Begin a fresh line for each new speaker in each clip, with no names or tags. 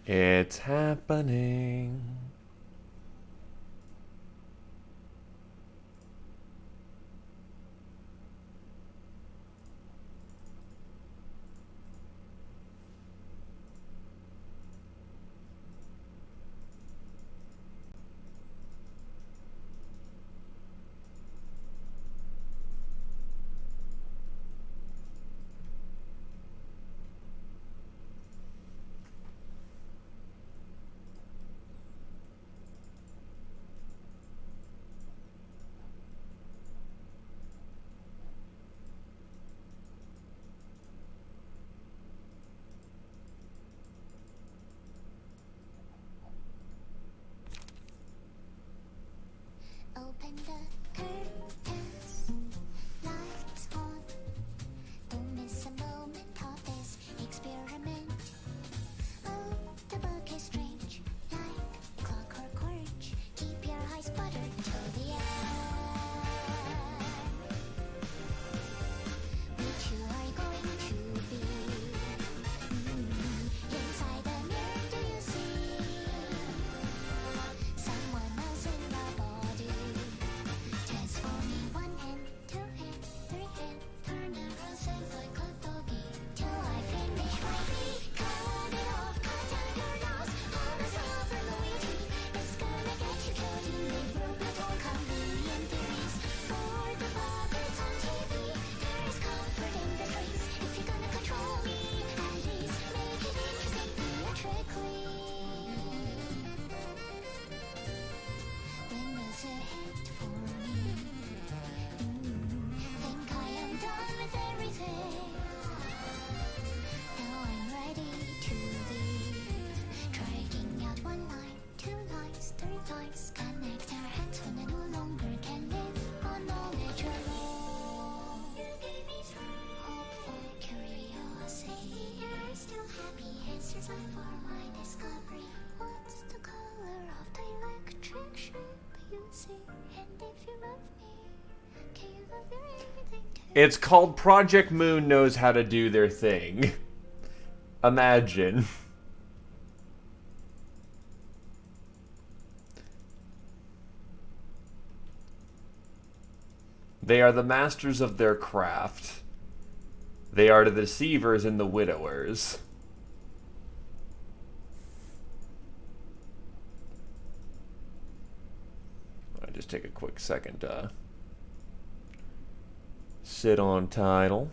It's happening.
Open the curtains, lights on. Don't miss a moment of this experiment. Oh, the book is strange, like clockwork orange. Keep your eyes buttered till the end. Which you are going to be? Inside the mirror, do you see someone else in the body? Transforming one hand, two hand, three hand, turn around, say like a doggy. Till I finish my beat, cut it off, cut down your nose. All the silver loyalty is gonna get you killed. You may broke but all convenient theories. For the puppets on TV, there is comfort in the trees. If you're gonna control me, at least make it interesting theatrically. When does it hit for me? Think I am done with everything. Now I'm ready to leave. Dragging out one line, two lines, three lines. Connect our hands when I no longer can live on knowledge alone. You gave me hopeful curiosity. You're still happy answers left for my discovery. What's the color of the electric shape you see? And if you love me, can you love your everything too?
It's called Project Moon Knows How to Do Their Thing. Imagine. They are the masters of their craft. They are the deceivers and the widowers. I just take a quick second to sit on title.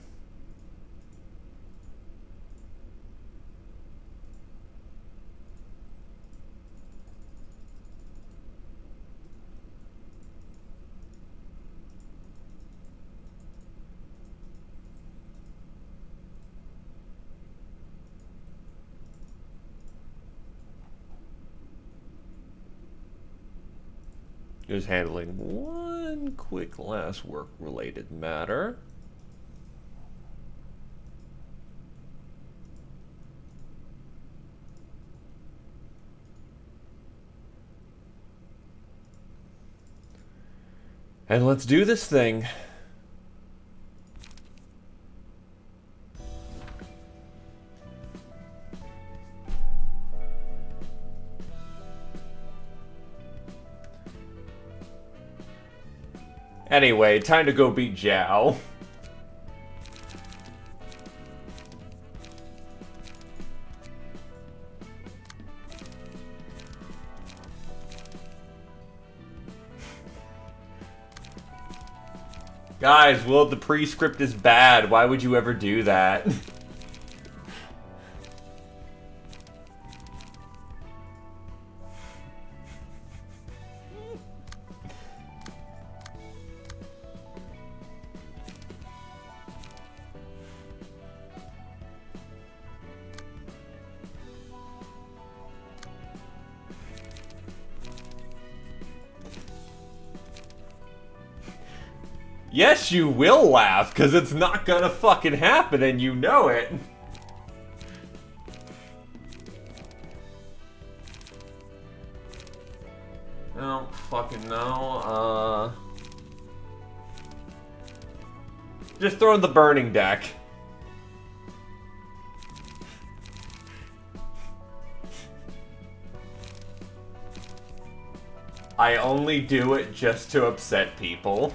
Just handling one quick last work-related matter. And let's do this thing. Anyway, time to go beat Zhao. Guys, well, the prescript is bad. Why would you ever do that? Yes, you will laugh, because it's not gonna fucking happen and you know it. I don't fucking know. Just throw in the burning deck. I only do it just to upset people.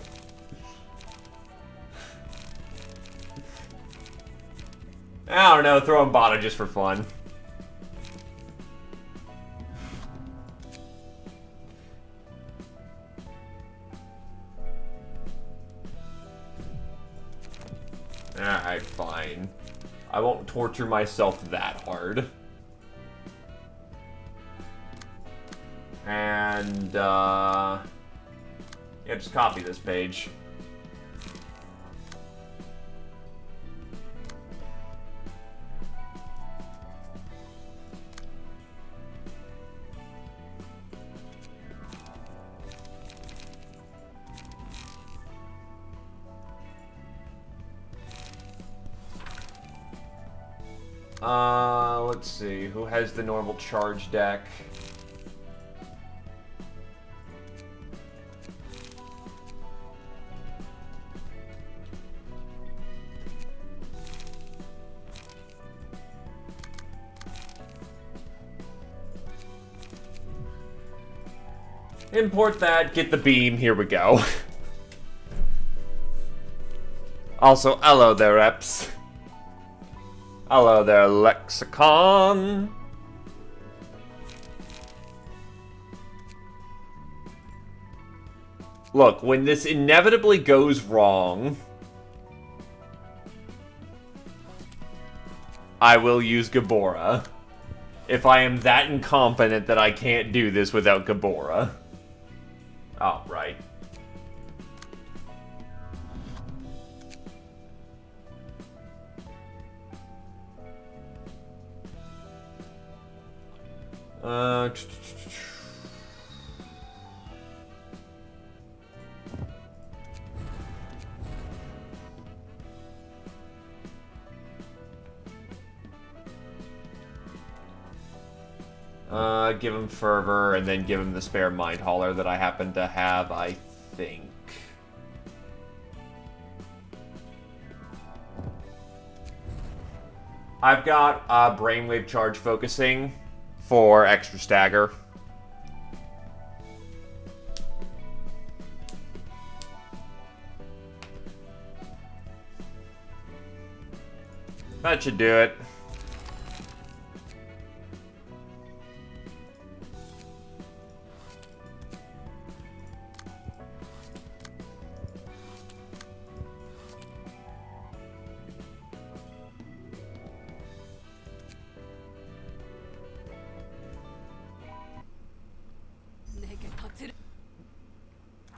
I don't know, throwing Bada just for fun. Alright, fine. I won't torture myself that hard. And, yeah, just copy this page. Let's see, who has the normal charge deck? Import that, get the beam, here we go. Also, hello there, reps. Hello there, Lexicon. Look, when this inevitably goes wrong, I will use Gabora. If I am that incompetent that I can't do this without Gabora. Oh, right. Give him Fervor, and then give him the spare Mind Hauler that I happen to have, I think. I've got Brainwave Charge Focusing for extra stagger. That should do it.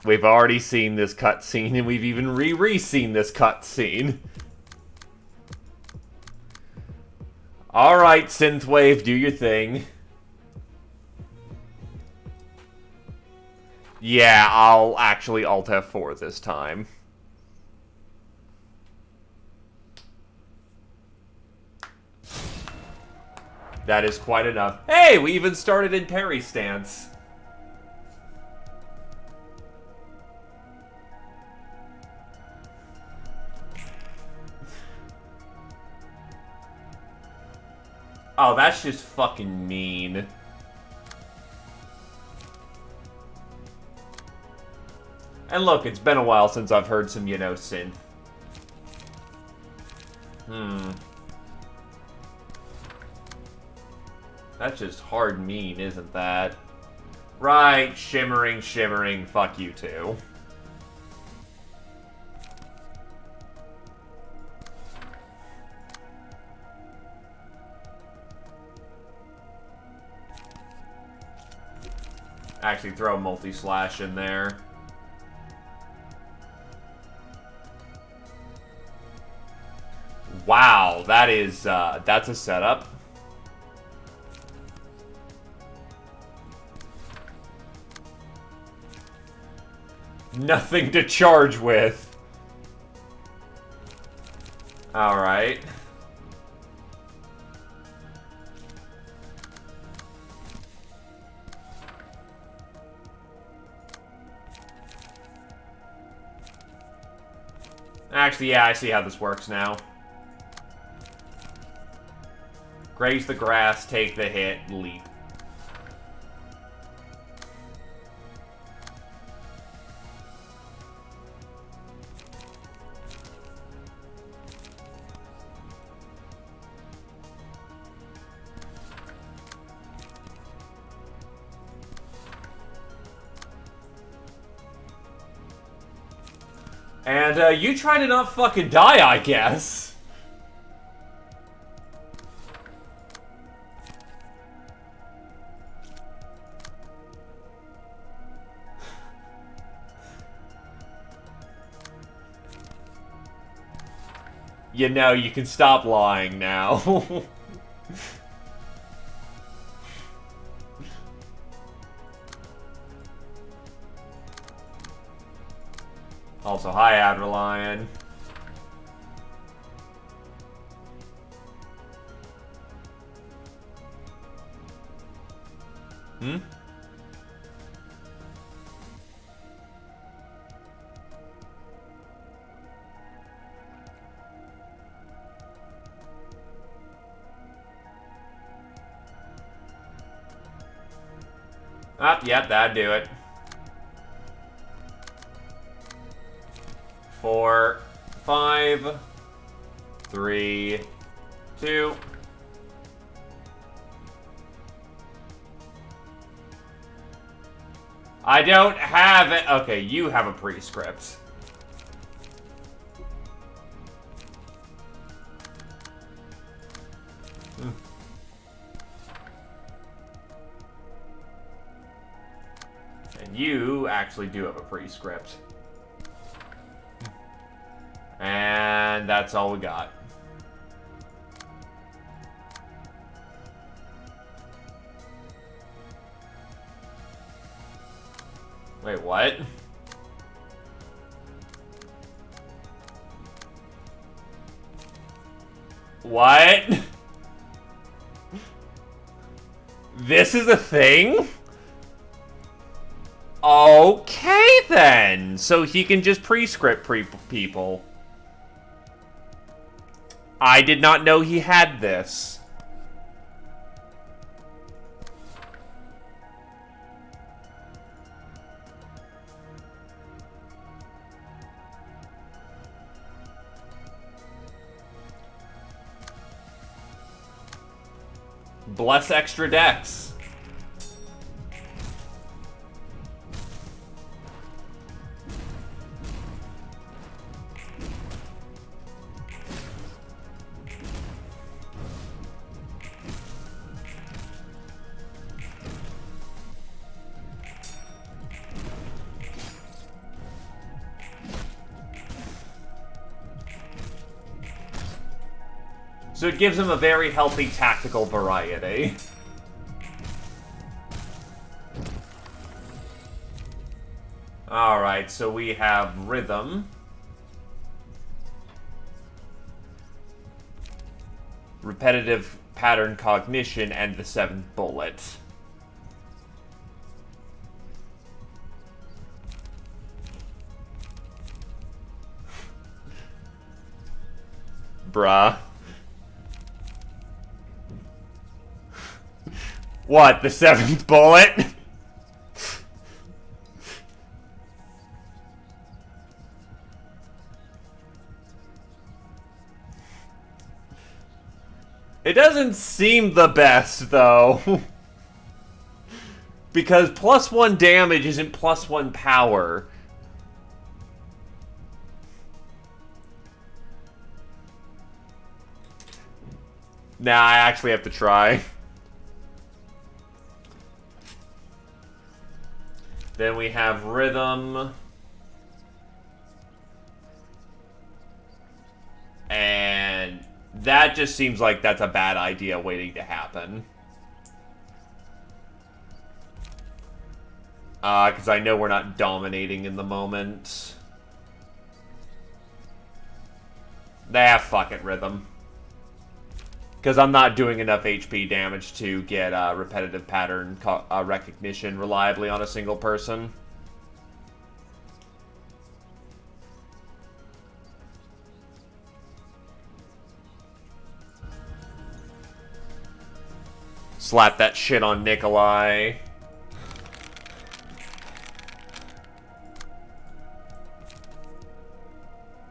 We've already seen this cutscene, and we've even re-seen this cutscene. Alright, Synthwave, do your thing. Yeah, I'll actually Alt F4 this time. That is quite enough. Hey, we even started in parry stance. Oh, that's just fucking mean. And look, it's been a while since I've heard some, you know, synth. That's just hard mean, isn't that? Right, shimmering, shimmering, fuck you too. Actually throw a multi-slash in there. Wow, that is, that's a setup. Nothing to charge with. Alright. Actually, yeah, I see how this works now. Graze the grass, take the hit, leap. And you try to not fucking die, I guess. You know, you can stop lying now. Also, hi, Adderlion. Hmm? Ah, yep, that'd do it. 4, 5, 3, 2. I don't have it. Okay, you have a prescript. And you actually do have a prescript. And that's all we got. Wait, what? What? This is a thing? Okay, then. So he can just prescript people. I did not know he had this. Bless extra dex. So it gives him a very healthy tactical variety. Alright, so we have Rhythm. Repetitive Pattern Cognition, and the 7th Bullet. Bruh. What, the 7th Bullet? It doesn't seem the best, though. Because +1 damage isn't +1 power. Nah, I actually have to try. Then we have Rhythm. And that just seems like that's a bad idea waiting to happen. Because I know we're not dominating in the moment. Nah, fuck it, Rhythm. Because I'm not doing enough HP damage to get repetitive pattern recognition reliably on a single person. Slap that shit on Nikolai.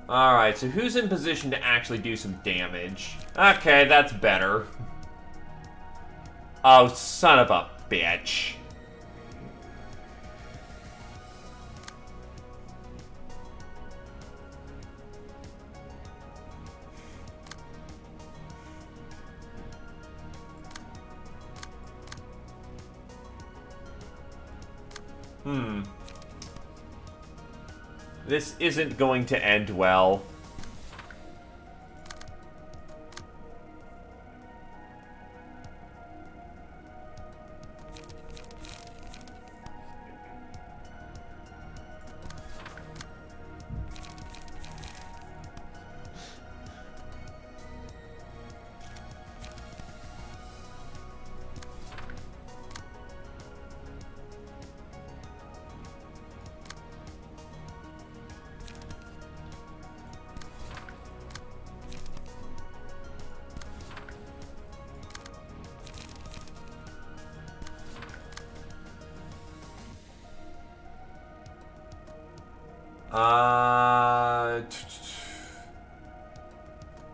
Alright, so who's in position to actually do some damage? Okay, that's better. Oh, son of a bitch. This isn't going to end well.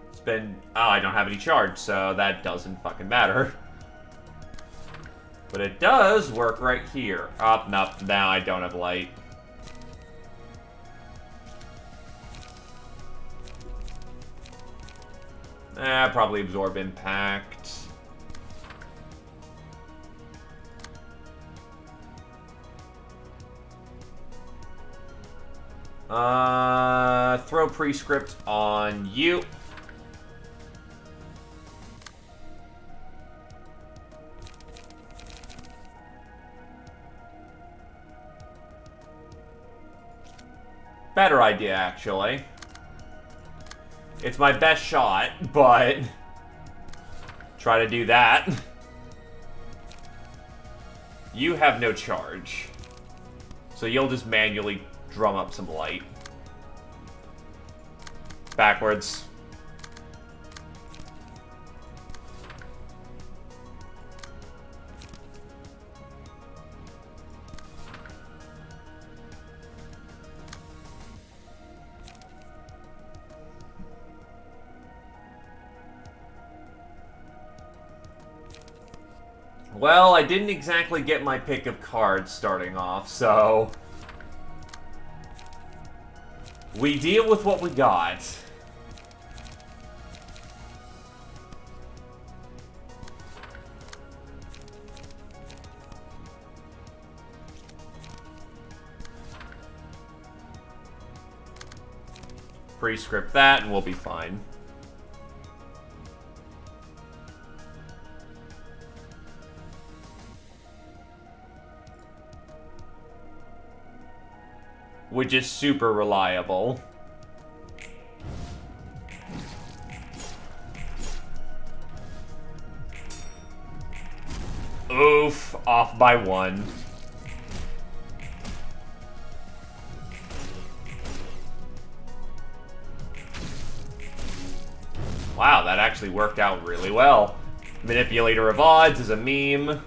It's been... Oh, I don't have any charge, so that doesn't fucking matter. But it does work right here. Oh, no, now I don't have light. Probably absorb impact. Throw prescript on you. Better idea, actually. It's my best shot, but... Try to do that. You have no charge. So you'll just manually drum up some light. Backwards. Well, I didn't exactly get my pick of cards starting off, so... We deal with what we got. Prescript that, and we'll be fine. Which is super reliable. Oof, off by 1. Wow, that actually worked out really well. Manipulator of Odds is a meme.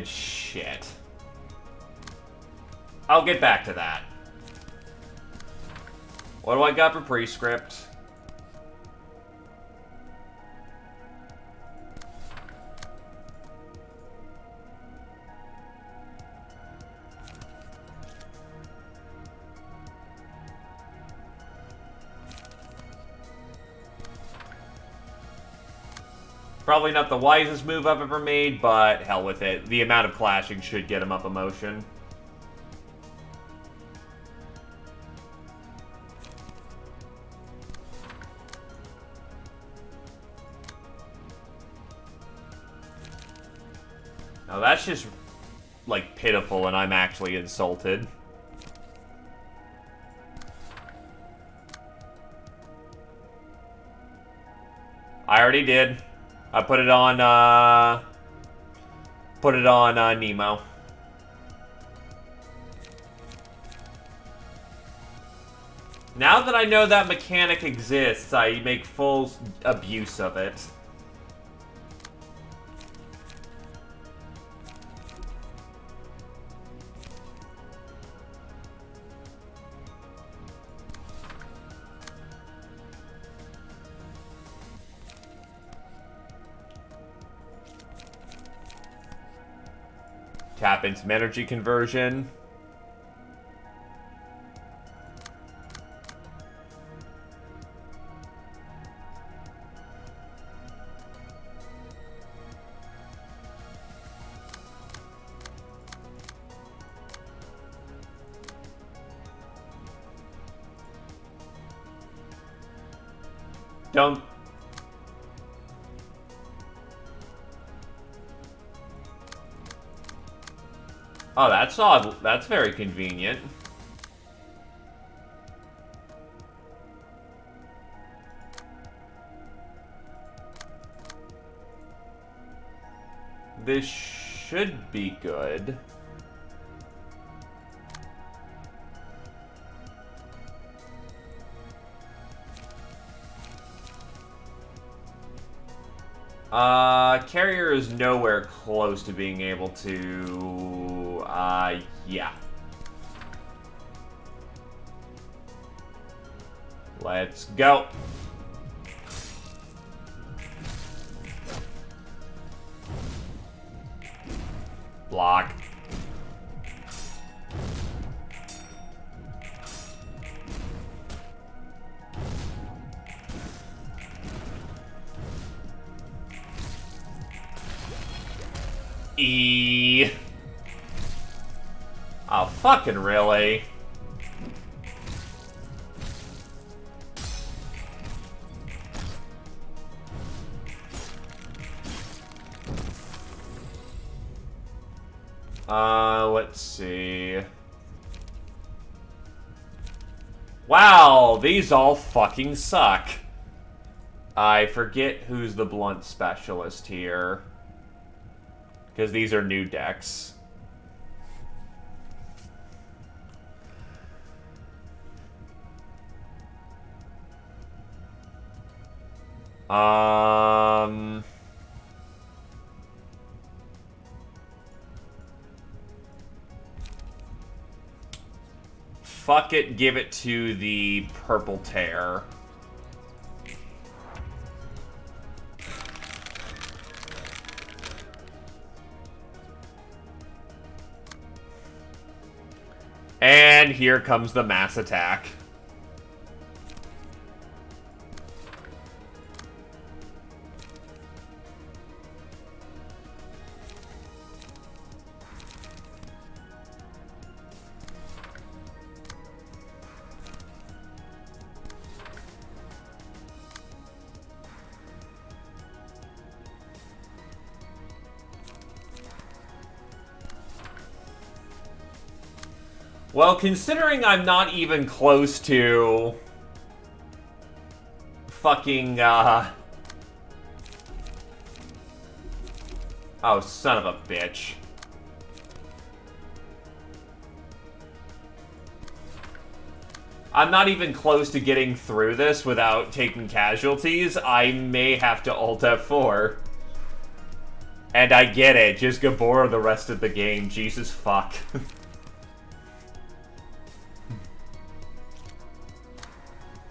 Shit. I'll get back to that. What do I got for prescript? Probably not the wisest move I've ever made, but hell with it. The amount of clashing should get him up a motion. Now that's just, like, pitiful, and I'm actually insulted. I already did. I put it on, Nemo. Now that I know that mechanic exists, I make full abuse of it. Tap into energy conversion. Don't... Oh, that's odd. That's very convenient. This should be good. Carrier is nowhere close to being able to, yeah. Let's go. Block. E. Oh, fucking really? Let's see. Wow, these all fucking suck. I forget who's the blunt specialist here. Because these are new decks. Fuck it, give it to the Purple Tear. And here comes the mass attack. Well, considering I'm not even close to fucking, oh, son of a bitch. I'm not even close to getting through this without taking casualties. I may have to Alt F4. And I get it, just Gabora the rest of the game, Jesus fuck.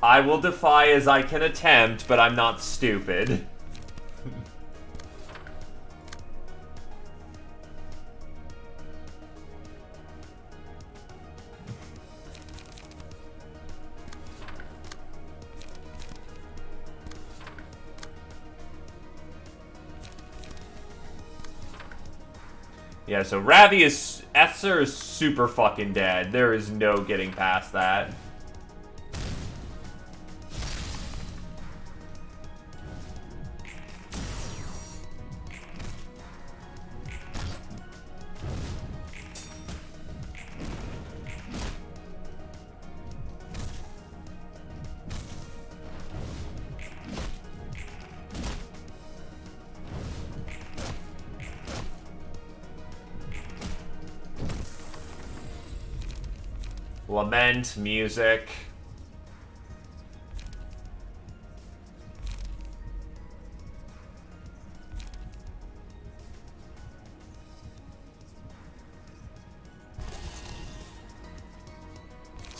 I will defy as I can attempt, but I'm not stupid. Yeah, so Ravi is... Etzer is super fucking dead. There is no getting past that. Lament, music.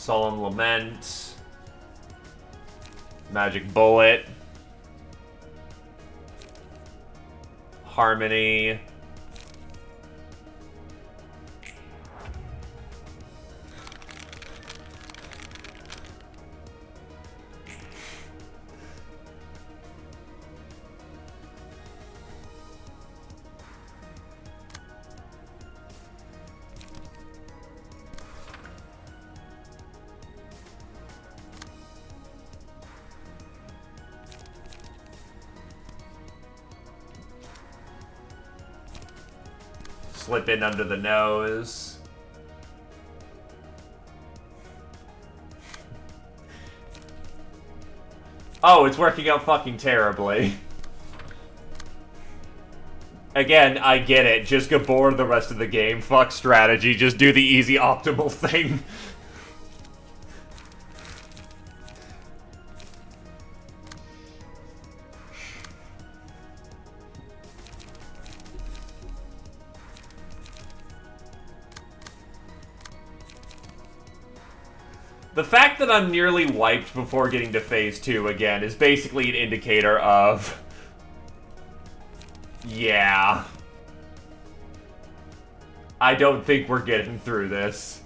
Solemn Lament. Magic Bullet. Harmony. Slip in under the nose. Oh, it's working out fucking terribly. Again, I get it. Just get bored the rest of the game. Fuck strategy. Just do the easy optimal thing. The fact that I'm nearly wiped before getting to phase 2 again is basically an indicator of... yeah. I don't think we're getting through this.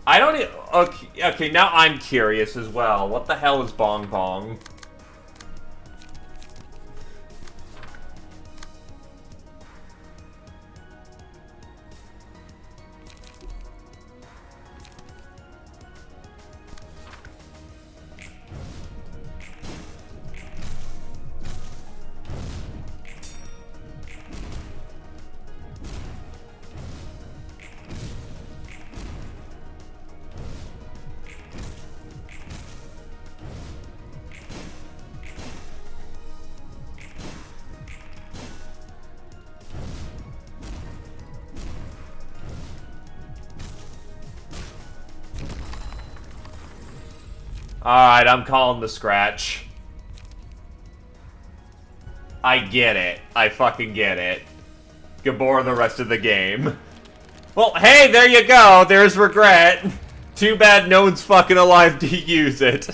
I don't... Okay, now I'm curious as well. What the hell is Bong Bong? Alright, I'm calling the scratch. I get it. I fucking get it. Gabor the rest of the game. Well, hey, there you go. There's regret. Too bad no one's fucking alive to use it.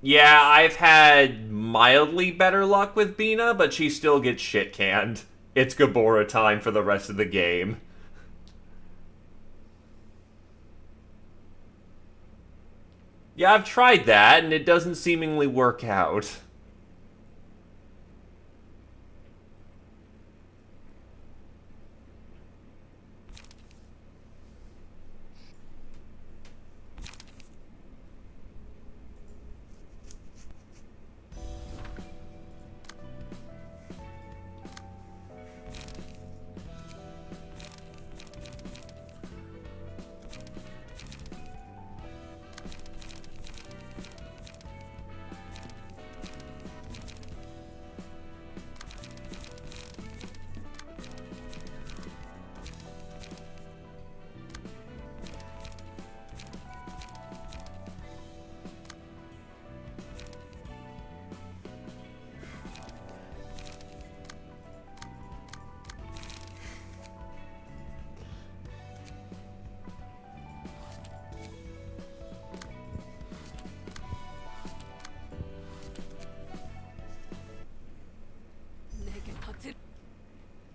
Yeah, I've had mildly better luck with Bina, but she still gets shit canned. It's Gabora time for the rest of the game. Yeah, I've tried that, and it doesn't seemingly work out.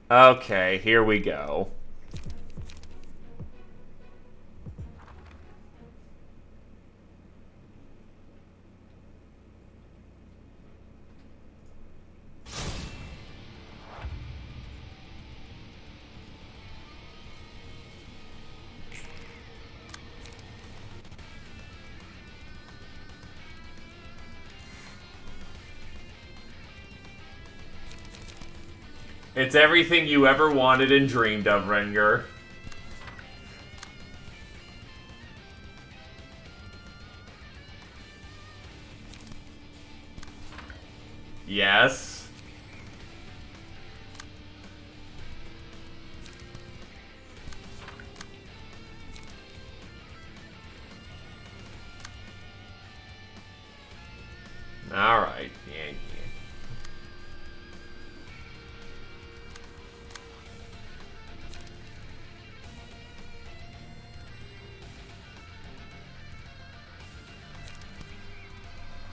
Okay, here we go. It's everything you ever wanted and dreamed of, Renger. Yes. Alright. Yeah.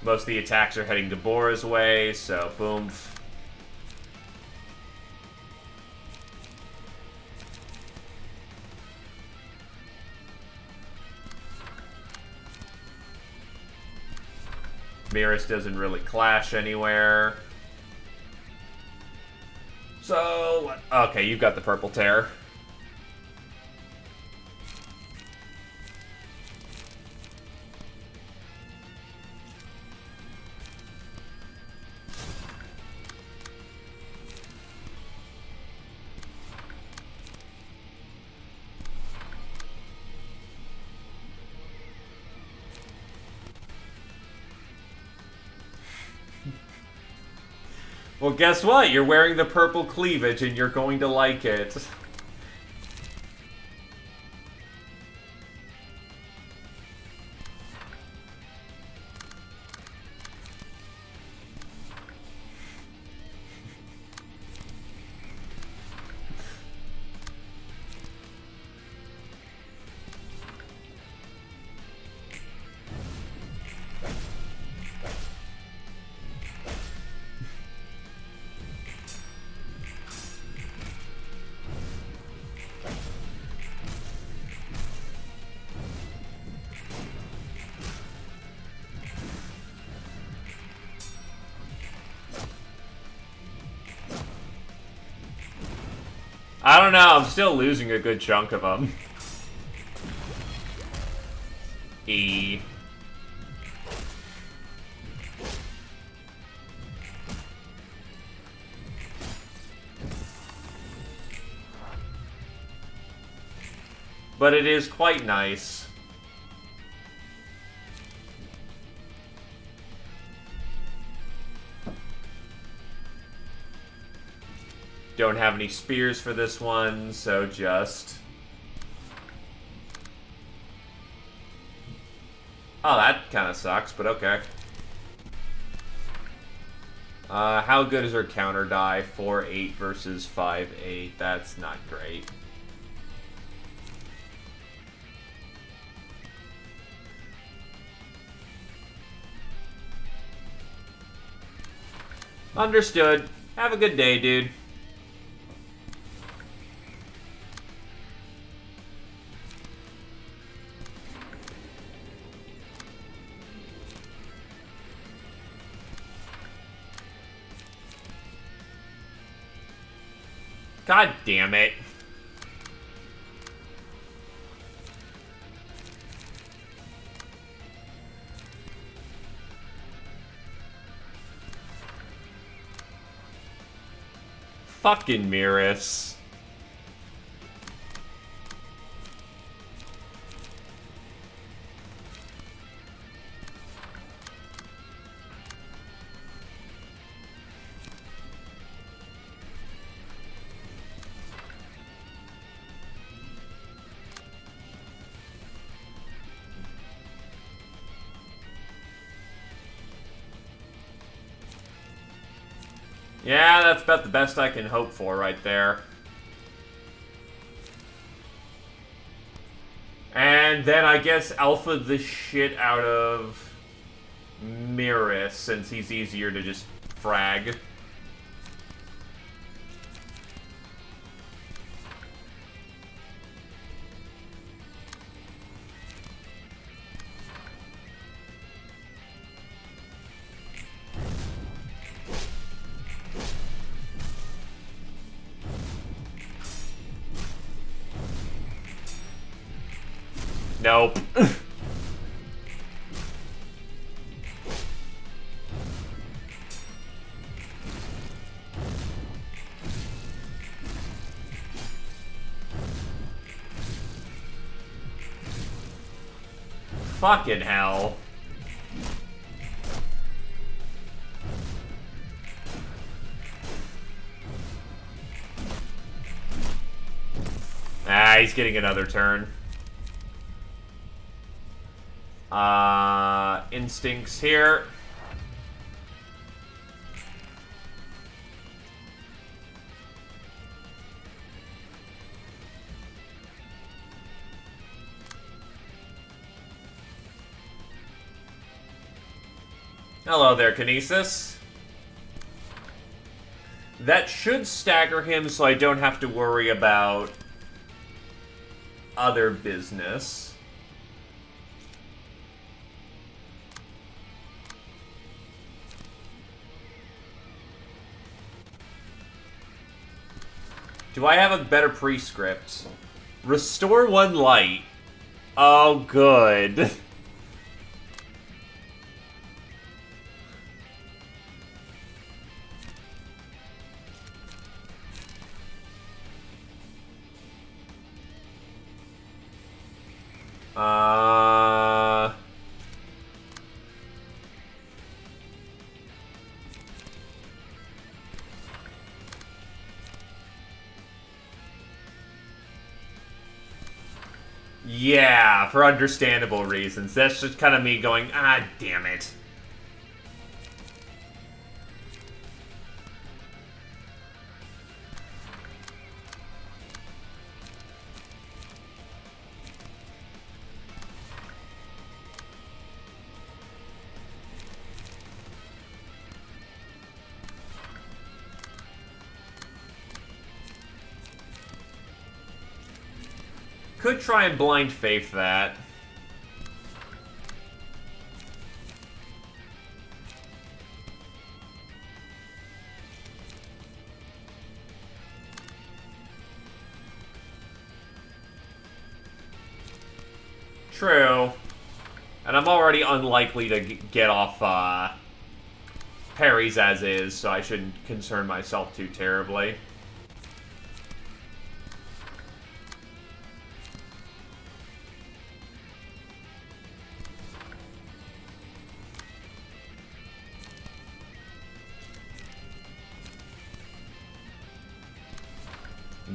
Most of the attacks are heading Gabora's way, so boom. Miris doesn't really clash anywhere. So, okay, you've got the purple tear. Well, guess what? You're wearing the purple cleavage and you're going to like it. I don't know, I'm still losing a good chunk of them. E. But it is quite nice. Don't have any spears for this one, so just... Oh, that kind of sucks, but okay. How good is her counter die? 4-8 versus 5-8. That's not great. Understood. Have a good day, dude. God damn it. Fucking Miris. Yeah, that's about the best I can hope for right there. And then I guess alpha the shit out of Miris, since he's easier to just frag. Nope. Fucking hell. Ah, he's getting another turn. Instincts here. Hello there, Kinesis. That should stagger him so I don't have to worry about other business. Do I have a better prescript? Restore 1 light. Oh, good. Yeah, for understandable reasons. That's just kind of me going, ah, damn it. Could try and blind faith that. True. And I'm already unlikely to get off parries as is, so I shouldn't concern myself too terribly.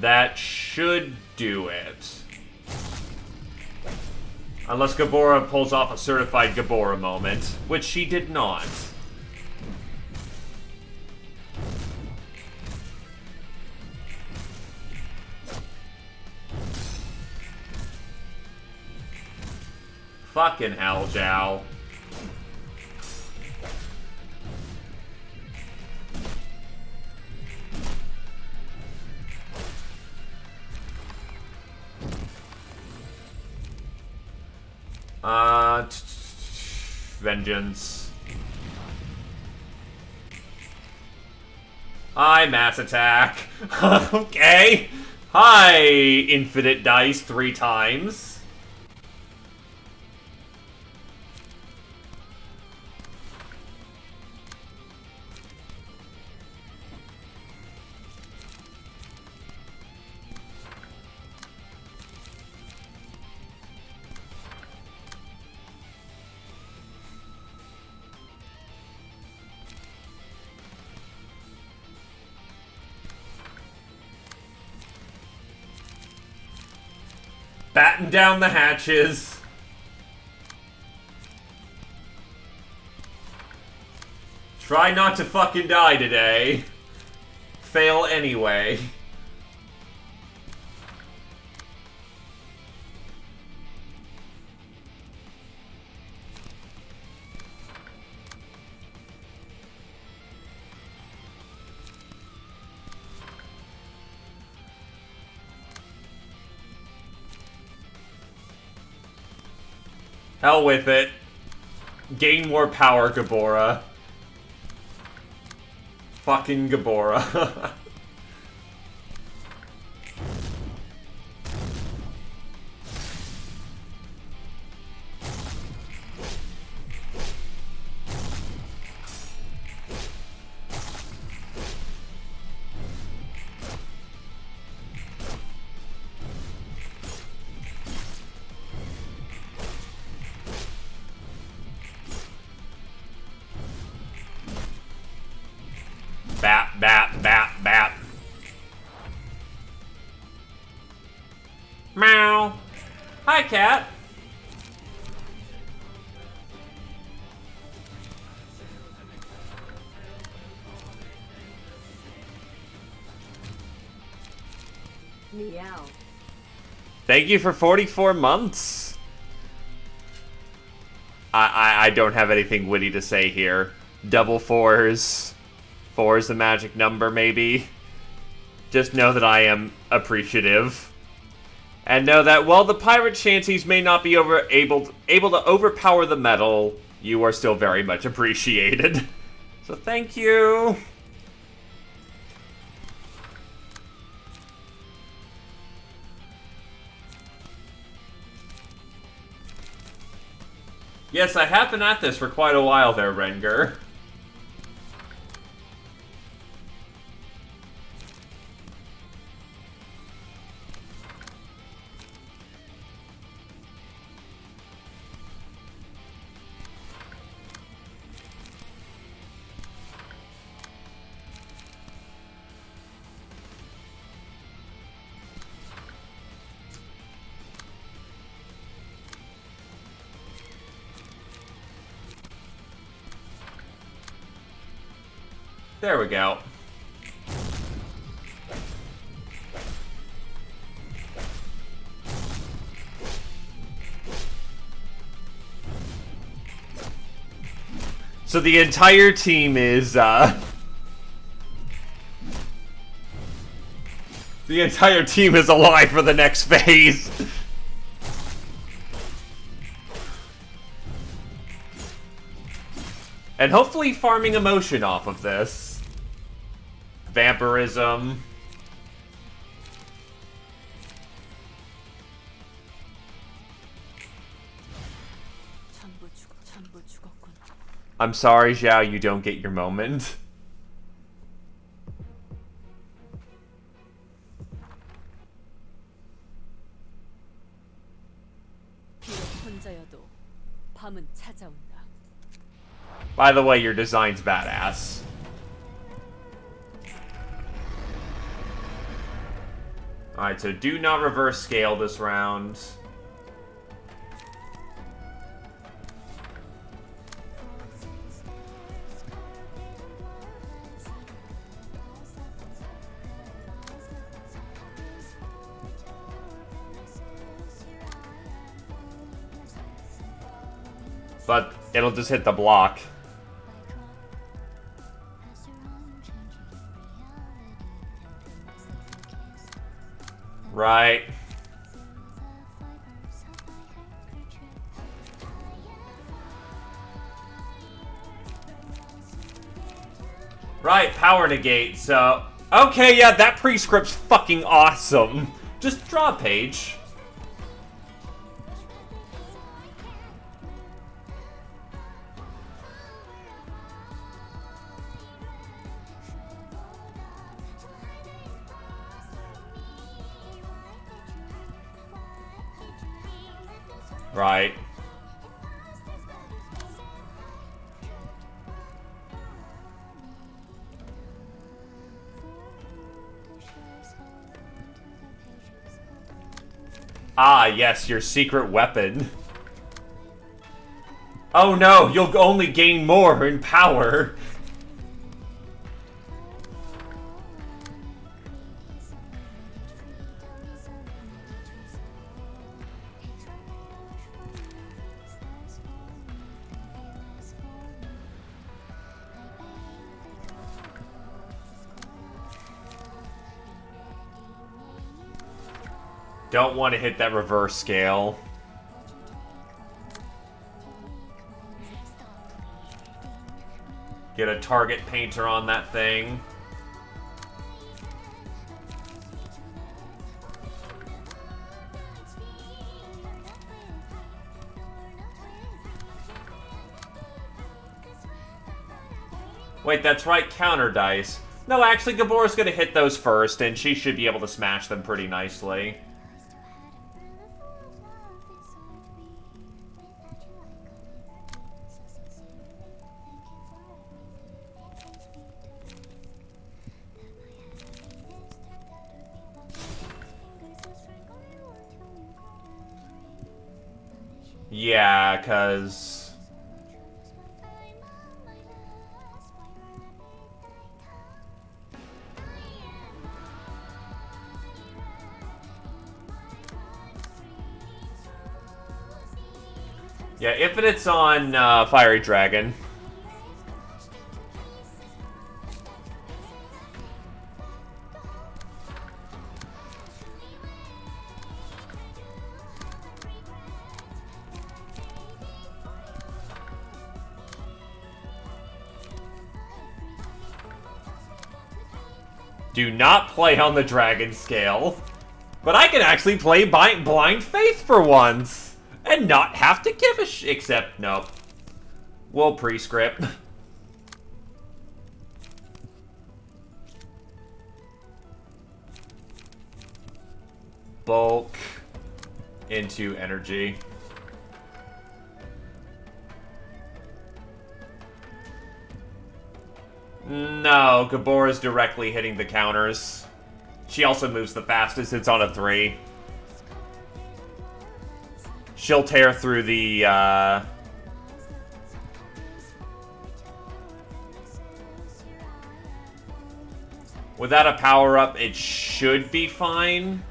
That should do it. Unless Gabora pulls off a certified Gabora moment, which she did not. Fucking hell, Zhao. Vengeance. Hi, mass attack. Okay. Hi, infinite dice 3 times. Batten down the hatches. Try not to fucking die today. Fail anyway. Hell with it. Gain more power, Gabora. Fucking Gabora. Bap, bap, bap, bap. Meow. Hi, cat.
Meow.
Thank you for 44 months. I don't have anything witty to say here. Double fours. 4 is the magic number, maybe. Just know that I am appreciative. And know that while the pirate shanties may not be able to overpower the metal, you are still very much appreciated. So thank you. Yes, I have been at this for quite a while there, Renger. There we go. So the entire team is, the entire team is alive for the next phase. And hopefully farming emotion off of this. Vampirism. I'm sorry, Zhao, you don't get your moment. By the way, your design's badass. Alright, so do not reverse scale this round. But it'll just hit the block. Right. Right, power negate, so... Okay, yeah, that prescript's fucking awesome. Just draw a page. Right. Ah, yes, your secret weapon. Oh no, you'll only gain more in power. Don't want to hit that reverse scale. Get a target painter on that thing. Wait, that's right, counter dice. No, actually, Gabora's gonna hit those first, and she should be able to smash them pretty nicely. Yeah, cause yeah, Infinite's on Fiery Dragon. Do not play on the dragon scale. But I can actually play Blind Faith for once. And not have to give a except, nope. We'll prescript. Bulk into energy. No, Gabor is directly hitting the counters. She also moves the fastest. It's on a 3. She'll tear through the, Without a power-up, it should be fine.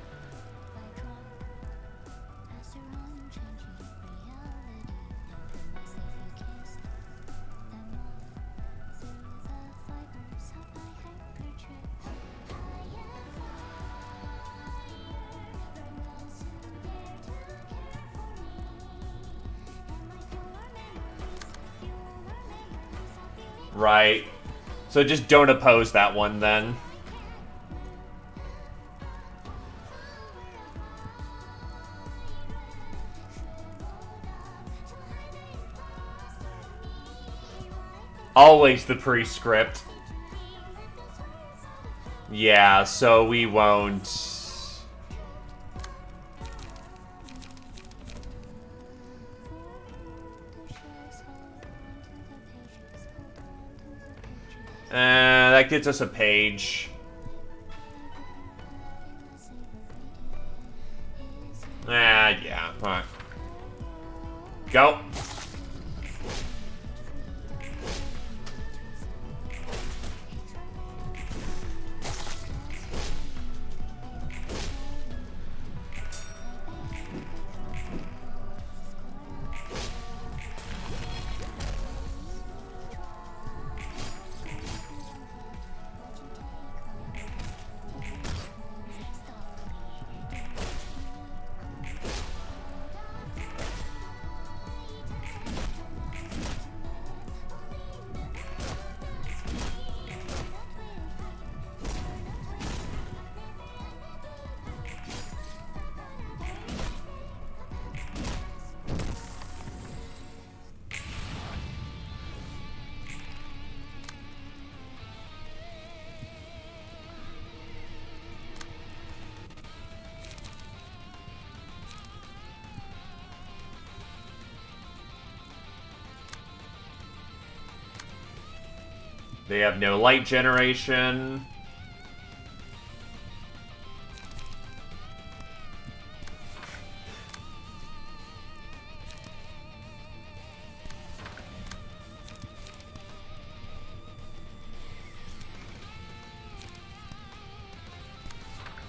Right. So just don't oppose that one then. Always the prescript. Yeah, so we won't. That gets us a page. Yeah. Alright. Go. They have no light generation.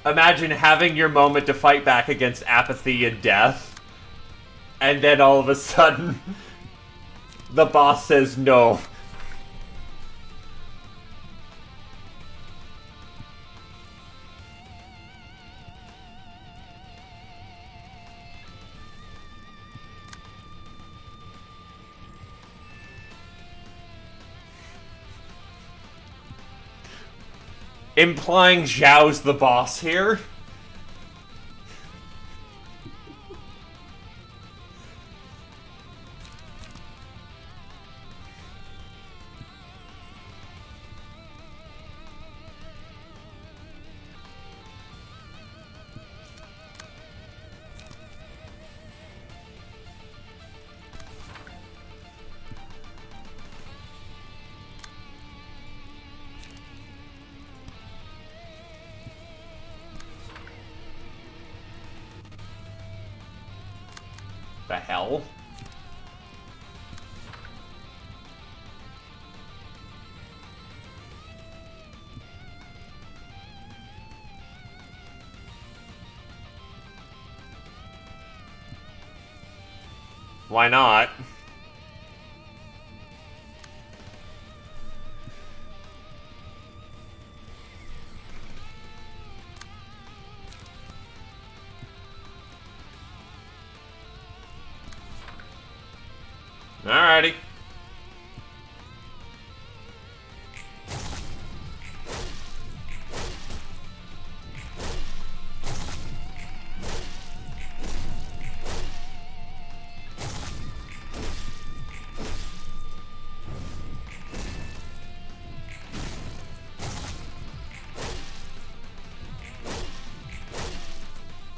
Imagine having your moment to fight back against apathy and death, and then all of a sudden, the boss says no. Implying Zhao's the boss here? The hell? Why not? Alrighty.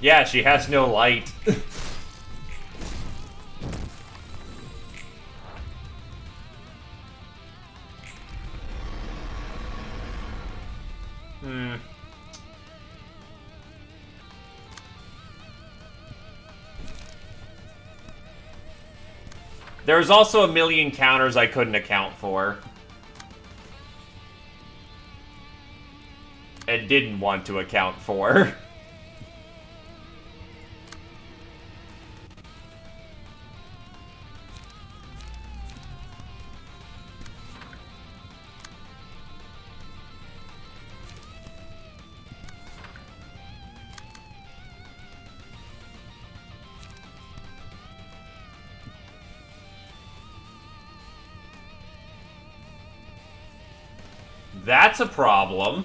Yeah, she has no light. There's also a million counters I couldn't account for. And didn't want to account for. That's a problem.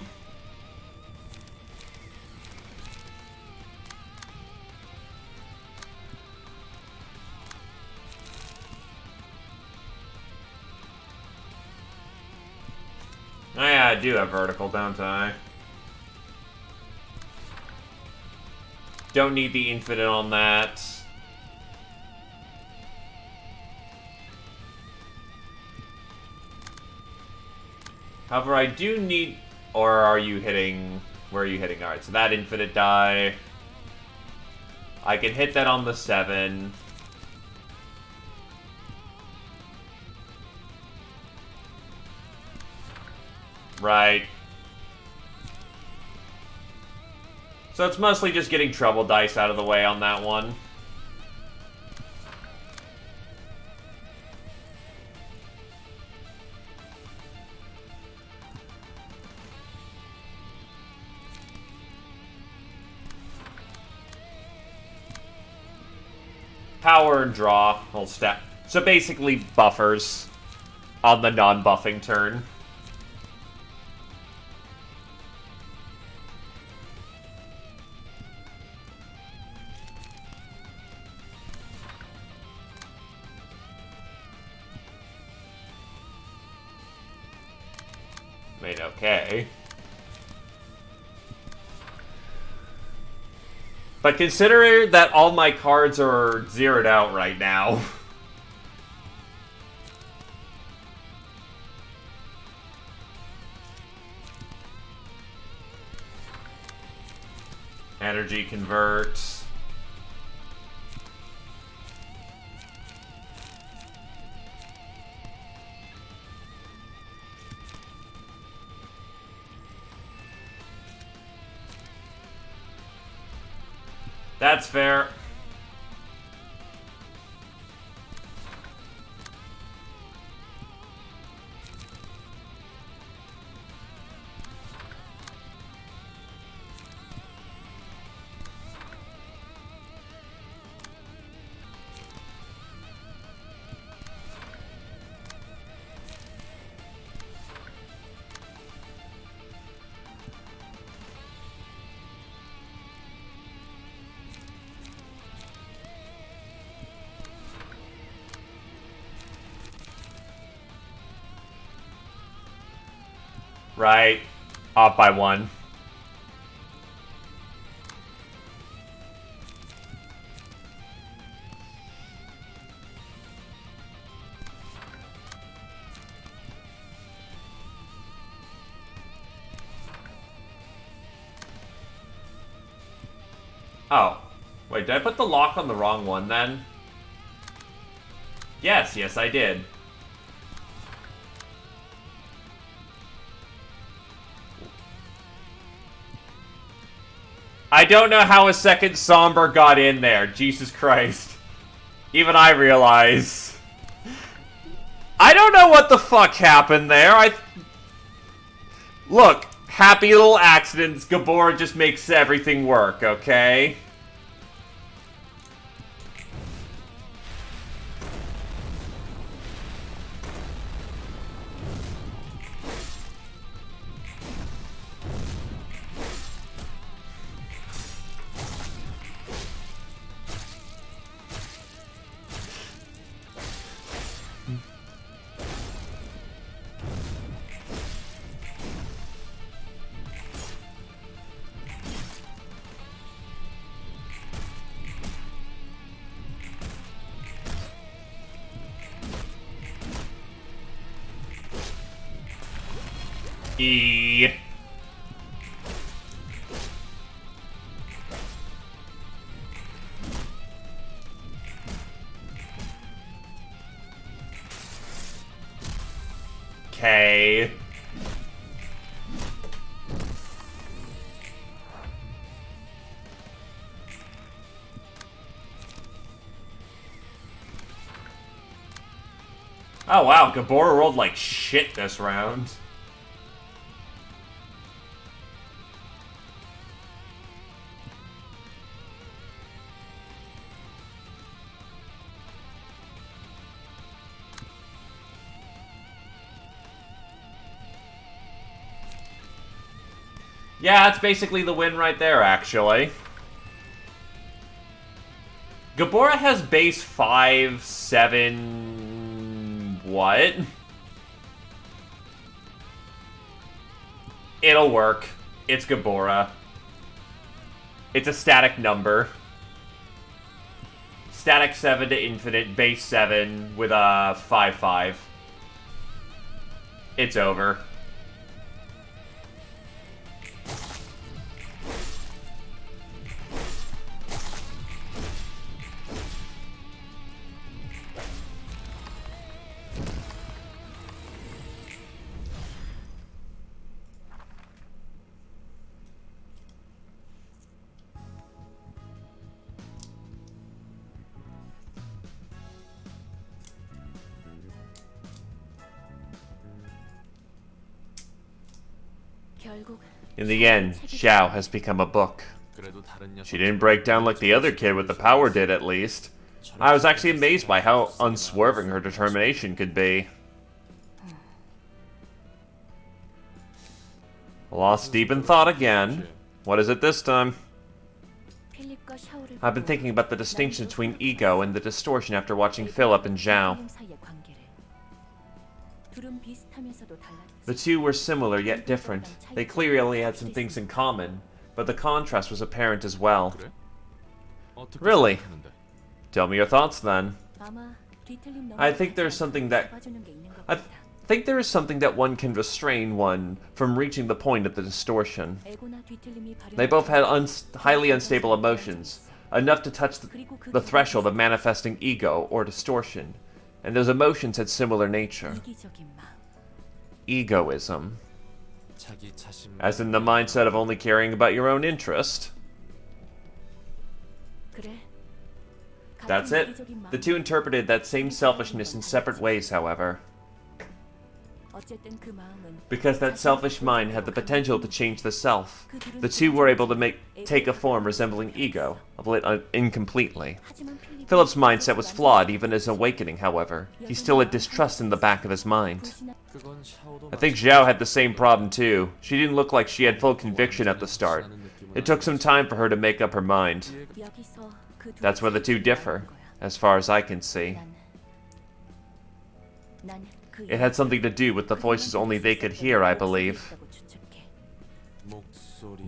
Oh yeah, I do have vertical, don't I? Don't need the infinite on that. However, I do need... Or are you hitting... Where are you hitting? Alright, so that infinite die. I can hit that on the 7. Right. So it's mostly just getting trouble dice out of the way on that one. Power and draw. Whole step. So basically buffers on the non-buffing turn. Made okay. But consider that all my cards are zeroed out right now. Energy converts. That's fair. Right. Off by 1. Oh. Wait, did I put the lock on the wrong one then? Yes, I did. I don't know how a second Somber got in there. Jesus Christ. Even I realize. I don't know what the fuck happened there. Look, happy little accidents. Gabor just makes everything work, okay? E. K. Oh wow, Gabor rolled like shit this round. Yeah, that's basically the win right there, actually. Gabora has base 5, 7... what? It'll work. It's Gabora. It's a static number. Static 7 to infinite, base 7 with a 5-5. It's over. In the end, Xiao has become a book. She didn't break down like the other kid with the power did, at least. I was actually amazed by how unswerving her determination could be. Lost deep in thought again. What is it this time? I've been thinking about the distinction between ego and the distortion after watching Philip and Zhao. The two were similar yet different. They clearly had some things in common, but the contrast was apparent as well. Really? Tell me your thoughts then. I think there is something that one can restrain one from reaching the point of the distortion. They both had highly unstable emotions, enough to touch the threshold of manifesting ego or distortion, and those emotions had similar nature. Egoism. As in the mindset of only caring about your own interest. That's it. The two interpreted that same selfishness in separate ways, however. Because that selfish mind had the potential to change the self, the two were able to take a form resembling ego, albeit incompletely. Philip's mindset was flawed even as awakening, however. He still had distrust in the back of his mind. I think Zhao had the same problem too. She didn't look like she had full conviction at the start. It took some time for her to make up her mind. That's where the two differ, as far as I can see. It had something to do with the voices only they could hear, I believe.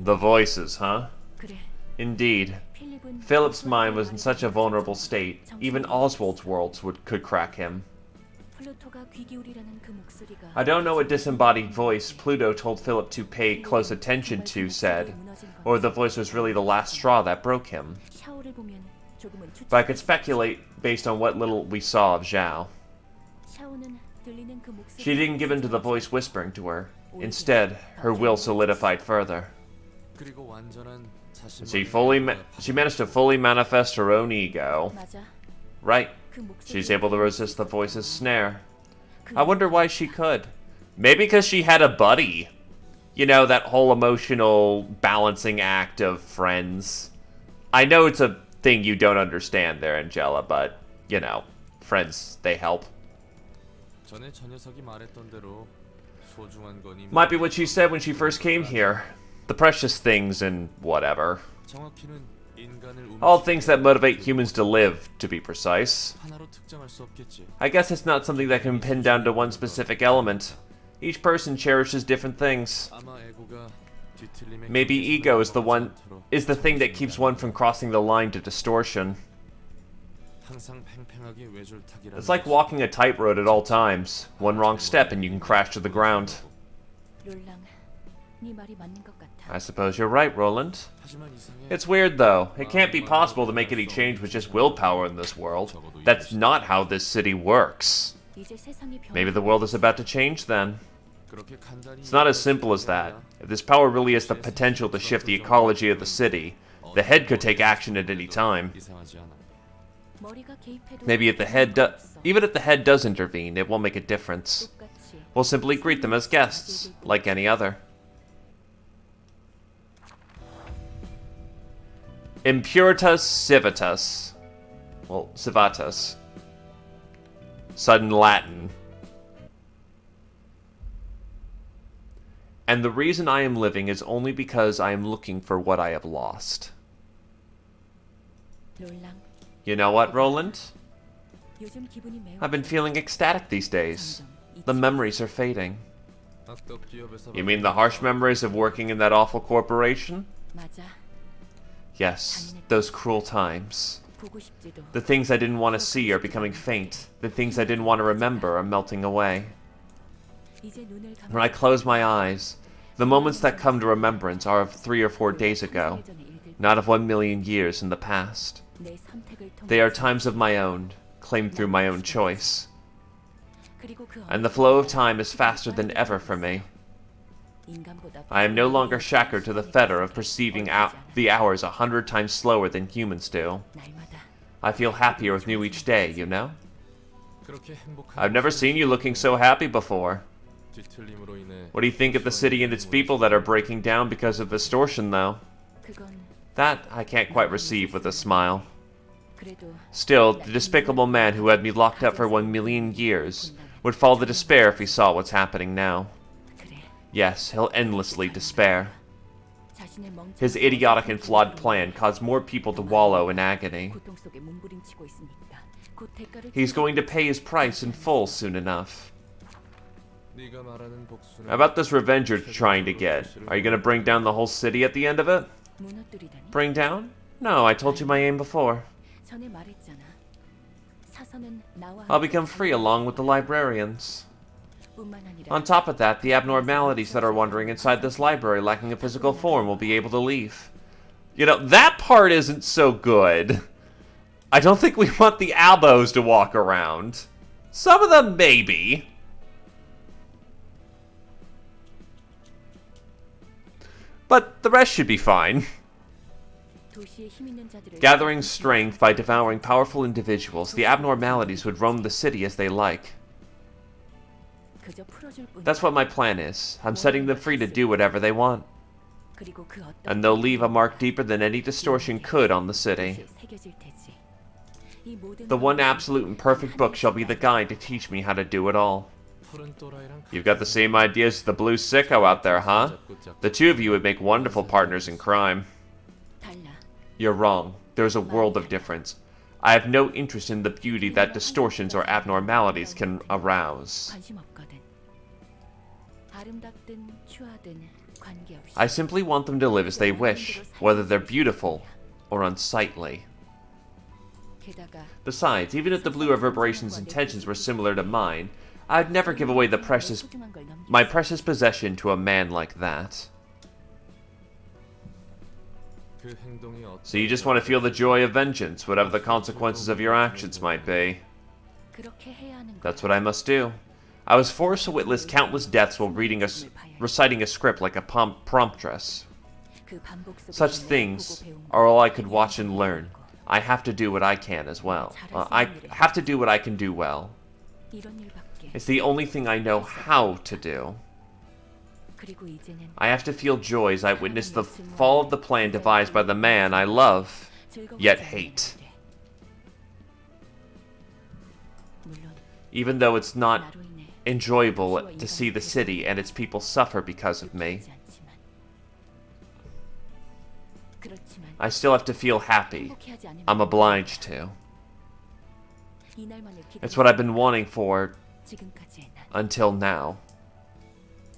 The voices, huh? Indeed. Philip's mind was in such a vulnerable state, even Oswald's worlds could crack him. I don't know what disembodied voice Pluto told Philip to pay close attention to said, or the voice was really the last straw that broke him. But I could speculate based on what little we saw of Zhao. She didn't give in to the voice whispering to her. Instead, her will solidified further. She managed to fully manifest her own ego. Right. She's able to resist the voice's snare. I wonder why she could. Maybe because she had a buddy. You know, that whole emotional balancing act of friends. I know it's a thing you don't understand there, Angela, but, you know, friends, they help.
전에 저 녀석이 말했던 대로 소중한 거니
Might be what she said when she first came here. The precious things and whatever.
정확히는 인간을
All things that motivate humans to live, to be precise.
하나로 특정할 수 없겠지.
I guess it's not something that can be pinned down to one specific element. Each person cherishes different things.
아마 에고가 뒤틀림에
Maybe ego is the thing that keeps one from crossing the line to distortion.
항상 팽팽하게 외줄타기라는
It's like walking a tightrope at all times. One wrong step and you can crash to the ground.
롤랑, 네 말이 맞는 것 같아.
I suppose you're right, Roland.
하지만 이상해.
It's weird, though. It can't be possible to make any change with just willpower in this world. That's not how this city works.
이제 세상이 변.
Maybe the world is about to change then.
그렇게 간단히
It's not as simple as that. If this power really has the potential to shift the ecology of the city, the head could take action at any time.
이상하지 않아.
머리가 개입해도
Maybe even if the head does intervene, it won't make a difference.
똑같이
We'll simply greet them as guests, like any other. Impuritas civitas. Well, civatas. Sudden Latin. And the reason I am living is only because I am looking for what I have lost.
롤랑,
You know what, Roland?
요즘 기분이 매우
I've been feeling ecstatic these days. The memories are fading.
악덕 기업에서
You mean the harsh memories of working in that awful corporation?
맞아.
Yes, those cruel times.
보고 싶지도.
The things I didn't want to see are becoming faint. The things I didn't want to remember are melting away.
이제 눈을 감아.
When I close my eyes, the moments that come to remembrance are of 3 or 4 days ago, not of 1 million years in the past.
내 선택을 통해.
They are times of my own, claimed through my own choice.
그리고 그
And the flow of time is faster than ever for me.
인간보다
I am no longer shackled to the fetter of perceiving the hours 100 times slower than humans do.
날마다
I feel happier with new each day, you know?
그렇게 행복한
I've never seen you looking so happy before.
뒤틀림으로 인해
What do you think of the city and its people that are breaking down because of distortion, though?
그건
That I can't quite receive with a smile.
그래도
Still, the despicable man who had me locked up for 1 million years would fall to despair if he saw what's happening now.
그래.
Yes, he'll endlessly despair.
자신의 멍청한
His idiotic and flawed plan caused more people to wallow in agony.
고통 속에 몸부림치고 있으니까 곧 대가를
He's going to pay his price in full soon enough.
네가 말하는 복수는
How about this revenge you're trying to get? Are you going to bring down the whole city at the end of it?
무너뜨리다니.
Bring down? No, I told you my aim before.
전에 말했잖아. 사선은 나와
I'll become free along with the librarians.
뿐만 아니라
On top of that, the abnormalities that are wandering inside this library lacking a physical form will be able to leave. You know, that part isn't so good. I don't think we want the albos to walk around. Some of them, maybe. But the rest should be fine.
도시에 힘 있는 자들을
Gathering strength by devouring powerful individuals, the abnormalities would roam the city as they like.
그저 풀어줄 뿐.
That's what my plan is. I'm setting them free to do whatever they want.
그리고 그 어떤
And they'll leave a mark deeper than any distortion could on the city.
도시에 새겨질 테지. 이 모든
The one absolute and perfect book shall be the guide to teach me how to do it all.
푸른 또라이랑
You've got the same ideas as the blue sicko out there, huh? The two of you would make wonderful partners in crime.
달라.
You're wrong. There's a world of difference. I have no interest in the beauty that distortions or abnormalities can arouse.
관심 없거든. 아름답든 추하든 관계없이.
I simply want them to live as they wish, whether they're beautiful or unsightly.
게다가
Besides, even if the Blue Reverberation's intentions were similar to mine, I'd never give away
소중한 걸 넘기지.
my precious possession to a man like that.
그 행동이
So you just want to feel the joy of vengeance, whatever the consequences of your actions might be.
그렇게 해야 하는 거야.
That's what I must do. I was forced to witness countless deaths while reciting a script like a promptress.
그 반복 속에서
Such
내가
things
보고 배운
are all I could watch and learn. I have to do what I can as well. I have to do what I can do well.
이런 일밖에.
It's the only thing I know how to do.
그리고 이제는
I have to feel joy as I witness the fall of the plan devised by the man I love, yet hate.
물론
Even though it's not
나로 인해
enjoyable to see the city and its people suffer because of me,
그렇지 않지만 그렇지만
I still have to feel happy.
행복해하지 않으면
I'm obliged to.
이날만을
It's what I've been wanting for
지금까지의 난
until now.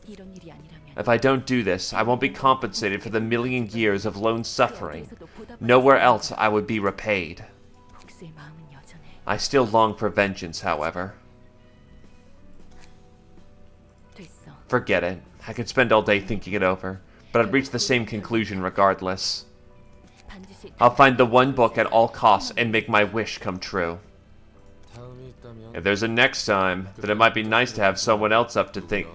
이런 일이 아니라면
If I don't do this, I won't be compensated for the million years of lone suffering. Nowhere else I would be repaid.
복수의 마음은 여전해.
I still long for vengeance, however.
됐어.
Forget it. I could spend all day thinking it over, but I'd reach the same conclusion regardless.
반드시
I'll find the one book at all costs and make my wish come true.
다음이 있다면
If there's a next time, then it might be nice to have someone else up to think.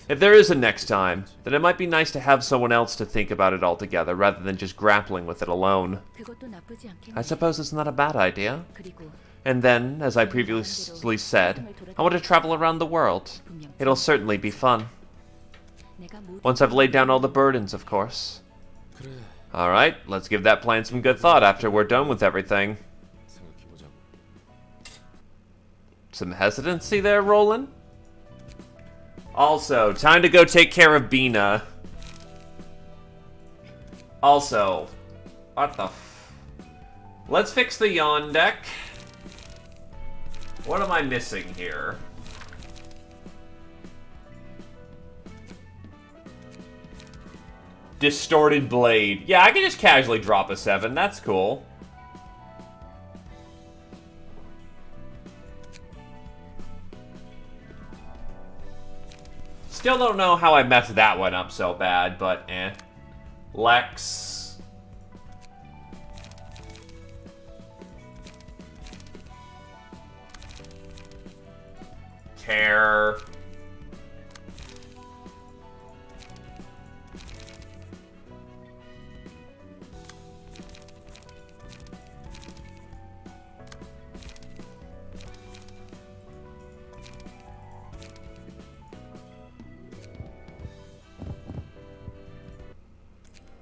If there is a next time, then it might be nice to have someone else to think about it all together rather than just grappling with it alone.
그것도 나쁘지 않겠네.
I suppose it's not a bad idea.
그리고
And then, as I previously said, I want to travel around the world. It'll certainly be fun.
내가 모든
Once I've laid down all the burdens, of course.
그래
Alright, let's give that plan some good thought after we're done with everything.
생각해보자고.
Some hesitancy there, Roland? Also, time to go take care of Bina. Also, what the let's fix the yawn deck. What am I missing here? Distorted blade. Yeah, I can just casually drop a 7. That's cool. Still don't know how I messed that one up so bad, but eh. Lex. Care.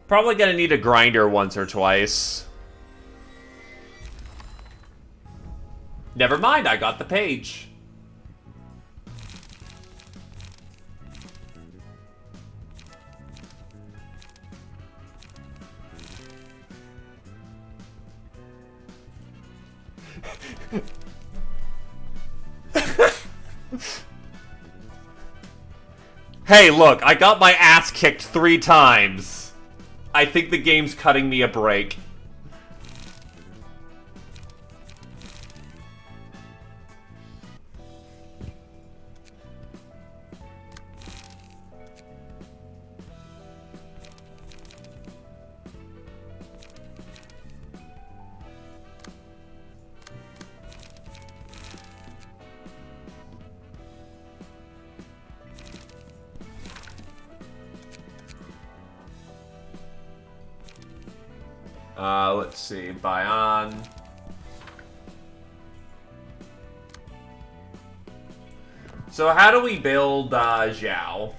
Probably gonna need a grinder once or twice. Never mind, I got the page. Hey, look, I got my ass kicked 3 times. I think the game's cutting me a break. Let's see, Bayan. So how do we build Zhao?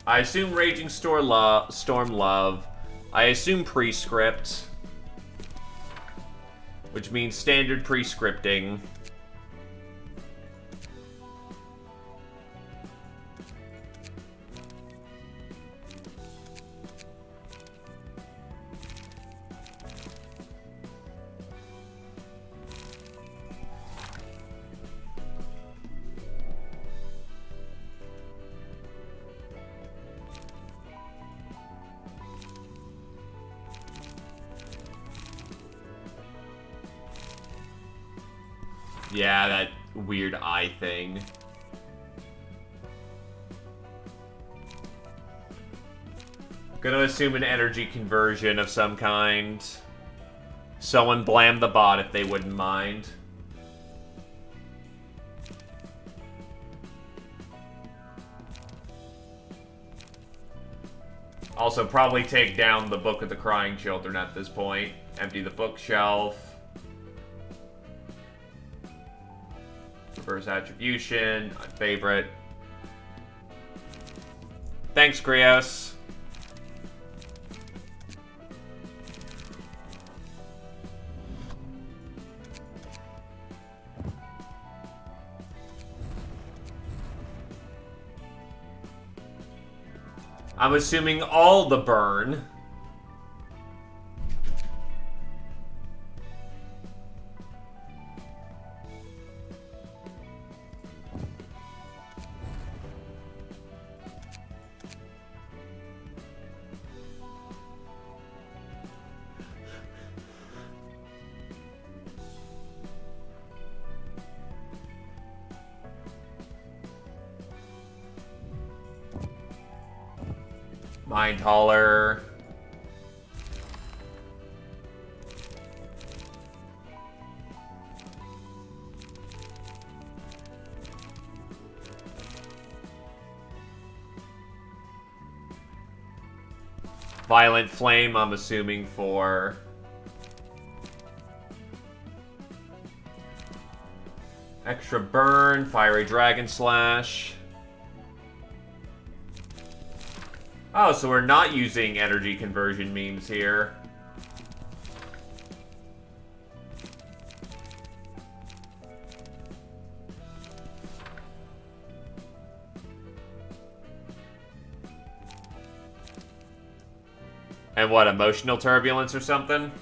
I assume Raging Storm Love. I assume Prescript. Which means standard prescripting. Yeah, that weird eye thing. Gonna assume an energy conversion of some kind. Someone blam the bot if they wouldn't mind. Also, probably take down the Book of the Crying Children at this point. Empty the bookshelf. Reverse attribution. Unfavorite. Thanks, Krios. I'm assuming all the burn. Mind Hauler. Violent Flame, I'm assuming for... Extra Burn, Fiery Dragon Slash. Oh, so we're not using energy conversion memes here. And what, emotional turbulence or something?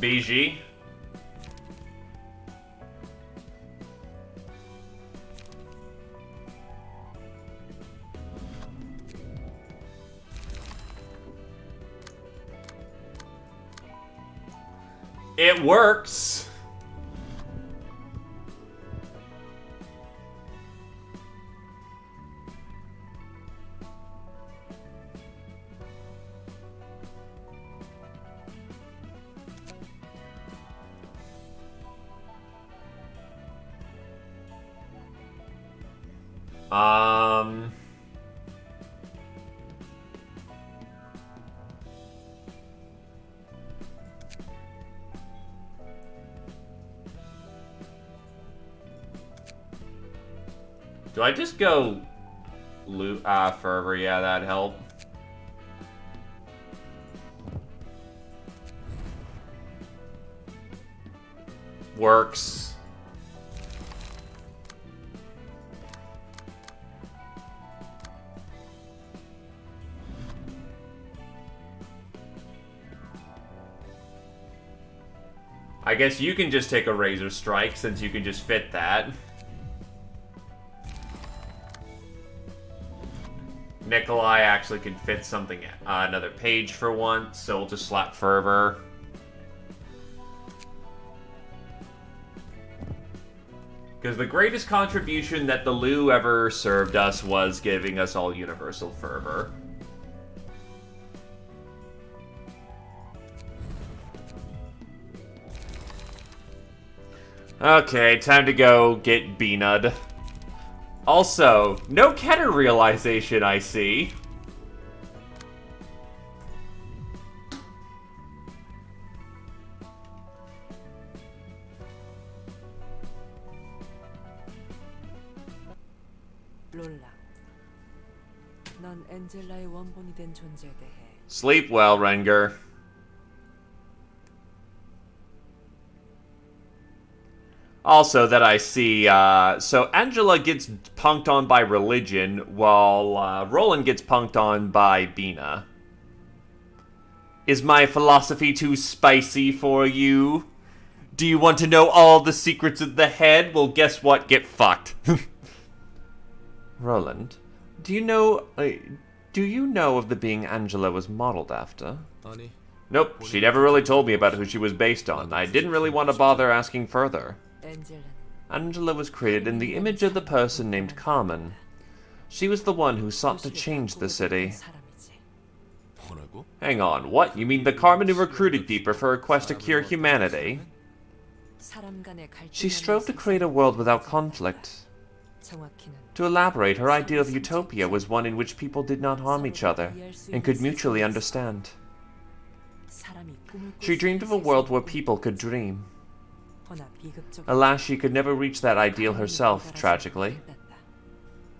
BG. It works. Do I just go loot? Fervor, yeah, that'd help. Works. I guess you can just take a Razor Strike since you can just fit that. Nikolai actually can fit something, another page for once, so we'll just slap Fervor. Because the greatest contribution that the Lu ever served us was giving us all Universal Fervor. Okay, time to go get Beanud. Also, no Keter realization, I see.
롤라, 넌 엔젤라의 원본이 된 존재에 대해
Sleep well, Renger. Also, that I see, so Angela gets punked on by religion, while Roland gets punked on by Bina. Is my philosophy too spicy for you? Do you want to know all the secrets of the head? Well, guess what? Get fucked. Roland, do you know of the being Angela was modeled after?
아니,
Nope, she never really told me about who she was based on. I didn't really want to bother asking further.
엔젤라는
Angela was created in the image of the person named Carmen. She was the one who sought to change the city.
사람이지.
뭐라고?
Hang on, what? You mean the Carmen who recruited Deeper for a quest to cure humanity?
사람 간의 갈등이
She strove to create a world without conflict.
정확히는
To elaborate, her ideal of utopia was one in which people did not harm each other and could mutually understand.
사람이 꿈을
She dreamed of a world where people could dream.
허나 비극적인
Alas, she could never reach that ideal herself, tragically.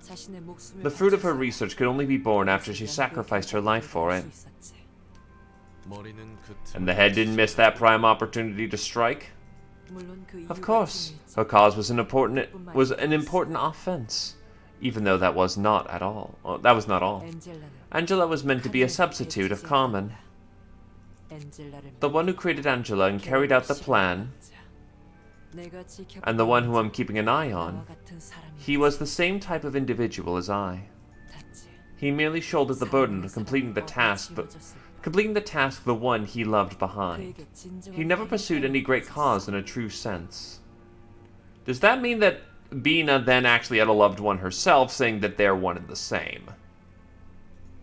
자신의 목숨을
The fruit of her
바쳐서
research could only be born after she sacrificed her life for it.
수 있었지.
머리는 그
And the head didn't miss that prime opportunity to strike?
물론 그
Of
이유가
course.
중요했지.
Her cause was an important offense. Even though that was not at all. That was not all.
엔젤라는
Angela was meant to be a substitute of Carmen.
엔젤라를
The one who created Angela and carried out the plan,
내가 지켜보는
and the one who I'm keeping an eye on,
나와 같은 사람이
he was the same type of individual as I.
닿지.
He merely shouldered the burden of completing the task, the one he loved behind.
그에게 진정한
He never pursued any great cause in a true sense. Does that mean that Bina then actually had a loved one herself, saying that they're one and the same?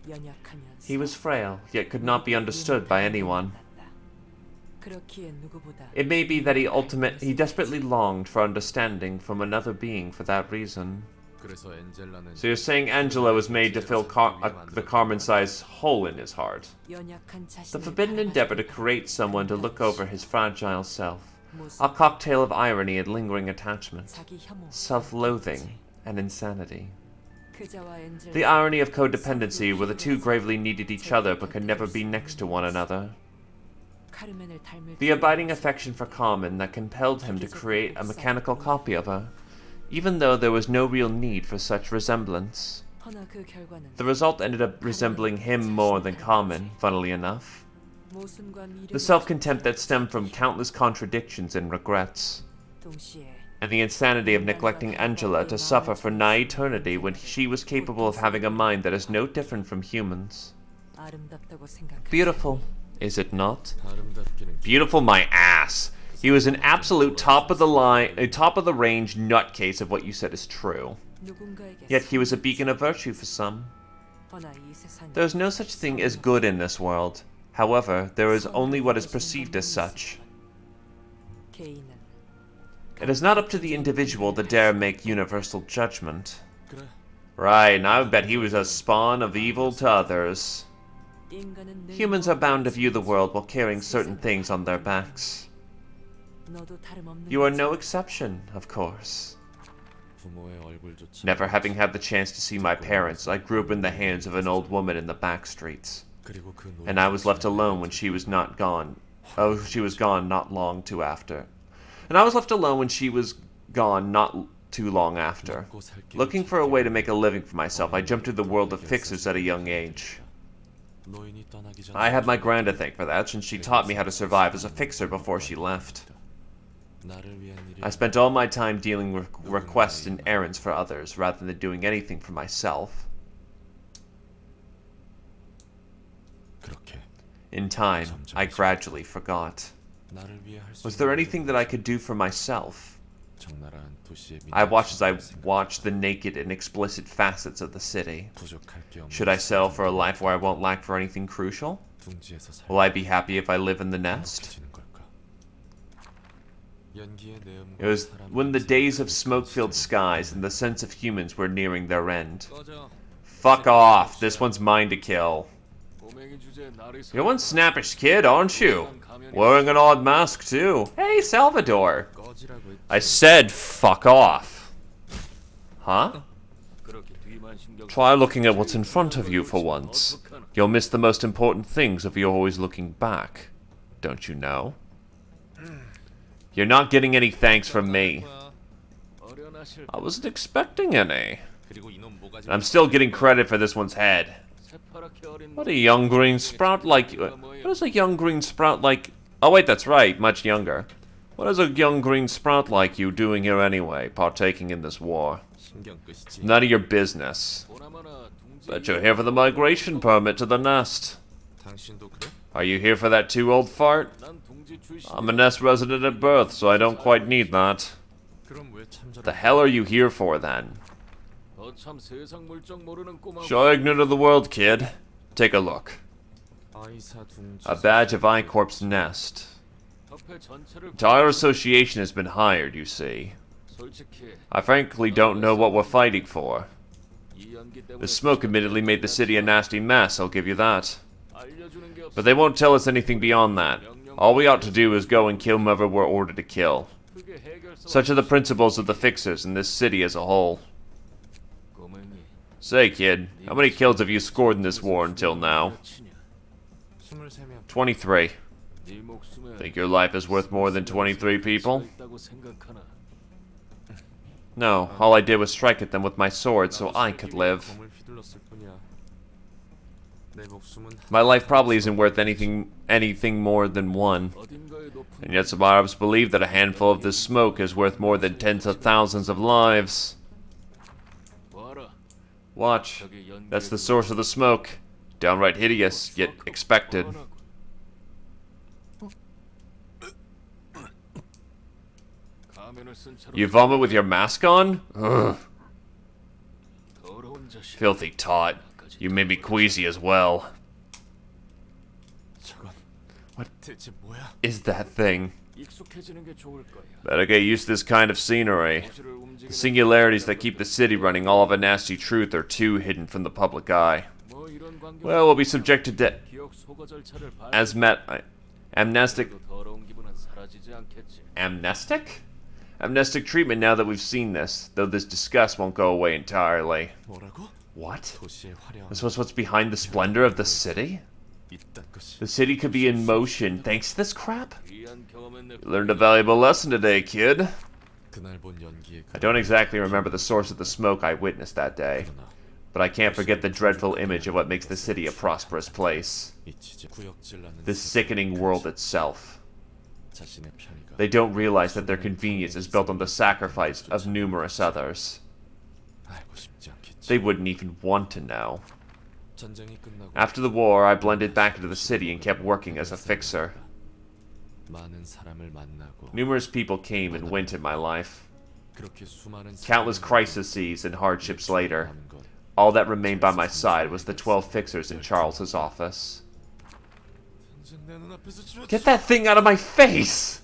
연약하면서
He was frail, yet could not be understood by anyone.
그렇기에 누구보다
It may be that he desperately longed for understanding from another being for that reason.
그래서 엔젤라는
So you're saying Angela was made to fill the Carmen-sized hole in his heart.
연약한 자신을
The forbidden
바라봐주는
endeavor to create someone to look over his fragile self.
모습,
A cocktail of irony and lingering attachment,
자기 혐오,
self-loathing, and insanity.
그자와 엔젤라
The irony of codependency where the two gravely needed each other but could never be next to one another.
카르멘을 닮을
The abiding affection for Carmen that compelled him to create a mechanical copy of her, even though there was no real need for such resemblance.
허나 그 결과는
The result ended up resembling him more than Carmen, funnily enough.
모순과 미련을
The self-contempt that stemmed from countless contradictions and regrets,
동시에
and the insanity of neglecting Angela to suffer for nigh eternity when she was capable of having a mind that is no different from humans.
아름답다고 생각하지.
Beautiful, is it not?
아름답기는
Beautiful my ass. He was an absolute top of the range nutcase if what you said is true.
누군가에게
Yet he was a beacon of virtue for some.
허나 이 세상에
There is no such thing as good in this world. However, there is only what is perceived as such.
개인은
It is not up to the individual to dare make universal judgment.
그래.
Right, and I bet he was a spawn of evil to others.
인간은 늘
Humans are bound to view the world while carrying certain things on their backs.
너도 다름없는
You are
거지.
no exception, of course.
부모의 얼굴조차
Never having had the chance to see my parents, I grew up in the hands of an old woman in the back streets.
그리고 그
And I was left alone when she was not gone. Oh, she was gone not long too after. And I was left alone when she was gone not too long after.
먹고 살 길을
Looking for a way to make a living for myself, I jumped into the world of fixers at a young age.
노인이 떠나기 전에
I have my gran to thank for that, since she taught me how to survive as a fixer before she left.
나를 위한 일이
I spent all my time dealing with requests and errands for others, rather than doing anything for myself.
그렇게
In time, I gradually forgot.
나를 위해 할수
Was there anything that I could do for myself?
적나라한 도시의
I watched as I watched the naked and explicit facets of the city.
부족할 게 없는
Should I settle for a life where I won't lack for anything crucial?
둥지에서 살
Will I be happy if I live in the nest?
지는 걸까? 연기의 내음과
It was
사람의
when the days of
모습을
smoke-filled
그리스도는
skies and the sense of humans were nearing their end.
꺼져.
Fuck off, this one's mine to kill.
꼬맹이 주제에 나를
You're one snappish kid, aren't you? Wearing an odd mask, too. Hey, Salvador.
꺼지라고 했지.
I said fuck off. Huh?
그렇게 뒤만 신경
Try looking at what's in front of you for once. You'll miss the most important things if you're always looking back. Don't you know? You're not getting any thanks from me.
어련하실
I wasn't expecting any.
그리고 이놈 모가지
And I'm still getting credit for this one's head.
새파랗게 어린
What a young green sprout like... What is a young green sprout like... Oh wait, that's right, much younger. What is a young green sprout like you doing here anyway, partaking in this war?
신경 끄시지.
None of your business.
보나마나 둥지.
Bet you're here for the migration permit to the nest.
당신도 그래?
Are you here for that too, old fart?
난 둥지 출신.
I'm a nest resident at birth, so I don't quite need that.
그럼 왜 참전을?
The hell are you here for, then?
너참 세상 물정 모르는 꼬마.
Sure ignorant of the world, kid. Take a look.
아이사 둥지.
A badge of I-Corp's nest.
협회 전체를.
Entire association has been hired, you see.
솔직히
I frankly don't know what we're fighting for.
이 연기 때문에.
The smoke admittedly made the city a nasty mess, I'll give you that.
알려주는 게 없어.
But they won't tell us anything beyond that. All we ought to do is go and kill whoever we're ordered to kill.
그게 해결사.
Such are the principles of the fixers in this city as a whole.
꼬맹이.
Say, kid, how many kills have you scored in this war until now?
23명.
23.
네 목숨에.
Think your life is worth more than 23 people?
있다고 생각하나?
No, all I did was strike at them with my sword so I could live.
검을 휘둘렀을 뿐이야. 내 목숨은
My life probably isn't worth anything more than one.
어딘가에 높은.
And yet some Arabs believe that a handful of this smoke is worth more than tens of thousands of lives.
봐라.
Watch.
저기 연기.
That's the source of the smoke. Downright hideous, yet expected. You vomit with your mask on? Ugh. Filthy tot. You made me queasy as well.
저건
What
대체 뭐야?
is that thing?
익숙해지는 게 좋을 거야.
Better get used to this kind of scenery.
도시를 움직이는
The singularities that keep the city running all of a nasty truth are too hidden from the public eye.
뭐 이런 광경.
Well, we'll be subjected to
기억 소거 절차를
amnestic
더러운 기분은 사라지지 않겠지.
amnestic treatment now that we've seen this, though this disgust won't go away entirely.
뭐라고?
What?
도시의 화려함.
This was what's behind the splendor of the city?
이딴 것이.
The city could be in motion thanks to this crap?
귀한 경험은 내.
You learned a valuable lesson today, kid.
그날 본 연기의
I don't exactly remember the source of the smoke I witnessed that day, but I can't forget the dreadful image of what makes the city a prosperous place.
잊히지 구역질나는
This sickening world itself.
자신의 편의가.
They don't realize that their convenience is built on the sacrifice of numerous others.
알고 싶지 않겠지.
They wouldn't even want to know.
전쟁이 끝나고
After the war, I blended back into the city and kept working as a fixer.
많은 사람을 만나고
Numerous people came and went in my life.
그렇게 수많은
Countless
사람을
crises and hardships later,
만나는 것.
all that remained by my side was the 12 fixers in Charles's office.
전쟁 내 눈앞에서 지워.
Get that thing out of my face!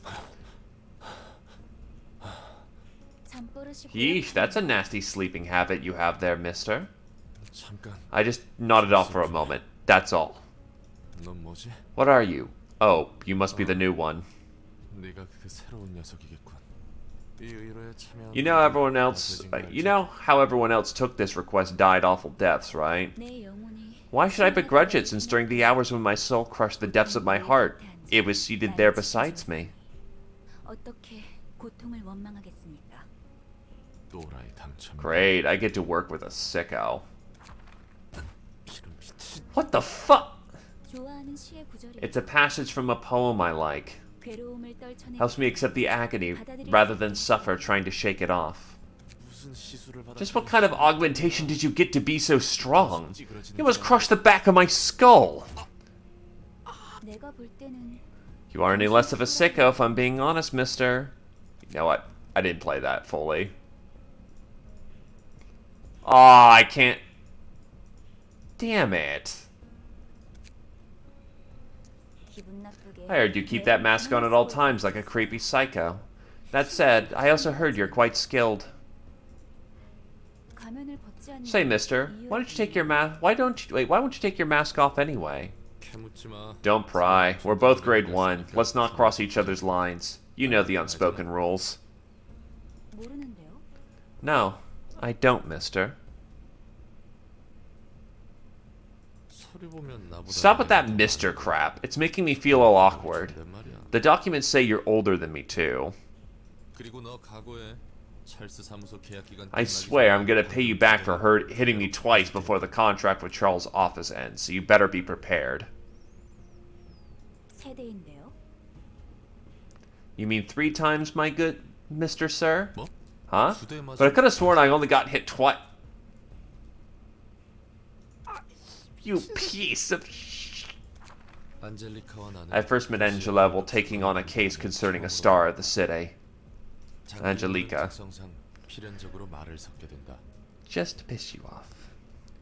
Yeesh, that's a nasty sleeping habit you have there, mister.
잠깐.
I just nodded off for a moment. That's all.
넌 뭐지?
What are you? Oh, you must be the new one.
네가 그 새로운 녀석이겠군. 이 의뢰에 참여한
You know how everyone else took this request died awful deaths, right?
내 영혼이
Why should I begrudge it since during the hours when my soul crushed the depths of my heart, it was seated there besides me?
어떻게 고통을 원망하겠습니까?
노라의 당첨.
Great, I get to work with a sicko.
이런 미친.
What the fuck?
좋아하는 시의 구절이
It's a passage from a poem I like.
괴로움을 떨쳐내
Helps me accept the agony rather than suffer trying to shake it off.
무슨 시술을 받아?
Just what kind of augmentation did you get to be so strong? You almost crushed the back of my skull.
내가 볼 때는
You aren't any less of a sicko if I'm being honest, mister. You know what? I didn't play that fully. Aw, I can't... Damn it.
기분 나쁘게
I heard you keep that mask on at all times like a creepy psycho. That said, I also heard you're quite skilled.
가면을 벗지 않는
Say, mister, why don't you take your why won't you take your mask off anyway?
캐묻지 마.
Don't pry. We're both grade 1. Let's not cross each other's lines. You know the unspoken rules.
모르는데요?
No, I don't, mister.
소리 보면 나보다
Stop with that mister crap. It's making me feel all awkward.
내 말이야.
The documents say you're older than me, too.
그리고 너 각오해. 찰스 사무소 계약 기간
I
끝나기
swear I'm
전에
gonna pay you back for hitting me twice before the contract with Charles' office ends, so you better be prepared.
세대인데요?
You mean 3 times, my good Mr. Sir?
뭐?
Huh?
두 대 맞아.
But I could have sworn I only got hit twice. You piece of sh...
안젤리카와 나는
I first met Angela while taking on a case concerning a star of the city. Angelica.
특성상 필연적으로 말을 섞게 된다.
Just to piss you off.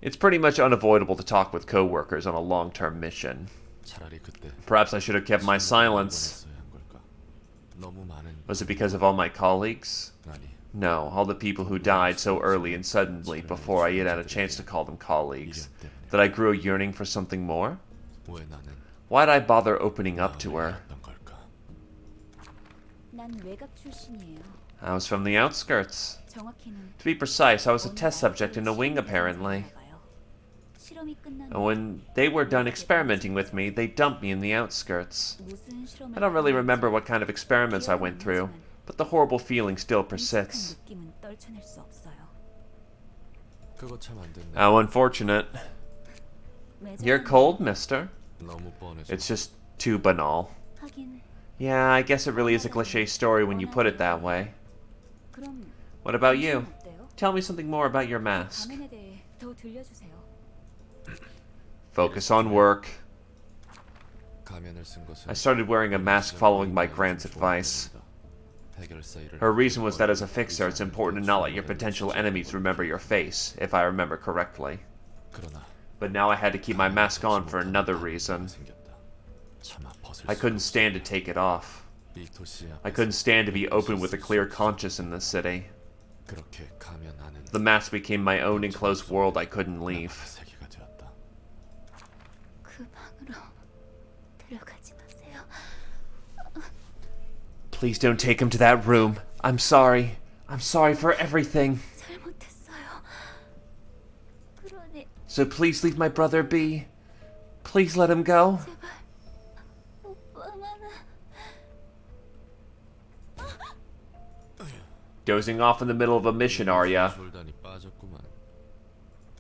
It's pretty much unavoidable to talk with co-workers on a long-term mission.
차라리 그때
Perhaps I should have kept my silence.
보냈어야 한 걸까? 너무 많은
Was it because of all my colleagues?
아니
No, all the people who died so early and suddenly before I yet had a chance to call them colleagues.
미련 때문에
That I grew a yearning for something more?
왜 나는
Why'd I bother opening up to her?
마음을 걸까?
난 외곽 출신이에요.
I was from the outskirts.
정확히는
To be precise, I was a test subject in a wing apparently.
실험이 끝나면
And when they were done experimenting with me, they dumped me in the outskirts.
무슨 실험을
I don't really
하는지
remember what kind of experiments I went through, but the horrible feeling still persists.
익숙한 느낌은 떨쳐낼 수 없어요.
그거 참 안 됐네.
How unfortunate. You're cold, mister.
너무 뻔해서.
It's just too banal.
하긴
Yeah, I guess it really is a cliche story when you put it that way.
그럼
What about you?
어때요?
Tell me something more about your mask.
가면에 대해 더 들려주세요.
Focus on work.
가면을 쓴 것은
I started wearing a mask following my grand's advice.
해결사 일을
Her reason was that as a fixer, it's important to not let your potential enemies remember your face, if I remember correctly.
그러나
But now I had to keep my mask on for another reason.
생겼다. 차마 벗을
I
수
couldn't
없어.
stand to take it off.
이 도시
I
앞에서
couldn't stand to be open with a clear conscience in this city.
그렇게 가면 안은
The mask became my own enclosed world I couldn't leave.
세계가 되었다.
그 방으로 들어가지 마세요.
Please don't take him to that room. I'm sorry. I'm sorry for everything.
잘못했어요. 그러니
So please leave my brother be. Please let him go.
오빠만은
Dozing off in the middle of a mission, are ya?
졸다니 빠졌구만.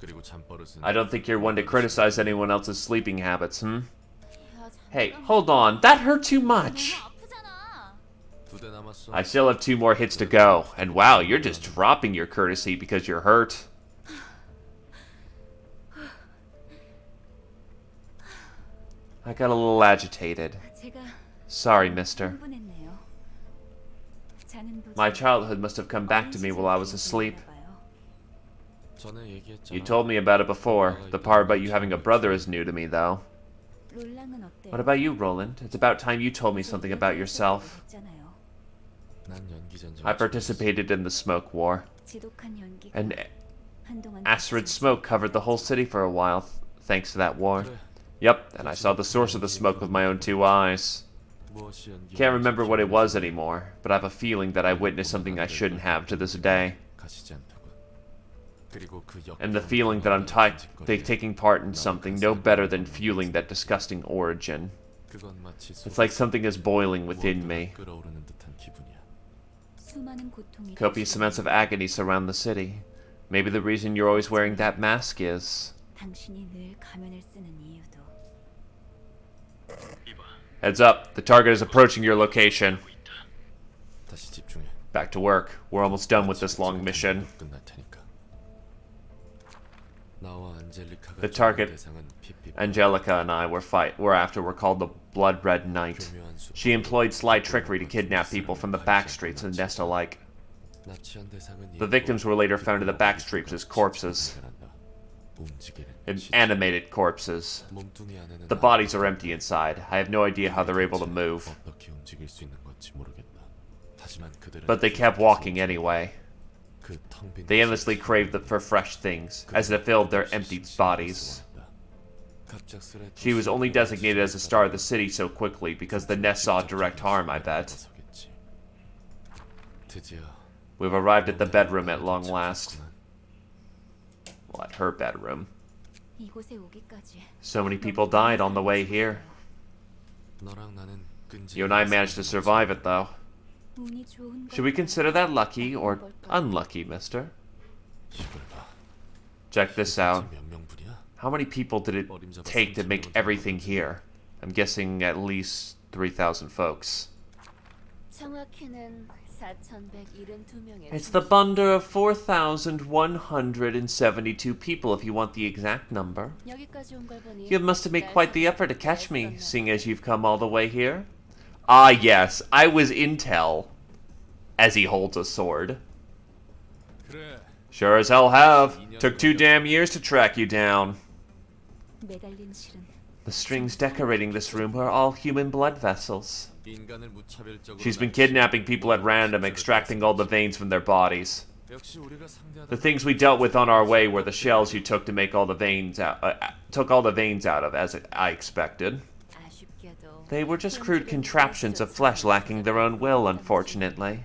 그리고 잠버릇은
I don't think you're one to criticize anyone else's sleeping habits, hmm?
야,
Hey,
잠깐.
hold on. That hurt too much.
너무 아프잖아.
두 대 남았어.
I still have 2 more hits to go. And wow, you're just dropping your courtesy because you're hurt. I got a little agitated.
제가
Sorry, mister.
흥분했네요. 자는 도중
My childhood must have come back to me while I was asleep.
전에 얘기했잖아.
You told me about it before. The part about you having a brother is new to me, though.
롤랑은 어때요?
What about you, Roland? It's about time you told me something about yourself.
있잖아요.
난 연기전쟁.
I participated in the smoke war.
지독한 연기가
And
한동안
acrid smoke covered the whole city for a while, thanks to that war.
그래.
Yep, and I saw the source of the smoke with my own 2 eyes.
무엇이 연기?
Can't remember what it was anymore, but I have a feeling that I witnessed something I shouldn't have to this day.
가시지 않더군. 그리고 그
And the feeling that I'm taking part in something no better than fueling that disgusting origin.
그건 마치
It's like something is boiling within me.
끓어오르는 듯한 기분이야.
수많은 고통이
Copious amounts of agony surround the city. Maybe the reason you're always wearing that mask is...
당신이 늘 가면을 쓰는 이유도
Heads up, the target is approaching your location.
다시 집중해.
Back to work. We're almost done with this long mission.
끝날 테니까. 나와 안젤리카가
The target,
대상은 핍핍.
Angelica and I were after were called the Blood Red Knight.
교묘한 수.
She employed sly trickery to kidnap people from the back streets and nest alike.
납치한 대상은
The victims were later found in the back streets as corpses. Animated corpses.
몸뚱이 안에는
The bodies are empty inside. I have no idea how they're able to move.
어떻게 움직일 수 있는 건지 모르겠다. 하지만 그들은
But they kept walking anyway.
그 텅 빈
They endlessly craved for fresh things, as it filled their empty bodies.
갑작스레
She was only designated as a star of the city so quickly because the nest saw direct harm, I bet.
드디어
We've arrived at the bedroom at long last. Well, at her bedroom.
이곳에 오기까지
So many people died on the way here.
너랑 나는 끈질.
You and I managed to survive it, though.
운이 좋은
Should we consider that lucky or unlucky, mister?
이걸 봐.
Check this out.
몇 명분이야?
How many people did it take to make everything here? I'm guessing at least 3,000 folks.
정확히는 4,172명의
It's the bundle of 4,172 people if you want the exact number.
여기까지 온 걸 보니
You must have made quite the effort to catch me, seeing as you've come all the way here. Ah, yes, I was intel. As he holds a sword.
그래.
Sure as hell have. Took 2 damn years to track you down.
매달린 실은
The strings decorating this room are all human blood vessels.
인간을 무차별적으로
She's been kidnapping people at random, extracting all the veins from their bodies.
역시 우리가 상대하던
The things we dealt with on our way were the shells you took to make all the veins out, took all the veins out of, as I expected.
아쉽게도
They were just crude contraptions of flesh lacking their own will, unfortunately.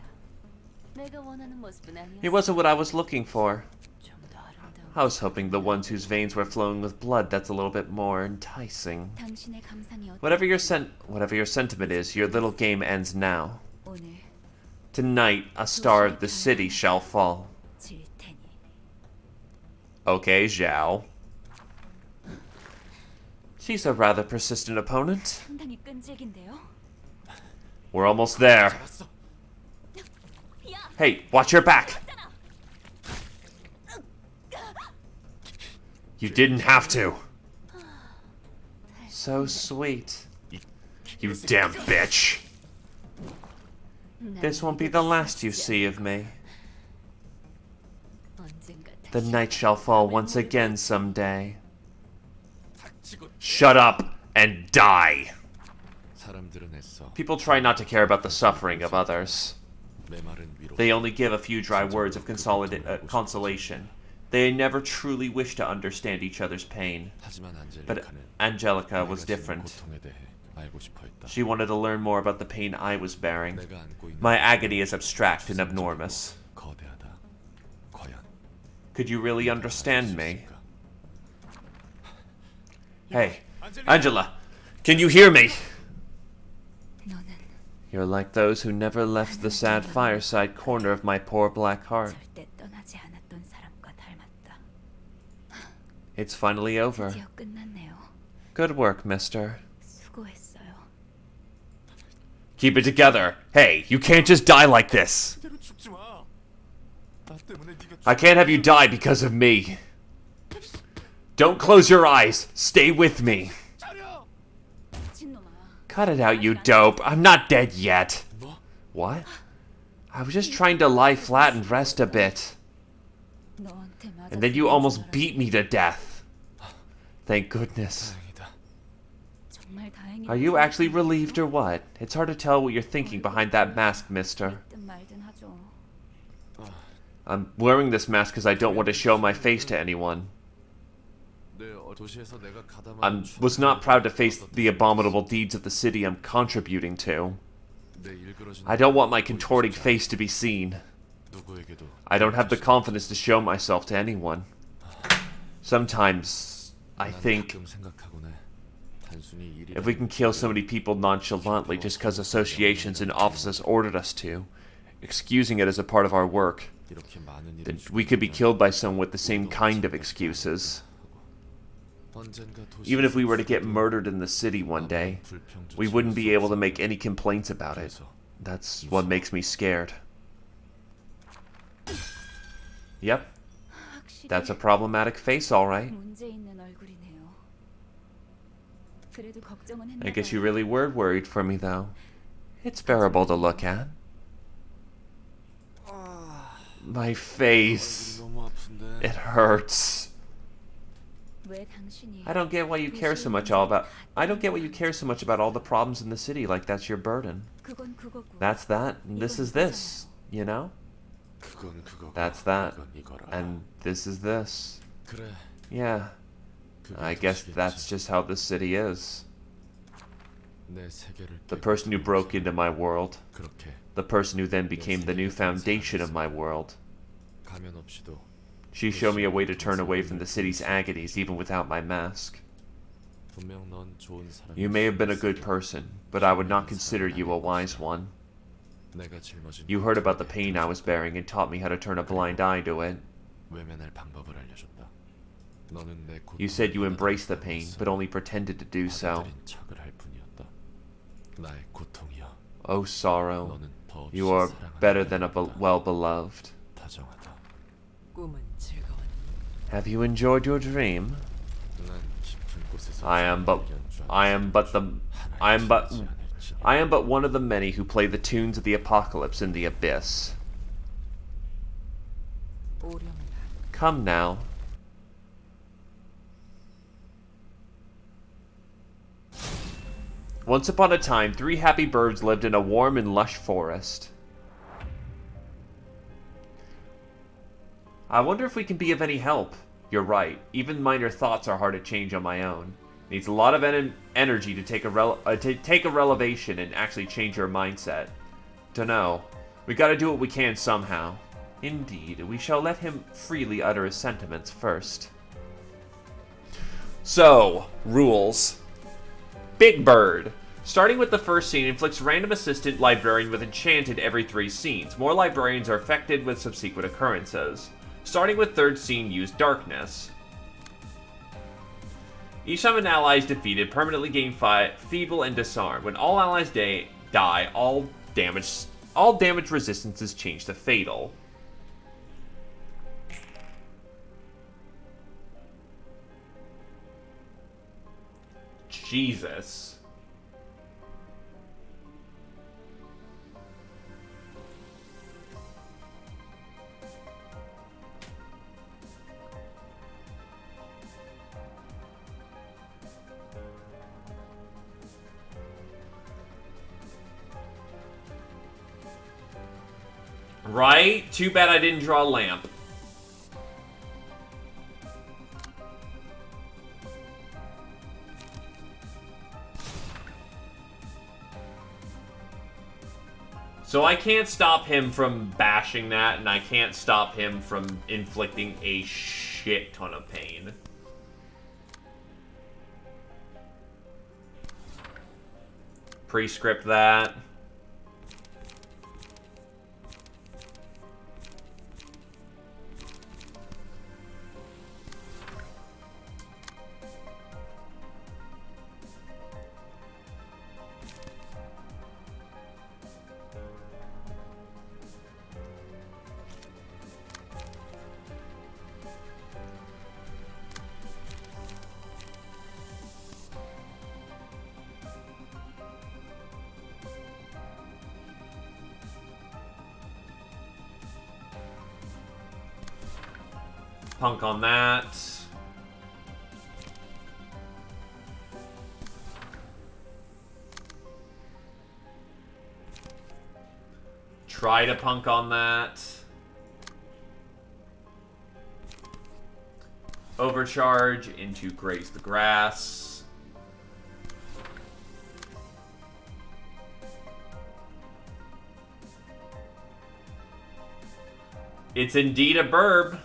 내가 원하는 모습은 아니었어.
It wasn't what I was looking for.
좀더 아름다운
I was hoping the ones whose veins were flowing with blood that's a little bit more enticing.
당신의 감상이
Whatever your sentiment is, your little game ends now.
오늘
Tonight, a star of the city shall fall.
질 테니.
Okay, Zhao. She's a rather persistent opponent.
상당히 끈질긴데요.
We're almost there.
알았어.
Hey, watch your back! You didn't have to. So sweet. You damn bitch. This won't be the last you see of me.
언젠가
The
다시
night shall fall once again someday.
닥치고
Shut up and die.
사람들은 애써
People try not to care about the suffering of others.
메마른 위로
They only give a few dry words of consolation. They never truly wish to understand each other's pain.
하지만
But
안젤리카는
Angelica
내가
was
지닌
different.
고통에 대해 알고 싶어 했다.
She wanted to learn more about the pain I was bearing.
내가 안고 있는
My agony is abstract and abnormous.
거대하다. 과연
Could you really understand me?
있을까?
Hey, Angela, can you hear me?
너는
You're like those who never left the sad fireside corner of my poor black heart.
절대 떠나지 않았던 사람과 닮았다.
It's finally over.
드디어 끝났네요.
Good work, mister.
수고했어요.
Keep it together. Hey, you can't just die like this.
이대로 죽지 마. 나 때문에 네가
I can't have you die because of me. Don't close your eyes. Stay with me.
차려.
미친놈아.
Cut it out, you dope. I'm not dead yet.
뭐?
What? I was just trying to lie flat and rest a bit.
너한테 맞아.
And then you almost beat me to death. Thank goodness.
다행이다.
정말 다행이다.
Are you actually relieved or what? It's hard to tell what you're thinking behind that mask, mister.
믿든 말든 하죠.
I'm wearing this mask because I don't want to show my face to anyone.
도시에서 내가 가담한
I was not proud to face the abominable deeds of the city I'm contributing to.
내 일그러진
I don't want my contorting face to be seen.
누구에게도
I don't have the confidence to show myself to anyone. Sometimes, I
난
think,
가끔 생각하곤 해. 단순히 일이
if we can kill so many people nonchalantly just because associations and offices ordered us to, excusing it as a part of our work,
이렇게 많은
then
일을
we could be
죽이면
killed by someone with the same kind of excuses.
언젠가
Even if we were to
도시에서
get murdered in the city one day,
불평조차
we wouldn't be
없을
able to
수
make any complaints about it.
그래서
That's what makes me scared. Yep,
확실히
that's a problematic face, alright.
문제 있는 얼굴이네요. 그래도 걱정은 했나
I guess you
봐요.
really were worried for me, though. It's bearable to look at. My face.
너무 아픈데.
It hurts.
왜 당신이
I don't get why you care so much all about. I don't get why you care so much about all the problems in the city, like that's your burden.
그건 그거고.
That's that, and this is this. You know?
그건 그거고.
That's that,
이건 이거라.
and this is this.
그래.
Yeah,
그게
I guess
도시겠지.
that's just how this city is.
내 세계를
The
깨고
person who
들어오는
broke
사람.
into my world,
그렇게
the person who then became the new foundation of my world.
가면 없이도
She showed me a way to turn away from the city's agonies even without my mask.
분명 넌 좋은 사람이
You may have been a good person, but I would not consider you a wise one.
내가 짊어진
You heard about the
고통에
pain I was bearing and taught me how to turn a blind eye to it.
외면할 방법을 알려줬다. 너는 내
You said you
고통을
embraced the
받아들였어.
pain, but only pretended to do so.
받아들인 척을 할 뿐이었다. 나의 고통이여.
Oh sorrow,
너는 더 더 없이
You are
사랑하는
better than a
것보다
well-beloved.
다정하다.
꿈은 즐거웠니?
Have you enjoyed your dream?
난 깊은 곳에서
I am but one of the many who play the tunes of the apocalypse in the abyss.
오렴이나
Come now. Once upon a time, 3 happy birds lived in a warm and lush forest. I wonder if we can be of any help. You're right. Even minor thoughts are hard to change on my own. Needs a lot of energy to take a relevation and actually change your mindset. Dunno. We gotta do what we can somehow. Indeed, we shall let him freely utter his sentiments first. So, rules. Big Bird. Starting with the first scene, inflicts random assistant librarian with enchanted every 3 scenes. More librarians are affected with subsequent occurrences. Starting with third scene, use darkness. Each time an ally is defeated, permanently gain feeble and disarm. When all allies die, all damage resistances change to fatal. Jesus. Right? Too bad I didn't draw a lamp. So I can't stop him from bashing that, and I can't stop him from inflicting a shit ton of pain. Prescript that. Punk on that. Try to punk on that. Overcharge into Graze the Grass. It's indeed a burb.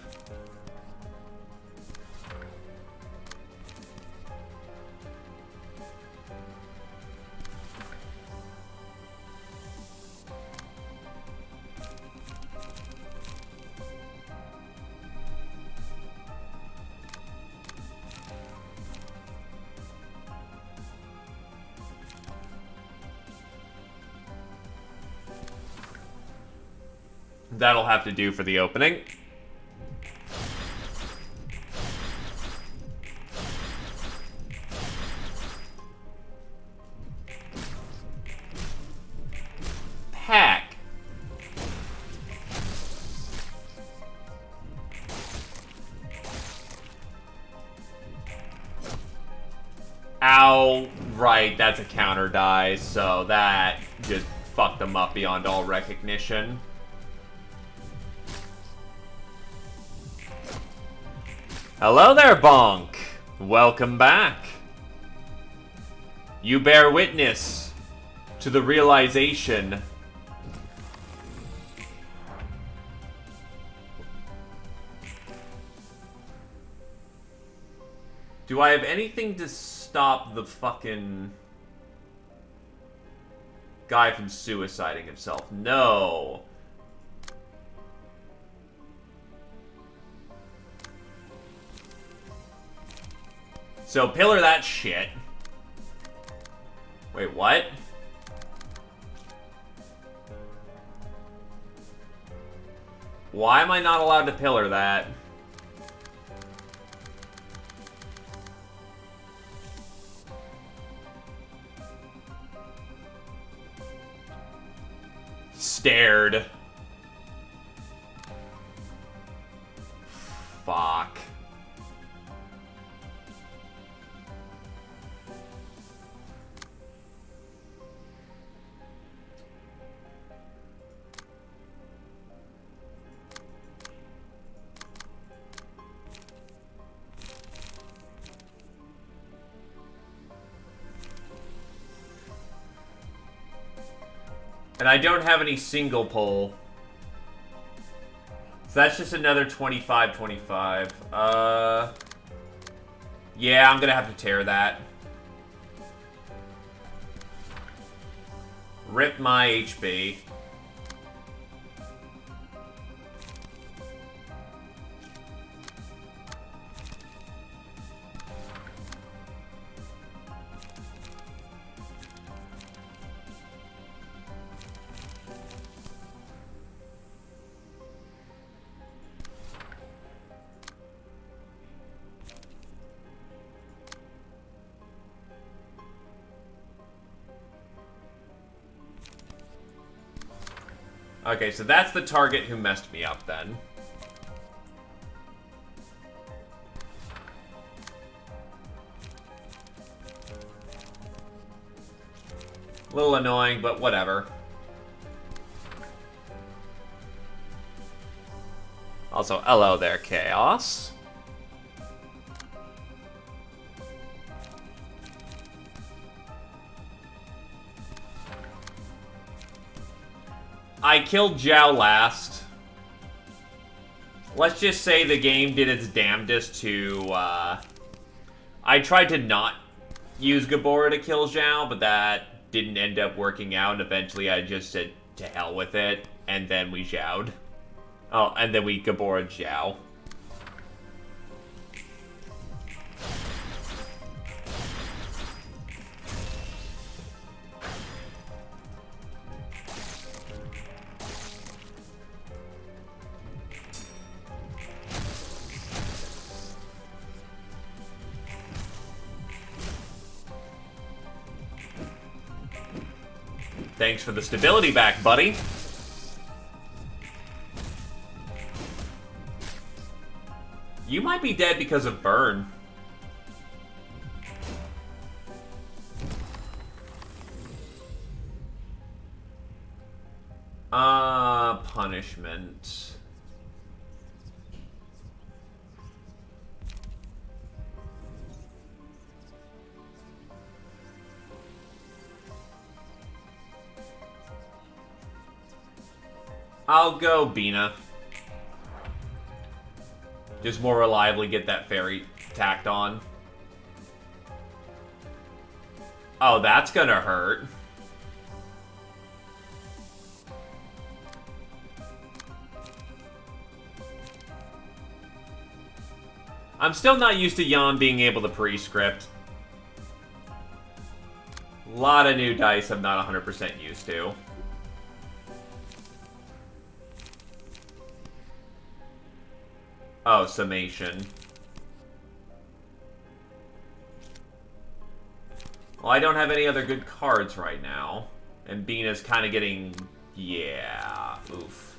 That'll have to do for the opening. Pack. Ow. Right, that's a counter die, so that just fucked them up beyond all recognition. Hello there, Bonk! Welcome back. You bear witness to the realization do I have anything to stop the fucking guy from suiciding himself? No. So pillar that shit. Wait, what? Why am I not allowed to pillar that? Stared. Fuck. And I don't have any single pull. So that's just another 25-25. Yeah, I'm gonna have to tear that. Rip my HB. Okay, so that's the target who messed me up then. A little annoying, but whatever. Also, hello there, Chaos. I killed Zhao last. Let's just say the game did its damnedest to, I tried to not use Gabora to kill Zhao, but that didn't end up working out, and eventually I just said, to hell with it, and then we Zhao'd. Oh, and then we Gabora Zhao. Thanks for the stability back, buddy. You might be dead because of burn. Punishment. I'll go Bina. Just more reliably get that fairy tacked on. Oh, that's gonna hurt. I'm still not used to Yan being able to pre-script. A lot of new dice I'm not 100% used to. Oh, summation. Well, I don't have any other good cards right now. And Bina's kind of getting... Yeah. Oof.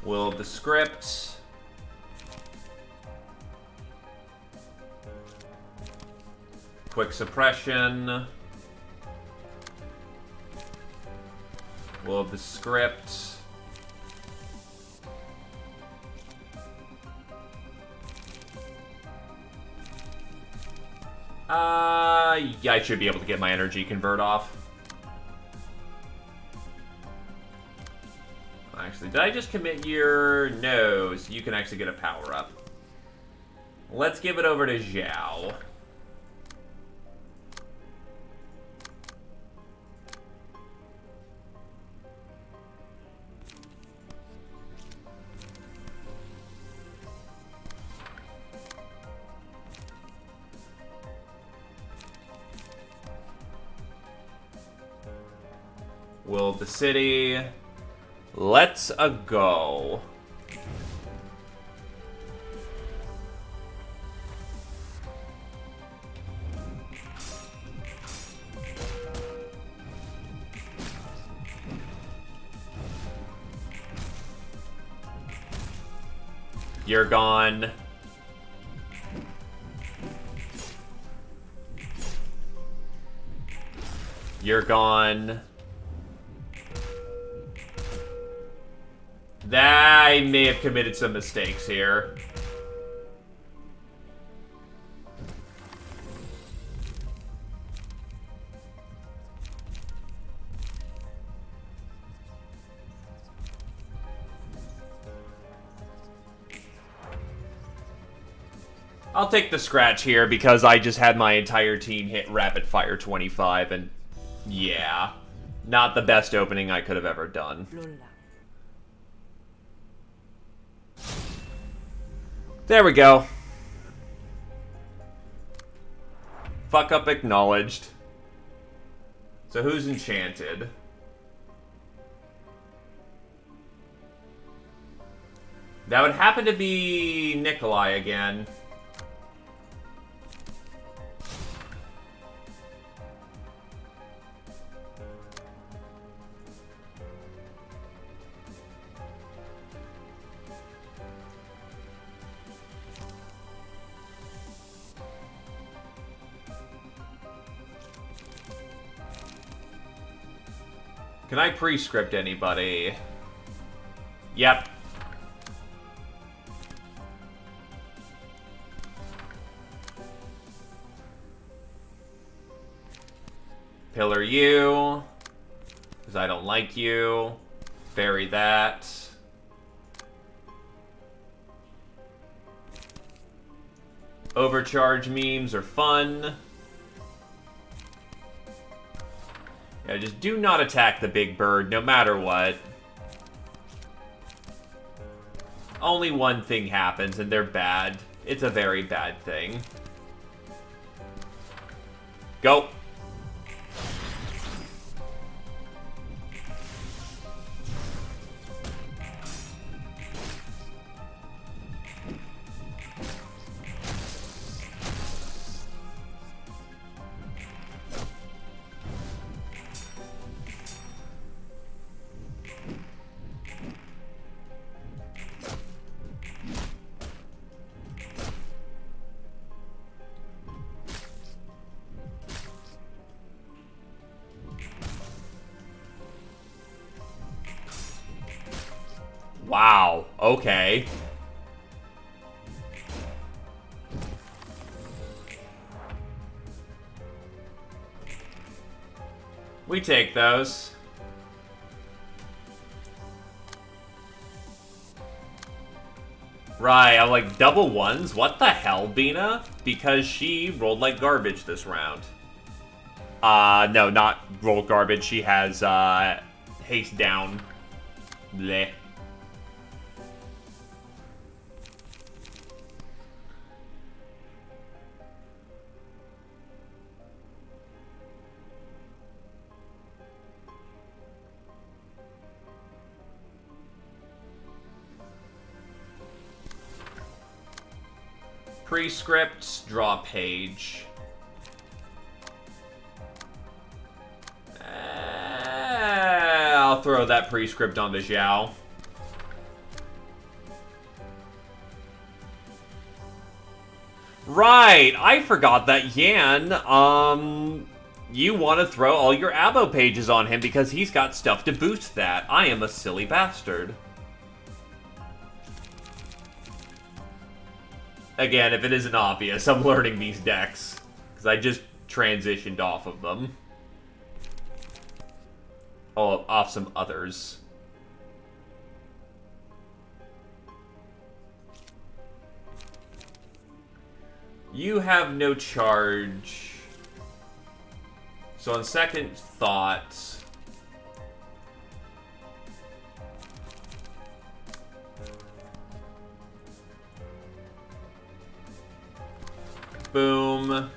Will of the script. Quick suppression. Will of the script. Yeah, I should be able to get my energy convert off. Actually, did I just commit your... No, so you can actually get a power-up. Let's give it over to Zhao. Will of the city. Let's a go. You're gone. You're gone. I may have committed some mistakes here. I'll take the scratch here because I just had my entire team hit rapid fire 25 and yeah, not the best opening I could have ever done.
롤랑.
There we go. Fuck up acknowledged. So who's enchanted? That would happen to be Nikolai again. Can I pre-script anybody? Yep. Pillar you. Because I don't like you. Bury that. Overcharge memes are fun. Yeah, just do not attack the big bird, no matter what. Only one thing happens, and they're bad. It's a very bad thing. Go. Wow, okay. We take those. Right, I'm like, double ones? What the hell, Bina? Because she rolled like garbage this round. No, not rolled garbage. She has, haste down. Bleh. Prescript, draw page. I'll throw that prescript onto Xiao. Right, I forgot that Yan, you want to throw all your Abo pages on him because he's got stuff to boost that. I am a silly bastard. Again, if it isn't obvious, I'm learning these decks. Because I just transitioned off of them. Oh, off some others. You have no charge. So on second thought... Boom.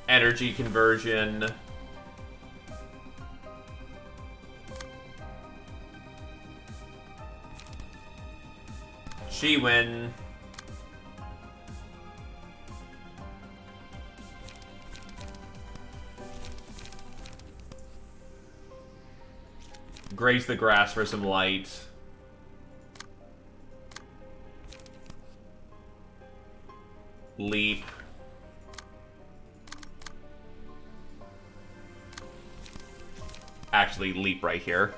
Energy conversion. She win. Graze the grass for some light. Leap. Actually, leap right here.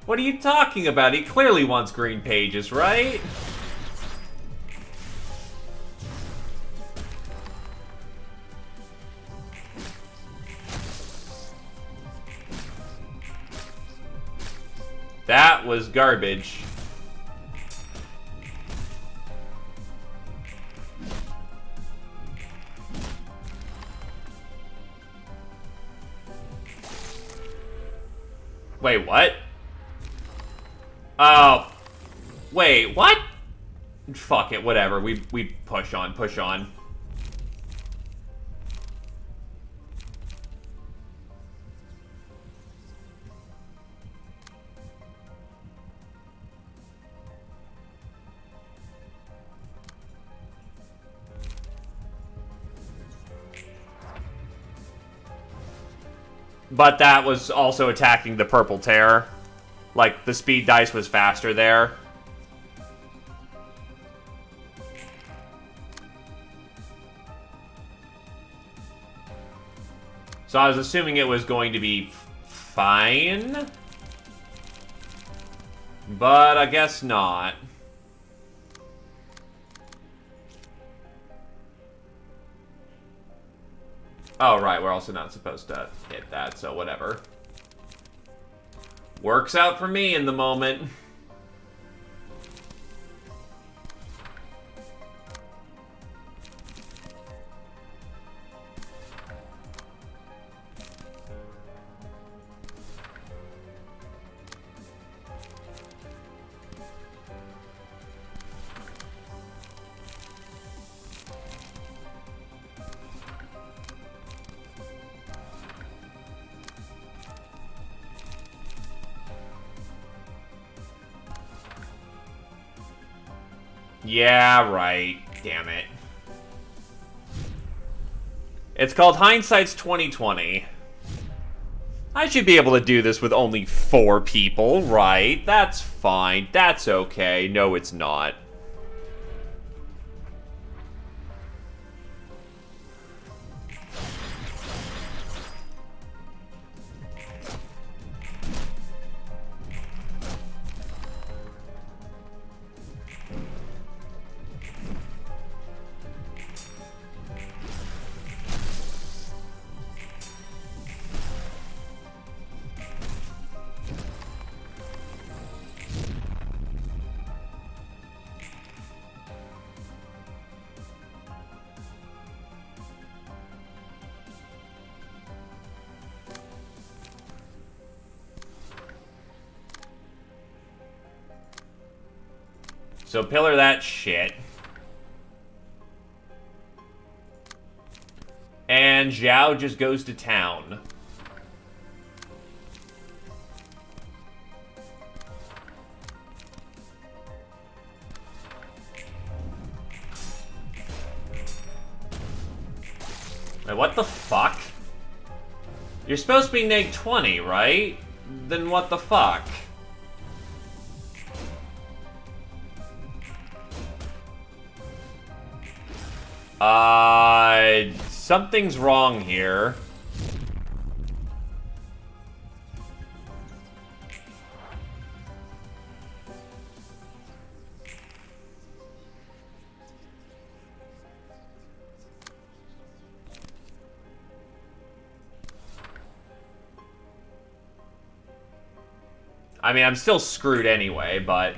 What are you talking about? He clearly wants green pages, right? That was garbage. Wait, what? Oh. Wait, what? Fuck it, whatever. We push on, push on. But that was also attacking the purple tear. Like, the speed dice was faster there. So I was assuming it was going to be fine. But I guess not. Oh, right, we're also not supposed to hit that, so whatever. Works out for me in the moment. Yeah, right. Damn it. It's called Hindsight's 2020. I should be able to do this with only 4 people, right? That's fine. That's okay. No, it's not. So pillar that shit. And Zhao just goes to town. Wait, what the fuck? You're supposed to be neg 20, right? Then what the fuck? Something's wrong here. I mean, I'm still screwed anyway, but...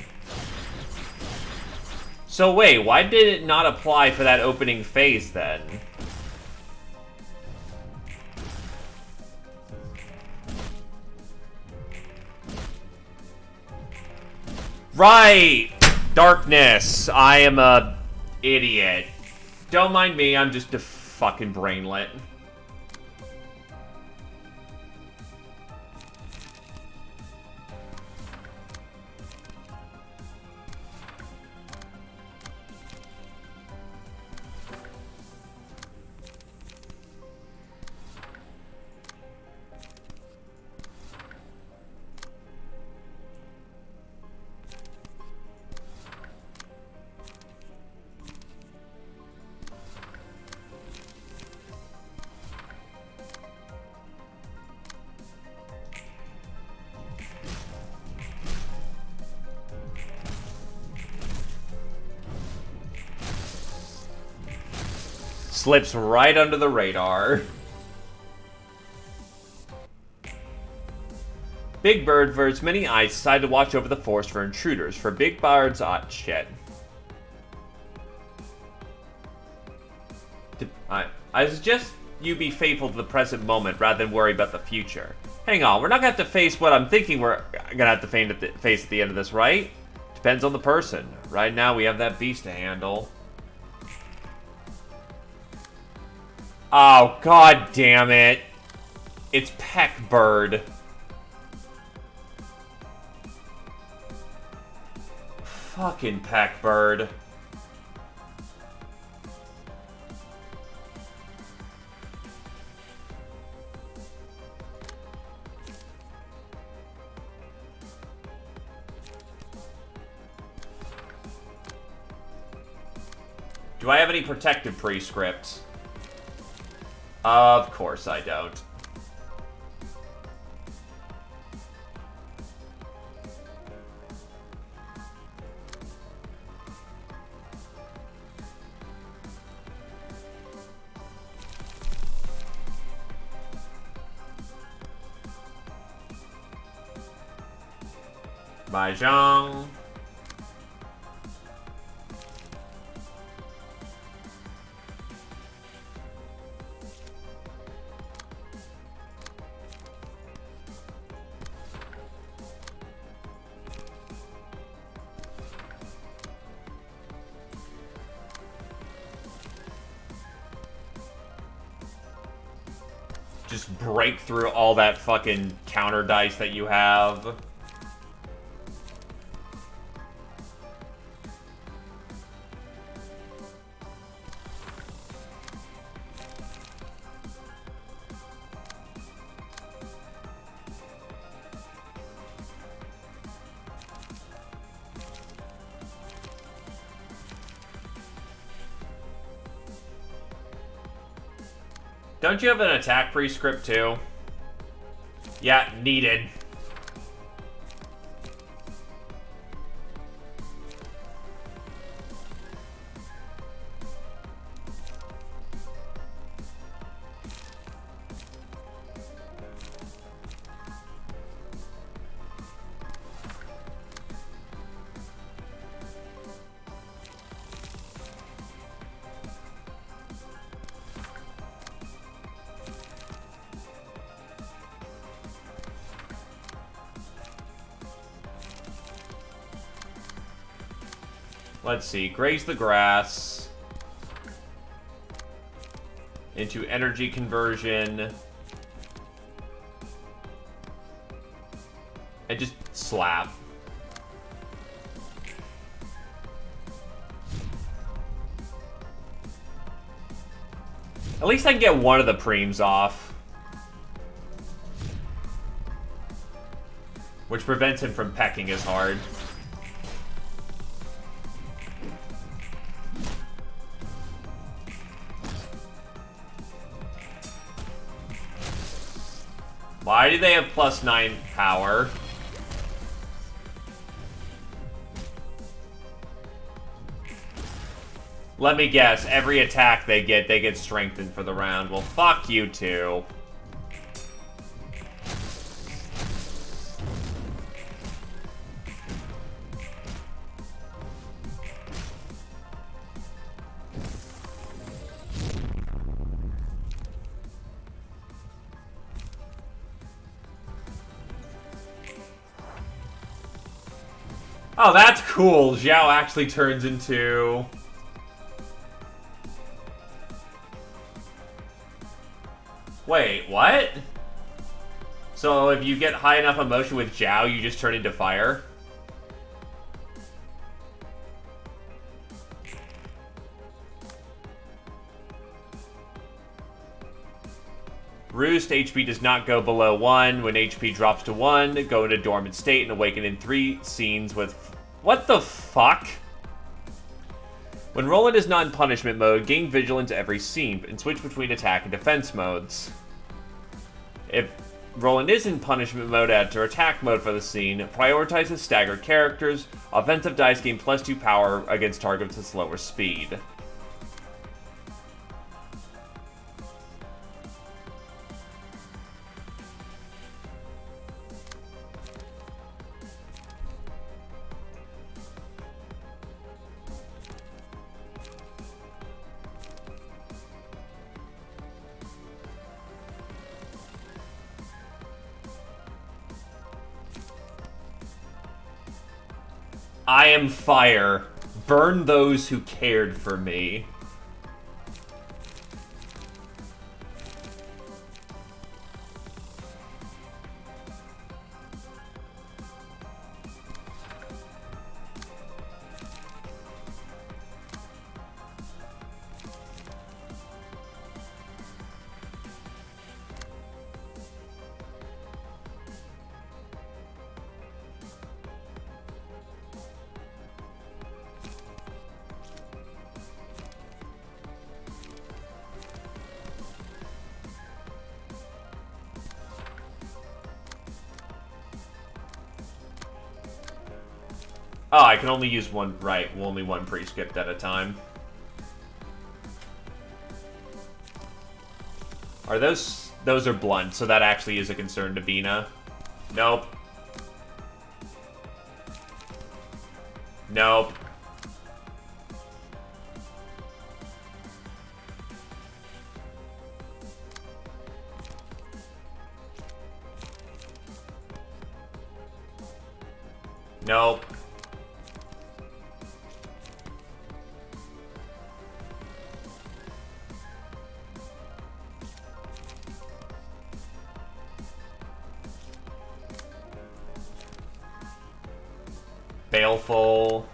So wait, why did it not apply for that opening phase then? Right! Darkness! I am a idiot. Don't mind me, I'm just a fucking brainlet. Slips right under the radar. Big Bird, for its many eyes, decided to watch over the forest for intruders. For Big Bird's shit. I suggest you be faithful to the present moment rather than worry about the future. Hang on, we're not gonna have to face what I'm thinking we're gonna have to face at the end of this, right? Depends on the person. Right now, we have that beast to handle. Oh, god damn it. It's Peckbird. Fucking Peckbird. Do I have any protective prescripts? Of course I don't. Mahjong. Just break through all that fucking counter dice that you have. Don't you have an attack prescript too? Yeah, needed. Let's see, graze the grass into energy conversion and just slap. At least I can get one of the preems off, which prevents him from pecking as hard. Why do they have +9 power? Let me guess, every attack they get strengthened for the round. Well, fuck you too. Oh, that's cool. Xiao actually turns into... Wait, what? So if you get high enough emotion with Xiao, you just turn into fire? Roost, HP does not go below 1. When HP drops to 1, go into dormant state and awaken in 3 scenes with... What the fuck? When Roland is not in punishment mode, gain vigilance every scene and switch between attack and defense modes. If Roland is in punishment mode, enter attack mode for the scene. Prioritizes staggered characters. Offensive dice gain +2 power against targets with slower speed. I am fire. Burn those who cared for me. Oh, I can only use one, right, only one pre-script at a time. Are those are blunt, so that actually is a concern to Bina. Nope. Nope. Nope. Baleful.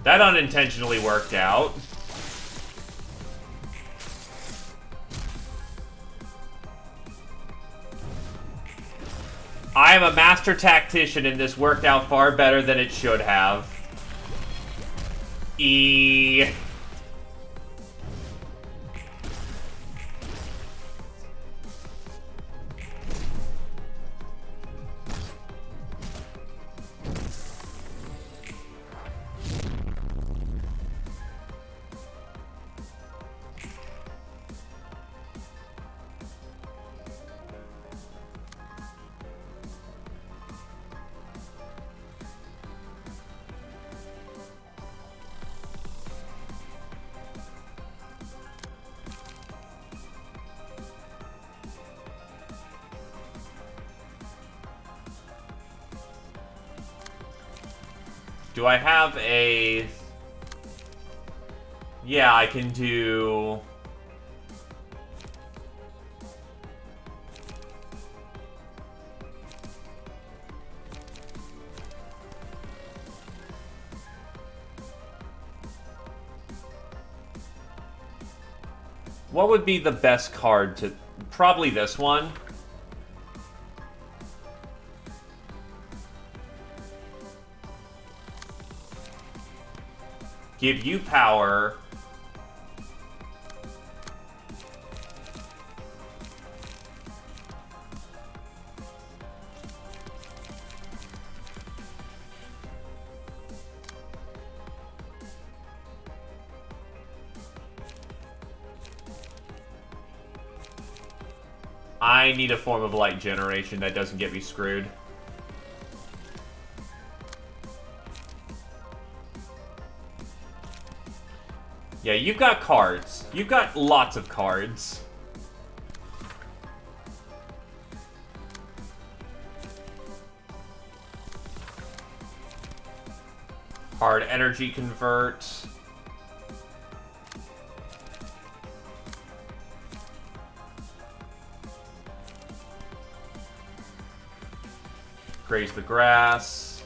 That unintentionally worked out. I am a master tactician and this worked out far better than it should have. Do I have a... Yeah, I can do... What would be the best card to... Probably this one. Give you power. I need a form of light generation that doesn't get me screwed. Yeah, you've got cards. You've got lots of cards. Hard energy convert. Graze the grass.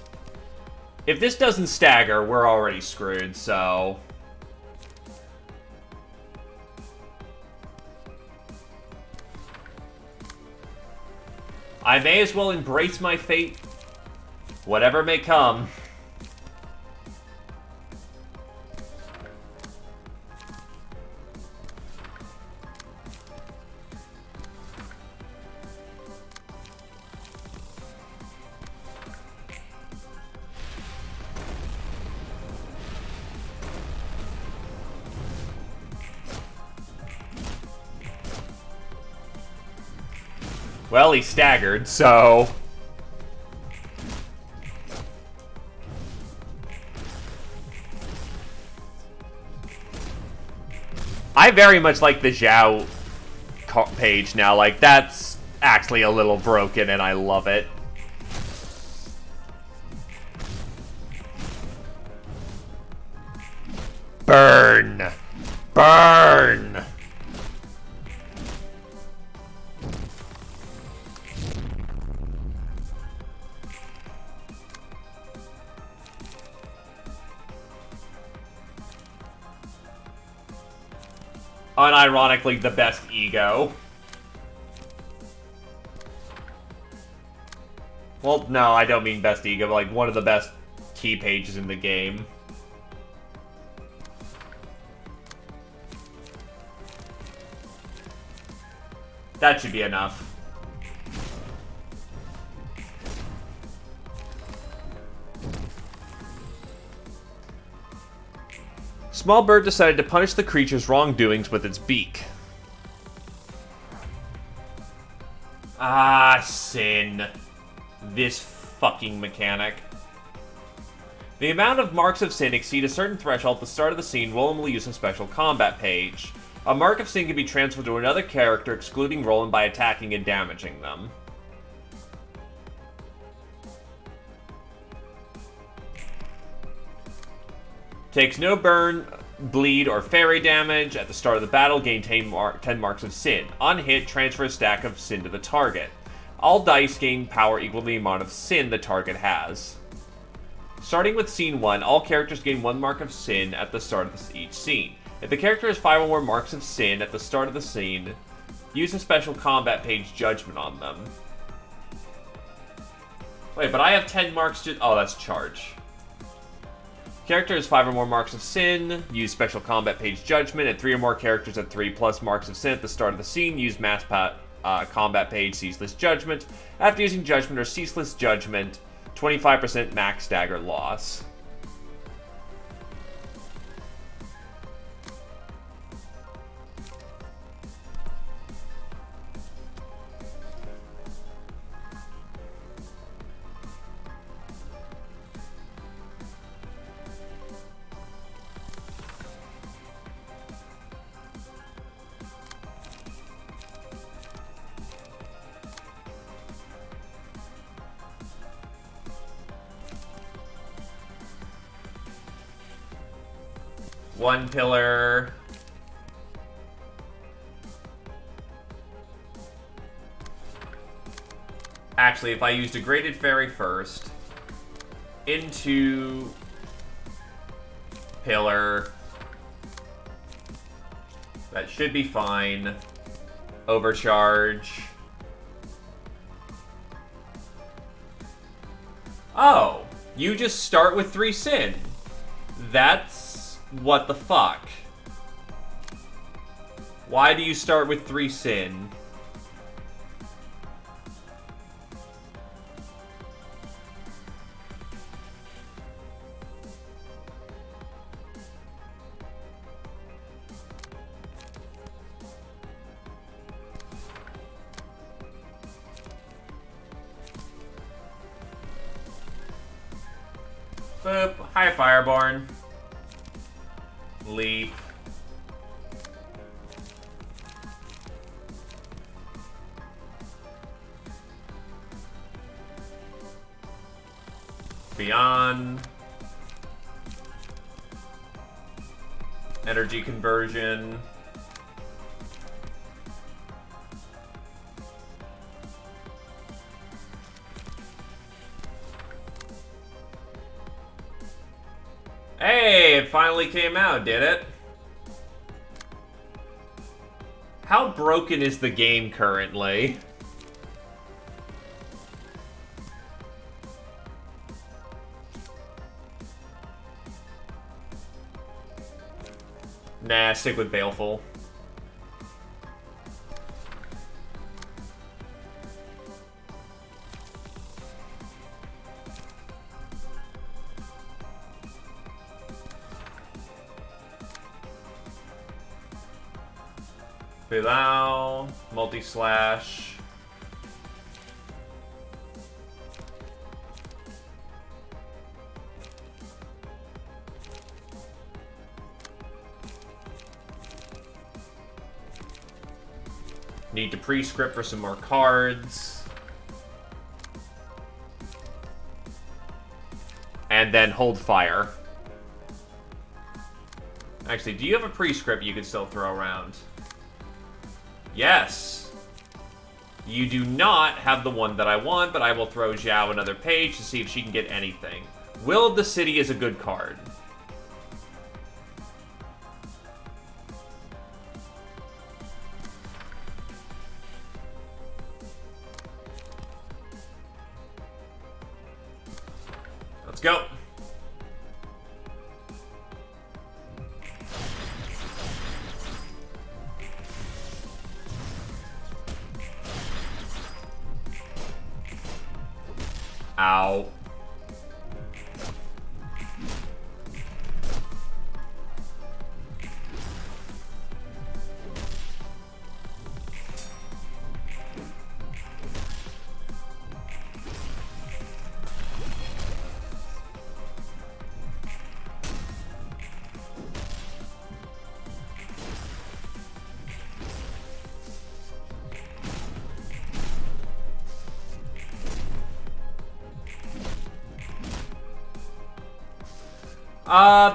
If this doesn't stagger, we're already screwed, so... I may as well embrace my fate, whatever may come. Well, he staggered, so... I very much like the Zhao page now. Like, that's actually a little broken, and I love it. Burn! Burn! Unironically, the best ego. Well, no, I don't mean best ego, but like one of the best key pages in the game. That should be enough. Small bird decided to punish the creature's wrongdoings with its beak. Ah, sin. This fucking mechanic. The amount of marks of sin exceed a certain threshold at the start of the scene, Roland will use a special combat page. A mark of sin can be transferred to another character, excluding Roland by attacking and damaging them. Takes no burn, bleed, or fairy damage. At the start of the battle, gain 10 marks of sin. On hit, transfer a stack of sin to the target. All dice gain power equal to the amount of sin the target has. Starting with scene 1, all characters gain 1 mark of sin at the start of each scene. If the character has 5 or more marks of sin at the start of the scene, use a special combat page judgment on them. Wait, but I have 10 marks oh, that's charge. Character has 5 or more marks of sin, use special combat page judgment, and 3 or more characters at 3 plus marks of sin at the start of the scene, use mass combat page ceaseless judgment. After using judgment or ceaseless judgment, 25% max stagger loss. One pillar. Actually, if I used a graded fairy first, into pillar, that should be fine. Overcharge. Oh, you just start with 3 sin. That's... what the fuck? Why do you start with 3 sin? Boop. Hi, Fireborn. Leap. Beyond. Energy conversion. Hey, it finally came out, did it? How broken is the game currently? Nah, stick with Baleful. Bilal, multi-slash. Need to pre-script for some more cards. And then hold fire. Actually, do you have a pre-script you can still throw around? Yes. You do not have the one that I want, but I will throw Zhao another page to see if she can get anything. Will of the City is a good card. Let's go. Ow.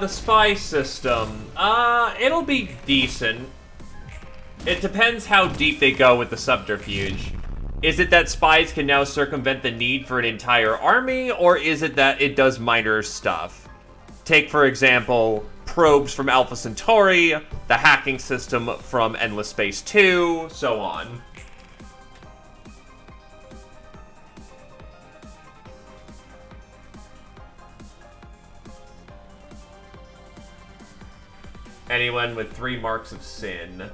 The spy system. It'll be decent. It depends how deep they go with the subterfuge. Is it that spies can now circumvent the need for an entire army, or is it that it does minor stuff? Take, for example, probes from Alpha Centauri, the hacking system from Endless Space 2, so on. Anyone with 3 marks of sin.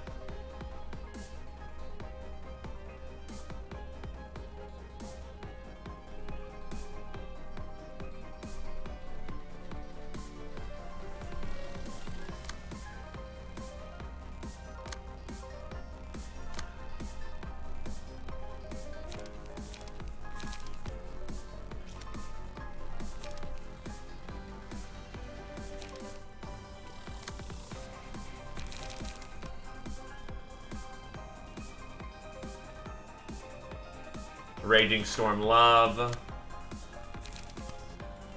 Raging Storm Love.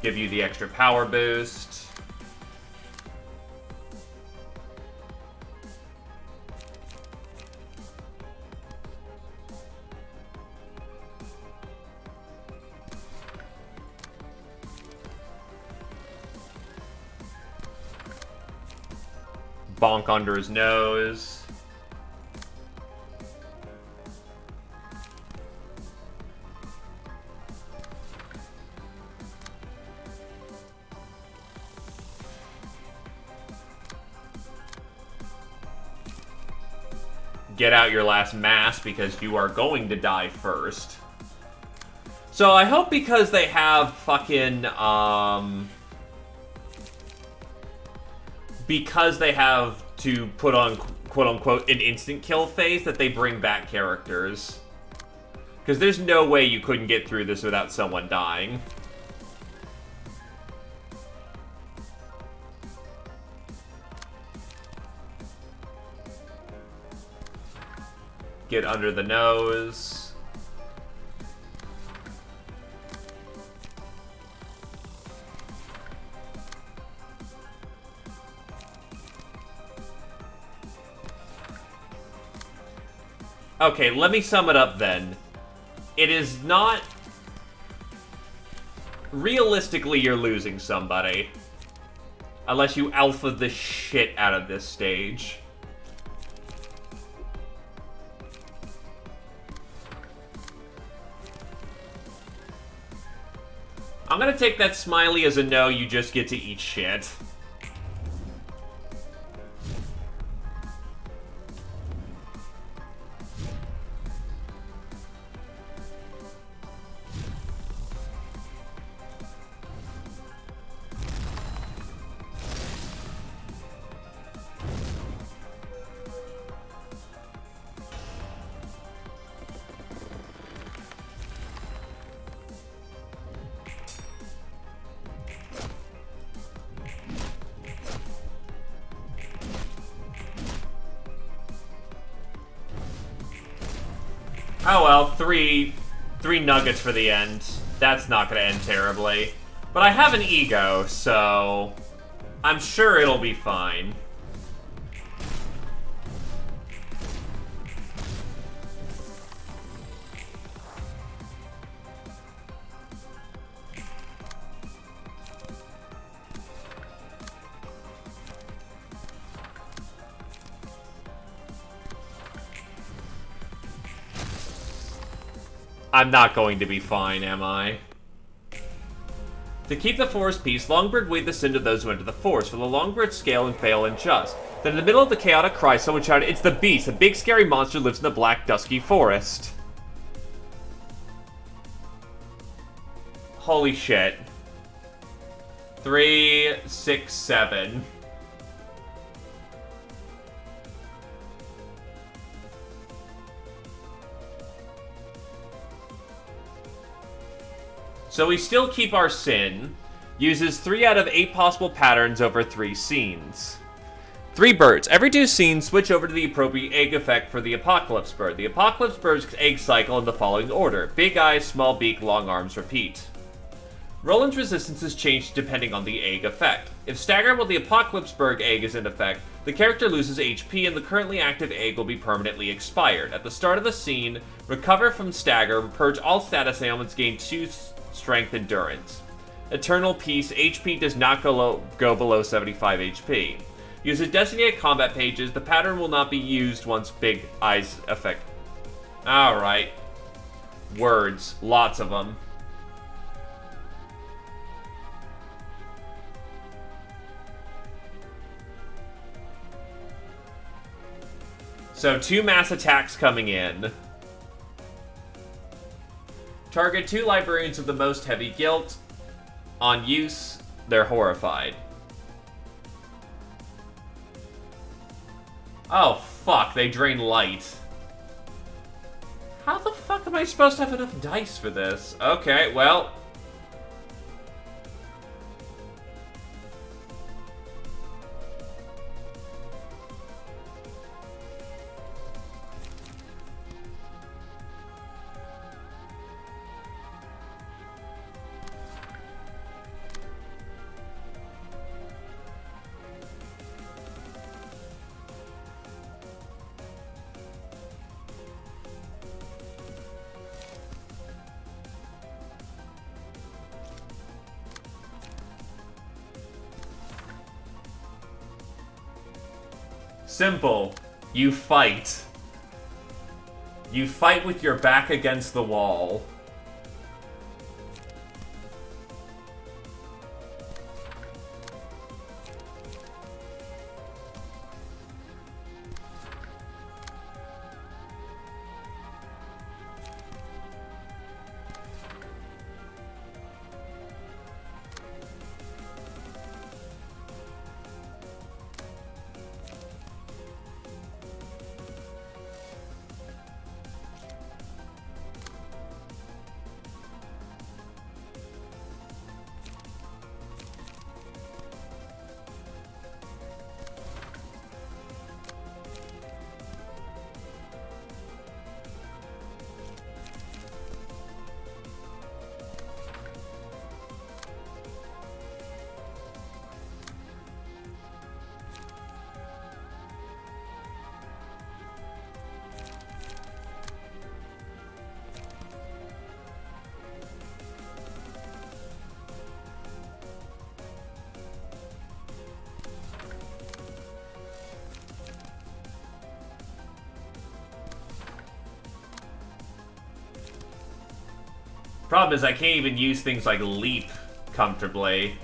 Give you the extra power boost. Bonk under his nose. Get out your last mass because you are going to die first. So I hope because they have fucking, because they have to put on, quote-unquote, an instant kill phase, that they bring back characters. Because there's no way you couldn't get through this without someone dying. Get under the nose. Okay, let me sum it up then. It is not... Realistically, you're losing somebody. Unless you alpha the shit out of this stage. I'm gonna take that smiley as a no, you just get to eat shit. Oh well, three nuggets for the end. That's not gonna end terribly. But I have an ego, so I'm sure it'll be fine. I'm not going to be fine, am I? To keep the forest peace, Longbird weighed the sin to those who enter the forest, for the Longbird scale and fail unjust. Then in the middle of the chaotic cry, someone shouted, "It's the beast! The big scary monster lives in the black, dusky forest." Holy shit. 3, 6, 7. So we still keep our sin. Uses 3 out of 8 possible patterns over 3 scenes. 3 birds. Every 2 scenes, switch over to the appropriate egg effect for the Apocalypse Bird. The Apocalypse Bird's egg cycle in the following order. Big eyes, small beak, long arms, repeat. Roland's resistance is changed depending on the egg effect. If staggered while the Apocalypse Bird egg is in effect, the character loses HP and the currently active egg will be permanently expired. At the start of the scene, recover from stagger, purge all status ailments, gain 2 strength endurance. Eternal Peace, HP does not go below 75 HP. Uses designated combat pages, the pattern will not be used once Big Eyes effect. Alright. Words, lots of them. So 2 mass attacks coming in. Target 2 librarians of the most heavy guilt. On use, they're horrified. Oh, fuck, they drain light. How the fuck am I supposed to have enough dice for this? Okay, well. Simple. You fight. You fight with your back against the wall. Problem is, I can't even use things like leap comfortably.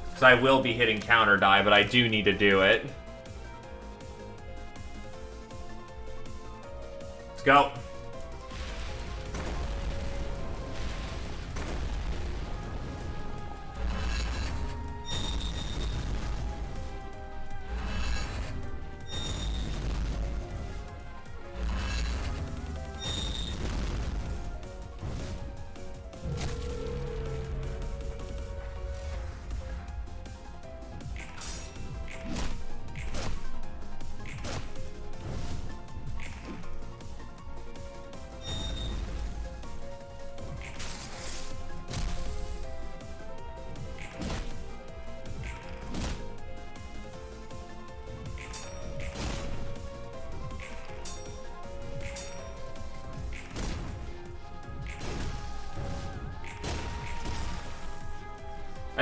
Because I will be hitting counter die, but I do need to do it. Let's go.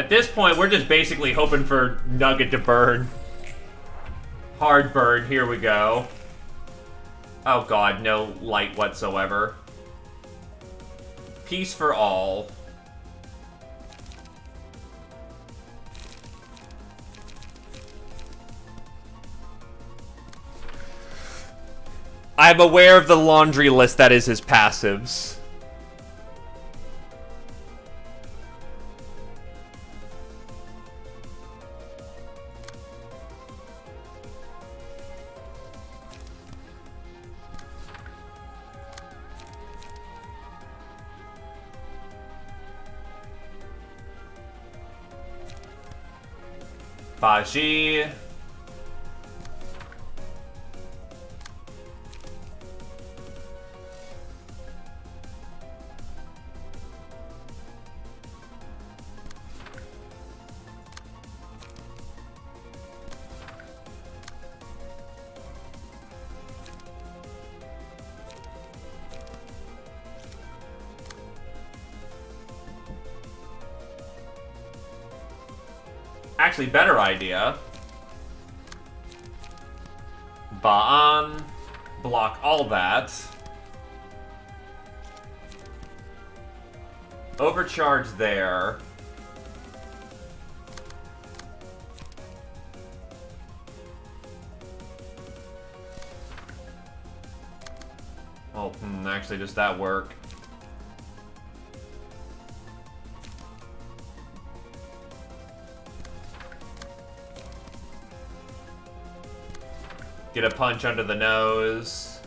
At this point, we're just basically hoping for Nugget to burn. Hard burn, here we go. Oh god, no light whatsoever. Peace for all. I'm aware of the laundry list that is his passives. Baji. Actually, better idea. Ba'an. Block all that. Overcharge there. Oh, actually, does that work? Get a punch under the nose.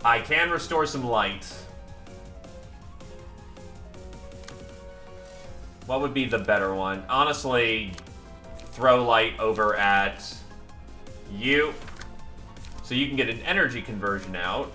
I can restore some light. What would be the better one? Honestly, throw light over at you. So you can get an energy conversion out.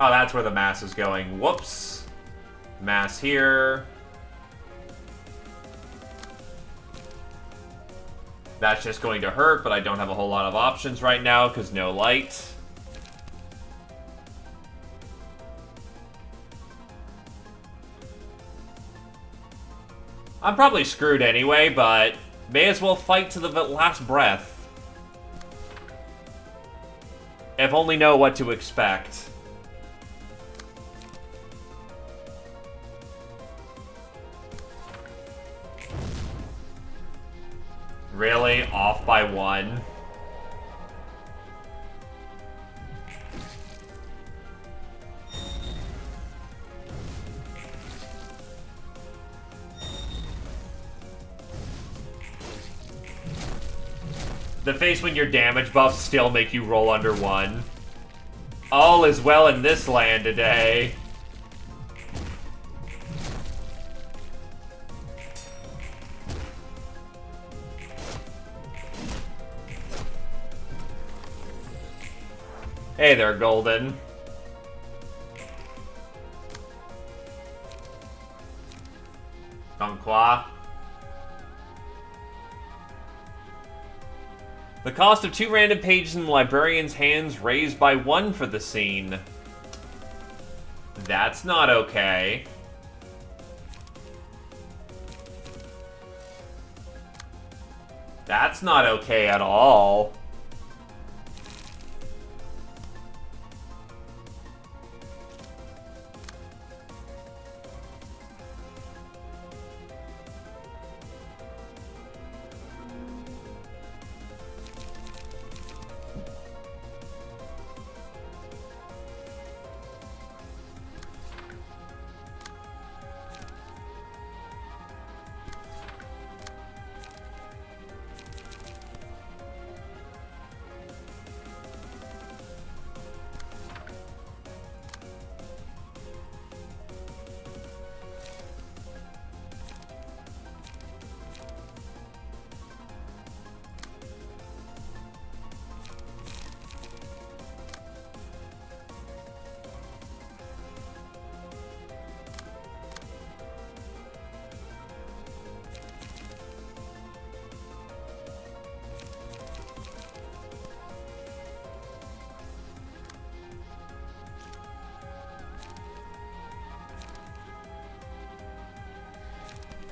Oh, that's where the mass is going. Whoops. Mass here. That's just going to hurt, but I don't have a whole lot of options right now because no light. I'm probably screwed anyway, but may as well fight to the last breath. If only know what to expect. Really? Off by one? The face when your damage buffs still make you roll under one. All is well in this land today. Hey there, Golden. Conqua. The cost of 2 random pages in the librarian's hands raised by 1 for the scene. That's not okay. That's not okay at all.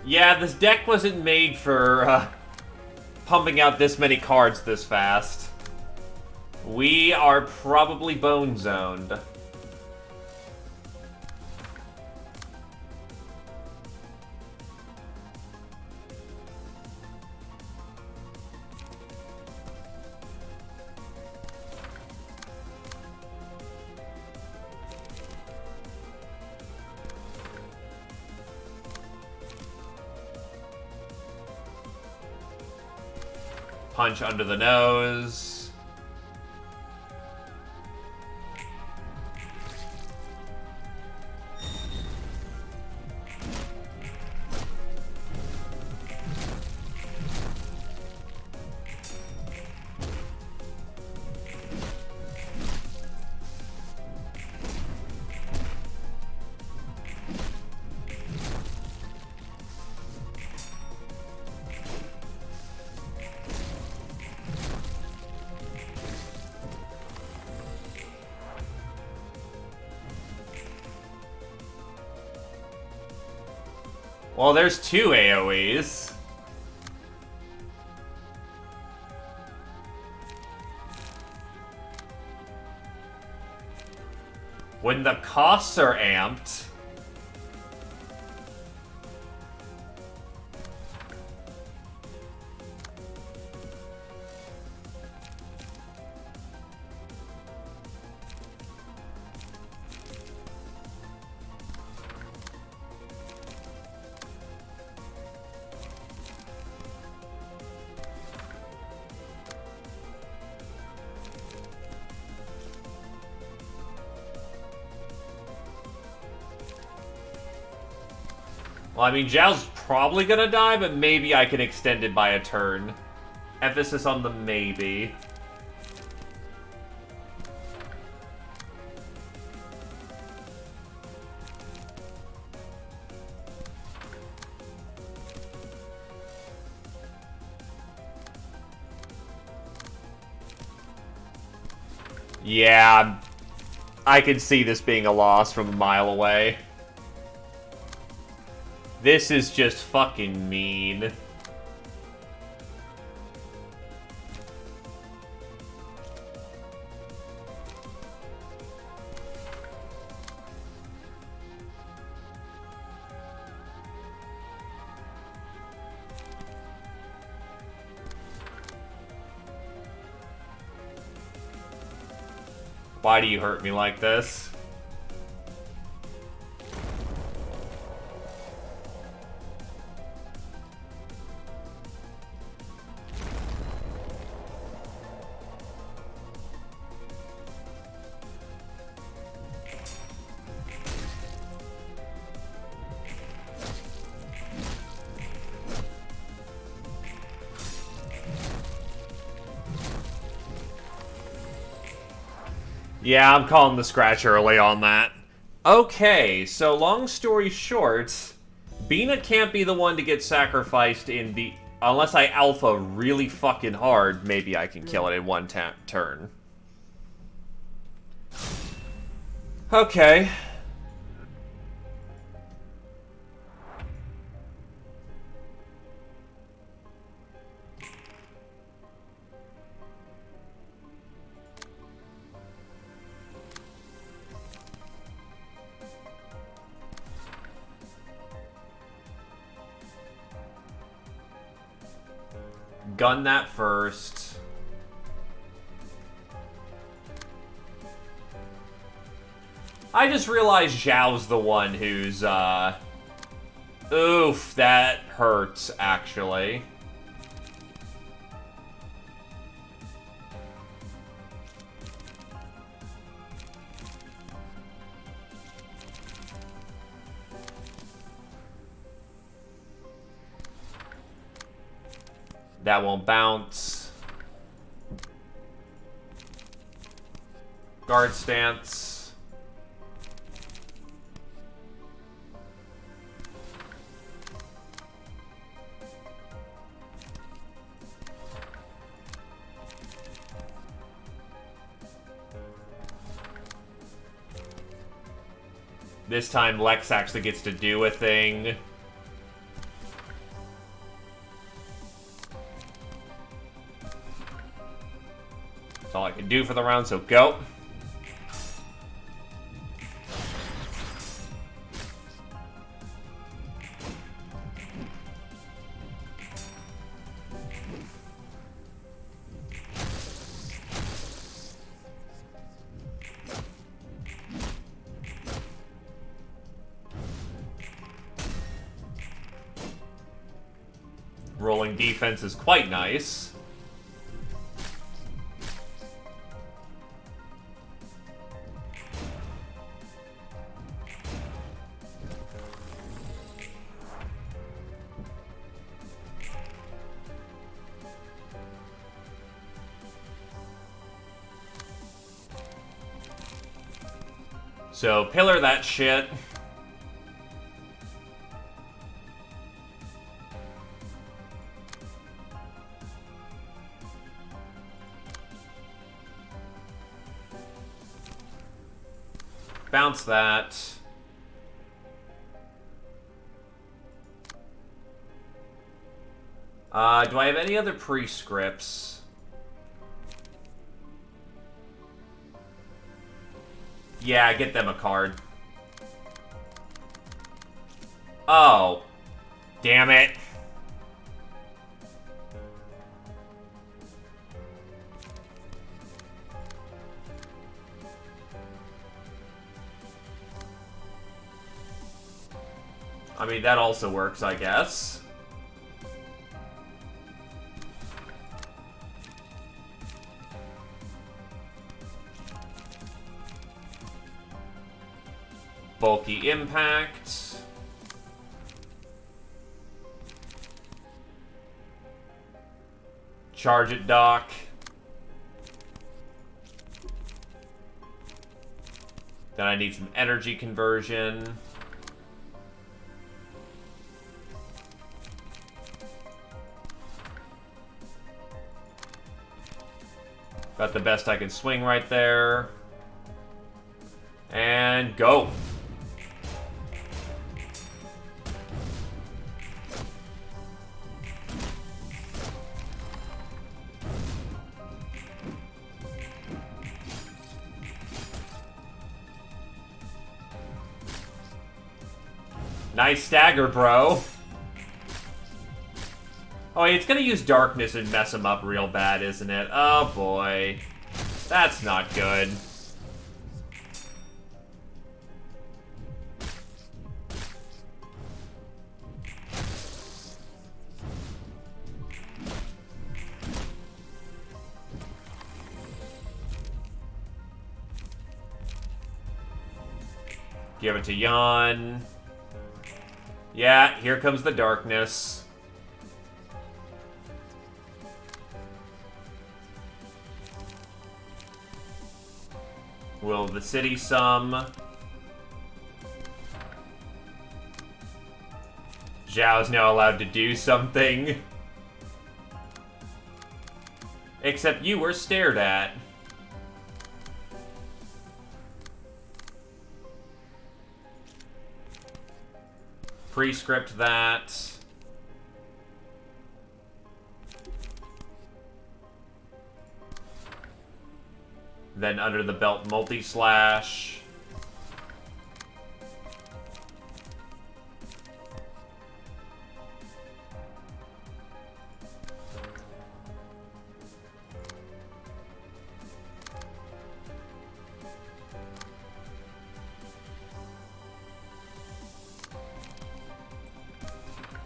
Yeah, this deck wasn't made for pumping out this many cards this fast. We are probably bone zoned. Punch under the nose. Well, there's two AoEs. When the costs are amped... Well, I mean, Zhao's probably gonna die, but maybe I can extend it by a turn. Emphasis on the maybe. Yeah, I can see this being a loss from a mile away. This is just fucking mean. Why do you hurt me like this? Yeah, I'm calling the scratch early on that. Okay, so long story short, Bina can't be the one to get sacrificed in the... Unless I alpha really fucking hard, maybe I can kill it in one turn. Okay. Gun that first. I just realized Zhao's the one who's, oof, that hurts, actually. That won't bounce. Guard stance. This time Lex actually gets to do a thing. all I can do for the round, so go. Rolling defense is quite nice. So, pillar that shit. Bounce that. Do I have any other prescripts? Yeah, get them a card. Oh. Damn it. I mean, that also works, I guess. Bulky impact. Charge it, Doc. Then I need some energy conversion. Got the best I can swing right there. And go. Nice stagger, bro. Oh, it's gonna use darkness and mess him up real bad, isn't it? Oh boy. That's not good. Give it to Jan. Yeah, here comes the darkness. Will the city sum? Zhao's now allowed to do something. Except you were stared at. Prescript that. Then under the belt multi-slash.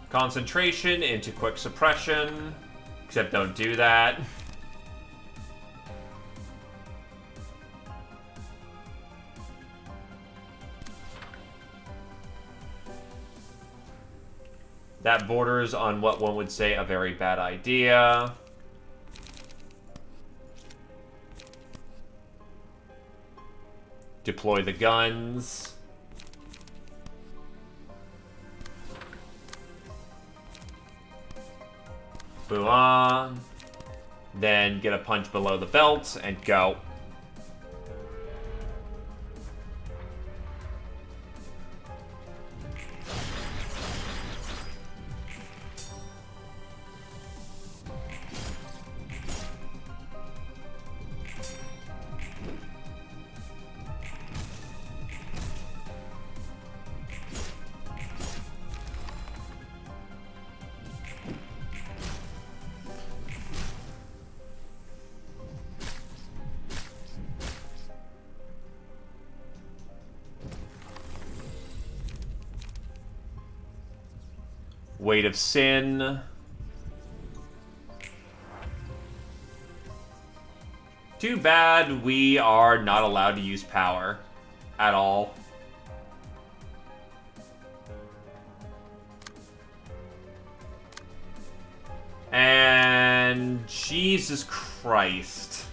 Concentration into quick suppression. Except don't do that. That borders on what one would say a very bad idea. Deploy the guns. Buan. Then get a punch below the belt and go. Weight of Sin. Too bad we are not allowed to use power at all. And Jesus Christ.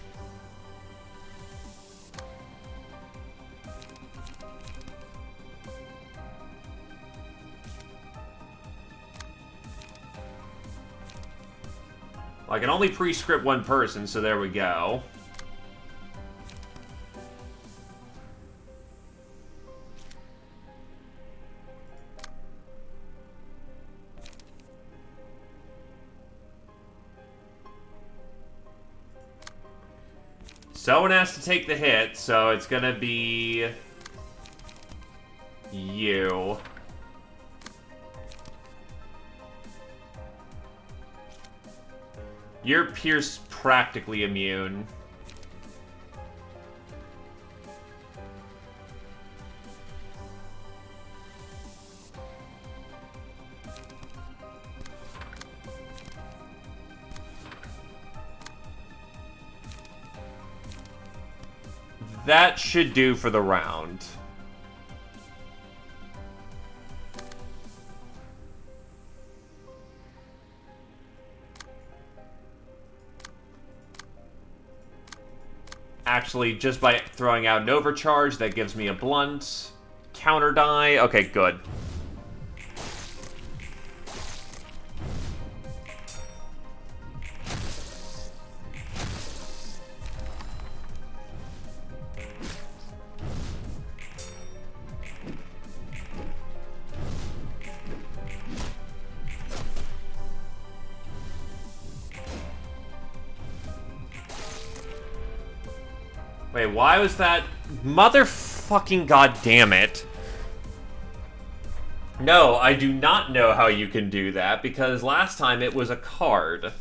Well, I can only pre-script one person, so there we go. Someone has to take the hit, so it's gonna be you. You're Pierce practically immune. That should do for the round. Actually, just by throwing out an overcharge, that gives me a blunt. Counter die. Okay, good. Wait, why was that? Motherfucking goddamn it. No, I do not know how you can do that, because last time it was a card.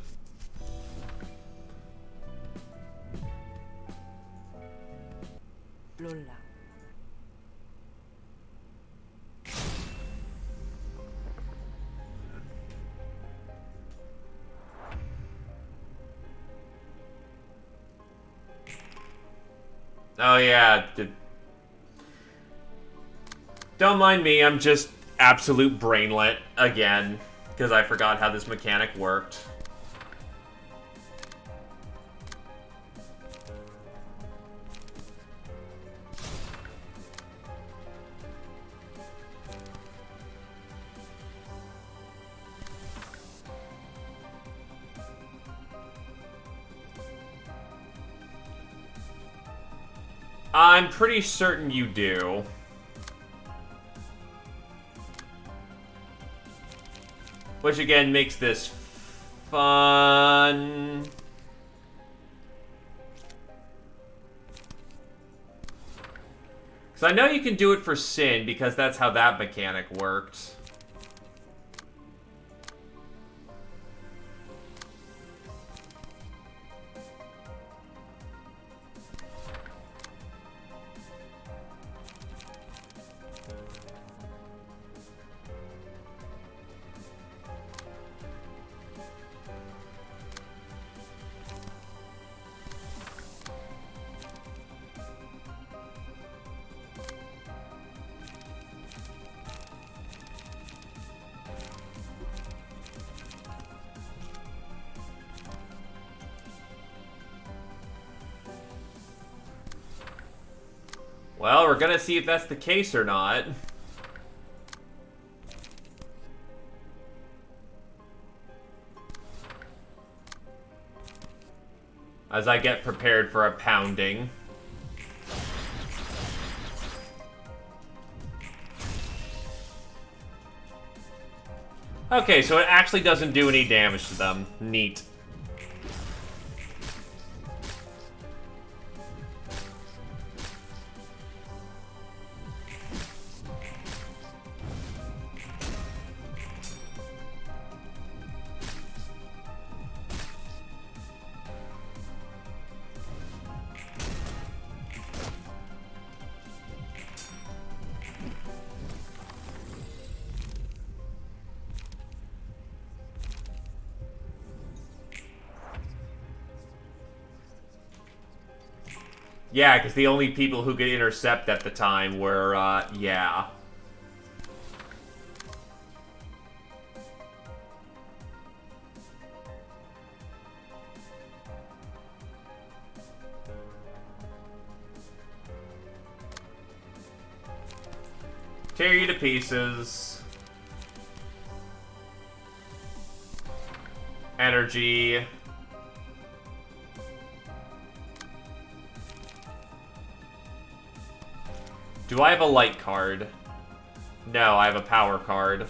롤라.
Oh yeah. Don't mind me, I'm just absolute brainlet again, because I forgot how this mechanic worked. I'm pretty certain you do. Which again makes this fun. Because I know you can do it for Sin, because that's how that mechanic worked. Well, we're gonna see if that's the case or not. As I get prepared for a pounding. Okay, so it actually doesn't do any damage to them. Neat. Yeah, because the only people who could intercept at the time were, yeah. Tear you to pieces. Energy. Do I have a light card? No, I have a power card.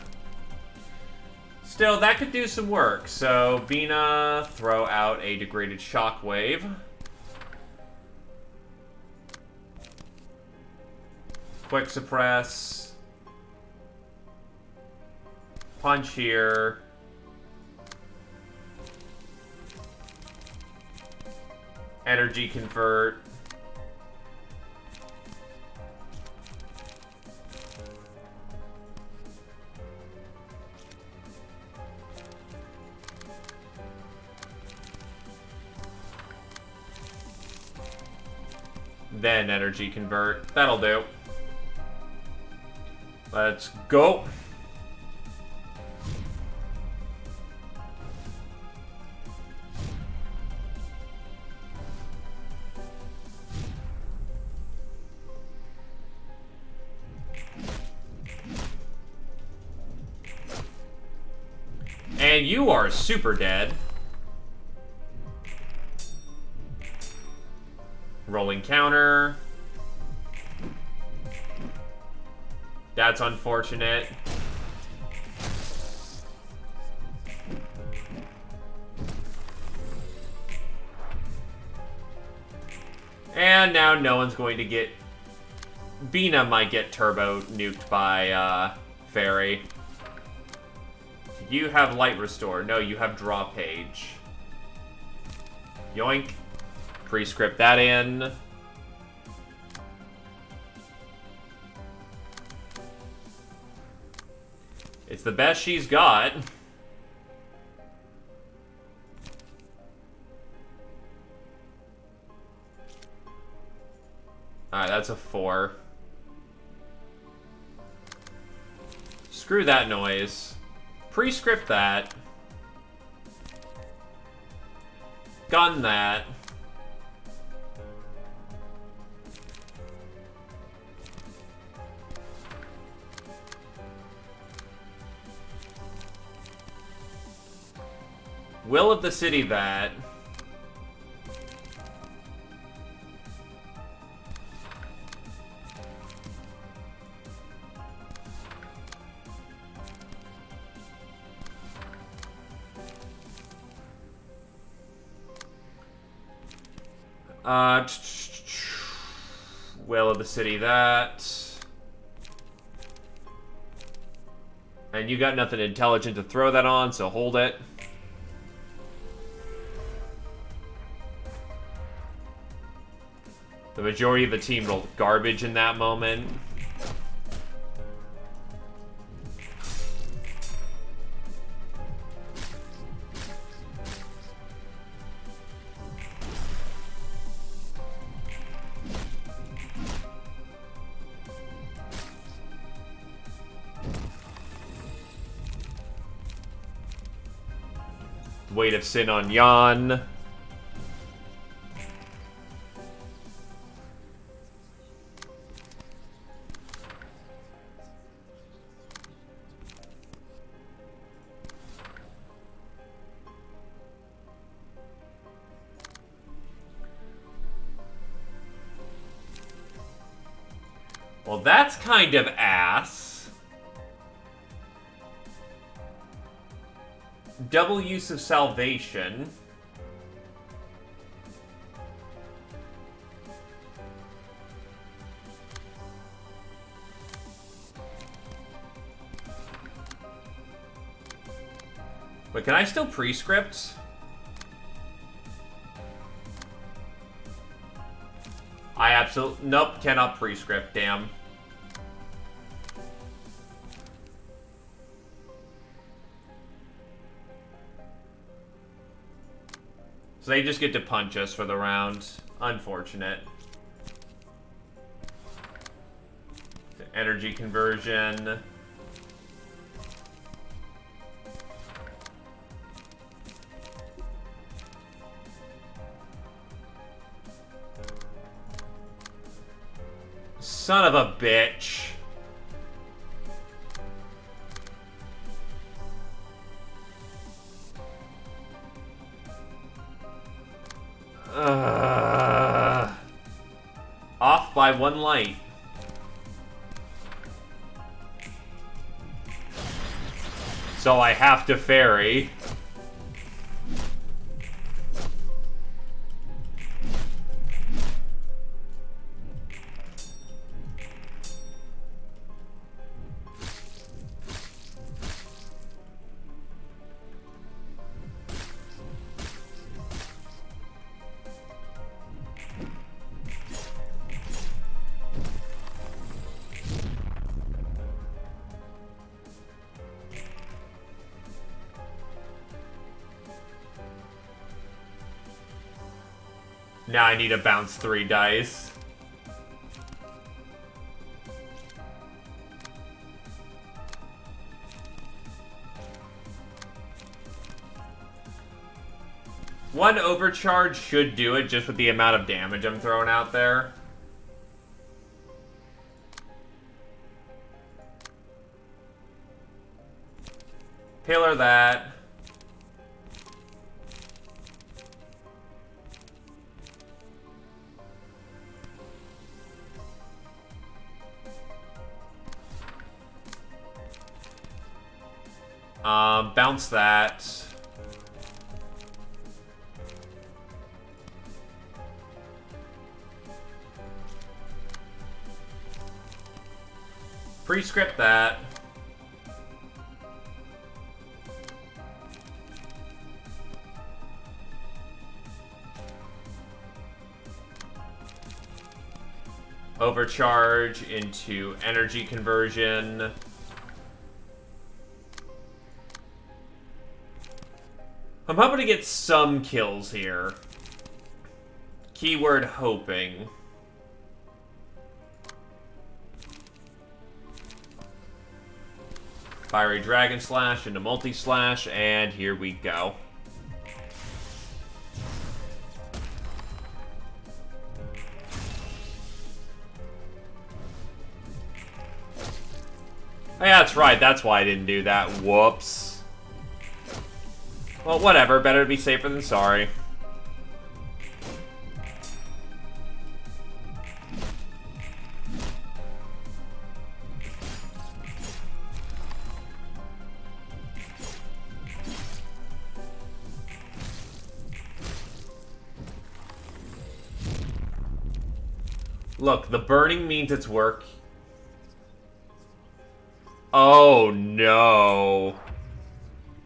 Still, that could do some work. So, Bina, throw out a degraded shockwave. Quick suppress. Punch here. Energy convert. Then energy convert. That'll do. Let's go. And you are super dead. Rolling counter. That's unfortunate. And now no one's going to get... Bina might get turbo nuked by, Fairy. You have light restore. No, you have draw page. Yoink. Prescript that in. It's the best she's got. Alright, that's a 4. Screw that noise. Prescript that. Gun that. Will of the city that. Will of the city that. And you got nothing intelligent to throw that on, so hold it. The majority of the team rolled garbage in that moment. Weight of Sin on Yan. Well, that's kind of ass. Double use of salvation. But can I still prescript? I absolutely... Nope, cannot prescript, damn. So they just get to punch us for the round. Unfortunate. energy conversion. Son of a bitch. Off by one light. So I have to ferry. Now I need to bounce 3 dice. One overcharge should do it just with the amount of damage I'm throwing out there. Pillar that. Bounce that. Prescript that. Overcharge into energy conversion. I'm hoping to get some kills here. Keyword hoping. Fiery Dragon Slash into Multi-Slash, and here we go. Oh, yeah, that's right. That's why I didn't do that. Whoops. Well, whatever. Better to be safer than sorry. Look, the burning means it's work. Oh, no.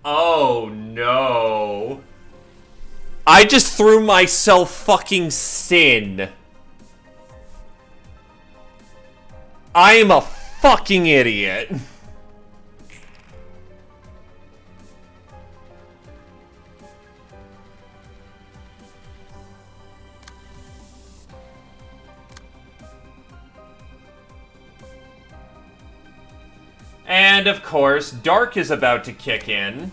Oh, no. I just threw myself fucking sin. I am a fucking idiot. And, of course, Dark is about to kick in.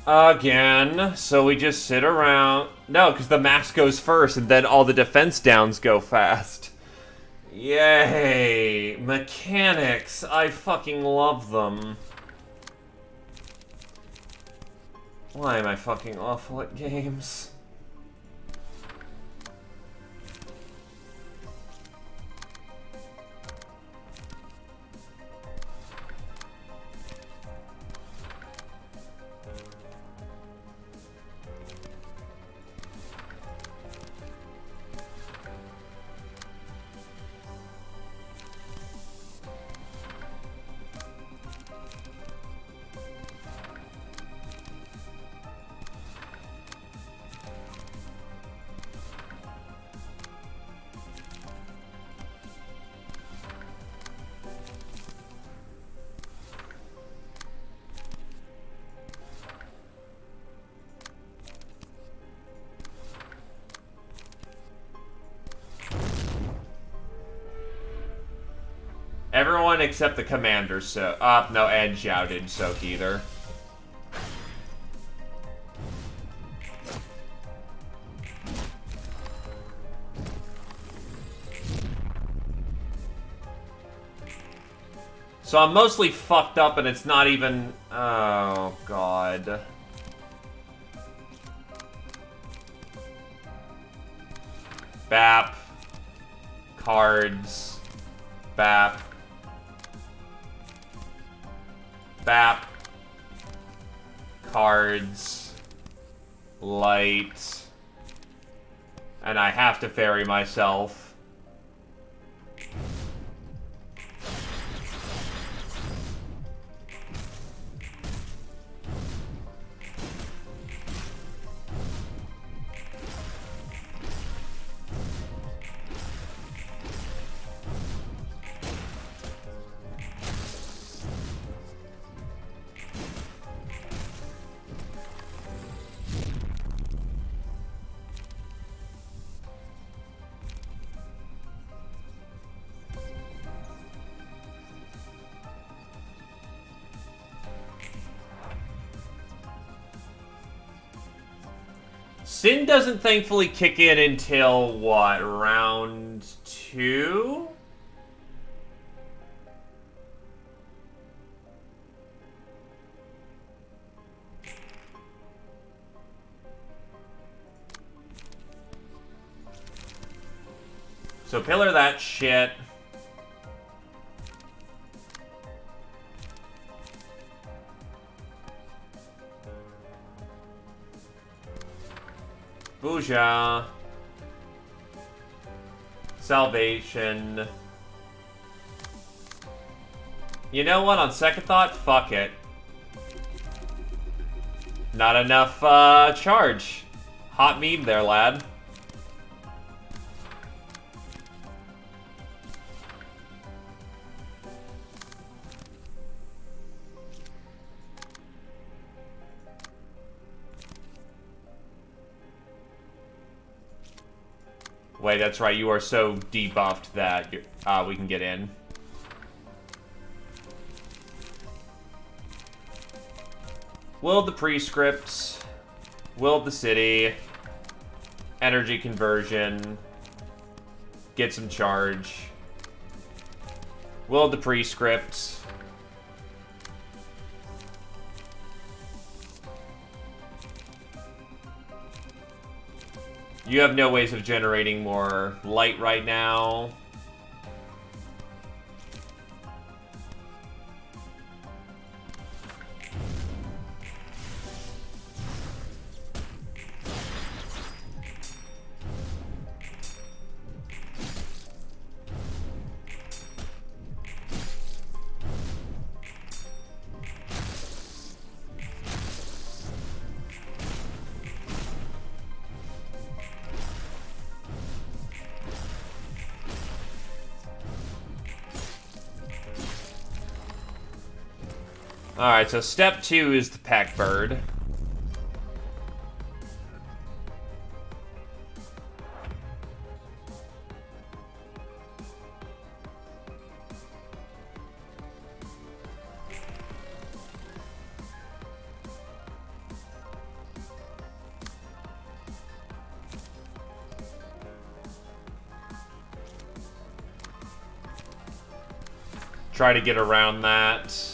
Again. So we just sit around. No, because the max goes first, and then all the defense downs go fast. Yay. Mechanics. I fucking love them. Why am I fucking awful at games? Everyone except the commander so no, and Zhao didn't soak either. So I'm mostly fucked up and it's not even... Oh, God. Bap. Cards. Bap. Bap. Cards. Light. And I have to ferry myself. Sin doesn't thankfully kick in until, what, round 2? So pillar that shit. Booyah. Salvation. You know what? On second thought, fuck it. Not enough charge. Hot meme there, lad. Wait, that's right. You are so debuffed that we can get in. Willed the prescripts. Willed the city. Energy conversion. Get some charge. Willed the prescripts. You have no ways of generating more light right now. Alright, so step 2 is the peck bird. Try to get around that.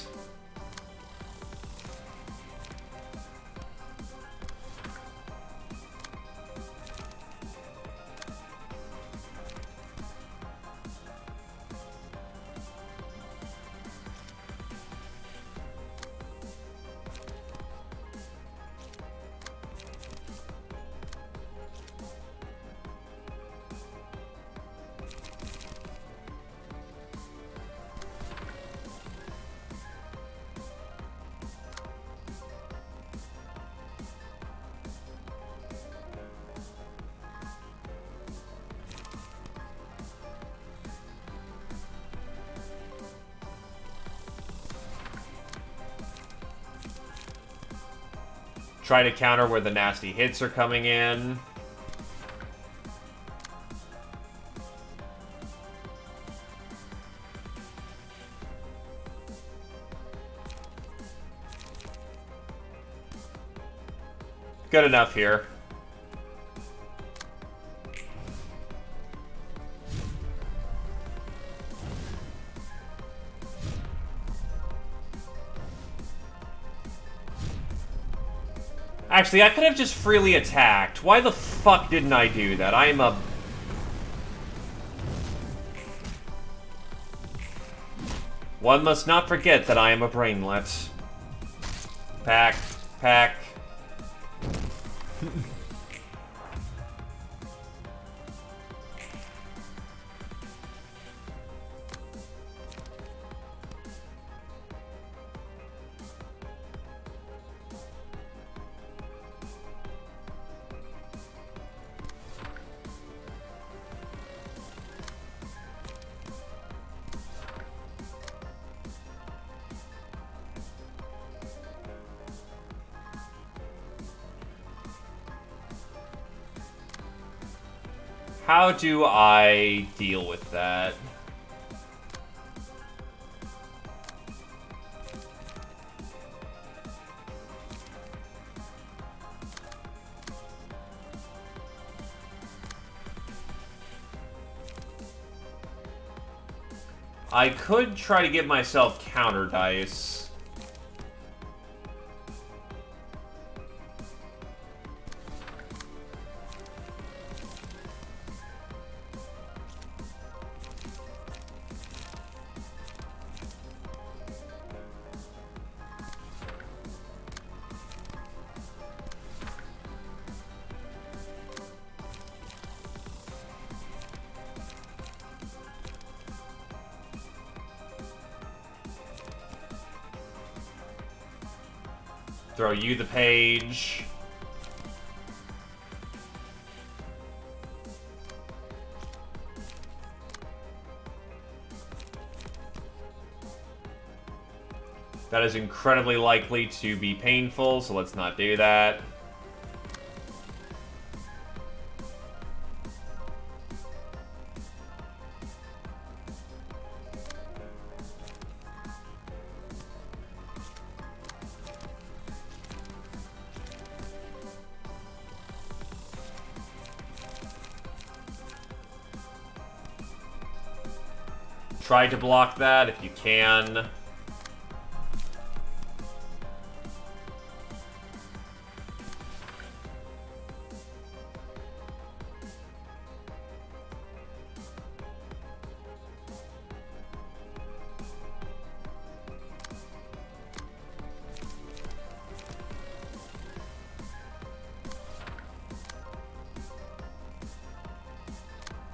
Try to counter where the nasty hits are coming in. Good enough here. Actually, I could have just freely attacked. Why the fuck didn't I do that? I am a... One must not forget that I am a brainlet. Pack. Pack. How do I deal with that? I could try to give myself counter dice. Throw you the page. That is incredibly likely to be painful, so let's not do that. Try to block that if you can.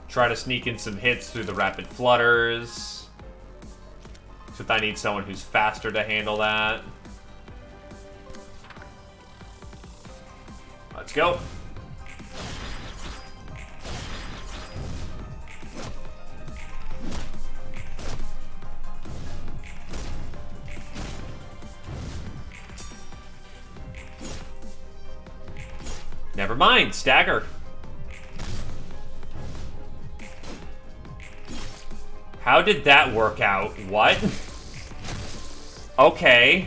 Try to sneak in some hits through the rapid flutters. Except I need someone who's faster to handle that. Let's go. Never mind, stagger. How did that work out? What? Okay.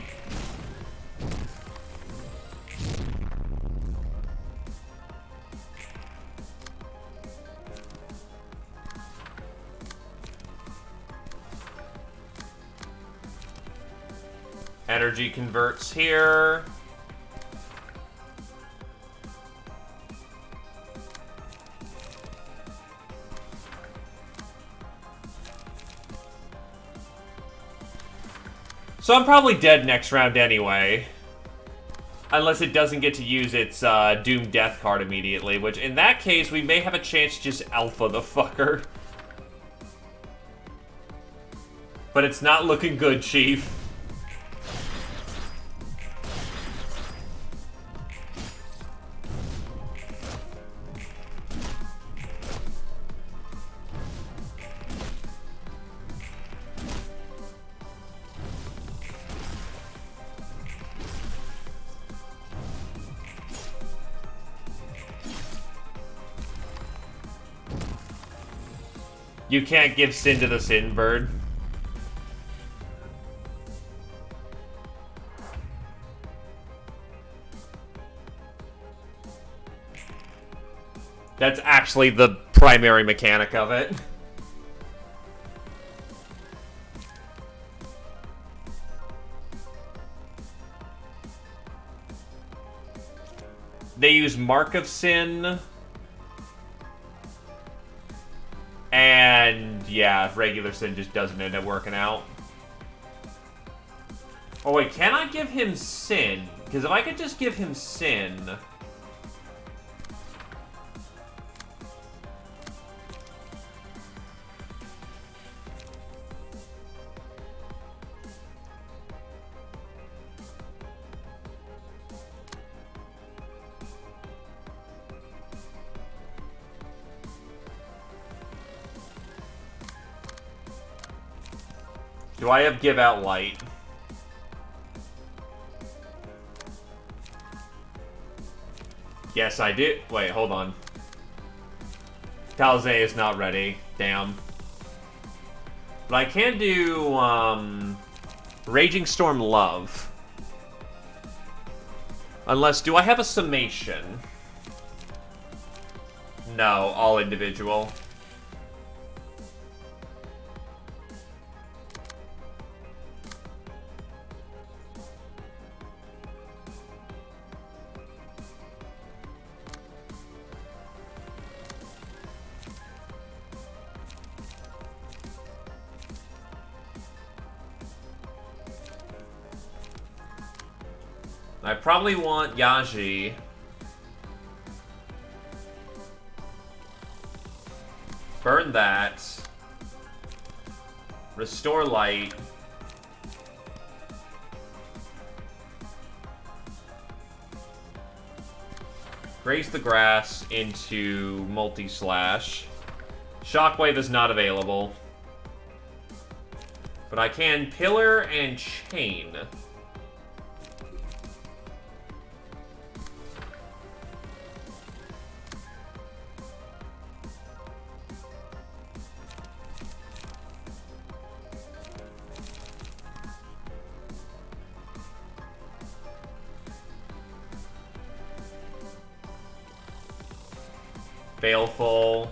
Energy converts here. So I'm probably dead next round anyway. Unless it doesn't get to use its Doom Death card immediately, which in that case, we may have a chance to just alpha the fucker. But it's not looking good, Chief. You can't give Sin to the Sin Bird. That's actually the primary mechanic of it. They use Mark of Sin. And, yeah, regular Sin just doesn't end up working out. Oh, wait, can I give him Sin? Because if I could just give him Sin... Do I have Give Out Light? Yes, I do. Wait, hold on. Talzay is not ready. Damn. But I can do, Raging Storm Love. Unless, do I have a summation? No, all individual. I probably want Yaji. Burn that. Restore light. Graze the grass into multi-slash. Shockwave is not available. But I can pillar and chain. Baleful.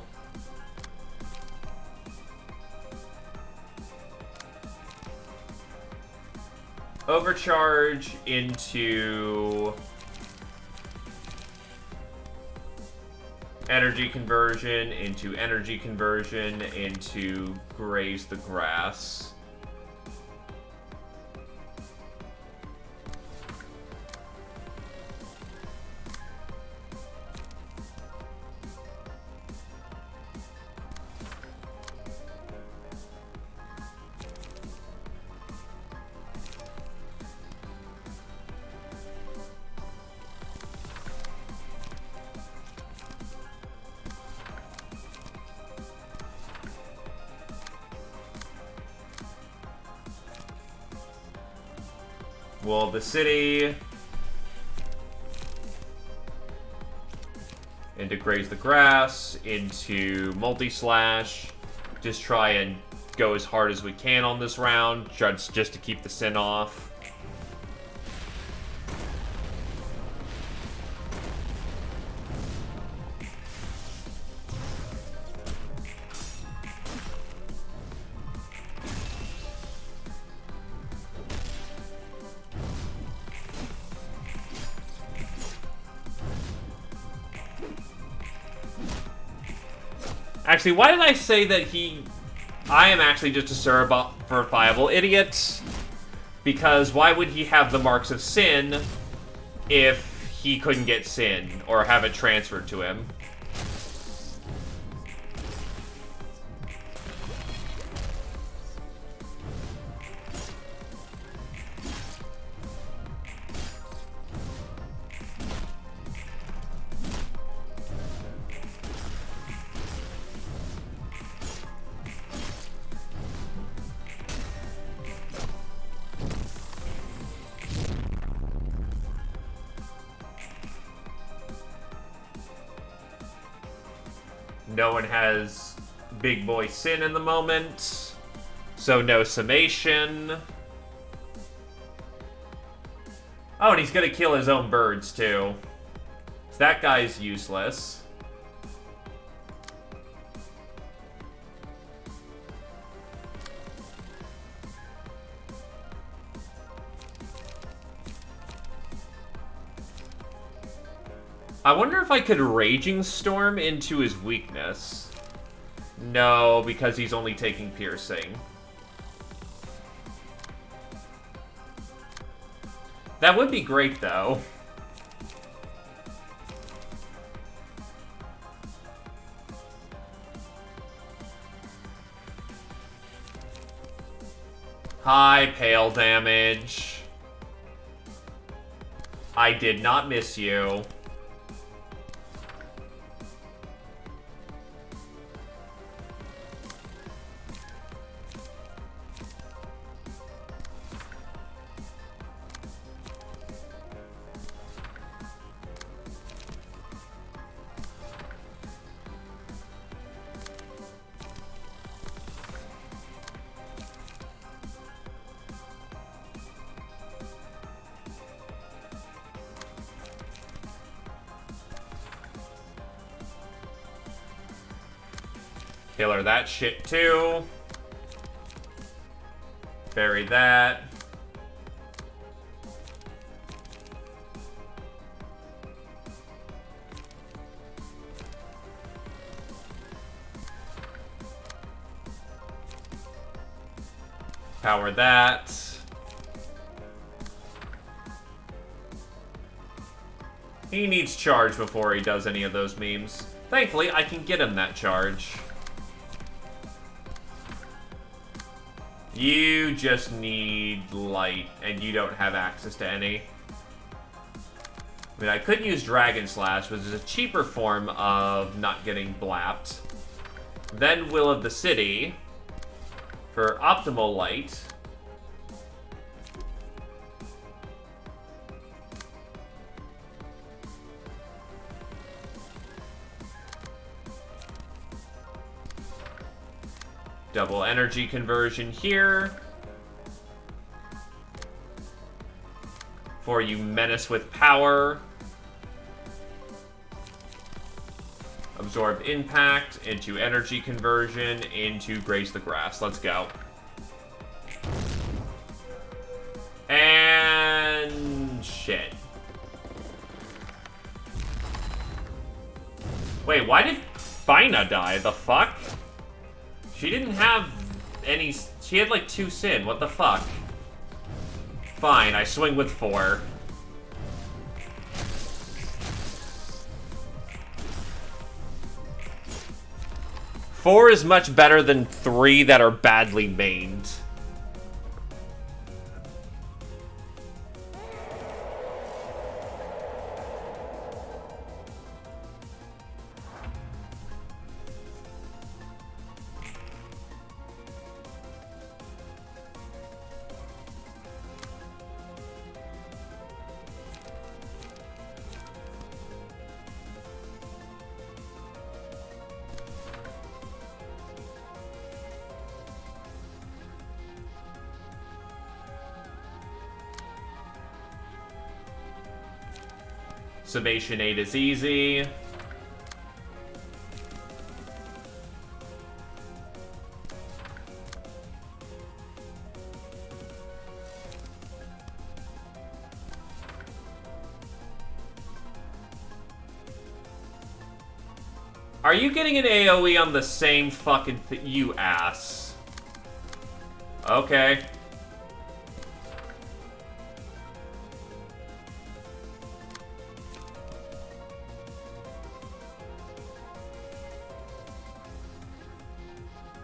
Overcharge into energy conversion, into graze the grass. Wall of the city. Into graze the grass. Into multi-slash. Just try and go as hard as we can on this round. Just to keep the sin off. Actually, why did I say that I am actually just a certifiable idiot? Because why would he have the marks of sin if he couldn't get sin or have it transferred to him? No one has Big Boy Sin in the moment, so no summation. Oh, and he's gonna kill his own birds, too. So that guy's useless. I wonder if I could Raging Storm into his weakness. No, because he's only taking piercing. That would be great, though. High pale damage. I did not miss you. Killer that shit too. Bury that. Power that. He needs charge before he does any of those memes. Thankfully, I can get him that charge. You just need light, and you don't have access to any. I mean, I could use Dragon Slash, which is a cheaper form of not getting blapped. Then Will of the City for optimal light. Double energy conversion here. For you menace with power. Absorb impact into energy conversion into graze the grass. Let's go. And shit. Wait, why did Fina die? The fuck? She didn't have any... She had like 2 sin. What the fuck? Fine, I swing with 4. Four is much better than 3 that are badly mained. Summation 8 is easy. Are you getting an AoE on the same fucking you ass? Okay.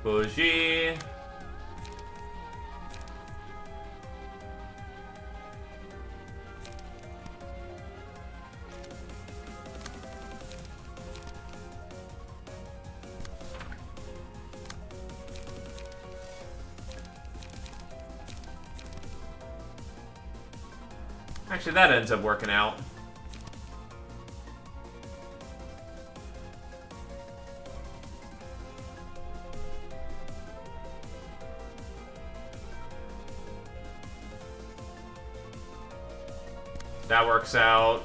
Bougie. Actually, that ends up working out. That works out.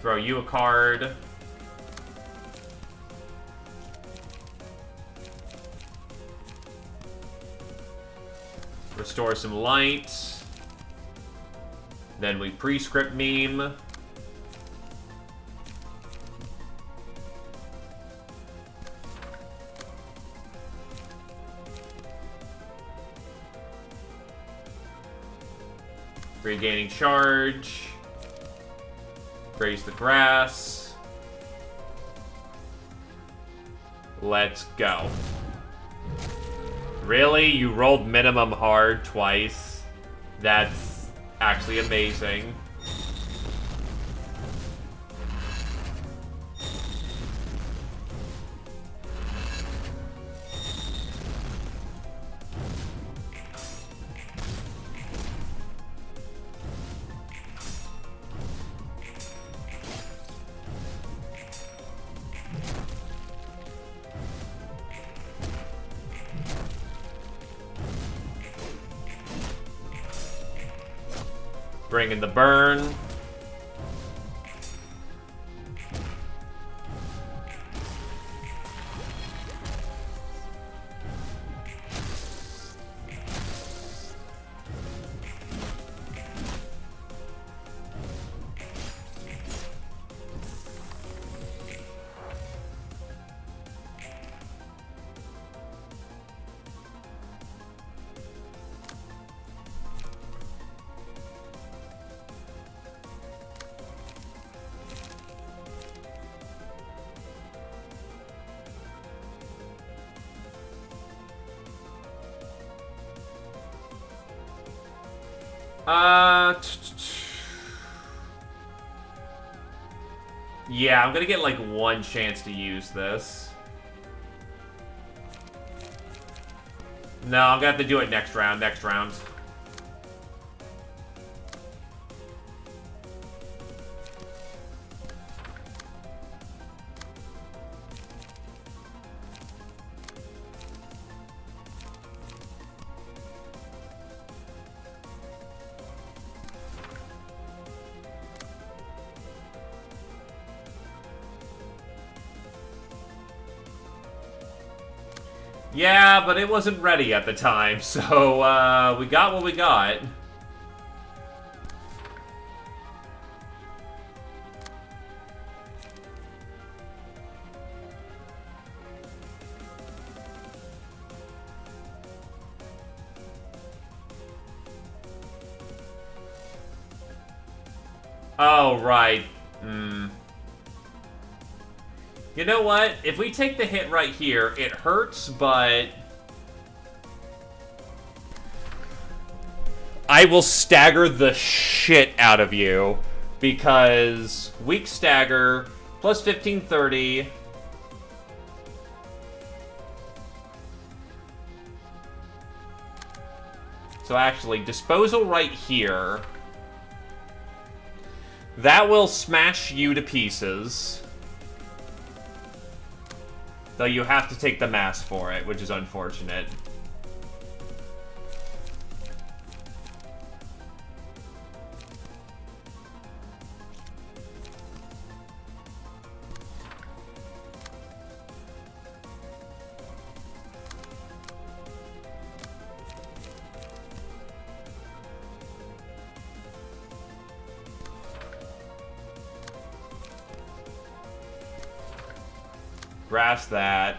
Throw you a card. Restore some light. Then we pre-script meme. Regaining charge. Graze the grass. Let's go. Really? You rolled minimum hard twice? That's actually amazing. Bring in the burn. Yeah, I'm gonna get like one chance to use this. No, I'm gonna have to do it next round. Yeah, but it wasn't ready at the time, so we got what we got. Oh, right. You know what? If we take the hit right here, it hurts, but I will stagger the shit out of you because weak stagger plus 1530. So actually, disposal right here. That will smash you to pieces. Though you have to take the mass for it, which is unfortunate. Grass that.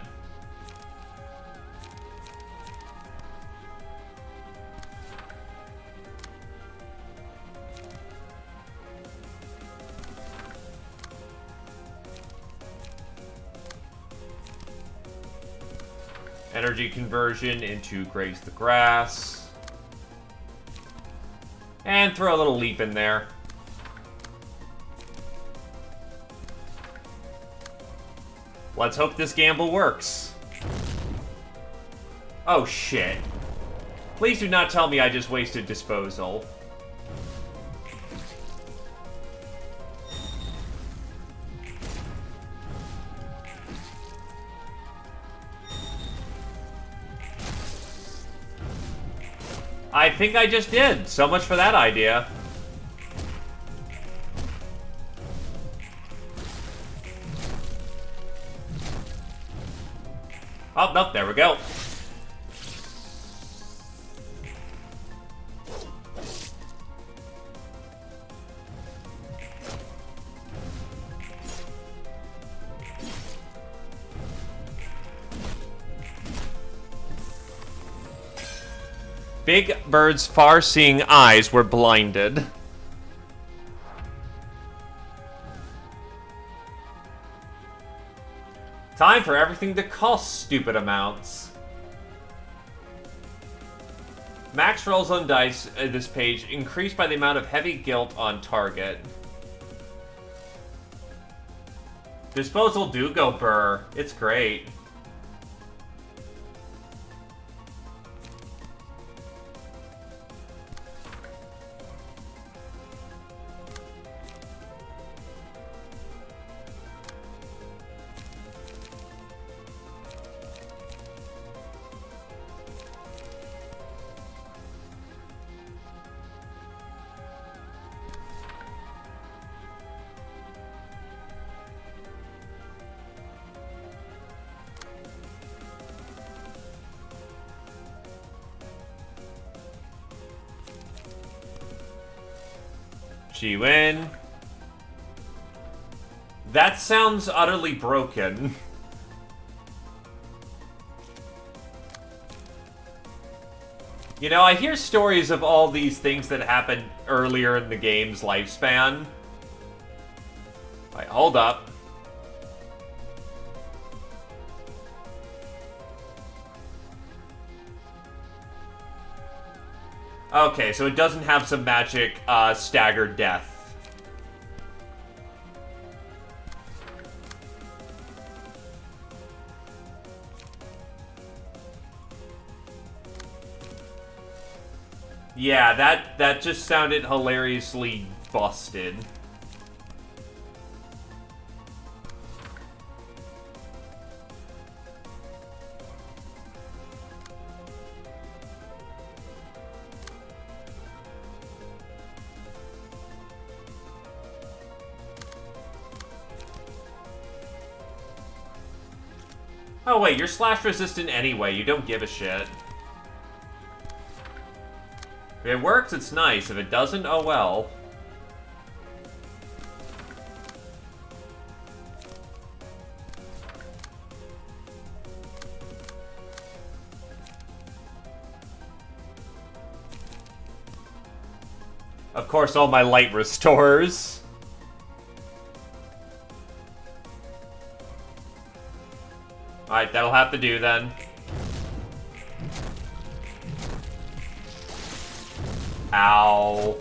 Energy conversion into graze the grass. And throw a little leap in there. Let's hope this gamble works. Oh shit. Please do not tell me I just wasted disposal. I think I just did. So much for that idea. Oh, nope, there we go. Big Bird's far-seeing eyes were blinded. Time for everything to cost stupid amounts. Max rolls on dice this page increased by the amount of heavy guilt on target. Disposal do go burr. It's great. G-Win. That sounds utterly broken. You know, I hear stories of all these things that happened earlier in the game's lifespan. Alright, hold up. Okay, so it doesn't have some magic, staggered death. Yeah, that just sounded hilariously busted. Oh wait, you're slash resistant anyway, you don't give a shit. If it works, it's nice. If it doesn't, oh well. Of course, all my light restores. Alright, that'll have to do then. Ow.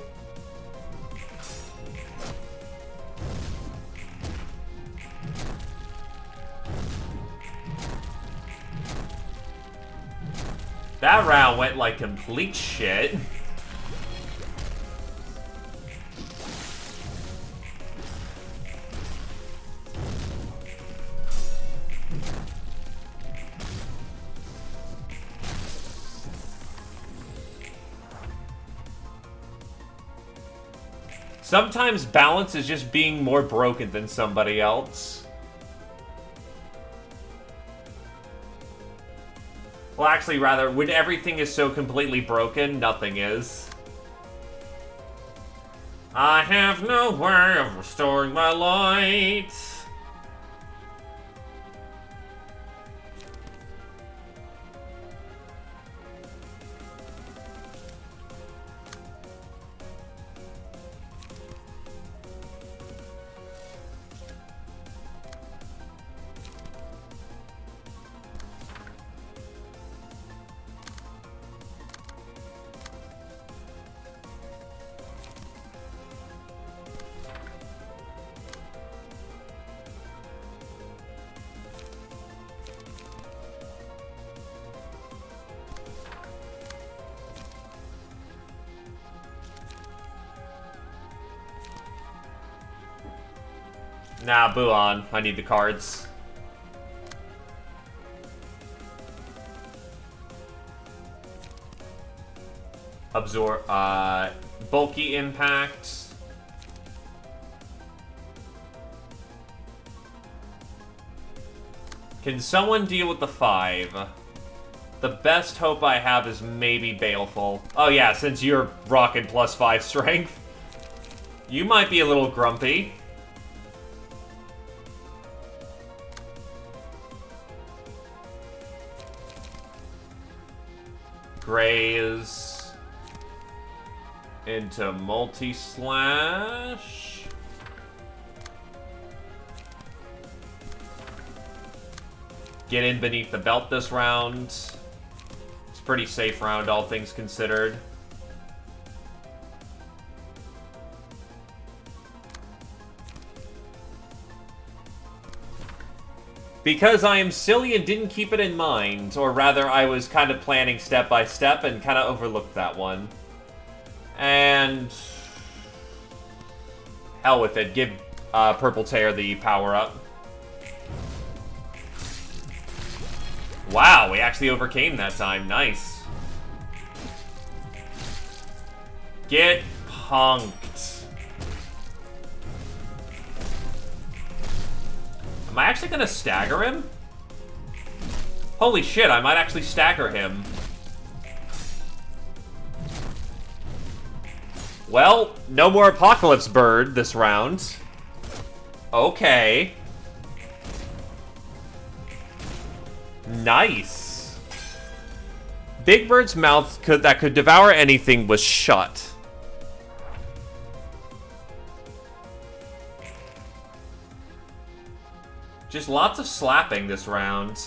That round went like complete shit. Sometimes balance is just being more broken than somebody else. Well, actually, rather, when everything is so completely broken, nothing is. I have no way of restoring my light. Nah, boo on. I need the cards. Absorb, bulky impact. Can someone deal with the 5? The best hope I have is maybe Baleful. Oh yeah, since you're rocking +5 strength. You might be a little grumpy. Graze. into multi-slash. Get in beneath the belt this round. It's a pretty safe round, all things considered. Because I am silly and didn't keep it in mind, or rather I was kind of planning step by step and kind of overlooked that one. And hell with it, give Purple Tear the power-up. Wow, we actually overcame that time. Nice. Get punked. Am I actually gonna stagger him? Holy shit, I might actually stagger him. Well, no more Apocalypse Bird this round. Okay. Nice. Big Bird's mouth that could devour anything was shut. Just lots of slapping this round.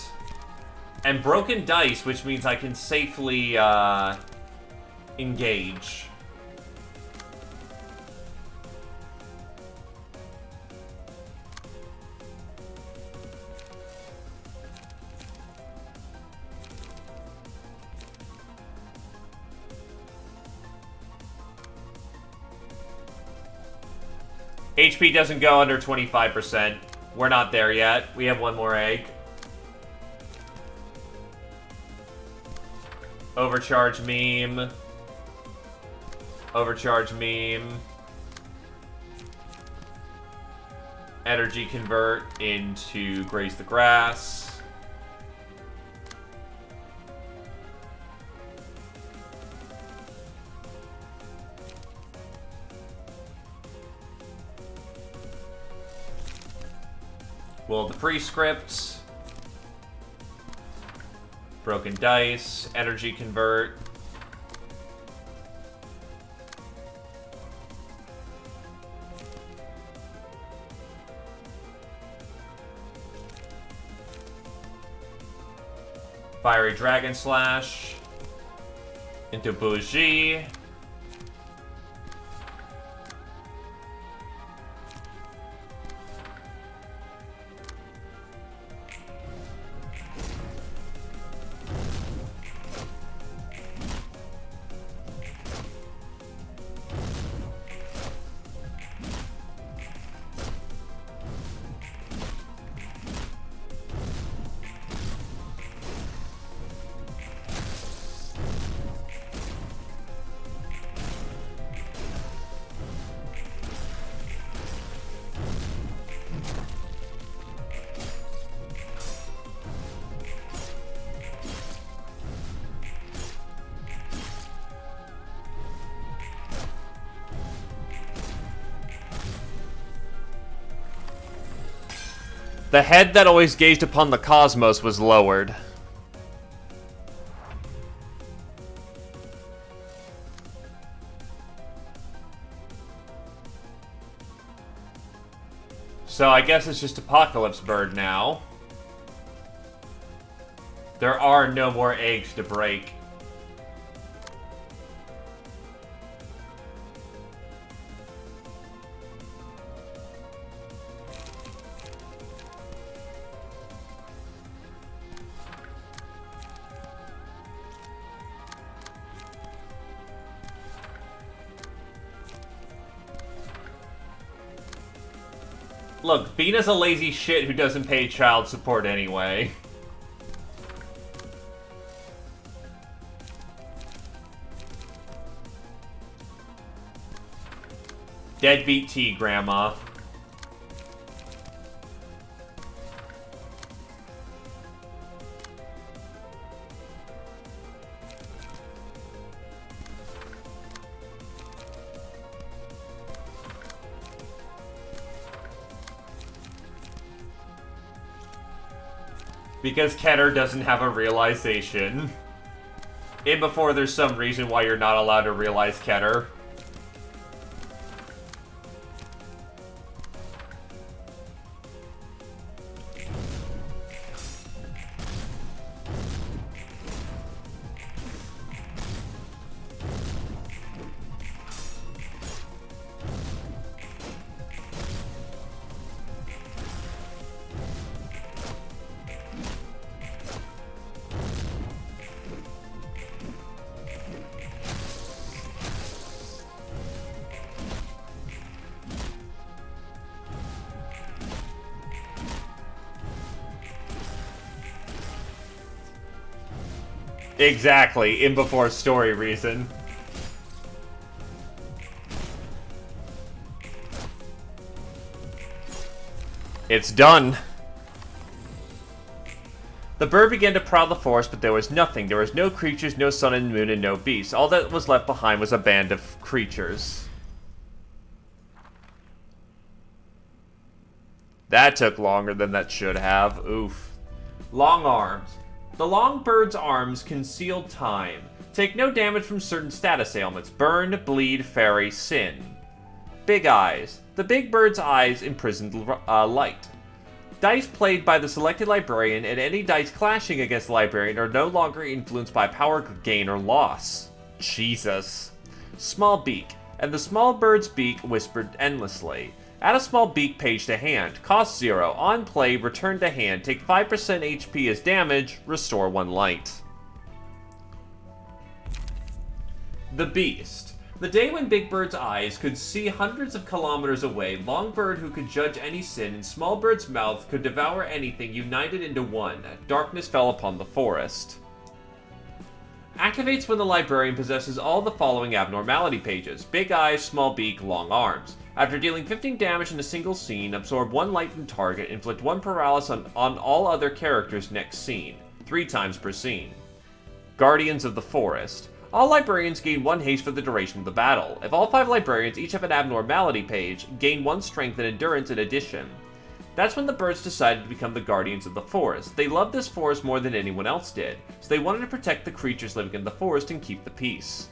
And broken dice, which means I can safely engage. HP doesn't go under 25%. We're not there yet. We have one more egg. Overcharge meme. Overcharge meme. Energy convert into graze the grass. Well, the prescript. Broken dice. Energy convert. Fiery Dragon Slash. Into Bougie. The head that always gazed upon the cosmos was lowered. So I guess it's just Apocalypse Bird now. There are no more eggs to break. Look, Bina's a lazy shit who doesn't pay child support anyway. Deadbeat tea, Grandma. Because Keter doesn't have a realization. And before there's some reason why you're not allowed to realize Keter. Exactly, in before story reason. It's done. The bird began to prowl the forest, but there was nothing. There was no creatures, no sun and moon, and no beasts. All that was left behind was a band of creatures. That took longer than that should have. Oof. Long arms. The long bird's arms conceal time. Take no damage from certain status ailments. Burn, bleed, fairy, sin. Big eyes. The big bird's eyes imprisoned light. Dice played by the selected librarian and any dice clashing against the librarian are no longer influenced by power gain or loss. Jesus. Small beak. And the small bird's beak whispered endlessly. Add a small beak page to hand. Cost 0. On play, return to hand. Take 5% HP as damage. Restore 1 light. The Beast. The day when Big Bird's eyes could see hundreds of kilometers away, Long Bird who could judge any sin, and Small Bird's mouth could devour anything united into one. Darkness fell upon the forest. Activates when the librarian possesses all the following abnormality pages. Big eyes, small beak, long arms. After dealing 15 damage in a single scene, absorb 1 light from target, inflict 1 paralysis on all other characters next scene. 3 times per scene. Guardians of the Forest. All librarians gain 1 haste for the duration of the battle. If all 5 librarians each have an abnormality page, gain 1 strength and endurance in addition. That's when the birds decided to become the guardians of the forest. They loved this forest more than anyone else did, so they wanted to protect the creatures living in the forest and keep the peace.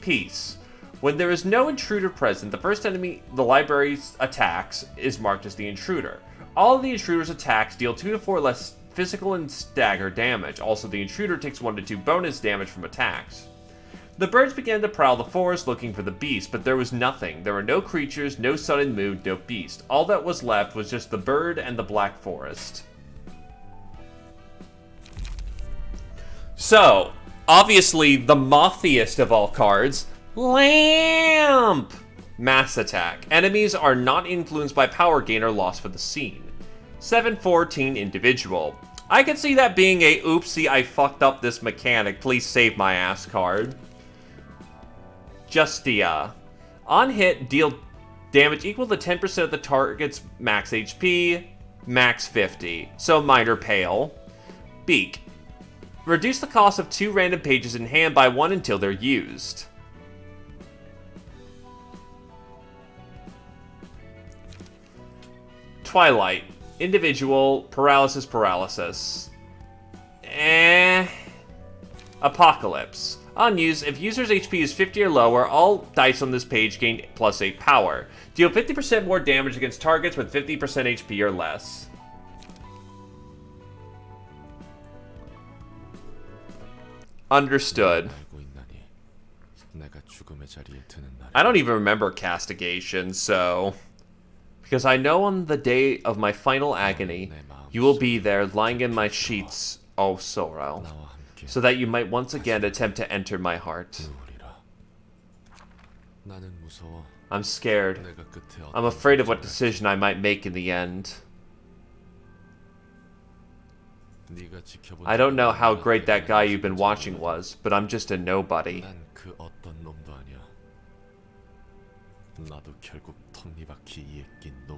Peace. When there is no intruder present, the first enemy the library attacks is marked as the intruder. All of the intruder's attacks deal 2 to 4 less physical and stagger damage. Also, the intruder takes 1 to 2 bonus damage from attacks. The birds began to prowl the forest looking for the beast, but there was nothing. There were no creatures, no sun and moon, no beast. All that was left was just the bird and the black forest. So, obviously, the mothiest of all cards, Lamp! Mass attack. Enemies are not influenced by power gain or loss for the scene. 714 individual. I could see that being a oopsie, I fucked up this mechanic, please save my ass card. Justia. On hit, deal damage equal to 10% of the target's max HP, max 50. So minor pale. Beak. Reduce the cost of 2 random pages in hand by 1 until they're used. Twilight. Individual. Paralysis. Apocalypse. Unused, if user's HP is 50 or lower, all dice on this page gain plus 8 power. Deal 50% more damage against targets with 50% HP or less. Understood. I don't even remember castigation, so... Because I know on the day of my final agony, you will be there lying in my sheets, oh sorrow, so that you might once again attempt to enter my heart. I'm scared. I'm afraid of what decision I might make in the end. I don't know how great that guy you've been watching was, but I'm just a nobody.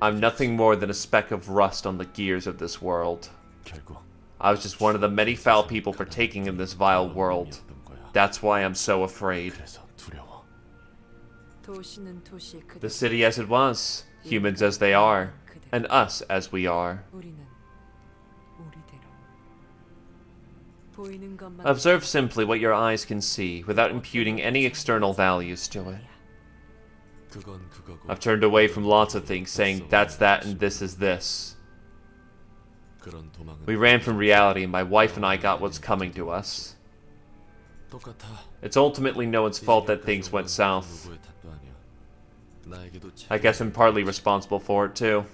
I'm nothing more than a speck of rust on the gears of this world. I was just one of the many foul people partaking in this vile world. That's why I'm so afraid. The city as it was, humans as they are, and us as we are. Observe simply what your eyes can see, without imputing any external values to it. I've turned away from lots of things, saying that's that and this is this. We ran from reality, and my wife and I got what's coming to us. It's ultimately no one's fault that things went south. I guess I'm partly responsible for it, too.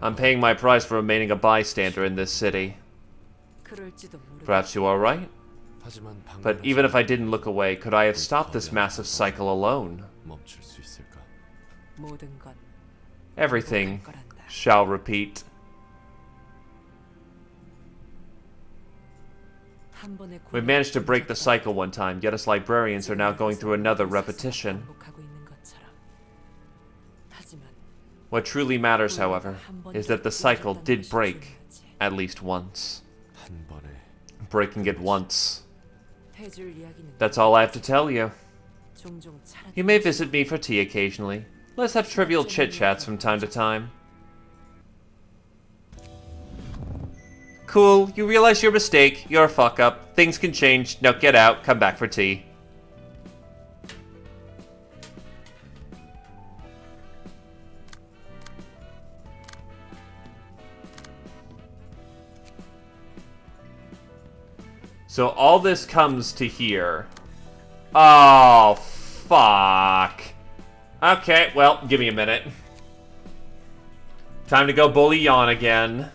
I'm paying my price for remaining a bystander in this city. Perhaps you are right. But even if I didn't look away, could I have stopped this massive cycle alone? Everything shall repeat.
한 번의
We managed to break the cycle one time, yet us librarians are now going through another repetition.
반복하고 있는 것처럼. 하지만
What truly matters, however, is that the cycle did break at least once.
한 번에
Breaking it once.
해줄 이야기는
That's all I have to tell you.
종종 차라리
You may visit me for tea occasionally. Let's have trivial chit-chats from time to time. Cool, you realize your mistake, you're a fuck-up, things can change, now get out, come back for tea. So all this comes to here. Oh, fuck. Okay, well, give me a minute. Time to go bully Yawn again.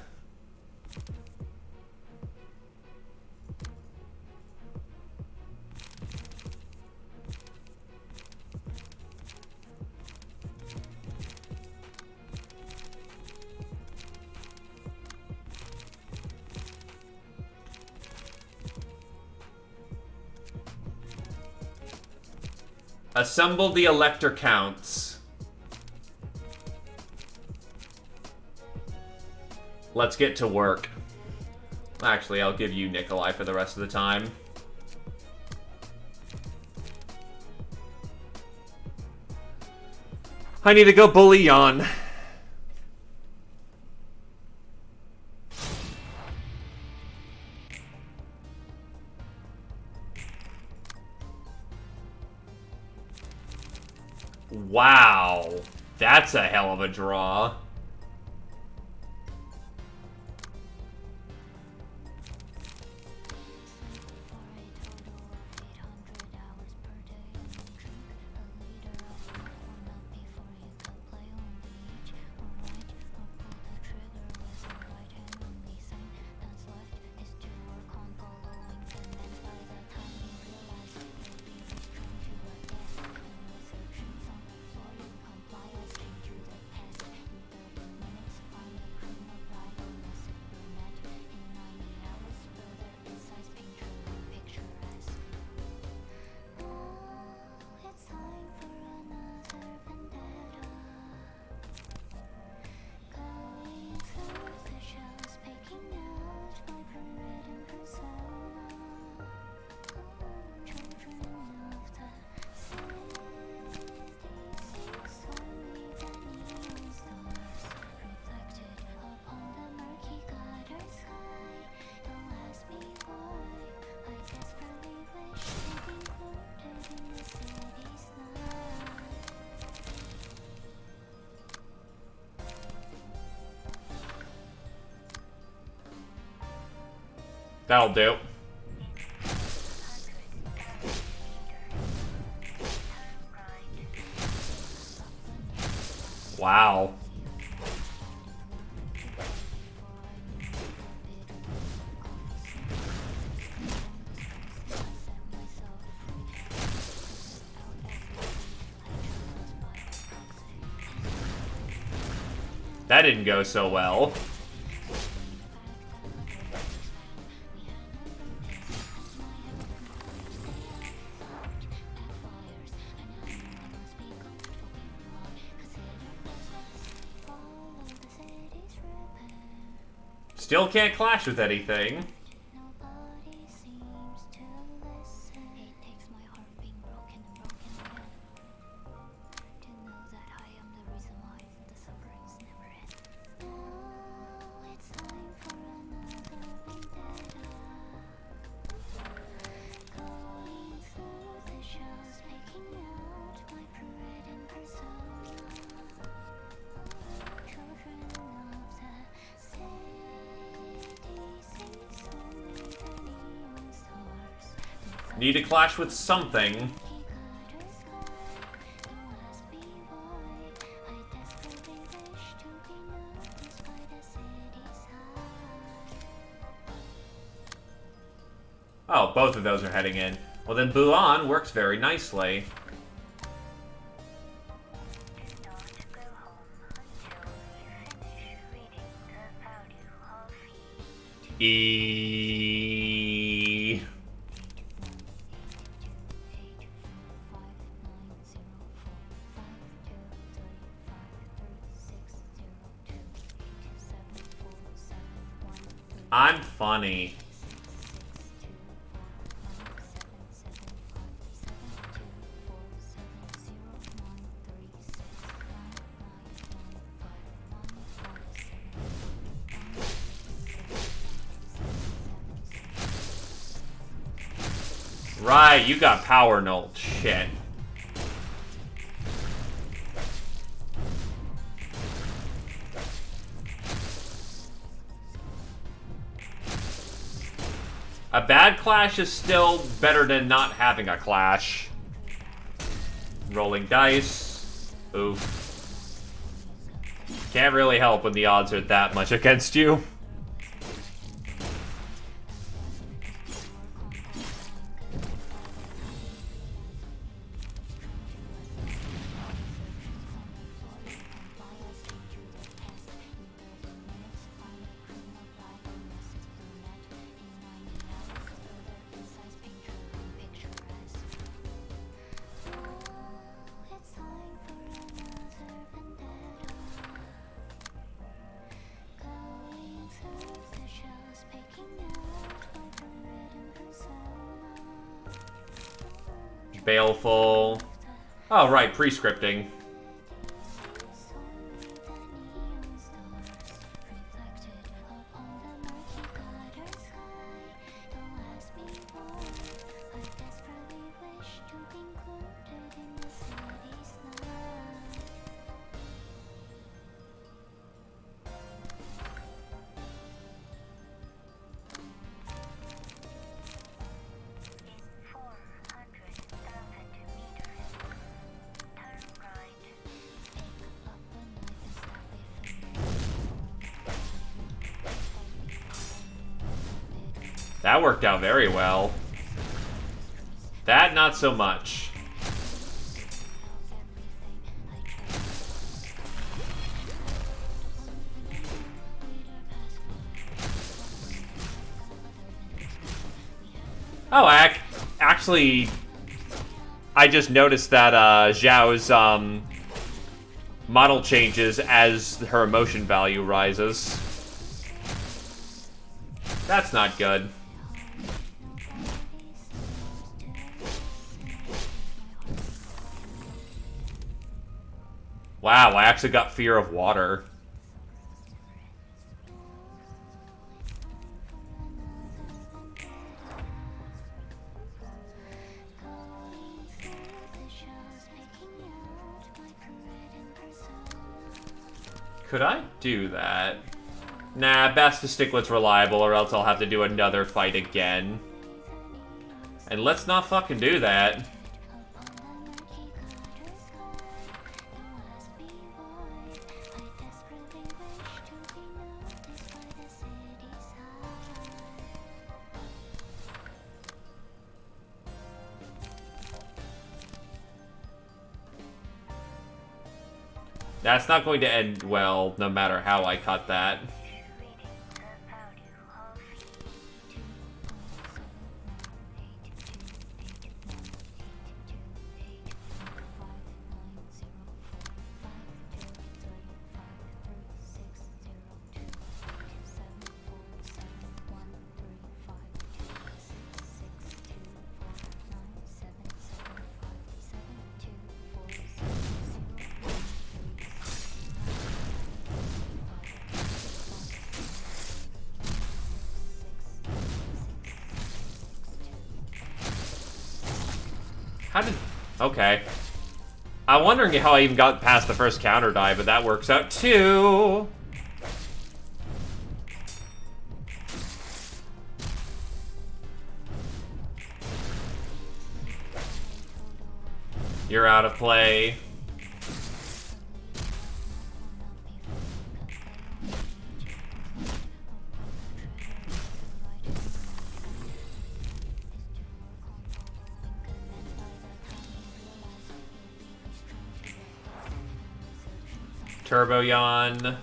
Assemble the elector counts. Let's get to work. Actually, I'll give you Nikolai for the rest of the time. I need to go bully Yawn. Wow, that's a hell of a draw. That'll do. Wow. That didn't go so well. Still can't clash with anything.
Nobody seems to listen. It takes my heart being broken and broken again to know that I am the reason why the sufferings never end. Now it's time for another vendetta. Going through the shows, picking out my parade and persona. Children of the city.
Need to clash with something. Oh, both of those are heading in. Well, then Buon works very nicely. E. I'm funny. Right, you got power null. Shit. A bad clash is still better than not having a clash. Rolling dice. Oof. Can't really help when the odds are that much against you.
It's time for another vendetta. Going through the shells, picking out like a written persona.
Baleful. Oh, right, prescripting. That worked out very well. That, not so much. Oh, actually, I just noticed that Zhao's model changes as her emotion value rises. That's not good. Wow, I actually got fear of water. Could I do that? Nah, best to stick what's reliable, or else I'll have to do another fight again. And let's not fucking do that. That's not going to end well, no matter how I cut that. How did... Okay. I'm wondering how I even got past the first counter die, but that works out too. You're out of play. Turbo Yawn.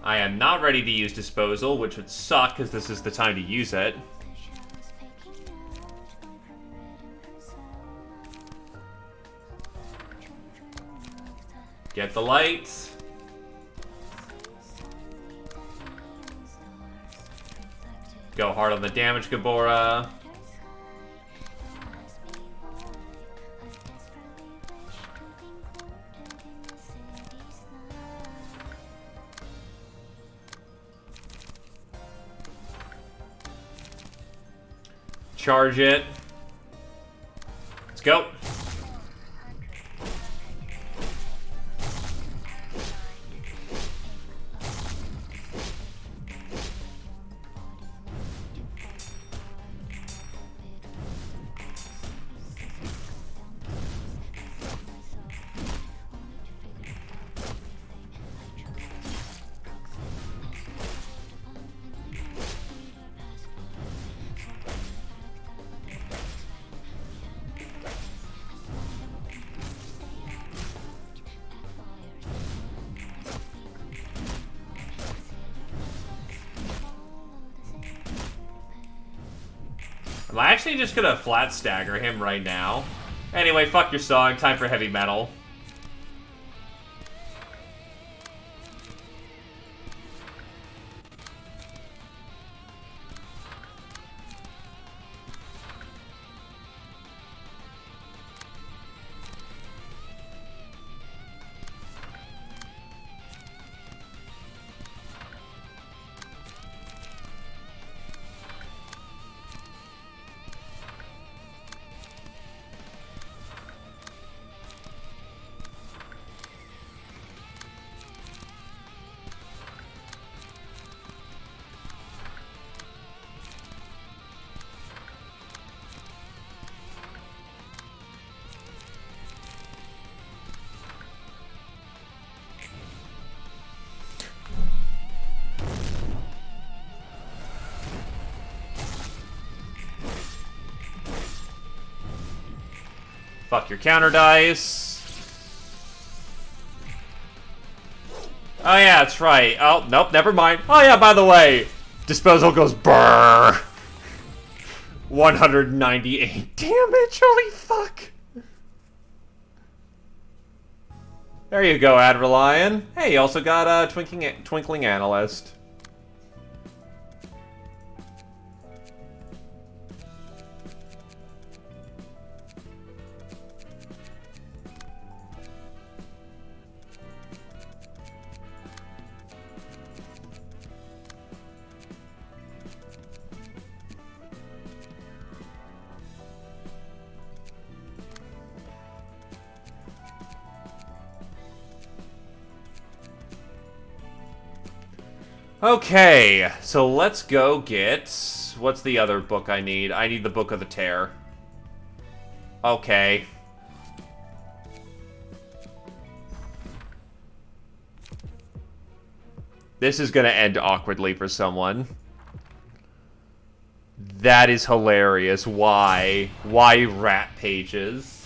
I am not ready to use disposal, which would suck because this is the time to use it. Get the lights. Go hard on the damage, Gabora. Charge it. Let's go. I'm actually just gonna flat stagger him right now. Anyway, fuck your song. Time for heavy metal. Fuck your counter dice. Oh yeah, that's right. Oh, nope, never mind. Oh yeah, by the way, disposal goes brrrr. 198 damage, holy fuck. There you go, Adrelion. Hey, you also got a Twinkling Analyst. Okay, so let's go get... What's the other book I need? I need the Book of the Tear. Okay. This is gonna end awkwardly for someone. That is hilarious. Why? Why rat pages?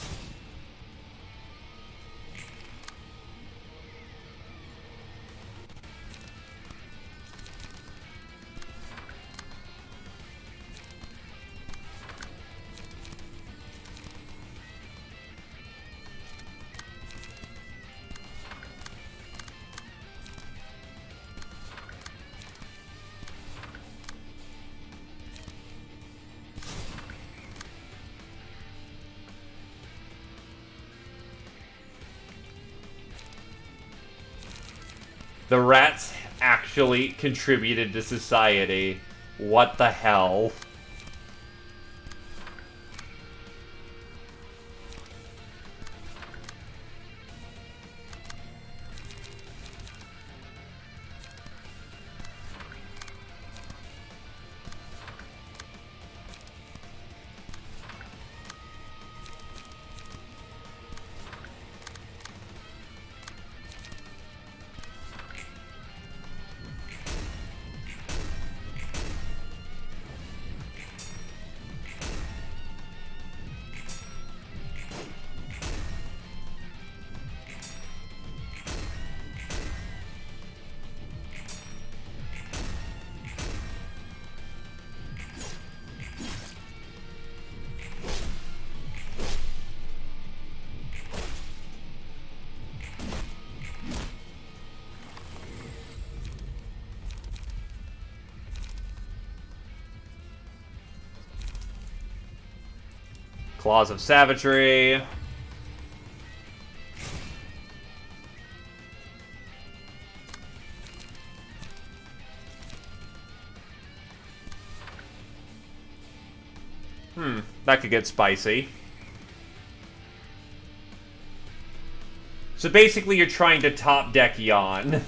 The rats actually contributed to society. What the hell? Claws of Savagery. That could get spicy. So basically you're trying to top deck Yawn.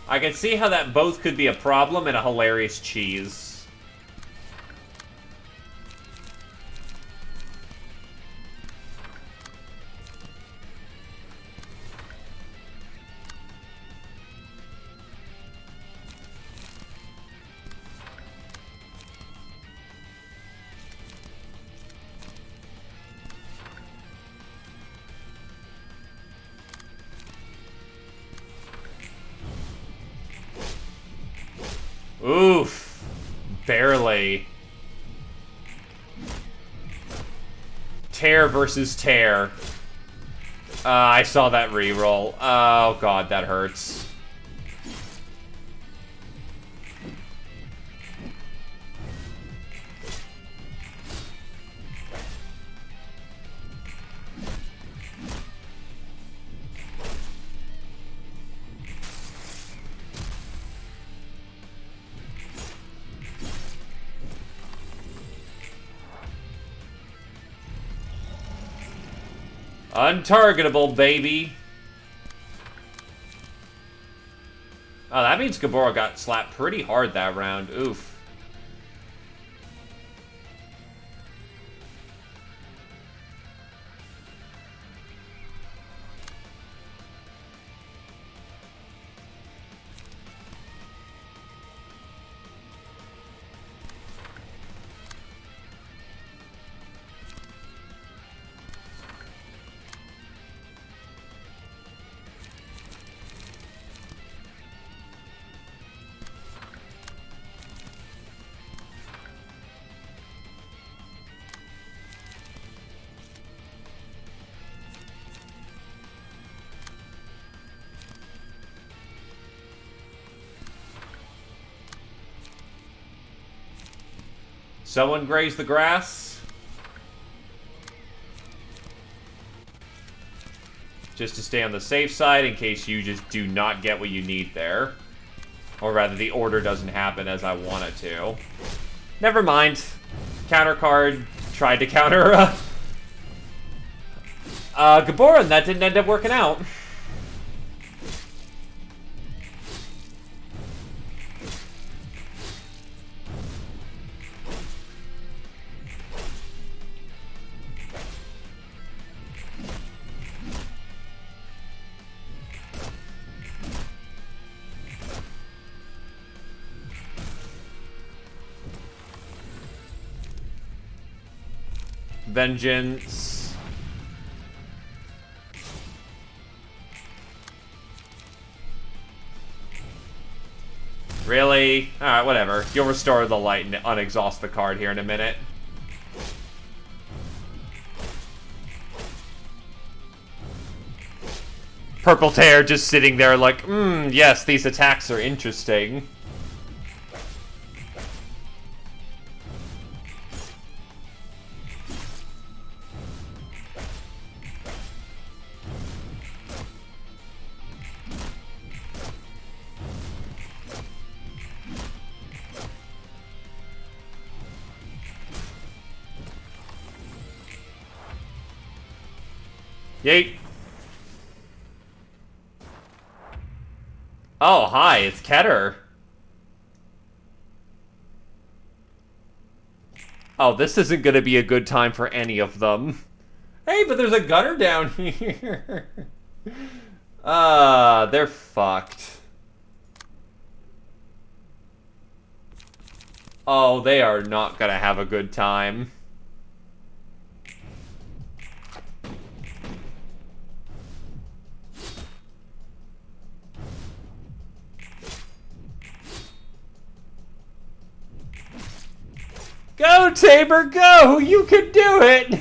I can see how that both could be a problem and a hilarious cheese. Oof. Barely. Tear versus tear. I saw that reroll. Oh god, that hurts. Untargetable, baby. Oh, that means Gabora got slapped pretty hard that round. Oof. Someone graze the grass. Just to stay on the safe side in case you just do not get what you need there. Or rather, the order doesn't happen as I want it to. Never mind. Counter card tried to counter Gabora, and that didn't end up working out. Vengeance. Really? Alright, whatever. You'll restore the light and unexhaust the card here in a minute. Purple Tear just sitting there like, yes, these attacks are interesting. Yeet. Oh, hi, it's Keter. Oh, this isn't gonna be a good time for any of them. Hey, but there's a gunner down here. They're fucked. Oh, they are not gonna have a good time. Go, Tabor, go! You can do it!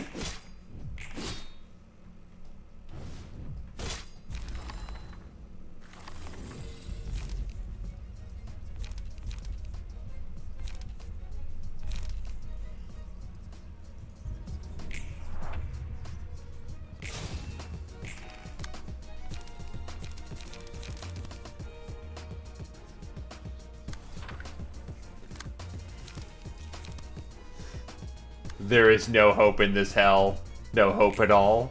There is no hope in this hell. No hope at all.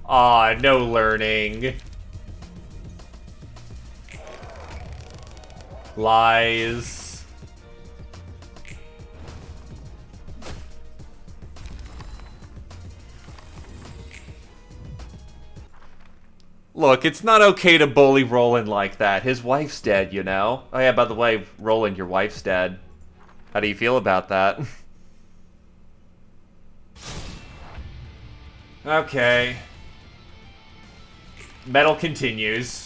Ah, no learning. Lies. Look, it's not okay to bully Roland like that. His wife's dead, you know? Oh yeah, by the way, Roland, your wife's dead. How do you feel about that? Okay. Metal continues.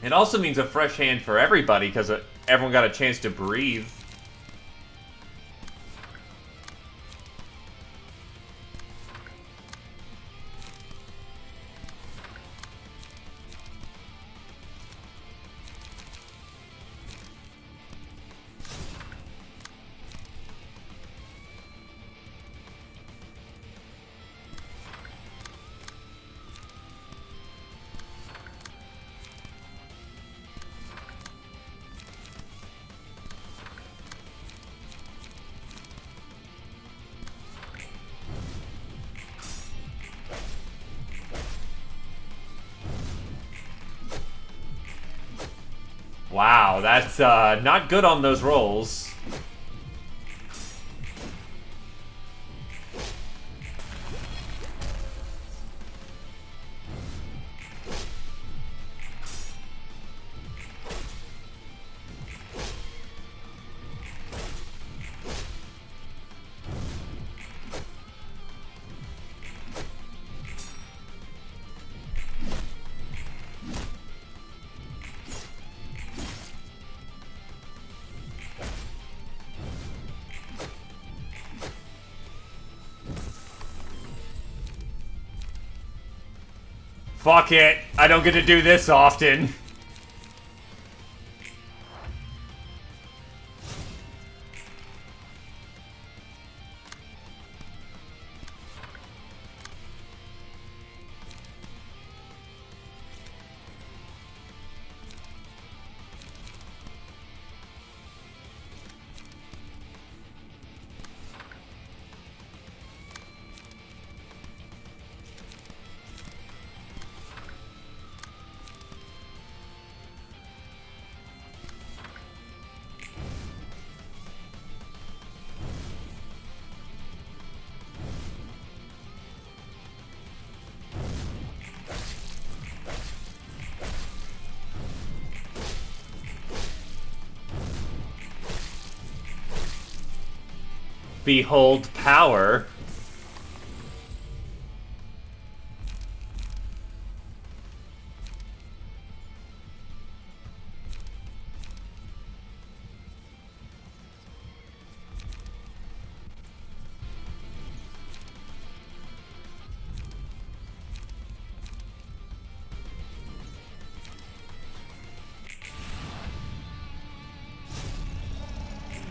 It also means a fresh hand for everybody, because everyone got a chance to breathe. Wow, that's not good on those rolls. Fuck it, I don't get to do this often. Behold power.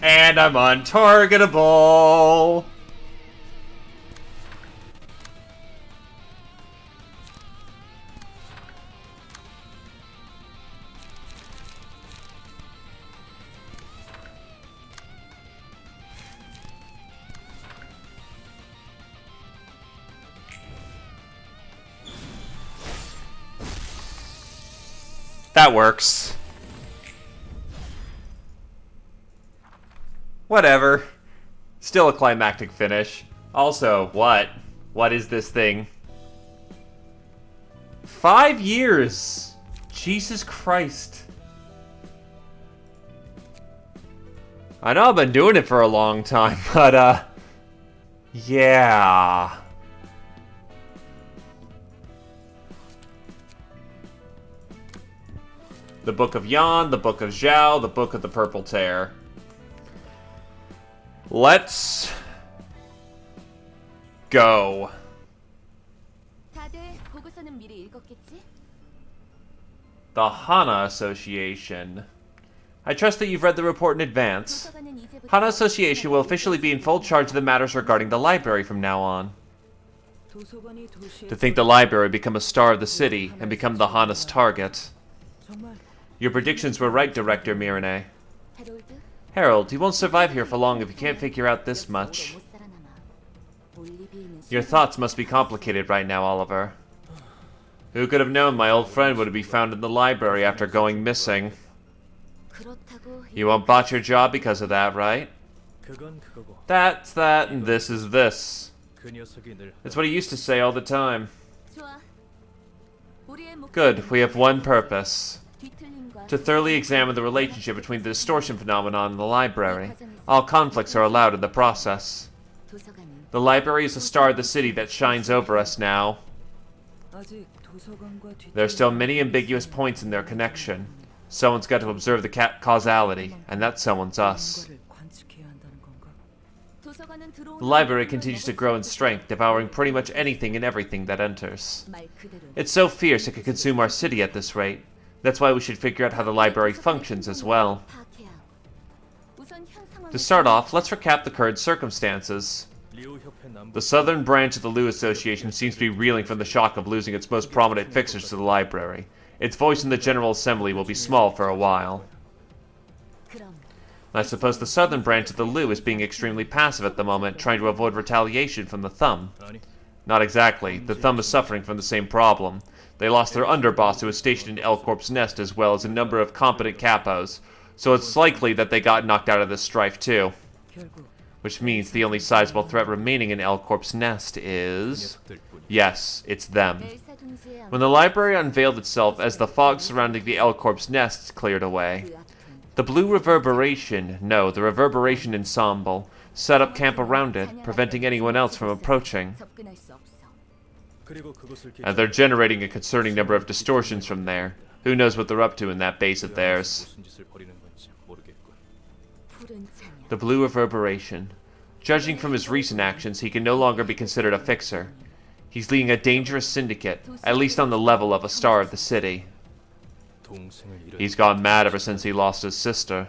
And I'm untargetable. That works. Whatever. Still a climactic finish. Also, what? What is this thing? 5 years! Jesus Christ. I know I've been doing it for a long time, but, yeah. The Book of Yan, the Book of Zhao, the Book of the Purple Tear. Let's go.
다들 보고서는 미리 읽었겠지?
The Hana Association. I trust that you've read the report in advance.
도서관은 이제부터
Hana Association will officially be in full charge of the matters regarding the library from now on.
도서관이 도시의
To think the library would become a star of the city and become the Hana's target.
정말
Your predictions were right, Director Mirane.
해롤드
Harold, you won't survive here for long if you can't figure out this much.
못 살아남아. 올리비에는
Your thoughts must be complicated right now, Oliver. Who could have known my old friend would be found in the library after going missing?
그렇다고
You won't botch your job because of that, right?
그건 그거고
That's that, and this is this.
그 녀석이 늘
That's what he used to say all the time.
좋아. 우리의 목표는
Good, we have one purpose.
뒤틀림과
To thoroughly examine the relationship between the distortion phenomenon and the library. All conflicts are allowed in the process.
도서관은
The library is the star of the city that shines over us now.
아직 도서관과 뒤
There are still many ambiguous points in their connection. Someone's got to observe the causality, and that someone's us.
를 관측해야 한다는 건가?
도서관은 들어오는
The library continues to grow in strength, devouring pretty much anything and everything that enters.
말 그대로
It's so fierce it could consume our city at this rate. That's why we should figure out how the library functions as well.
파악해야 하고. 우선 현 상황을
To start off, let's recap the current circumstances.
리우 협회 남부
The southern branch of the Liu Association seems to be reeling from the shock of losing its most prominent fixers to the library. Its voice in the General Assembly will be small for a while.
그럼
I suppose the southern branch of the Liu is being extremely passive at the moment, trying to avoid retaliation from the Thumb.
아니
Not exactly. The Thumb is suffering from the same problem. They lost their underboss who was stationed in L-Corp's nest as well as a number of competent capos, so it's likely that they got knocked out of this strife too.
결국
Which means the only sizable threat remaining in L-Corp's nest is...
녀석들뿐이
Yes, it's them.
엘사 둥지의
When the library unveiled itself as the fog surrounding the L-Corp's nests cleared away,
그 아픔
the blue reverberation, no, the reverberation ensemble, set up camp around it, preventing anyone else from approaching.
접근할 수 없어.
그리고 그것을
And they're generating a concerning number of distortions from there. Who knows what they're up to in that base of theirs.
무슨 짓을 벌이는 건지 모르겠군.
푸른 찬양
The blue reverberation. Judging from his recent actions, he can no longer be considered a fixer. He's leading a dangerous syndicate, at least on the level of a star of the city.
동생을 잃은
He's gone mad ever since he lost his sister.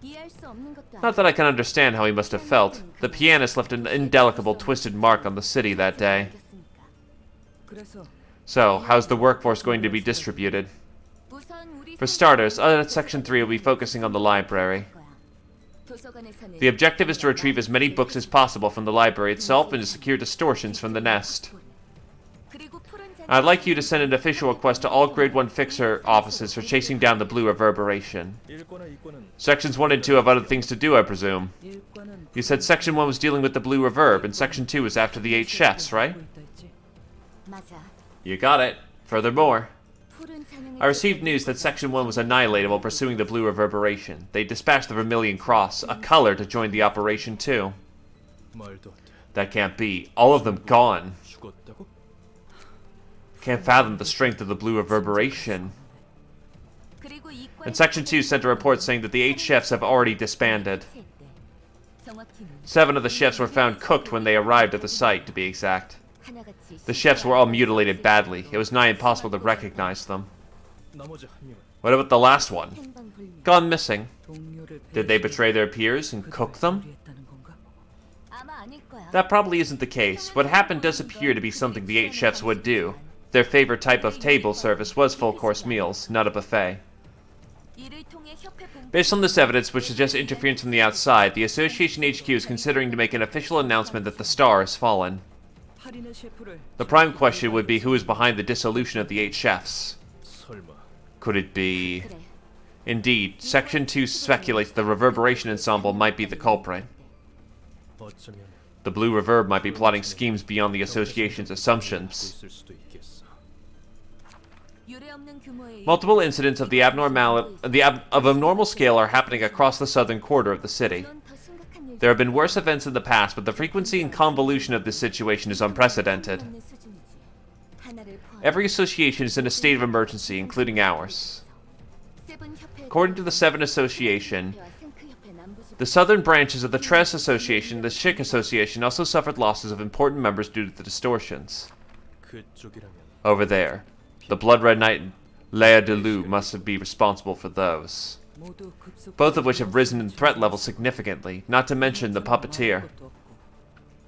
이해할 수 없는 것도
Not that I can understand how he must have felt. The pianist left an indelible, twisted mark on the city that day.
아니겠습니까?
그래서
So, how's the workforce going to be distributed?
우선 우리
For starters, Section 3 will be focusing on the library.
거야. 도서관에서는
The objective is to retrieve as many books as possible from the library itself and to secure distortions from the nest.
그리고 푸른 잔
I'd like you to send an official request to all Grade 1 Fixer offices for chasing down the blue reverberation.
일과나 이과는
Sections 1 and 2 have other things to do, I presume.
일과는
You said Section 1 was dealing with the blue reverb, and Section 2 was after the 8 chefs, right?
하고 있다 했지?
맞아.
You got it. Furthermore,
푸른 찬양을
I received news that Section 1 was annihilated while pursuing the blue reverberation. They dispatched the Vermilion Cross, a color, to join the operation too.
말도 안 돼.
That can't be. All of them gone.
죽었다고?
Can't fathom the strength of the blue reverberation.
그리고 이과
And Section 2 sent a report saying that the 8 chefs have already disbanded.
정확히는
7 of the chefs were found cooked when they arrived at the site, to be exact.
하나같이
The chefs were all mutilated badly. It was nigh impossible to recognize them.
나머지 한 명은
What about the last one?
행방불명.
Gone missing.
동료를
Did they betray their peers and cook them?
했다는 건가?
아마 아닐 거야.
That probably isn't the case. What happened does appear to be something the 8 chefs would do. Their favorite type of table service was full-course meals, not a buffet.
이를 통해 협회 본
Based on this evidence, which suggests interference from the outside, the Association HQ is considering to make an official announcement that the star has fallen.
할인의 셰프를
The prime question would be who is behind the dissolution of the 8 chefs.
설마
Could it be...
그래.
Indeed, Section 2 speculates the Reverberation Ensemble might be the culprit.
어쩌면
The Blue Reverb might be plotting schemes beyond the association's assumptions.
있을 수도 있겠어.
유례 없는 규모의
Multiple incidents of of abnormal scale are happening across the southern quarter of the city.
물론 더 심각한 일도
There have been worse events in the past, but the frequency and convolution of this situation is unprecedented.
없는 수준이지. 하나를 포함
Every association is in a state of emergency, including ours.
세븐 협회에
According to the Seven Association,
협회와 생크 협회 남부지
the southern branches of the Tress Association and the Schick Association also suffered losses of important members due to the distortions.
그쪽이라면
Over there, the Blood Red Knight and Lea de Lou must be responsible for those.
모두 급속
Both of which have risen in threat level significantly, not to mention the puppeteer.
것도 없고.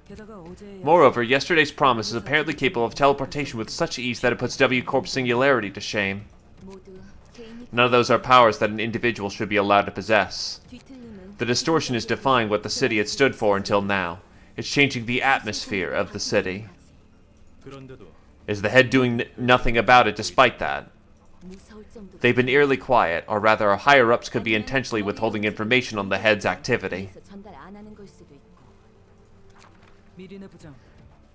게다가 어제의
Moreover, yesterday's promise is apparently capable of teleportation with such ease that it puts W Corp's singularity to shame.
모두 개인이
None of those are powers that an individual should be allowed to possess.
뒤틀림은
The distortion is defying what the city had stood for until now. It's changing the atmosphere of the city.
그런데도
Is the head doing nothing about it despite that?
무서울 정도로
They've been eerily quiet, or rather our higher-ups could be intentionally withholding information on the head's activity.
그래서 전달 안 하는 걸 수도 있고.
미리네 부장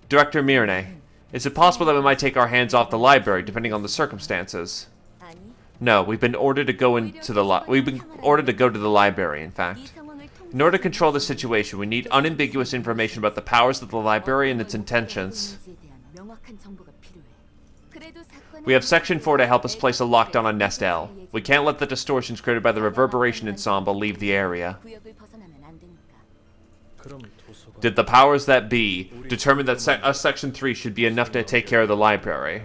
Director Mirne, is it possible that we might take our hands off the library depending on the circumstances?
아니,
No, we've been ordered to go into the we've been ordered to go to the library, in
이
fact.
상황을
In order to control the situation, we need unambiguous information about the powers of the library and its intentions.
통제에 대한 명확한 정보가 필요해. 그래도 사건은
We have Section 4 to help us place a lockdown on Nest L. We can't let the distortions created by the Reverberation Ensemble leave the area.
구역을 벗어나면 안 되니까.
그럼 도서관
Did the powers that be determine that Section 3 should be enough to take care of the library?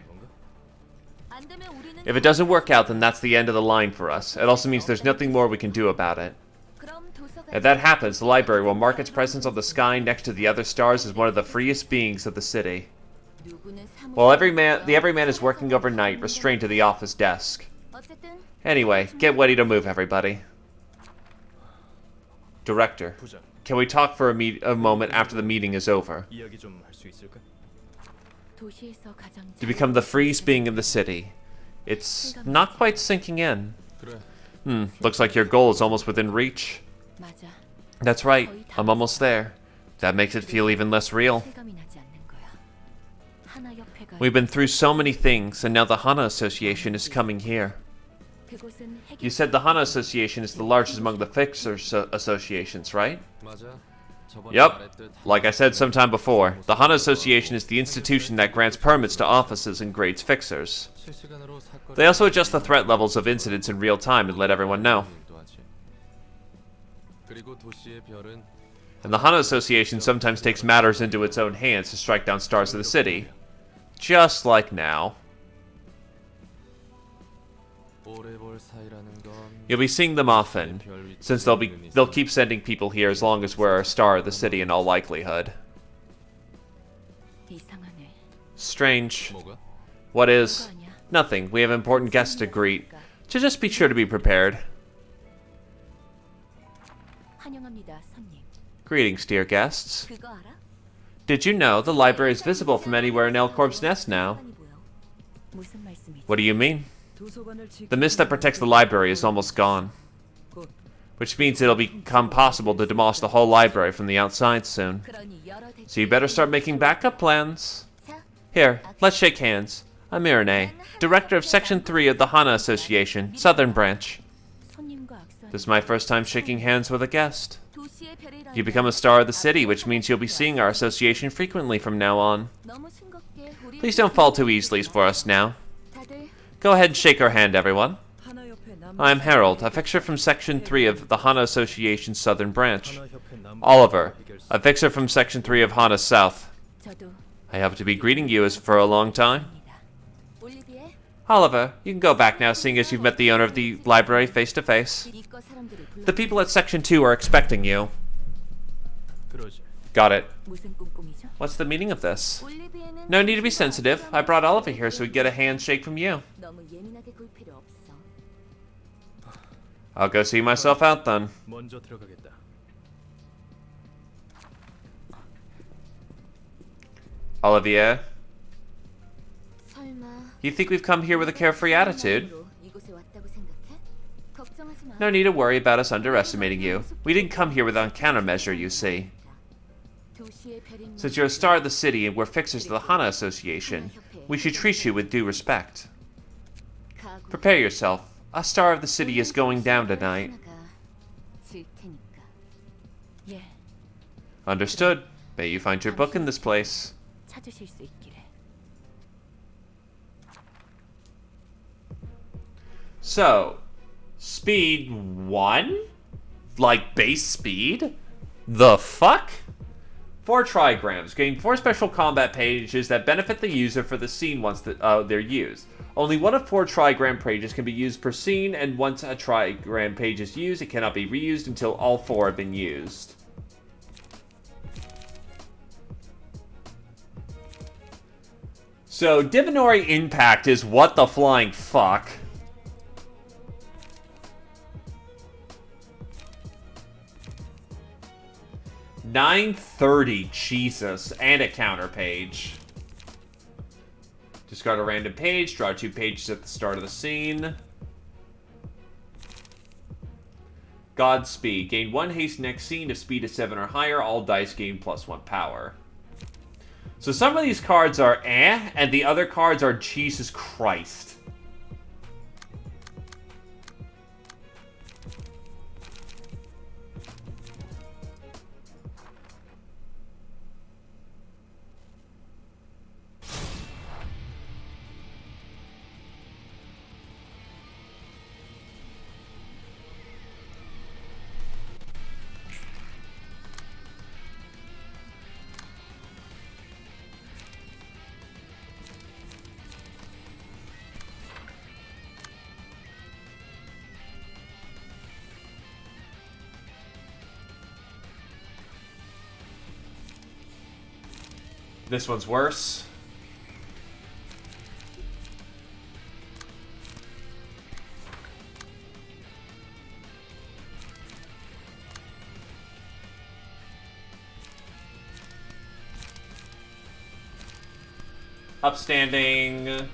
안 되면 우리는
If it doesn't work out, then that's the end of the line for us. It also means there's nothing more we can do about it.
그럼 도서관
If that happens, the library will mark its presence on the sky next to the other stars as one of the freest beings of the city.
누구는 사무실
While the everyman is working overnight, restrained to the office desk.
어쨌든
Anyway, get ready to move, everybody. Director,
부장
can we talk for a moment after the meeting is over?
이야기 좀 할 수 있을까?
도시에서 가장
To become the freest being in the city. It's not quite sinking in.
그래.
Looks like your goal is almost within reach.
맞아.
That's right, I'm almost there. That makes it feel even less real.
실감이 나지 않는 거야. 하나 협회가
We've been through so many things, and now the Hana Association is coming here.
그곳은 해결
You said the Hana Association is the largest among the Fixers associations, right?
맞아. 저번에
Yep.
말했듯
Like I said sometime before, the Hana Association is the institution that grants permits to offices and grades Fixers.
실시간으로 사건을
They also adjust the threat levels of incidents in real time and let everyone know.
일도 하지. 그리고 도시의 별은
And the Hana Association sometimes takes matters into its own hands to strike down stars of the city. Just like now.
오래 볼 사이라는 건
You'll be seeing them often, since they'll keep sending people here as long as we're a star of the city in all likelihood.
이상하네.
Strange.
뭐가?
What is? Nothing. We have important guests to greet. So just be sure to be prepared.
환영합니다, 손님.
Greetings, dear guests.
그거 알아?
Did you know the library is visible from anywhere in Elcorp's Nest now?
시간이 보여. 무슨 말씀이지?
What do you mean?
도서관을 지키는
The mist that protects the library is almost gone.
곧
Which means it'll become possible to demolish the whole library from the outside soon.
그러니 여러 대
So you better start making backup plans.
자,
Here, let's shake hands. I'm Irene, Director of Section 3 of the Hana Association, Southern Branch.
손님과 악수하는
This is my first time shaking hands with a guest.
도시의 별이라는
You become a star of the city, which means you'll be seeing our association frequently from now on.
너무 싱겁게 우리
Please don't fall too easily for us now.
다들
Go ahead and shake our hand, everyone.
하나 옆에 남
I'm Harold, a fixer from Section 3 of the Hana Association's Southern Branch.
하나협회 남부
Oliver,
해결사
a fixer from Section 3 of Hana South.
저도
I hope to be greeting you as for a long time.
입니다. 올리비에
Oliver, you can go back now, seeing as you've met the owner of the library face to face.
이과 사람들을 불러
The people at Section 2 are expecting you.
그러지.
Got it.
무슨 꼼꼼이죠?
What's the meaning of this?
올리비에는
No need to be sensitive. I brought Oliver here so we get a handshake from you.
너무 예민하게 굴 필요 없어.
I'll go see myself out then.
먼저 들어가겠다.
Olivier,
설마
you think we've come here with a carefree attitude?
이곳에 왔다고
No need to worry about us underestimating you. We didn't come here without countermeasure, you see. Since you're a star of the city and we're fixers of the Hana Association, we should treat you with due respect. Prepare yourself. A star of the city is going down tonight.
예,
Understood. May you find your book in this place.
찾으실 수 있기를.
So, speed 1? Like base speed? The fuck? 4 trigrams, gain 4 special combat pages that benefit the user for the scene once they're used. Only one of 4 trigram pages can be used per scene, and once a trigram page is used, it cannot be reused until all 4 have been used. So, Divinatory Impact is what the flying fuck? $9.30, Jesus, and a counter page. Discard a random page, draw 2 pages at the start of the scene. Godspeed. Gain 1 haste next scene if speed is 7 or higher. All dice gain +1 power. So some of these cards are eh, and the other cards are Jesus Christ. This one's worse. Upstanding.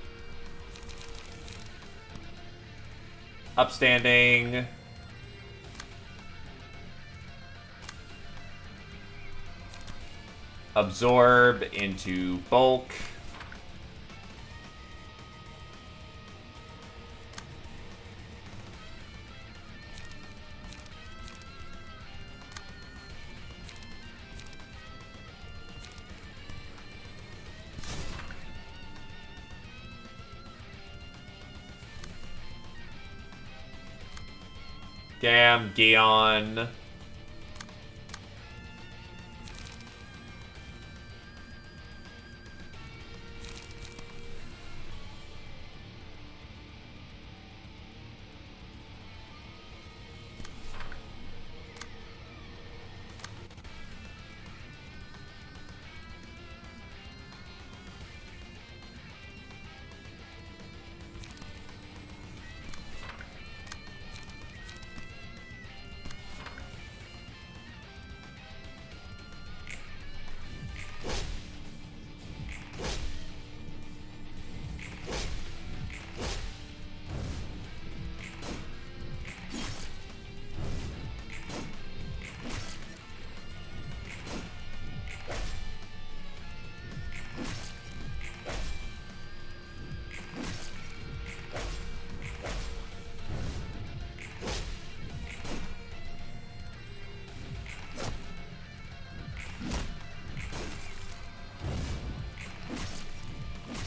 Upstanding. Absorb into bulk. Damn, Gion.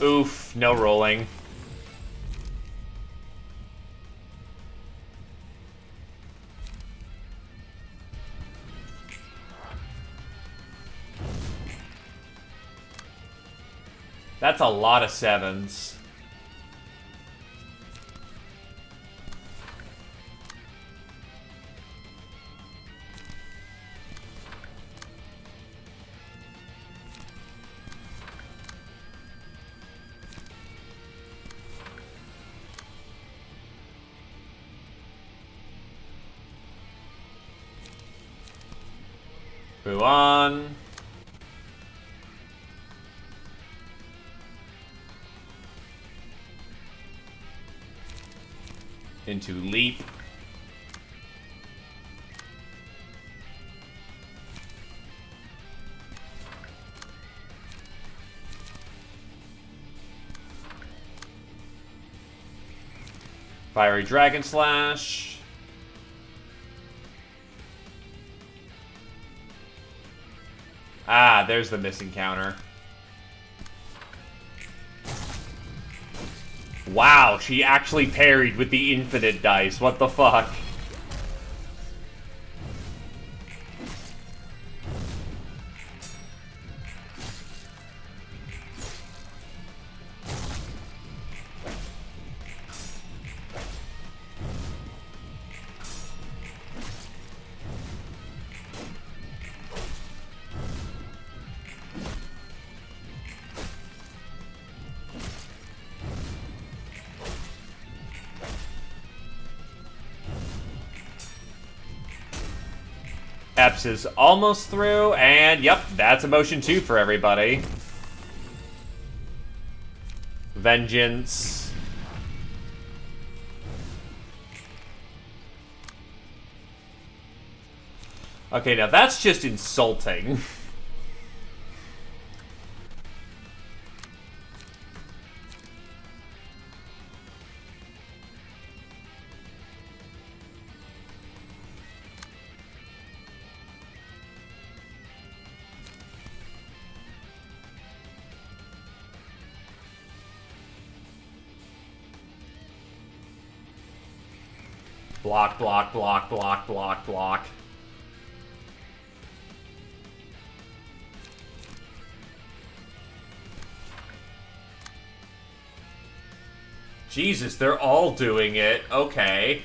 Oof, no rolling. That's a lot of 7s. Buon. Into leap. Fiery Dragon Slash. Ah, there's the missing counter. Wow, she actually parried with the infinite dice. What the fuck? Epps is almost through, and yep, that's emotion 2 for everybody. Vengeance. Okay, now that's just insulting. Block, block, block, block, block, block. Jesus, they're all doing it. Okay.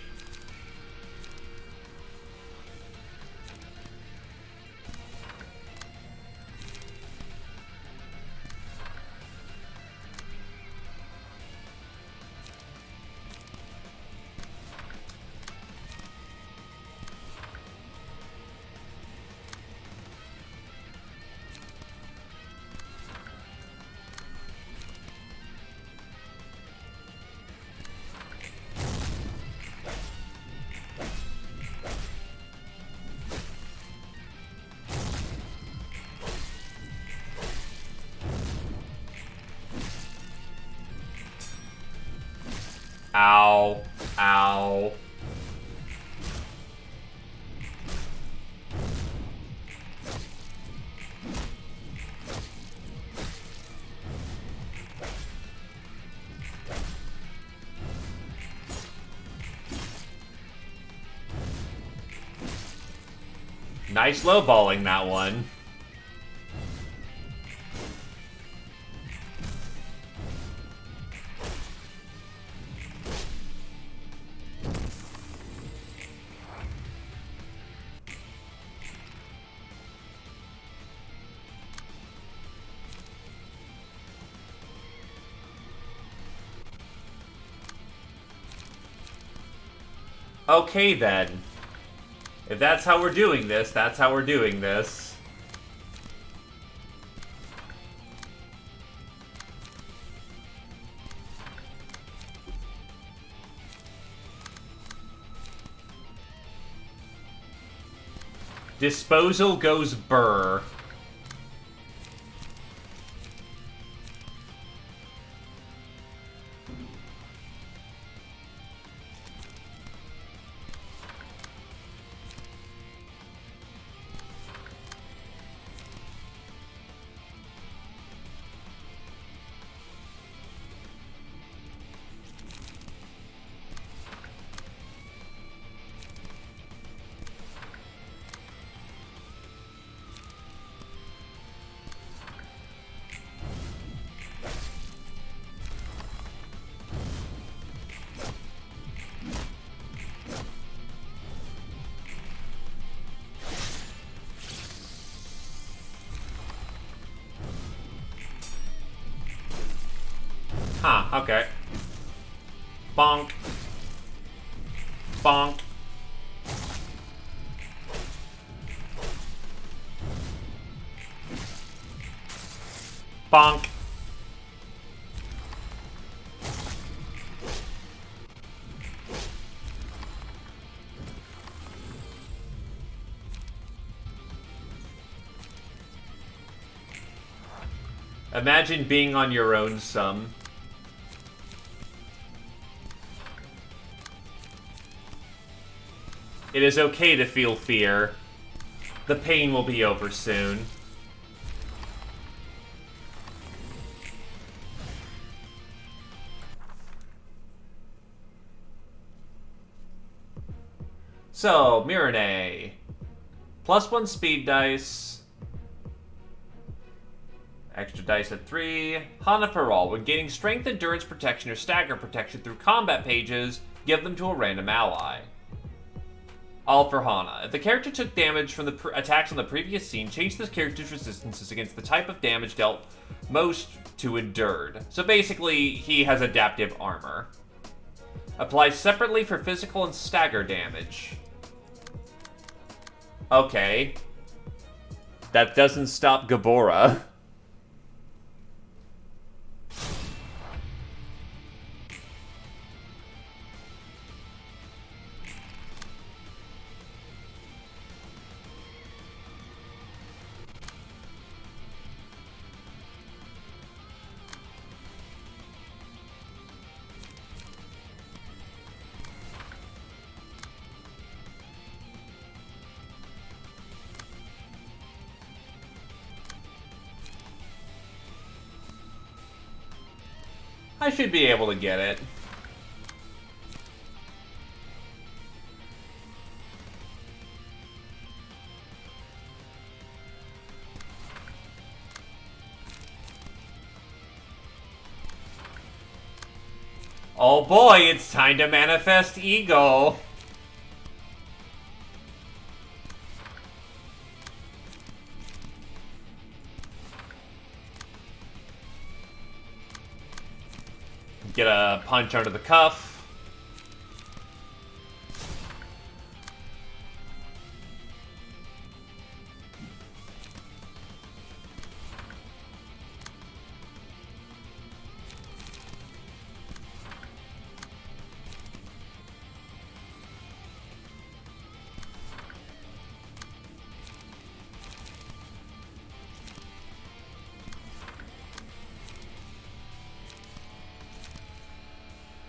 Ow. Ow. Nice lowballing that one. Okay then. If that's how we're doing this, that's how we're doing this. Disposal goes burr. Huh, okay. Bonk. Bonk. Bonk. Imagine being on your own some. It is okay to feel fear. The pain will be over soon. So, Mirene. +1 speed dice. Extra dice at 3. Hana for all. When gaining strength, endurance protection, or stagger protection through combat pages, give them to a random ally. All for Hana. If the character took damage from the attacks on the previous scene, change this character's resistances against the type of damage dealt most to endured. So basically, he has adaptive armor. Applies separately for physical and stagger damage. Okay. That doesn't stop Gabora. I should be able to get it. Oh boy, it's time to manifest ego. Get a punch under the cuff.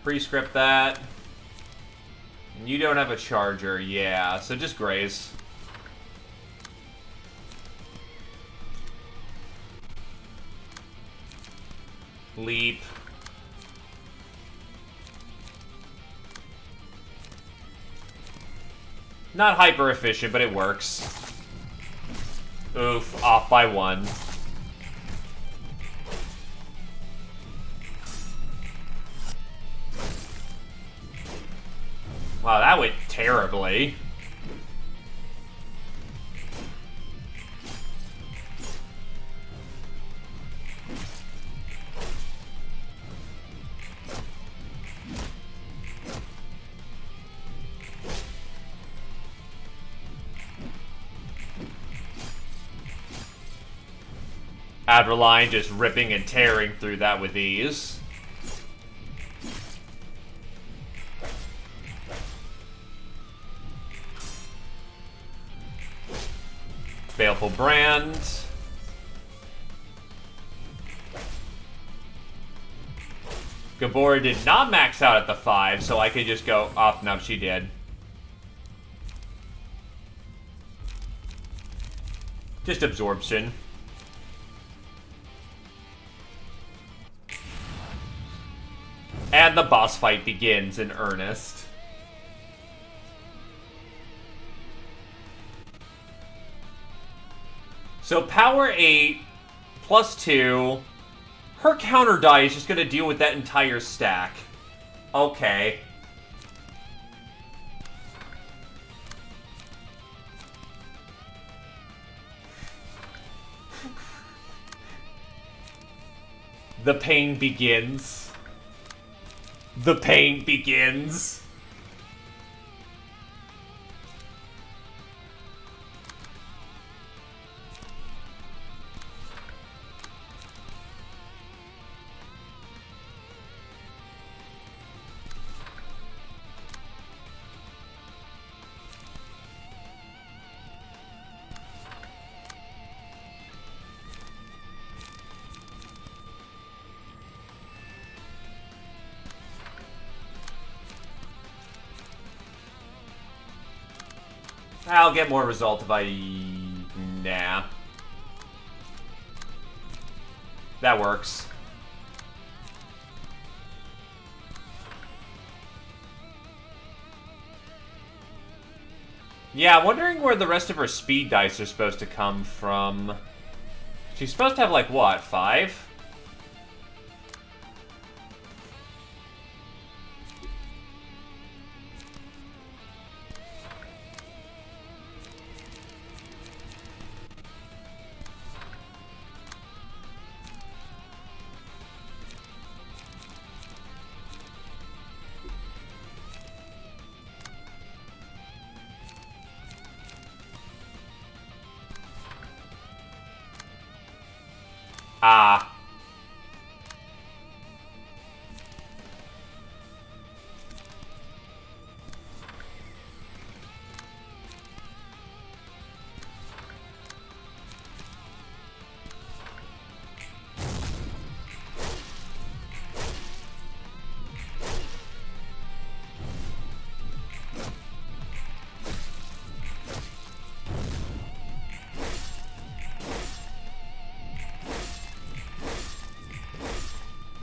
Pre-script that. And you don't have a charger, yeah, so just graze. Leap. Not hyper efficient, but it works. Oof, off by 1. Wow, that went terribly. Adrenaline just ripping and tearing through that with ease. Baleful Brand. Gabora did not max out at the 5, so I could just go up. No, she did. Just absorption. And the boss fight begins in earnest. So power 8 plus 2. Her counter die is just going to deal with that entire stack. Okay. The pain begins. The pain begins. I'll get more result if I... Nah. That works. Yeah, I'm wondering where the rest of her speed dice are supposed to come from. She's supposed to have, like, what, 5? Ah.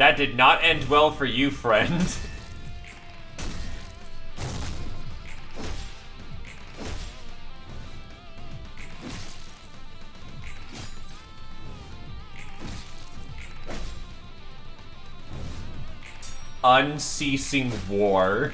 That did not end well for you, friend. Unceasing war.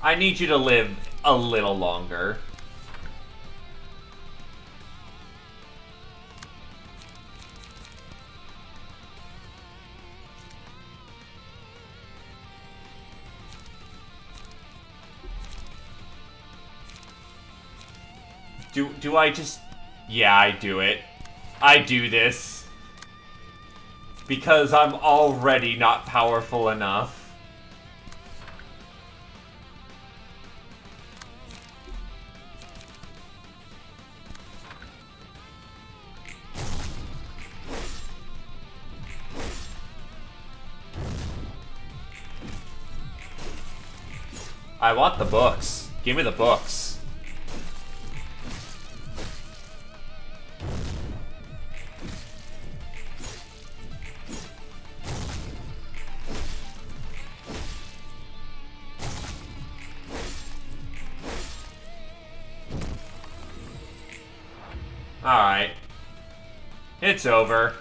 I need you to live a little longer. Do I just... Yeah, I do it. I do this. Because I'm already not powerful enough. I want the books. Give me the books. Alright. It's over.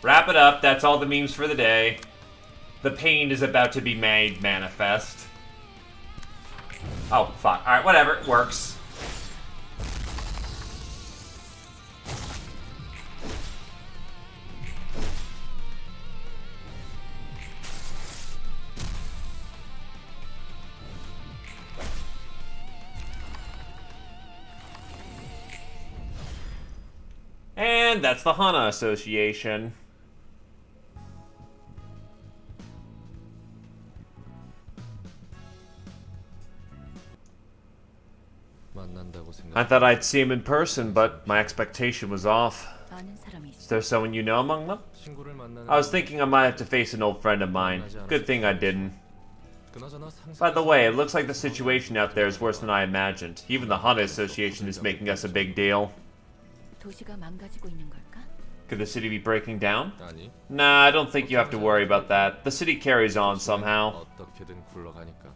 Wrap it up. That's all the memes for the day. The pain is about to be made manifest. Oh, fuck. Alright, whatever. It works. And that's the Hana Association. I thought I'd see him in person, but my expectation was off.
아는 사람이
Is
있어.
there someone you know among them? I was thinking I might have to face an old friend of mine. Good thing I didn't. By the way, it looks like the situation out there is worse than I imagined. Even the Hana Association is making us a big deal.
도시가 망가지고 있는 걸까?
Could the city be breaking down?
아니,
Nah, I don't think you have to worry about that. The city carries on somehow.
어떻게든 굴러가니까.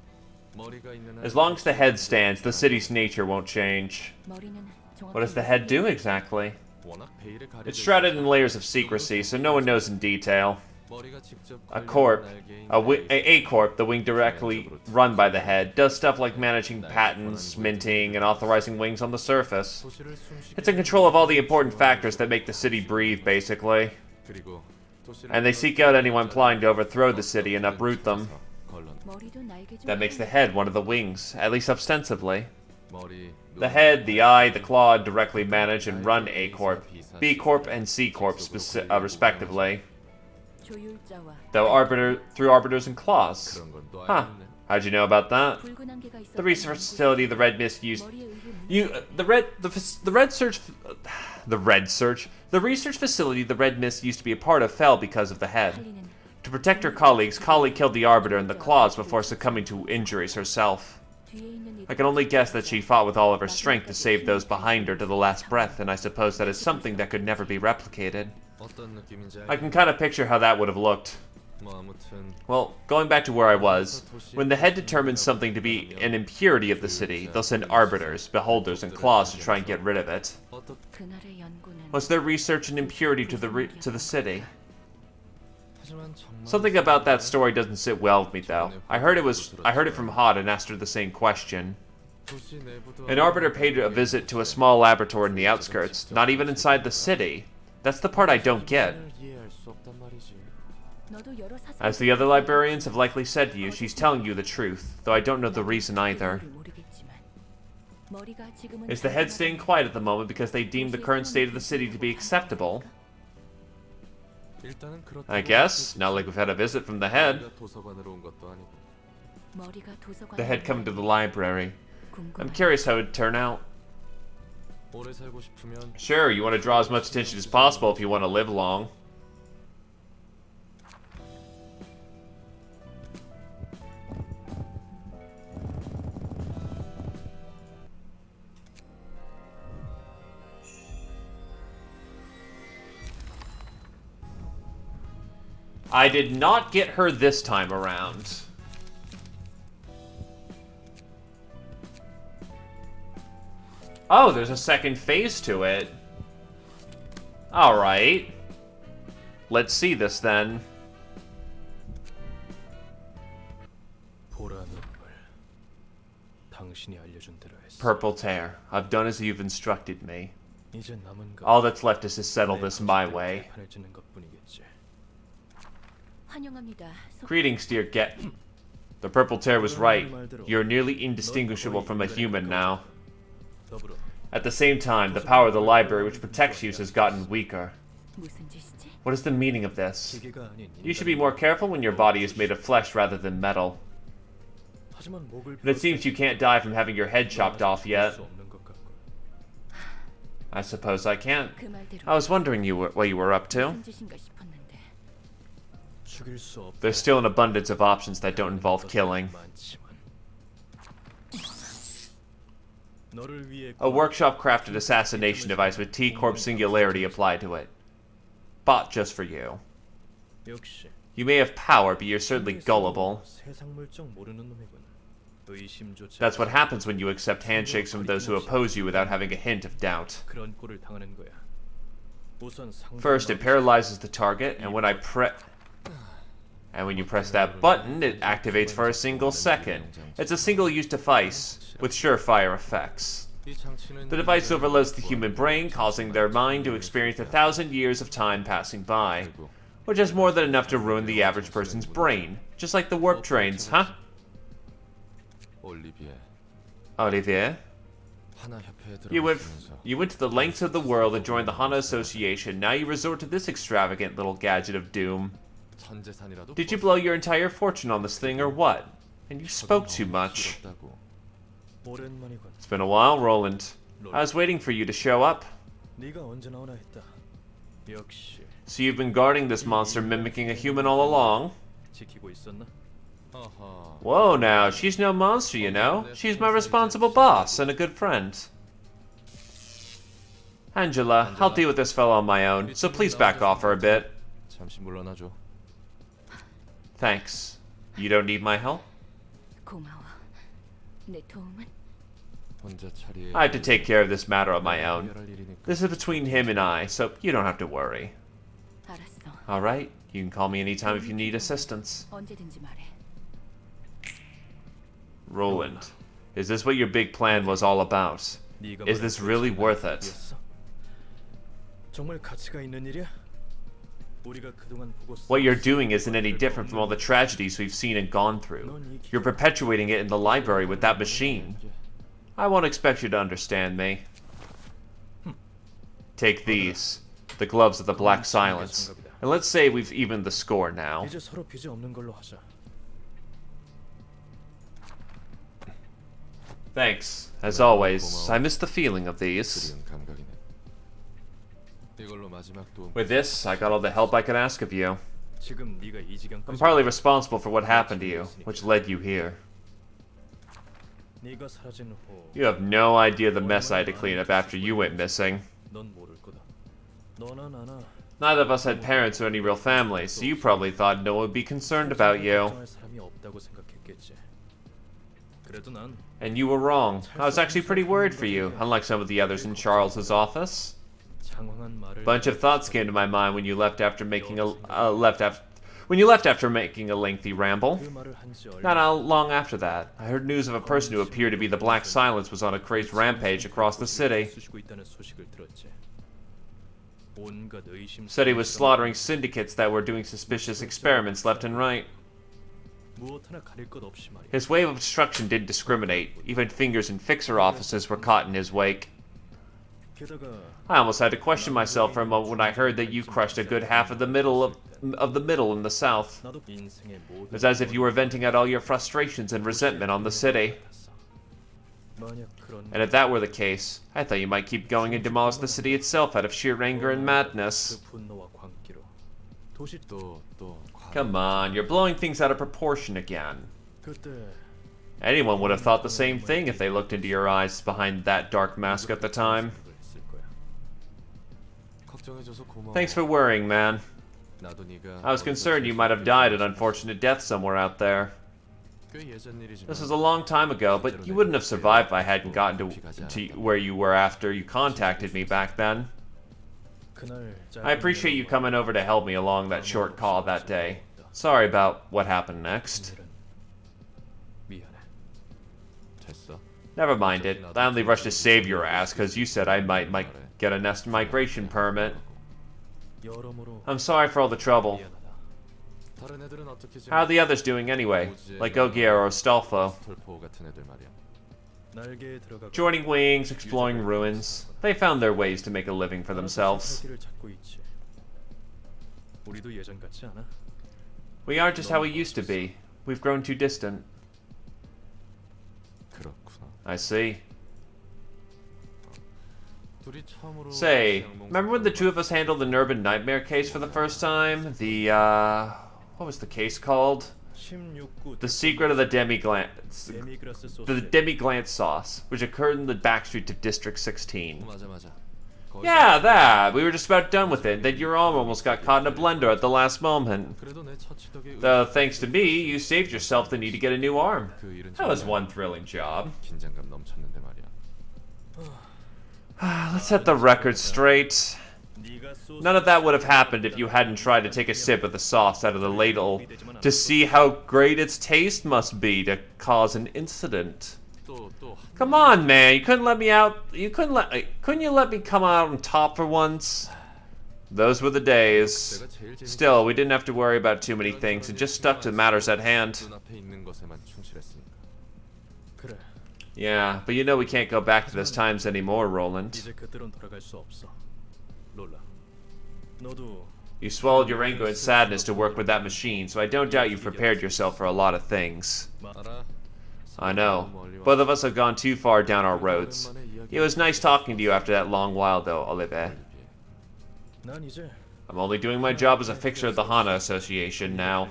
머리가 있는 한
As long as the head stands, the city's nature won't change.
머리는
What does the head do exactly?
워낙 베일에 가려져
It's shrouded in layers of secrecy, so no one knows in detail.
머리가 직접
A
걸려있는
corp,
날개인
a corp, the wing directly run by the head, does stuff like managing patents, minting, and authorizing wings on the surface.
도시를 숨쉬게
It's in control of all the important factors that make the city breathe, basically.
그리고 도시를
And they seek out anyone planning to overthrow the city and uproot them.
머리도 날개 중
That makes the head one of the wings, at least ostensibly.
머리,
The head, the eye, the claw directly manage and run A Corp, B Corp, and C Corp, respectively.
조율자와
Through arbiters and claws.
그런 건또
Huh.
알겠네.
How'd you know about that?
붉은 안개가 있어.
The research facility the Red Mist used.
머리의 의료는
The research facility the Red Mist used to be a part of fell because of the head.
칼리는
To protect her colleagues, Kali killed the Arbiter and the Claws before succumbing to injuries herself.
뒤에 있는
I can only guess that she fought with all of her strength to save those behind her to the last breath, and I suppose that is something that could never be replicated.
어떤 느낌인지
I can kind of picture how that would have looked.
뭐 아무튼
Well, going back to where I was, when the head determines something to be an impurity of the city, they'll send arbiters, beholders, and claws to try and get rid of it.
어떻게
그날의 연구는
Was there research an impurity to the city?
하지만 정말
Something about that story doesn't sit well with me, though. I heard it from Hod and asked her the same question.
도시 내부도
An arbiter paid a visit to a small laboratory in the outskirts, not even inside the city. That's the part I don't get.
이해할 수 없단 말이지.
너도 여러 사설
As the other librarians have likely said to you, she's telling you the truth, though I don't know the reason either.
모르겠지만 머리가 지금은
Is the head staying quiet at the moment because they deem the current state of the city to be acceptable?
일단은 그렇다고
I guess, not like we've had a visit from the head.
우리가 도서관으로 온 것도 아니고.
머리가 도서관
The head coming to the library. I'm
궁금한
curious how it'd turn out.
오래 살고 싶으면
Sure, you want to draw as much attention as possible if you want to live long. I did not get her this time around. Oh, there's a second phase to it. Alright. Let's see this then.
보라 눈물. 당신이 알려준 대로 했어.
Purple Tear. I've done as you've instructed me.
이제 남은 건
All that's left is to settle this my
내
way.
판을 짓는 것뿐이겠지.
환영합니다.
Greetings, dear Get. The Purple Tear was right. You're nearly indistinguishable from a human now.
더불어
At the same time, the power of the library which protects you has gotten weaker.
무슨 짓이지?
What is the meaning of this?
기계가 아닌
You should be more careful when your body is made of flesh rather than metal.
하지만 목을
And it seems you can't die from having your head chopped off yet.
수 없는 것 같고.
I suppose I can't.
그 말대로
I was wondering what you were up to.
무슨 짓인가 싶었는데
죽일 수 없다.
There's still an abundance of options that don't involve killing.
많지만. 너를 위해
A workshop-crafted assassination device with T-Corp singularity applied to it. Bought just for you.
역시
You may have power, but you're certainly gullible.
세상 물정 모르는 놈이군. 의심조차
That's what happens when you accept handshakes from those who oppose you without having a hint of doubt.
그런 꼴을 당하는 거야. 우선 상대방
First, it paralyzes the target, and when you press that button, it activates for a single second. It's a single-use device with surefire effects.
이 장치는
The device overloads the human brain, causing their mind to experience 1,000 years of time passing by, which is more than enough to ruin the average person's brain, just like the warp trains, huh?
올리비에
Olivier,
하나 협회에
you
들어가면서
went to the lengths of the world and joined the Hana Association. Now you resort to this extravagant little gadget of doom.
전 재산이라도
Did you blow your entire fortune on this thing or what? And you spoke too much.
오랜만이군.
It's been a while, Roland. I was waiting for you to show up.
네가 언제 나오나 했다. 역시
So you've been guarding this monster mimicking a human all along?
지키고 있었나?
아하.
Whoa now, she's no monster, you know. She's my responsible boss and a good friend. Angela, I'll deal with this fellow on my own, so please back off for a bit.
잠시 물러나줘.
Thanks. You don't need my help?
고마워. 내 도움은
혼자 처리해.
I have to take care of this matter on my own.
해결할 일이니까.
This is between him and I, so you don't have to worry.
알았어.
Alright? You can call me anytime if you need assistance.
언제든지 말해.
Roland, is this what your big plan was all about?
네가
Is this really worth it?
일이었어? 정말 가치가 있는 일이야? 우리가 그동안 보고
What you're doing isn't any different from all the tragedies we've seen and gone through. You're perpetuating it in the library with that machine. I won't expect you to understand me. Take these, the gloves of the Black Silence. And let's say we've evened the score now.
이제 서로 빚이 없는 걸로 하자.
Thanks. As always, I miss the feeling of these.
그리운 감각이네. 이걸로 마지막 도움.
With this, I got all the help I could ask of you.
지금 네가 이 지경까지
I'm partly responsible for what happened to you, which led you here.
네가 사라진 후
You have no idea the mess I had to clean up after you went missing.
넌 모를 거다. 너나 나나
Neither of us had parents or any real family, so you probably thought no one would be concerned about you.
걱정할 사람이 없다고 생각했겠지. 그래도 난
And you were wrong. I was actually pretty worried for you, unlike some of the others in Charles's office.
장황한 말을
Bunch of thoughts came to my mind when you left after making a lengthy ramble.
그 말을 한지
Not
얼마
long after that, I heard news of a person who appeared to be the Black Silence was on a crazed rampage across the city.
쑤시고 있다는 소식을 들었지. 온갖 의심
Said he was slaughtering syndicates that were doing suspicious experiments left and right.
무엇 하나 가릴 것 없이 말이야.
His wave of destruction didn't discriminate. Even fingers in fixer offices were caught in his wake.
게다가
I almost had to question myself for a moment when I heard that you crushed a good half of the middle in the south.
나도 인생의 모든
It was as if you were venting out all your frustrations and resentment on the city.
만약 그런
And if that were the case, I thought you might keep going and demolish the city itself out of sheer anger and madness.
그 분노와 광기로 도시
또
Come on, you're blowing things out of proportion again.
그때
Anyone would have thought the same thing if they looked into your eyes behind that dark mask at the time.
생각을 했을 거야.
걱정해줘서 고마워.
Thanks for worrying, man.
나도 네가
I was concerned you might have died an unfortunate death somewhere out there.
꽤 예전 일이지만
This was a long time ago, but you wouldn't have survived if I hadn't gotten to where you were after you contacted me back then.
그날
I appreciate you coming over to help me along that short call that day. Sorry about what happened next.
미안해.
됐어.
Never mind it. I only rushed to save your ass because you said I might get a nest migration permit.
여러모로
I'm sorry for all the trouble.
미안하다.
다른 애들은 어떻게 지내?
How are the others doing anyway? Like Ogier or Astolfo?
톨포 같은 애들 말이야.
날개에 들어가
Joining wings, exploring ruins. They found their ways to make a living for themselves.
살 길을 찾고 있지. 우리도 예전 같지 않아?
We aren't just how we used to be. We've grown too distant.
그렇구나.
I see.
둘이 처음으로
Say,
양몽
remember when the two of us handled the Nurbin Nightmare case for the first time? What was the case called?
16구
The Secret of the Demi-Glance.
데미그라스 소스.
The Demi-Glance Sauce, which occurred in the back streets of District 16.
맞아. 거의
Yeah, that. We were just about done with it. Then your arm almost got caught in a blender at the last moment.
그래도 내 처치 덕에
Though, thanks to me, you saved yourself the need to get a new arm.
그 일은
That was
정말
one thrilling job.
긴장감 넘쳤는데 말이야.
Let's set the record straight.
네가 소스
None of that would have happened if you hadn't tried to take a sip of the sauce out of the ladle to see how great its taste must be to cause an incident.
또
Come on, man. You couldn't let me out. Couldn't you let me come out on top for once? Those were the days.
내가 제일 재밌게
Still, we didn't have to worry about too many things and just stuck to matters at hand.
눈앞에 있는 것에만 충실했으니까.
그래.
Yeah, but you know we can't go back to those times anymore, Roland.
이제 그때론 돌아갈 수 없어. 롤라. 너도
You swallowed your anger and sadness to work with that machine, so I don't doubt you've prepared yourself for a lot of things.
알아.
I know. Both of us have gone too far down our roads. It was nice talking to you after that long while, though, Olive.
난 이제
I'm only doing my job as a fixer of the Hana Association now.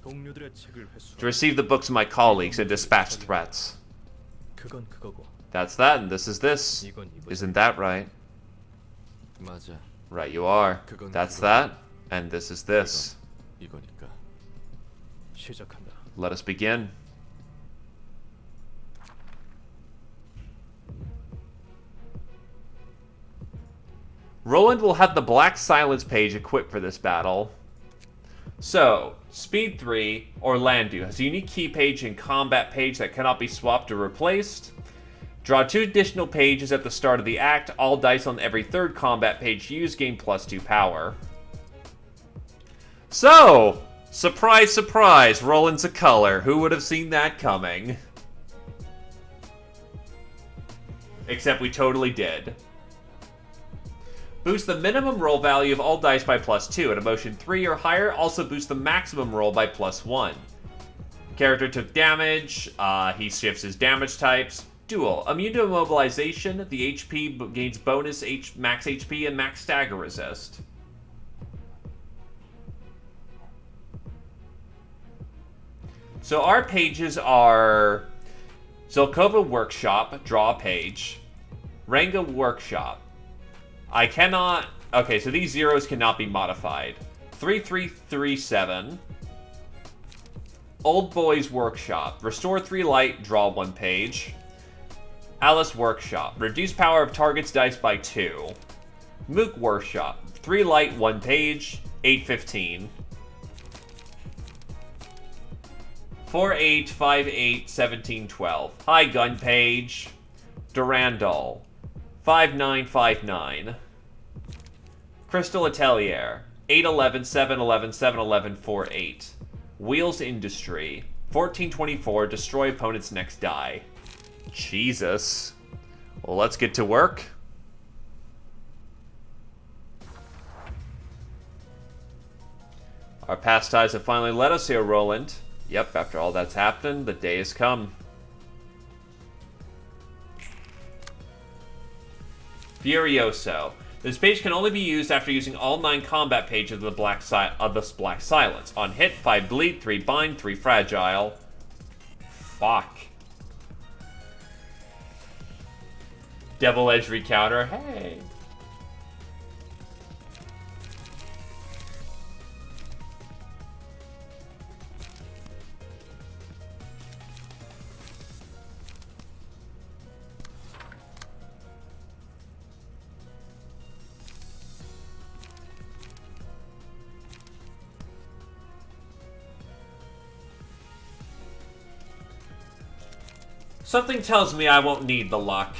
동료들의 책을 회수.
To receive the books of my colleagues and dispatch threats.
그건 그거고.
That's that, and this is this.
이건 이거지.
Isn't that right?
맞아.
Right, you are.
그건
That's
그거야.
that, and this is this.
이거니까.
시작한다.
Let us begin. Roland will have the Black Silence page equipped for this battle. So, Speed 3, Orlando has a unique key page and combat page that cannot be swapped or replaced. Draw 2 additional pages at the start of the act. All dice on every third combat page used gain +2 power. So, surprise, surprise, Roland's a color. Who would have seen that coming? Except we totally did. Boost the minimum roll value of all dice by +2. At emotion 3 or higher, also boost the maximum roll by +1. Character took damage. He shifts his damage types. Dual. Immune to immobilization. The HP gains bonus max HP and max stagger resist. So our pages are Zelkova Workshop, draw a page. Ranga Workshop. I cannot... Okay, so these zeros cannot be modified. 3337. Old Boys Workshop. Restore 3 light, draw 1 page. Alice Workshop. Reduce power of target's dice by 2. Mook Workshop. 3 light, 1 page. 815. 48, 58, 17, 12. High Gun Page. Durandal. 5959. Crystal Atelier. 811, 711, 711, 48. Wheels Industry. 1424. Destroy opponent's next die. Jesus. Well, let's get to work. Our past ties have finally led us here, Roland. Yep, after all that's happened, the day has come. Furioso. This page can only be used after using all 9 combat pages of the Black Silence. On hit, 5 bleed, 3 bind, 3 fragile. Fuck. Devil Edge Recounter. Hey. Something tells me I won't need the luck.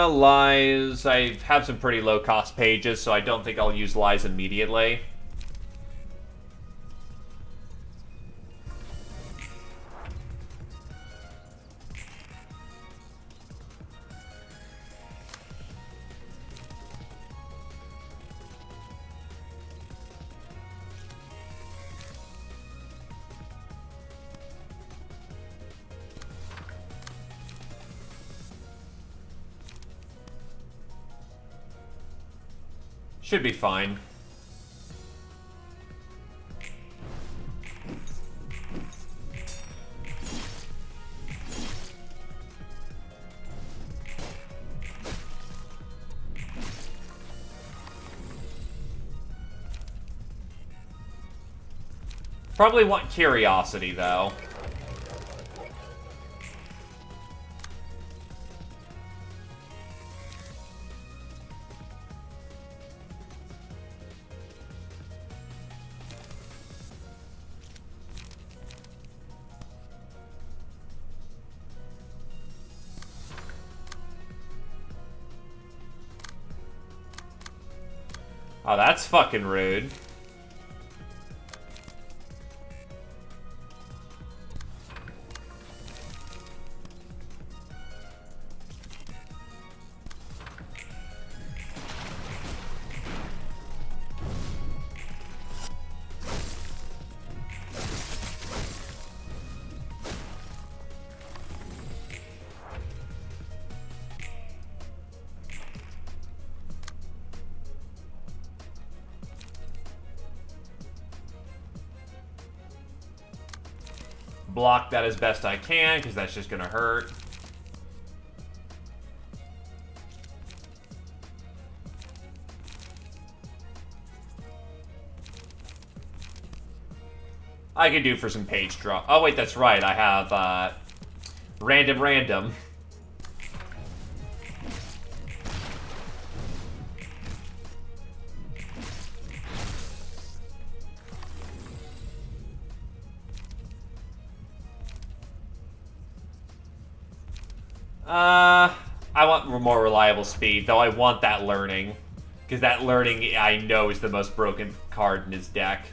Lies. I have some pretty low-cost pages, so I don't think I'll use lies immediately. Should be fine. Probably want curiosity, though. Oh, that's fucking rude. block that as best I can, because that's just gonna hurt. I could do for some page draw. Oh, wait, that's right. I have, random. I want more reliable speed, though I want that learning. Because that learning, I know, is the most broken card in his deck.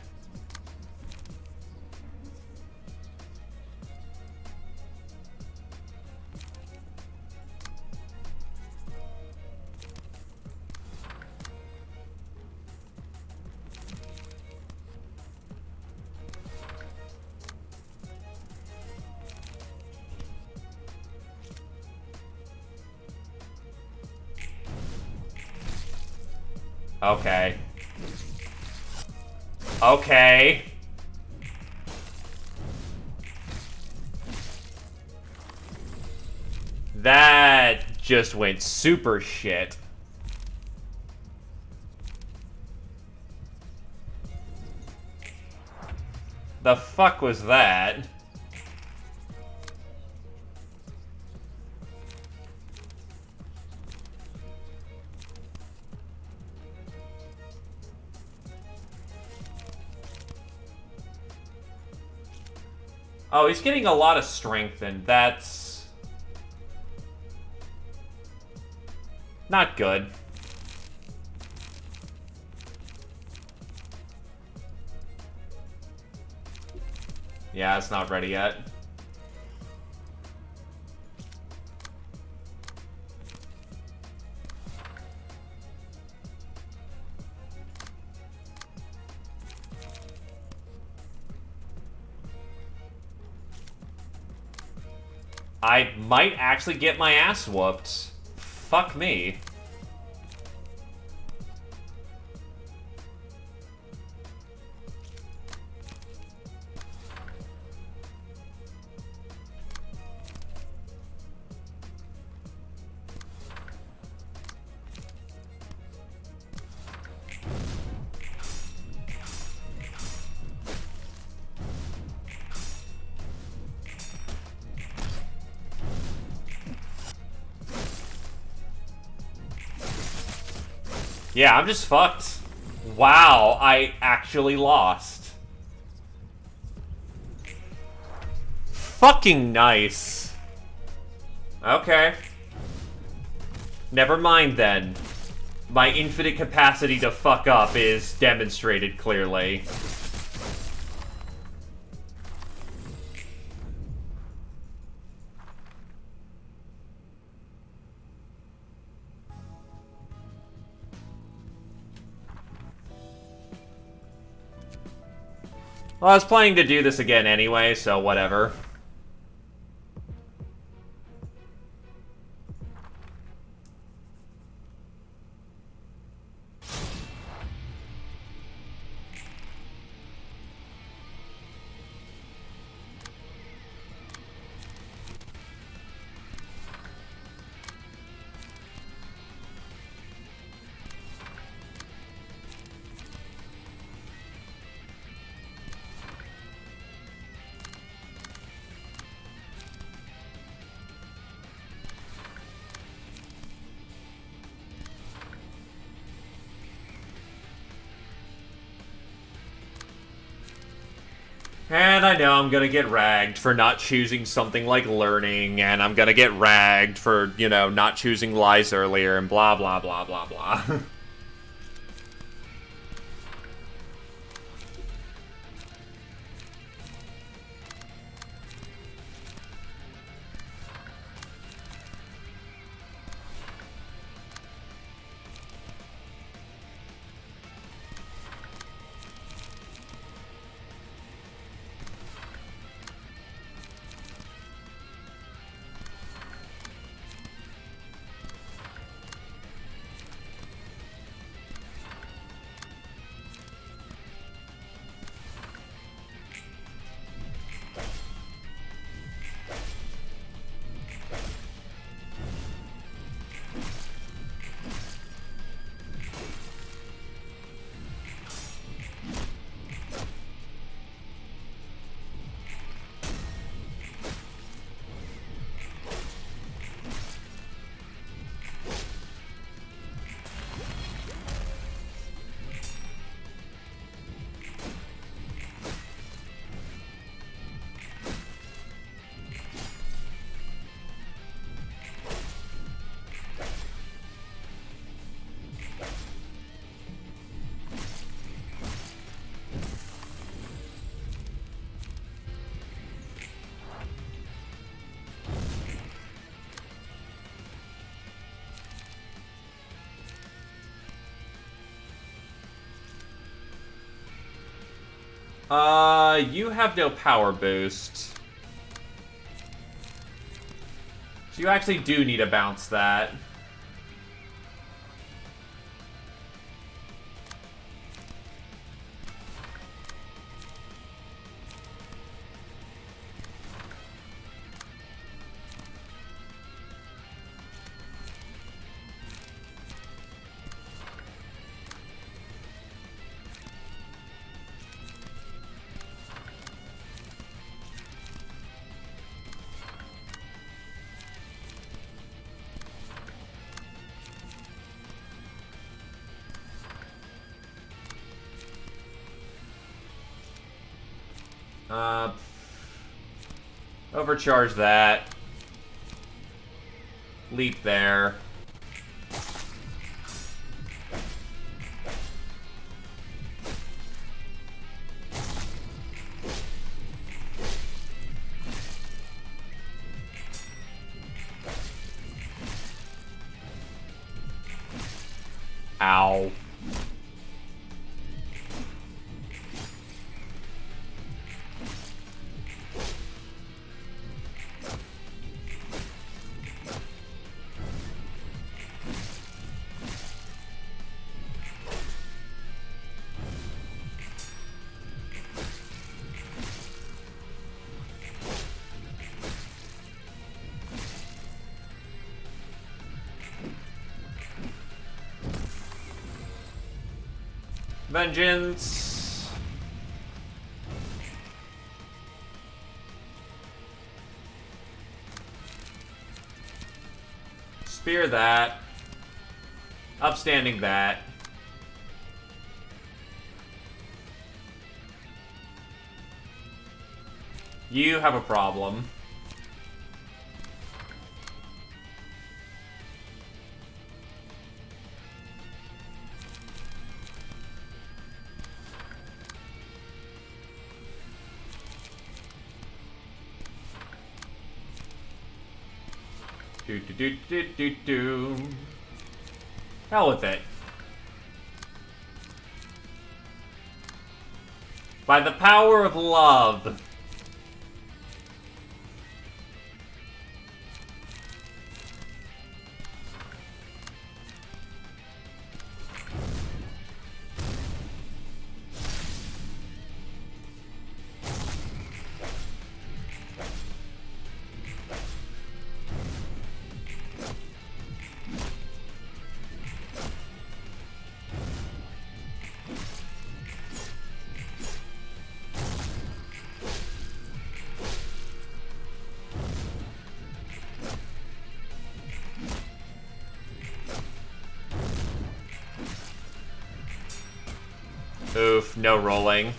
Okay. Okay. That just went super shit. The fuck was that? Oh, he's getting a lot of strength, and that's not good. Yeah, it's not ready yet. I might actually get my ass whooped. Fuck me. Yeah, I'm just fucked. Wow, I actually lost. Fucking nice. Okay. Never mind then. My infinite capacity to fuck up is demonstrated clearly. Well, I was planning to do this again anyway, so whatever. And I know I'm gonna get ragged for not choosing something like learning, and I'm gonna get ragged for, you know, not choosing lies earlier, and blah blah blah blah blah. You have no power boost. So you actually do need to bounce that. Overcharge that. Leap there. Ow. Vengeance. Spear that. Upstanding that. You have a problem. Do do do do do do. Hell with it. By the power of love. Oof, no rolling.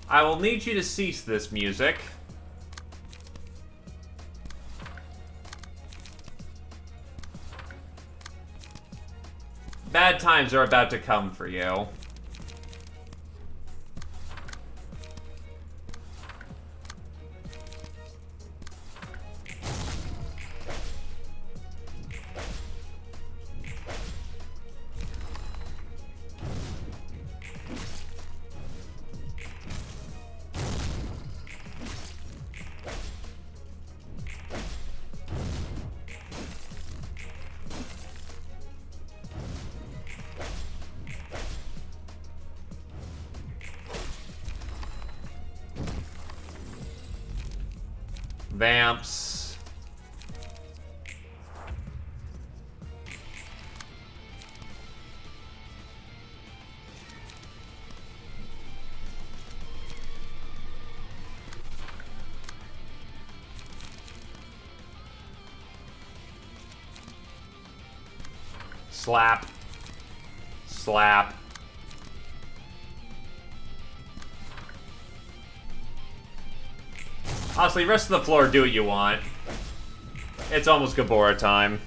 I will need you to cease this music. Bad times are about to come for you. Vamps. Slap. Slap. Honestly, rest of the floor, do what you want. It's almost Gabora time.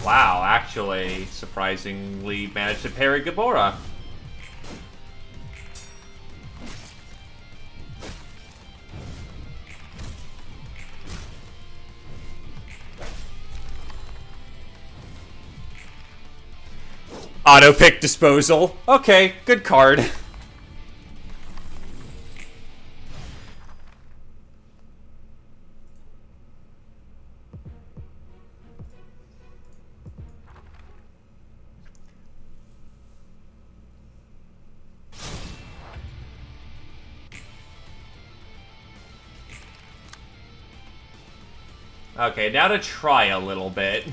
Wow, actually, surprisingly managed to parry Gabora. Auto pick disposal. Okay, good card. Okay, now to try a little bit.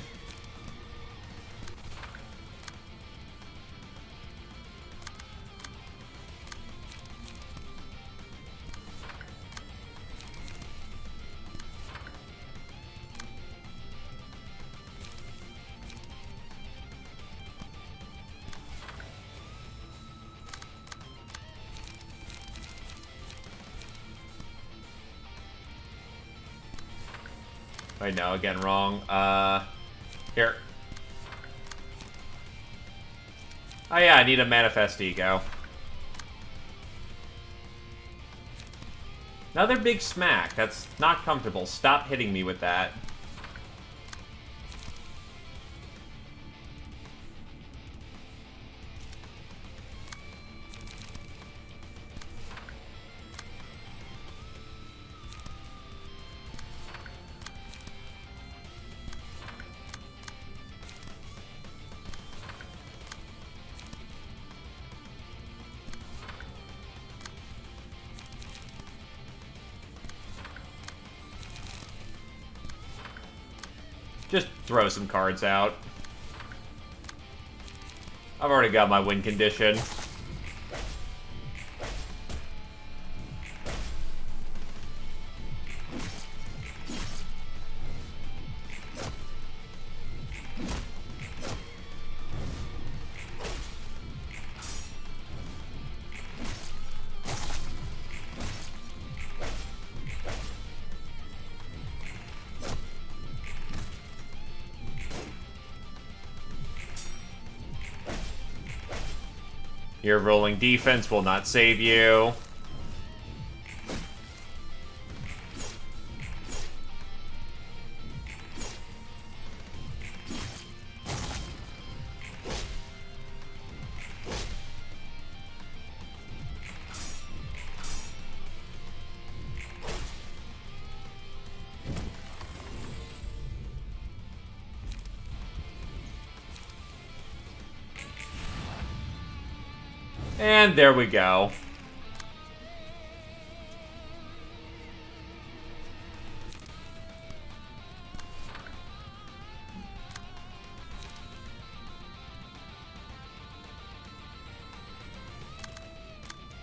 Wait, no, again, wrong. Here. Oh yeah, I need a Manifest Ego. Another big smack. That's not comfortable. Stop hitting me with that. Just throw some cards out. I've already got my win condition. Your rolling defense will not save you. And there we go.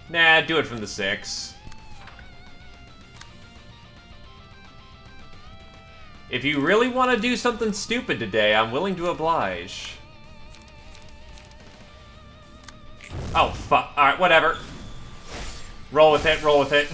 Nah, do it from the 6. If you really want to do something stupid today, I'm willing to oblige. Oh, fuck. Alright, whatever. Roll with it, roll with it.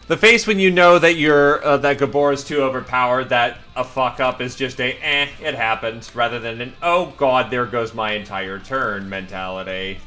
The face when you know that that Gabor is too overpowered, that a fuck up is just a it happened, rather than an oh god, there goes my entire turn mentality.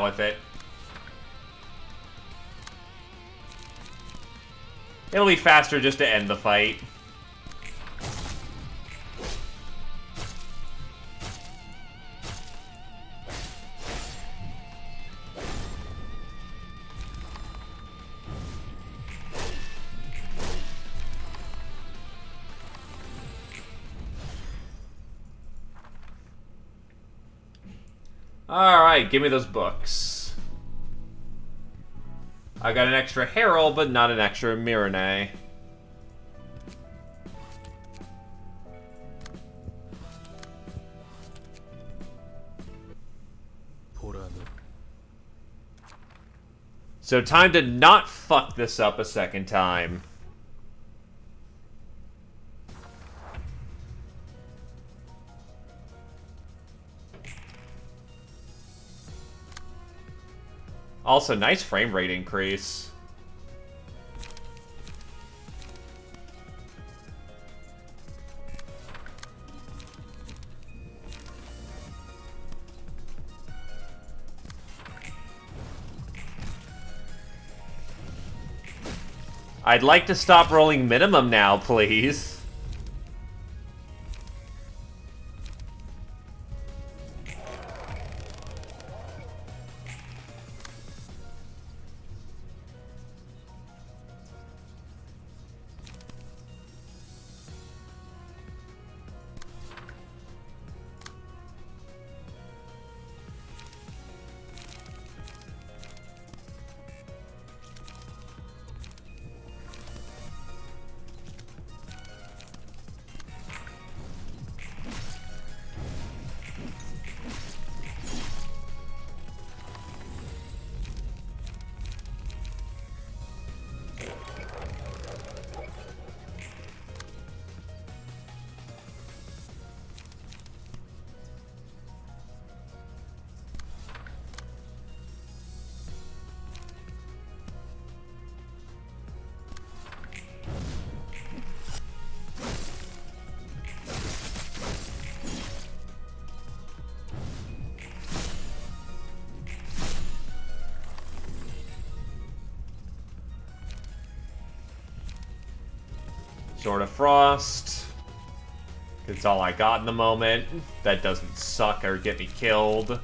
hell with it. It'll be faster just to end the fight. Alright, give me those books. I got an extra Herald, but not an extra Mirene. So time to not fuck this up a second time. Also, nice frame rate increase. I'd like to stop rolling minimum now, please. Sword of Frost. It's all I got in the moment. That doesn't suck or get me killed.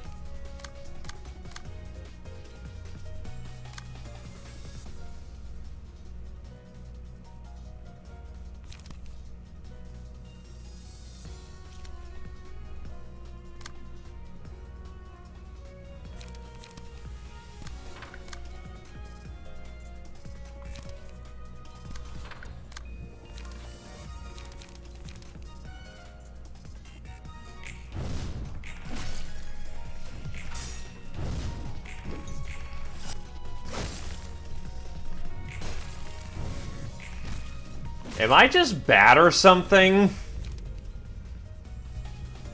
Am I just bad or something?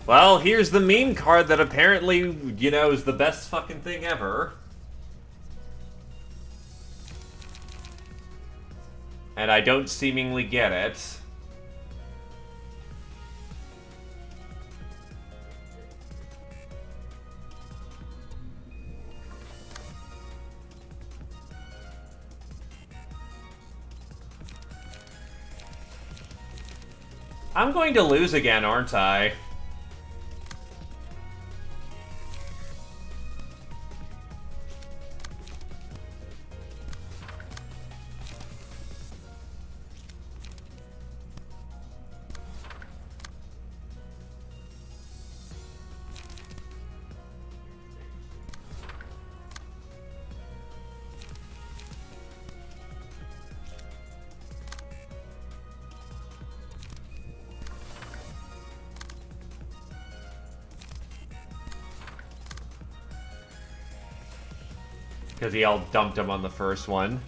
Well, here's the meme card that apparently, you know, is the best fucking thing ever. And I don't seemingly get it. I'm going to lose again, aren't I? Because he all dumped him on the first one.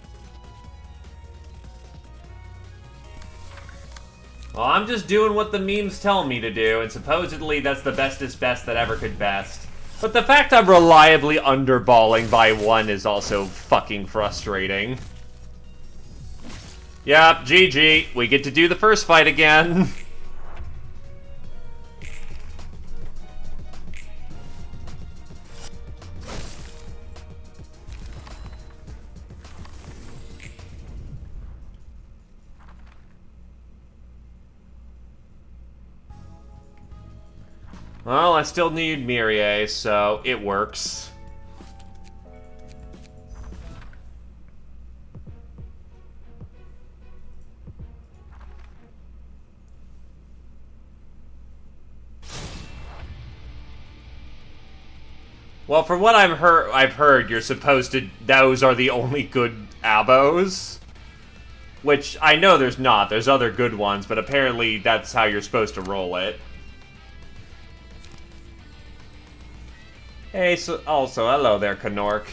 Well, I'm just doing what the memes tell me to do, and supposedly that's the bestest best that ever could best. But the fact I'm reliably underballing by one is also fucking frustrating. Yep, GG. We get to do the first fight again. Well, I still need Mirie, so it works. Well, from what I've heard, you're supposed to. Those are the only good abos. Which I know there's not. There's other good ones, but apparently that's how you're supposed to roll it. Hey, so also hello there, Canork.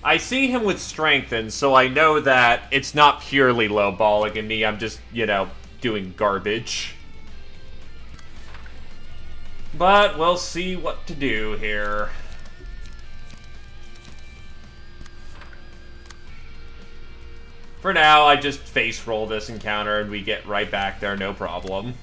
I see him with Strengthen, so I know that it's not purely lowballing in me. I'm just, you know, doing garbage. But we'll see what to do here. For now, I just face roll this encounter and we get right back there, no problem.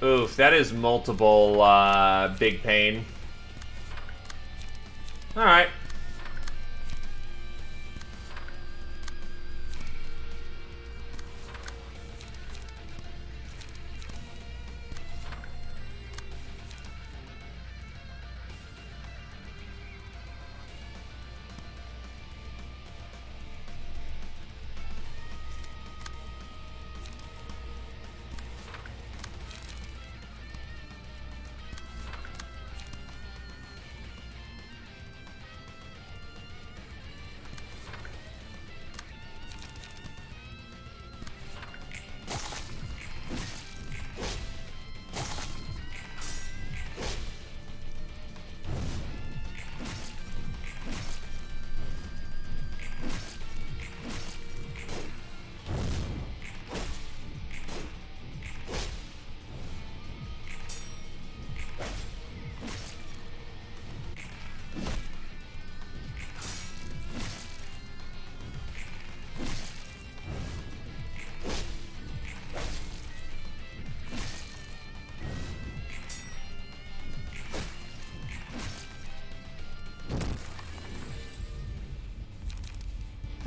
Oof, that is multiple, big pain. Alright.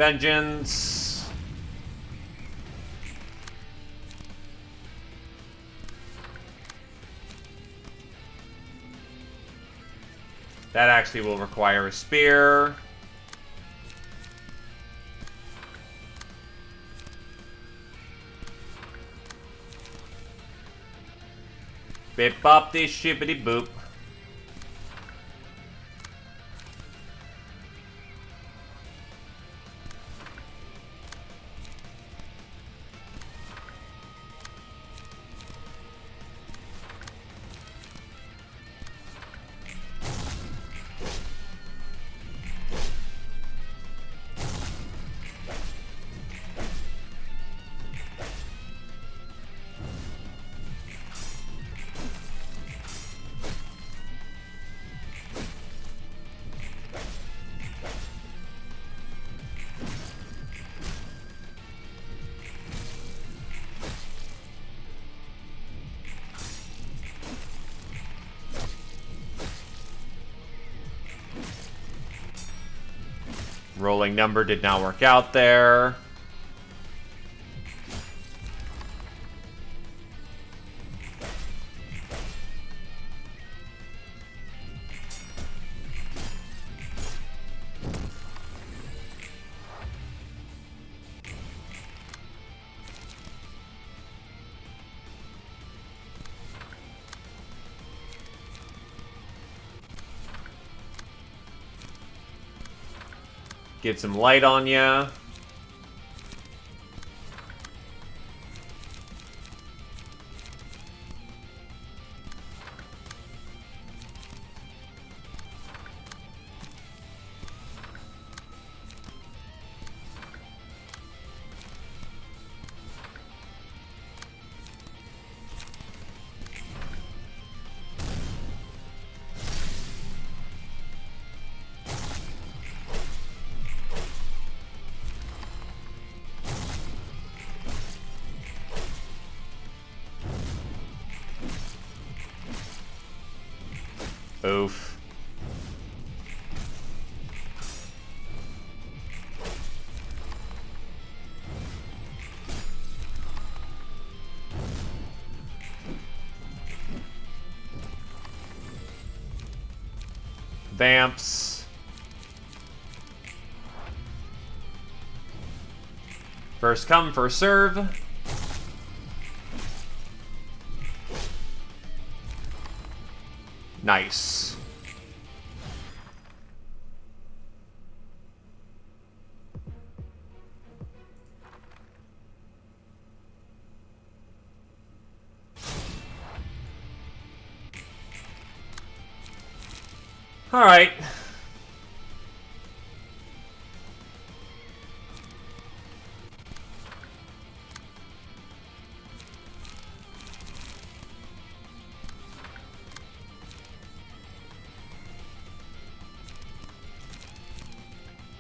Vengeance. That actually will require a spear. Bip bop this shippity boop. Rolling number did not work out there. Get some light on ya. Oof. Vamps. First come, first serve. Nice. All right.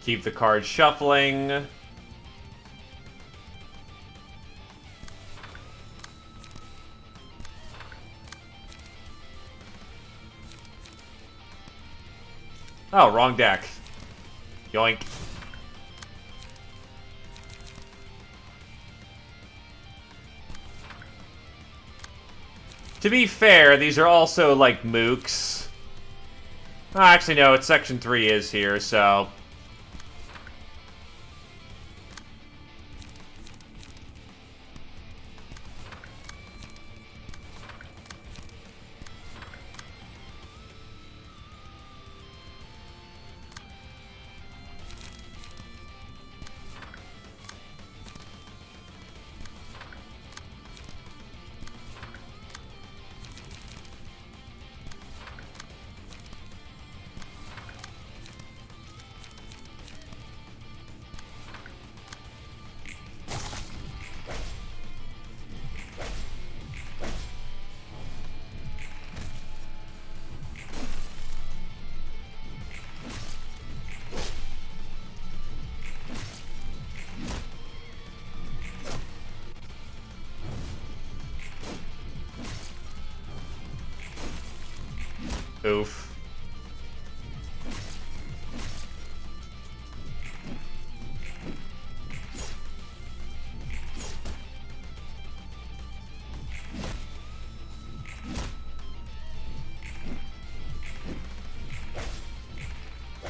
Keep the cards shuffling. Oh, wrong deck. Yoink. To be fair, these are also like mooks. Oh, actually, no, it's section 3 is here, so... Oof.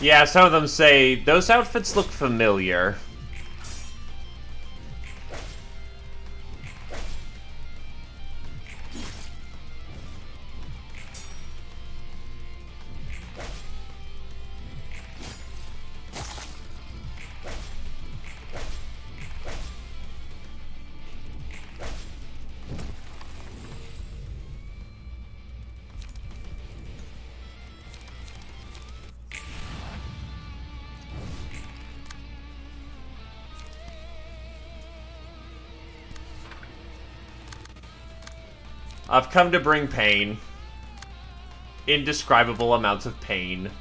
Yeah, some of them say, those outfits look familiar. I've come to bring pain. Indescribable amounts of pain.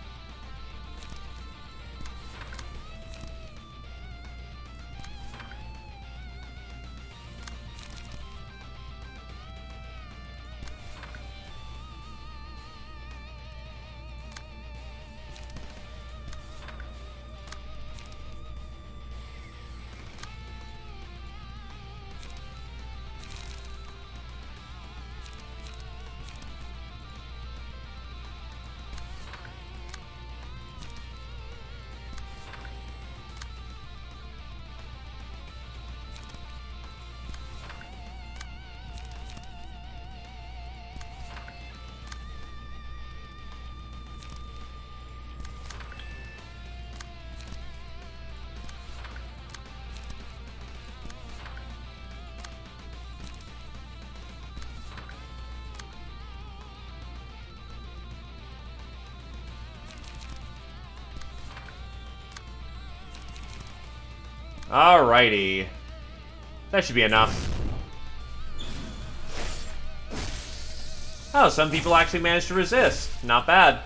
Alrighty. That should be enough. Oh, some people actually managed to resist. Not bad.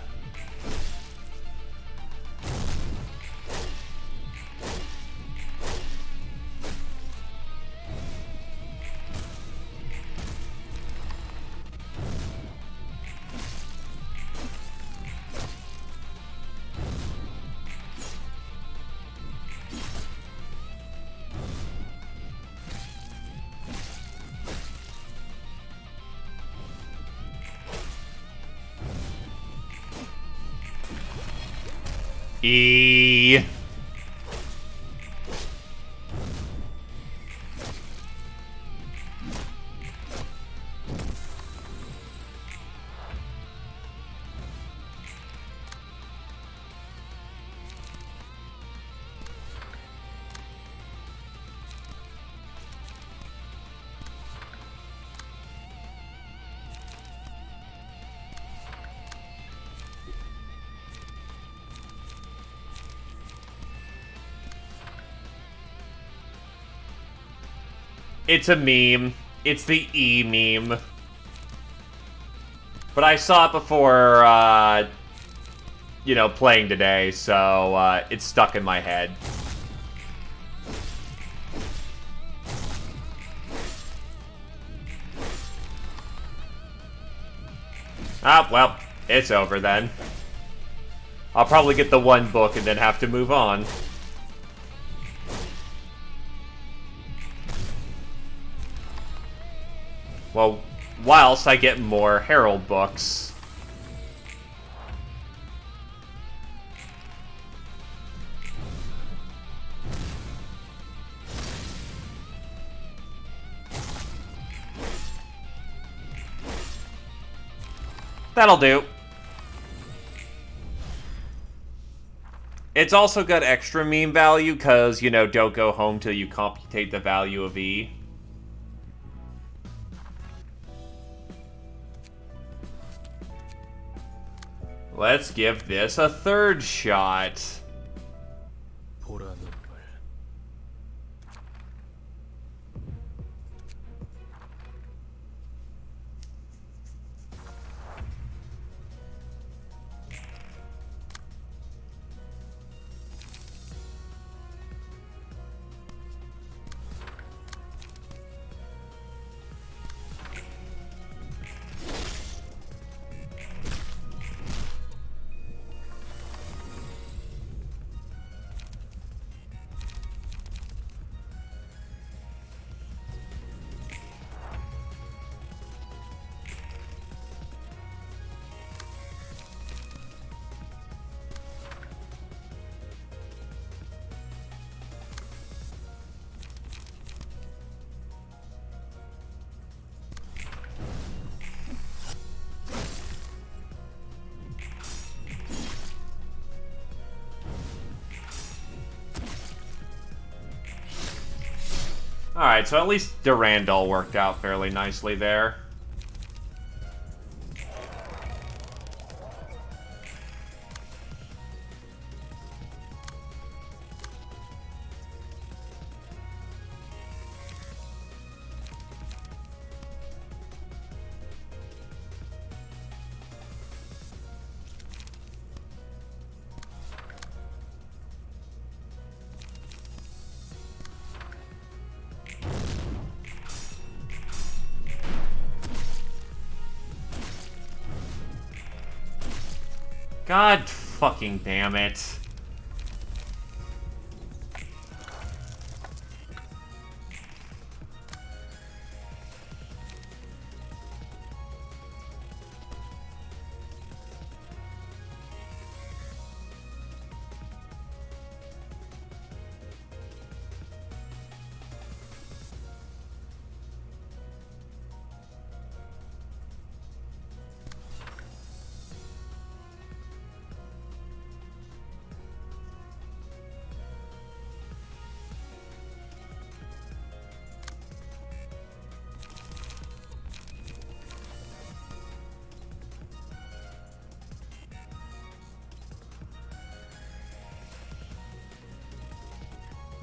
E. It's a meme. It's the E meme. But I saw it before, you know, playing today, so it's stuck in my head. Ah, well, it's over then. I'll probably get the one book and then have to move on. Well, whilst I get more Herald books. That'll do. It's also got extra meme value because, you know, don't go home till you computate the value of E. Let's give this a third shot.
보라 눈물.
Alright, so at least Durandal worked out fairly nicely there. God fucking damn it.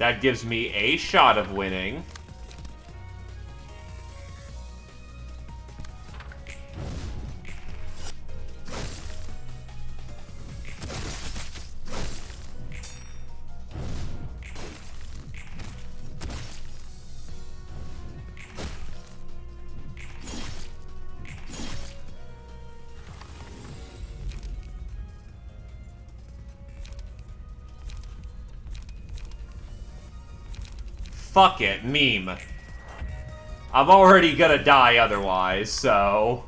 That gives me a shot of winning. Fuck it, meme. I'm already gonna die otherwise, so...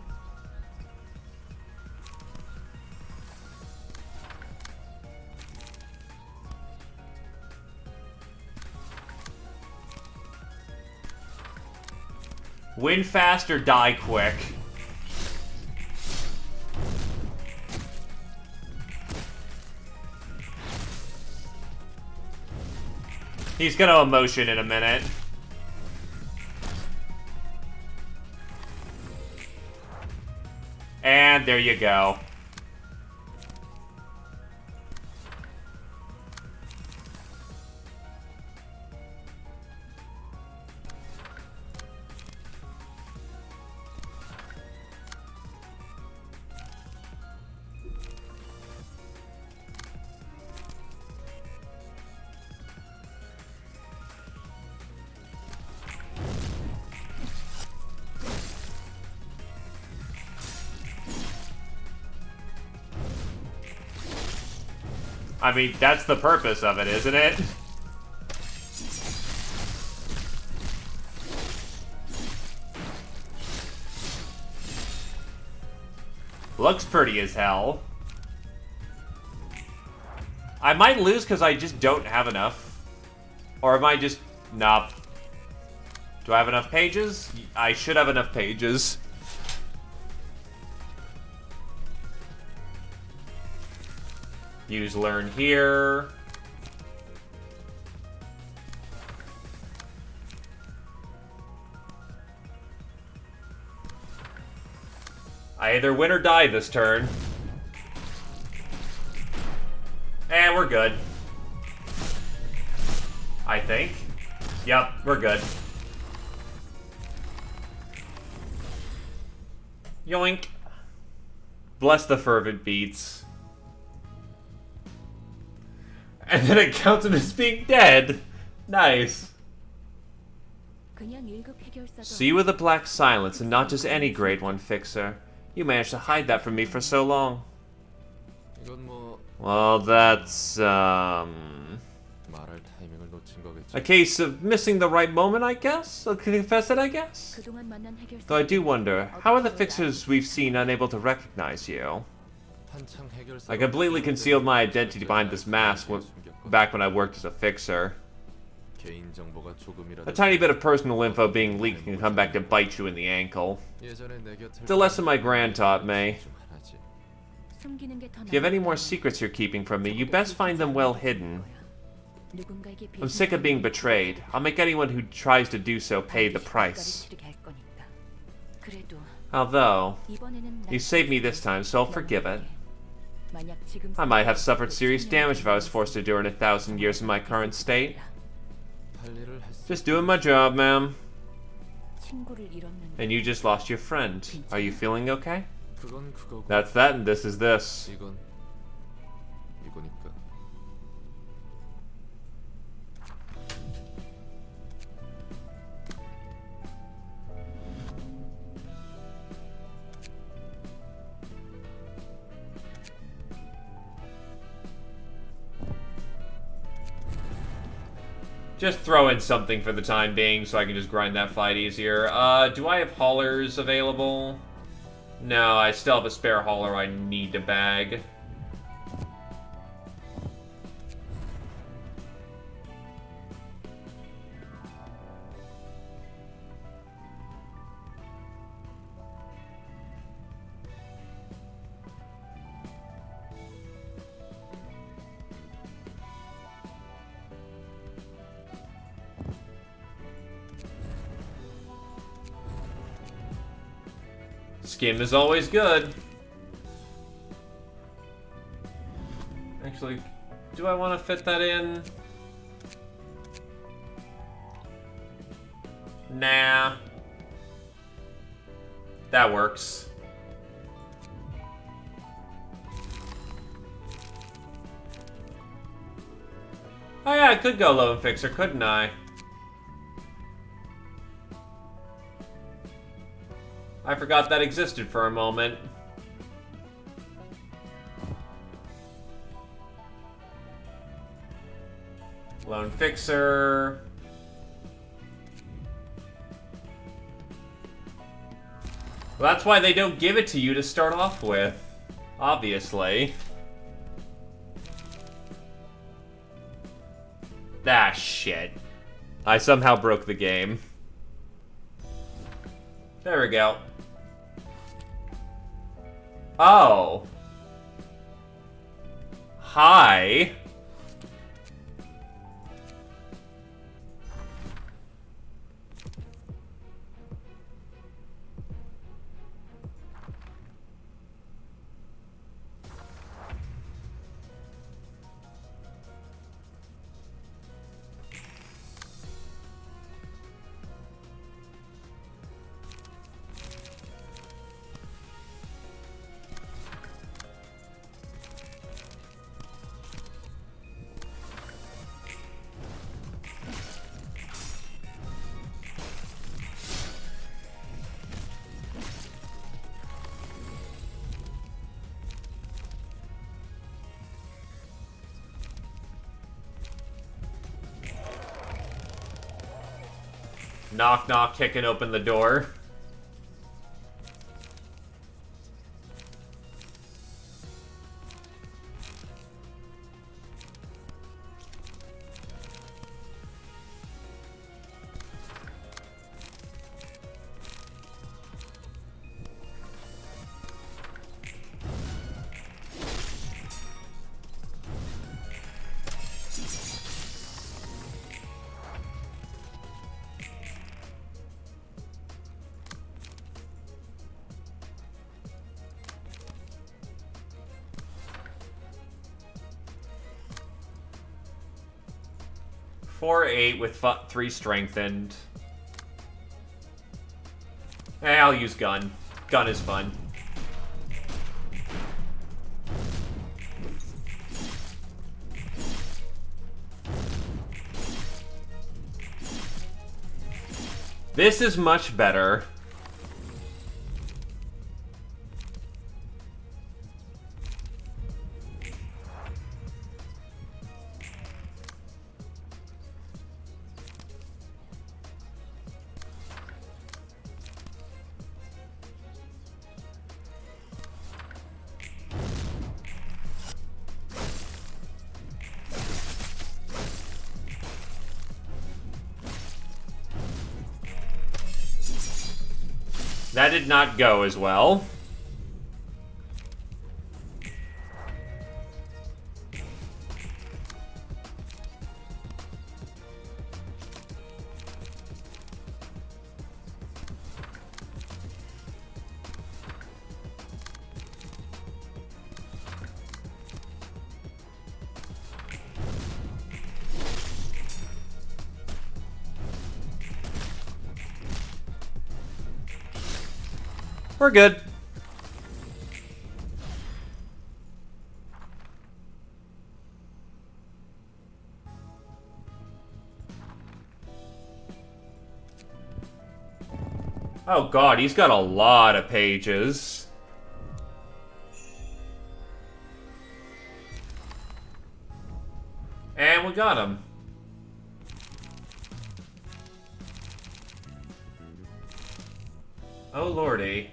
Win fast or die quick. He's gonna emotion in a minute. And there you go. I mean, that's the purpose of it, isn't it? Looks pretty as hell. I might lose because I just don't have enough. Or am I just... Nah. Do I have enough pages? I should have enough pages. Use learn here. I either win or die this turn. And we're good. I think. Yep, we're good. Yoink. Bless the fervent beats. And then it counts him as being dead. Nice. See you with a black silence, and not just any grade 1 fixer. You managed to hide that from me for so long.
이건 뭐
Well, that's,
말할 타이밍을 놓친 거겠지.
a case of missing the right moment, I guess? I'll confess it, I guess? Though I do wonder, how are the fixers we've seen unable to recognize you?
한창 해결사.
I completely concealed my identity behind this mask back when I worked as a fixer.
개인 정보가 조금이라도
A tiny bit of personal info being leaked can come back to bite you in the ankle.
예전에 내 곁을
It's a lesson my grand taught me.
중 하나지.
If you have any more secrets you're keeping from me, you best find them well hidden. I'm sick of being betrayed. I'll make anyone who tries to do so pay the price. Although, you saved me this time, so I'll forgive it. I might have suffered serious damage if I was forced to endure in 1,000 years in my current state.
할 일을 했어.
Just doing my job, ma'am. And you just lost your friend. Are you feeling okay?
그건 그거고.
That's that, and this is this.
이건 이거니까.
Just throw in something for the time being so I can just grind that fight easier. Do I have haulers available? No, I still have a spare hauler I need to bag. Skim is always good. Actually, do I want to fit that in? Nah. That works. Oh yeah, I could go Lone Fixer, couldn't I? I forgot that existed for a moment. Lone Fixer. Well, that's why they don't give it to you to start off with. Obviously. Ah, shit. I somehow broke the game. There we go. Oh. Hi. Knock, knock, kicking open the door. Four, 8 with 3 strengthened. I'll use gun. Gun is fun. This is much better. That did not go as well. We're good. Oh god, he's got a lot of pages. And we got him. Oh lordy.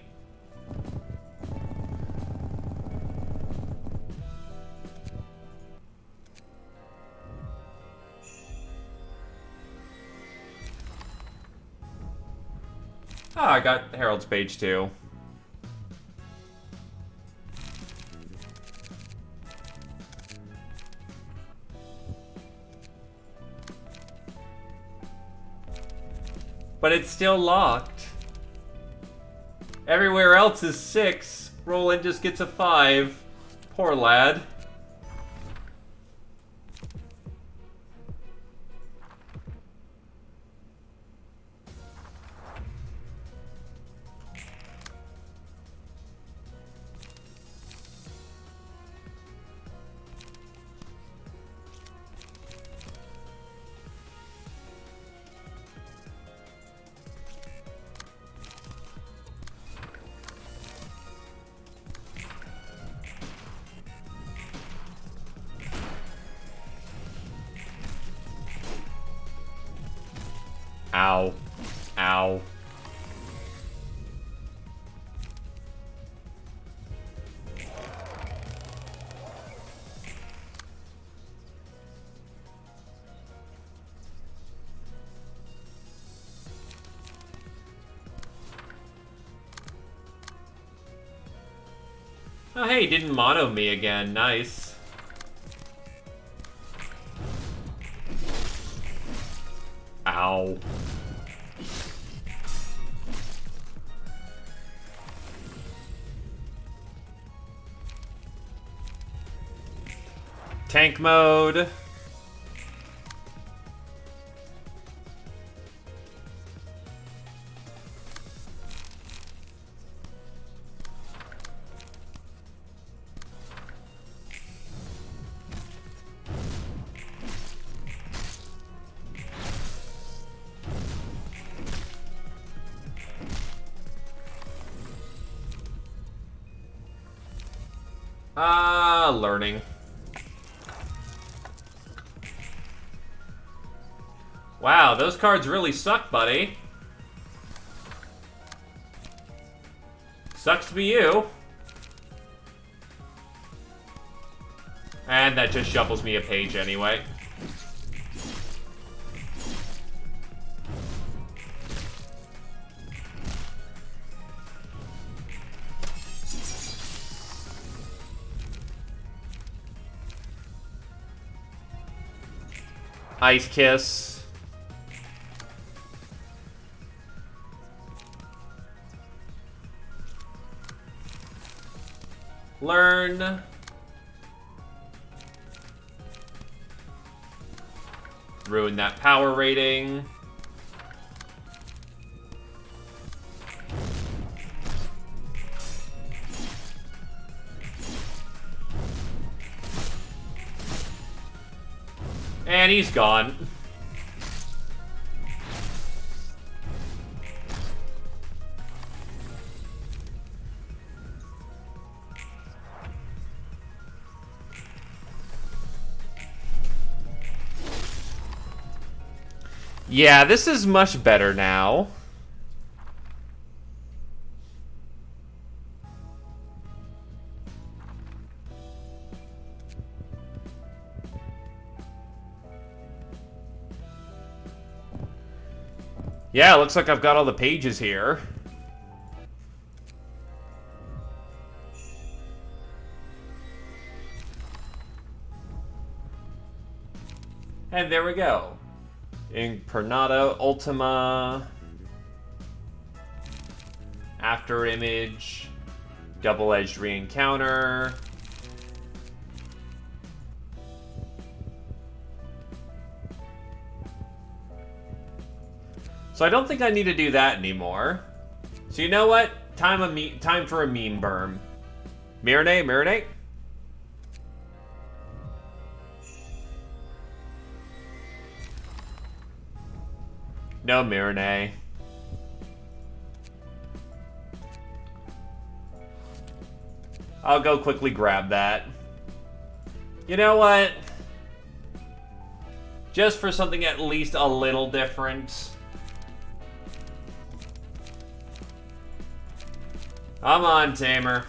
Oh, I got Harold's page too. But it's still locked. Everywhere else is 6. Roland just gets a 5. Poor lad. Ow. Ow. Oh, hey, he didn't mono me again. Nice. Ow. Tank mode. Learning. Wow, those cards really suck, buddy. Sucks to be you. And that just shuffles me a page anyway. Ice Kiss. Learn. Ruin that power rating. And he's gone. Yeah, this is much better now. Yeah, looks like I've got all the pages here. And there we go. Impernata, Ultima, After Image, Double-Edged Re-Encounter. So I don't think I need to do that anymore. So you know what? Time for a meme berm. Marinate, marinate. No marinade. I'll go quickly grab that. You know what? Just for something at least a little different. Come on, Tamer.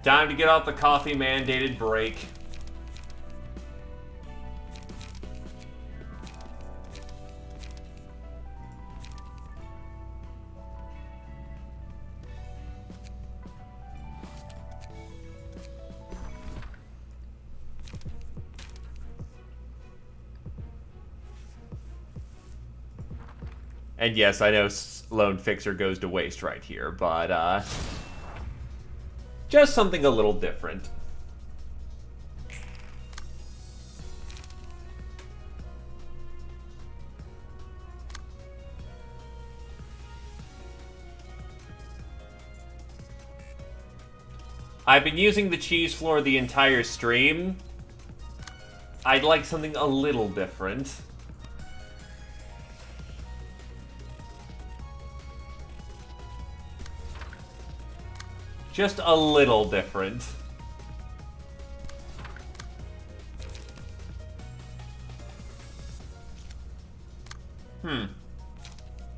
Time to get off the coffee-mandated break. And yes, I know Lone Fixer goes to waste right here, but just something a little different. I've been using the cheese floor the entire stream. I'd like something a little different. Just a little different.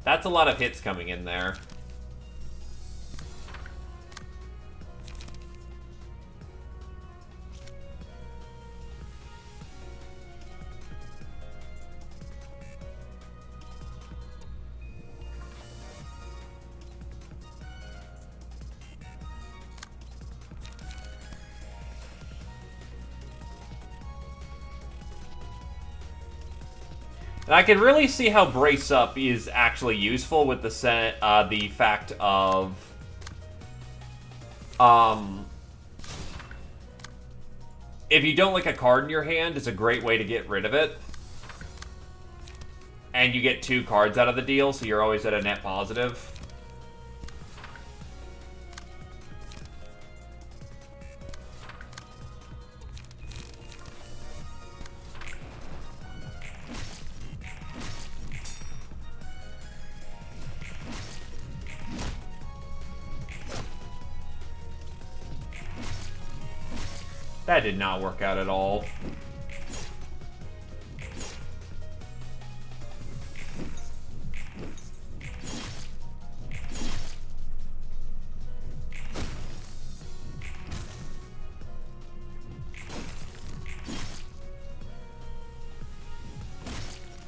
That's a lot of hits coming in there. And I can really see how Brace Up is actually useful with the fact of if you don't like a card in your hand, it's a great way to get rid of it. And you get 2 cards out of the deal, so you're always at a net positive. That did not work out at all.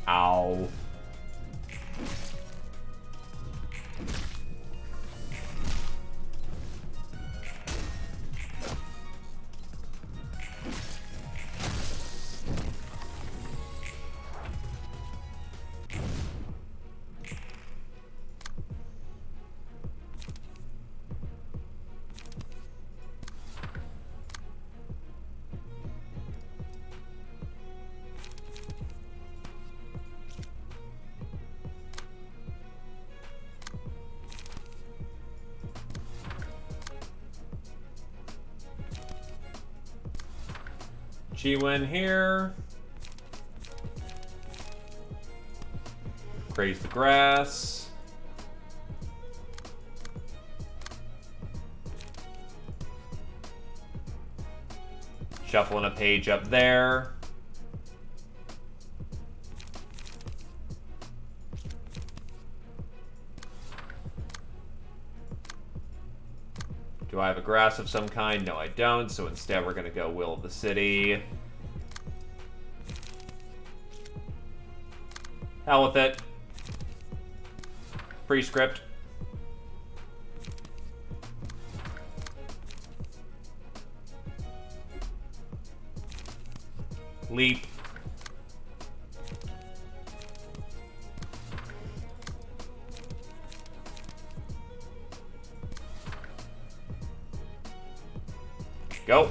Ow. She went here. Graze the grass. Shuffling a page up there. Do I have a grass of some kind? No, I don't. So instead, we're going to go Will of the City. Hell with it. Prescript. Leap. Go.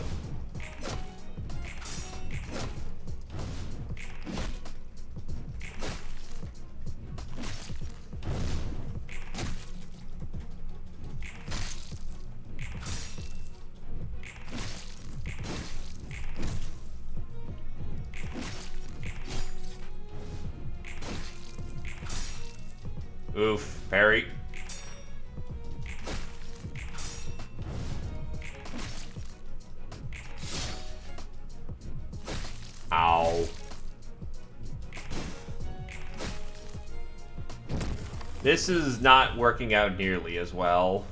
Oof, parry. Ow. This is not working out nearly as well.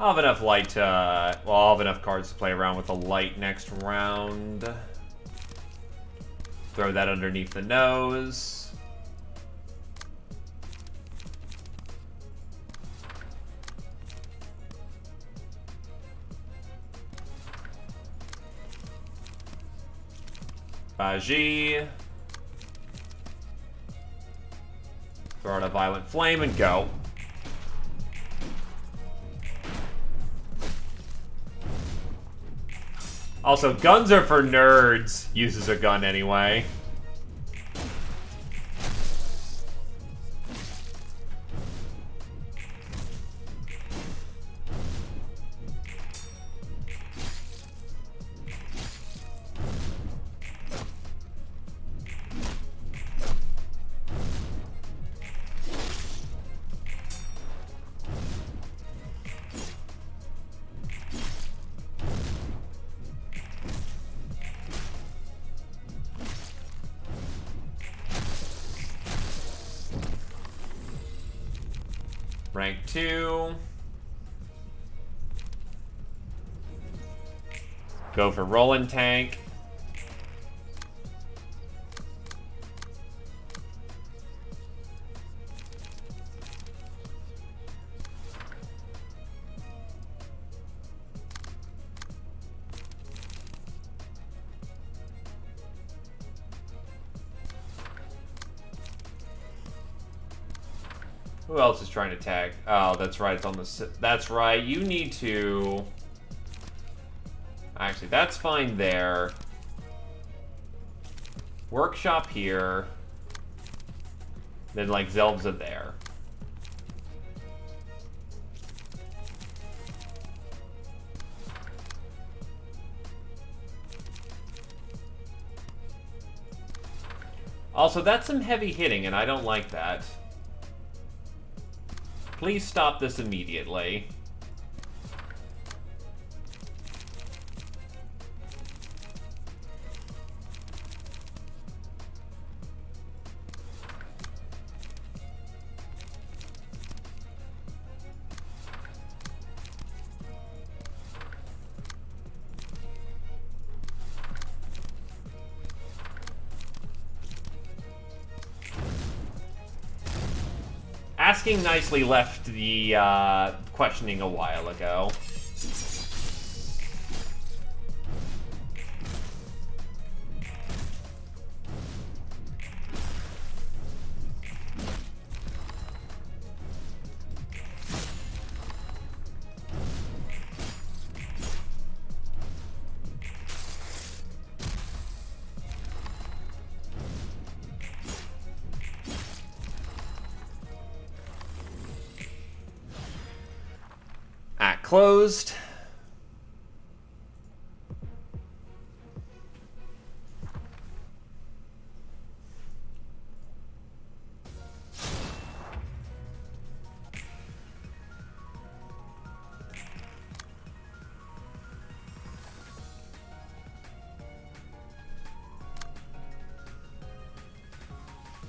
I'll have enough light to... Well, I'll have enough cards to play around with the light next round. Throw that underneath the nose. Baji. Throw out a Violent Flame and go. Also, guns are for nerds. Uses a gun anyway. Rank 2. Go for rolling tank. Who else is trying to tag? Oh, that's right. It's on the... That's right. You need to... Actually, that's fine there. Workshop here. Then, like, Zelvza there. Also, that's some heavy hitting, and I don't like that. Please stop this immediately. Asking nicely left the questioning a while ago. Closed.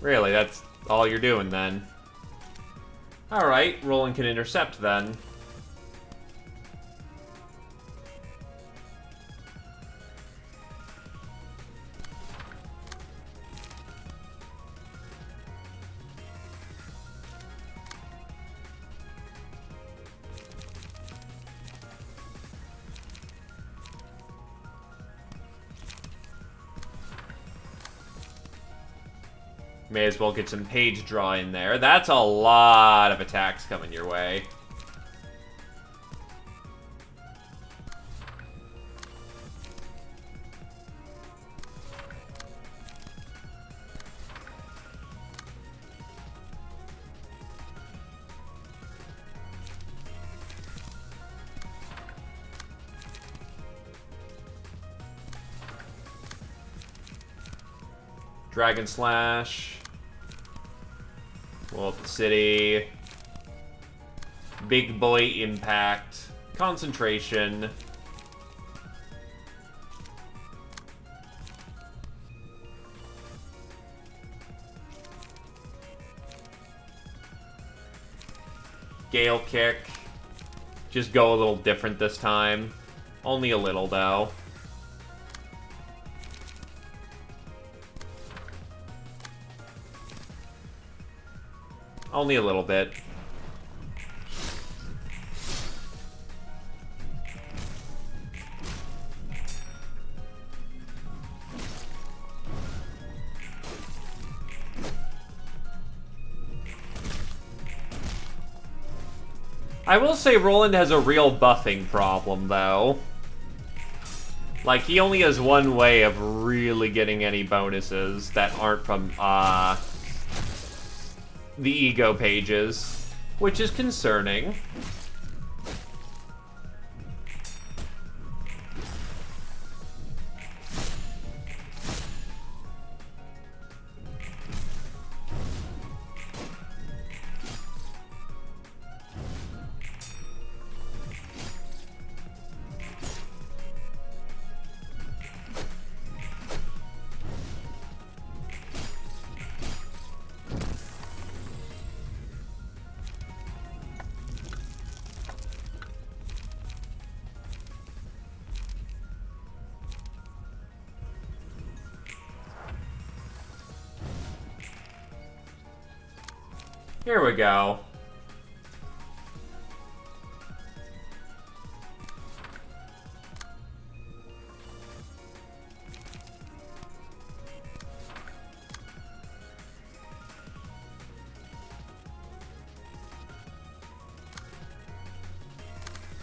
Really, that's all you're doing then. Alright, Roland can intercept then. May as well get some page draw in there. That's a lot of attacks coming your way. Dragon Slash. Well, the city. Big boy impact. Concentration. Gale kick. Just go a little different this time. Only a little, though. Only a little bit. I will say Roland has a real buffing problem, though. Like, he only has one way of really getting any bonuses that aren't from, the ego pages, which is concerning. Here we go.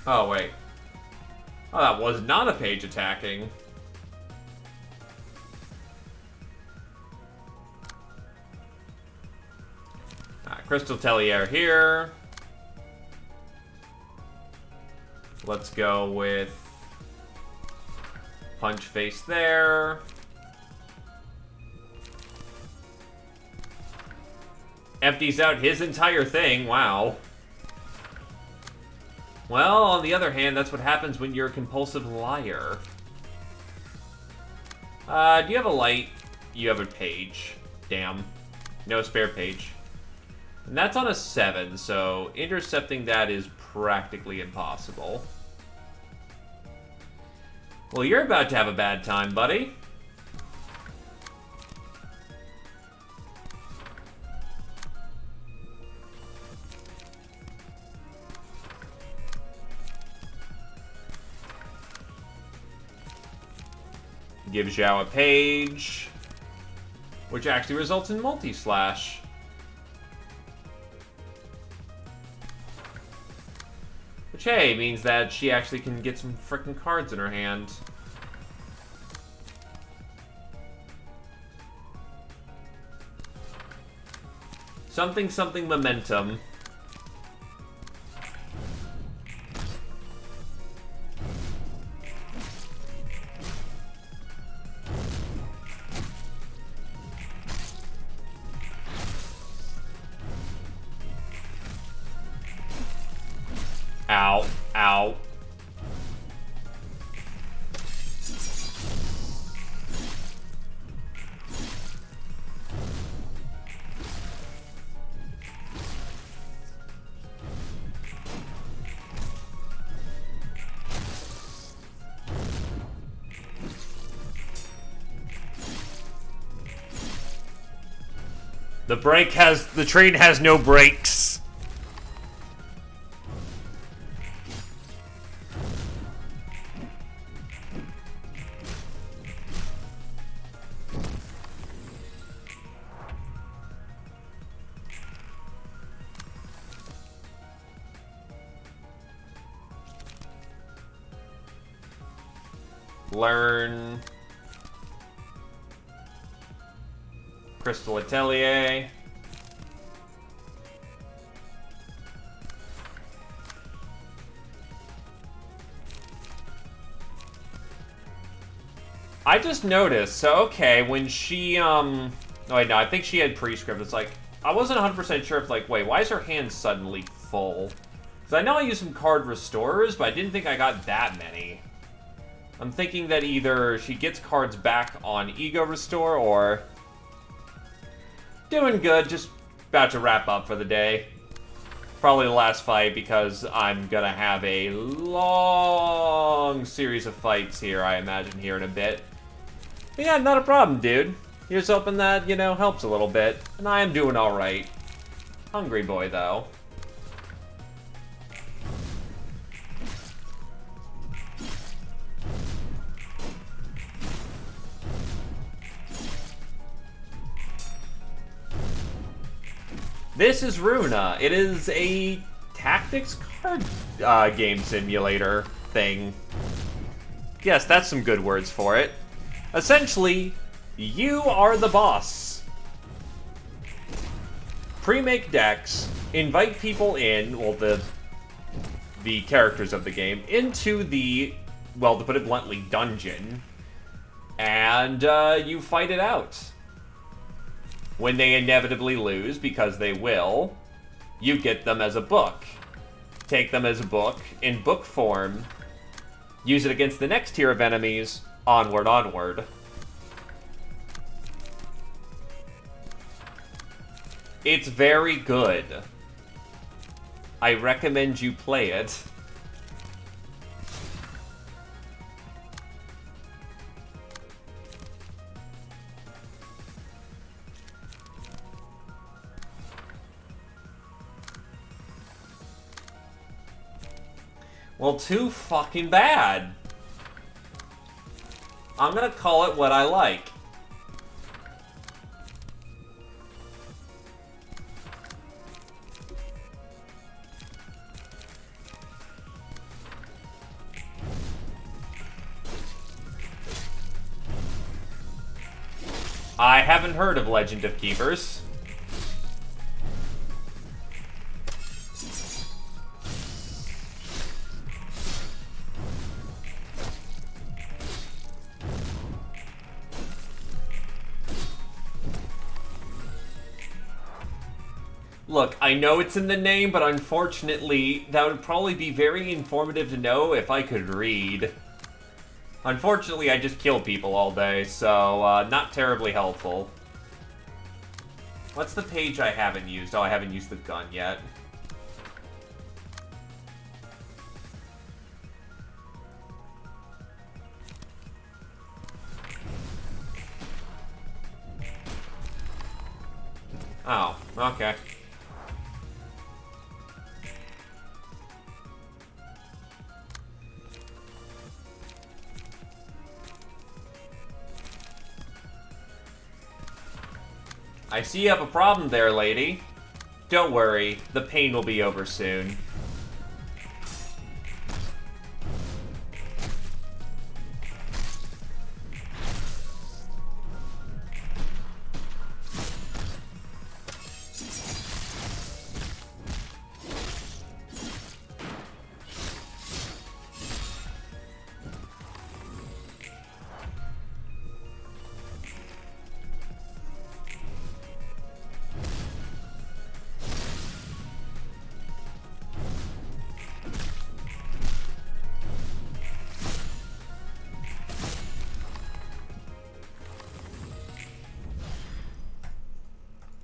Oh, wait. Oh, that was not a page attacking. Crystal Tellier here. Let's go with Punch Face there. Empties out his entire thing. Wow. Well, on the other hand, that's what happens when you're a compulsive liar. Do you have a light? You have a page. Damn. No spare page. And that's on a 7, so intercepting that is practically impossible. Well, you're about to have a bad time, buddy. Gives Zhao a page, which actually results in multi-slash. Which, hey, means that she actually can get some frickin' cards in her hand. Something, something momentum. Ow. Ow. The train has no brakes. Learn Crystal Atelier. I just noticed, so okay, when she, oh wait, no, I think she had prescript. It's like, I wasn't 100% sure if, like, wait, why is her hand suddenly full? Because I know I used some card restorers, but I didn't think I got that many. I'm thinking that either she gets cards back on Ego Restore, or... Doing good, just about to wrap up for the day. Probably the last fight, because I'm gonna have a long series of fights here, I imagine, here in a bit. But yeah, not a problem, dude. Here's hoping that, you know, helps a little bit. And I am doing alright. Hungry boy, though. This is Ruina. It is a tactics card game simulator thing. Yes, that's some good words for it. Essentially, you are the boss. Pre-make decks, invite people in, well, the characters of the game, into the, well, to put it bluntly, dungeon, and you fight it out. When they inevitably lose, because they will, you get them as a book. Take them as a book, in book form, use it against the next tier of enemies, onward, onward. It's very good. I recommend you play it. Well, too fucking bad. I'm gonna call it what I like. I haven't heard of Legend of Keepers. Look, I know it's in the name, but unfortunately, that would probably be very informative to know if I could read. Unfortunately, I just kill people all day, so not terribly helpful. What's the page I haven't used? Oh, I haven't used the gun yet. Oh, okay. I see you have a problem there, lady. Don't worry, the pain will be over soon.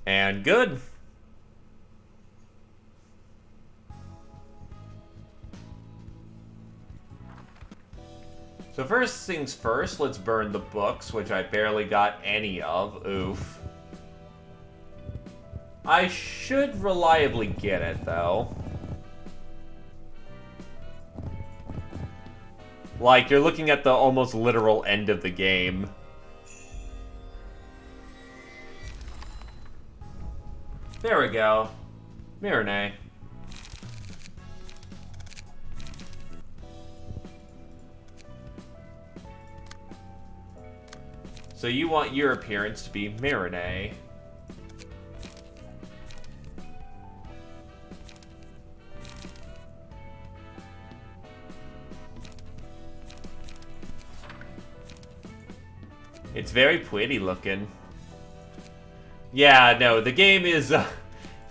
And good. So first things first, let's burn the books, which I barely got any of. Oof. I should reliably get it, though. Like, you're looking at the almost literal end of the game. There we go. Mirenay. So you want your appearance to be Mirenay. It's very pretty looking. Yeah, no, the game is... if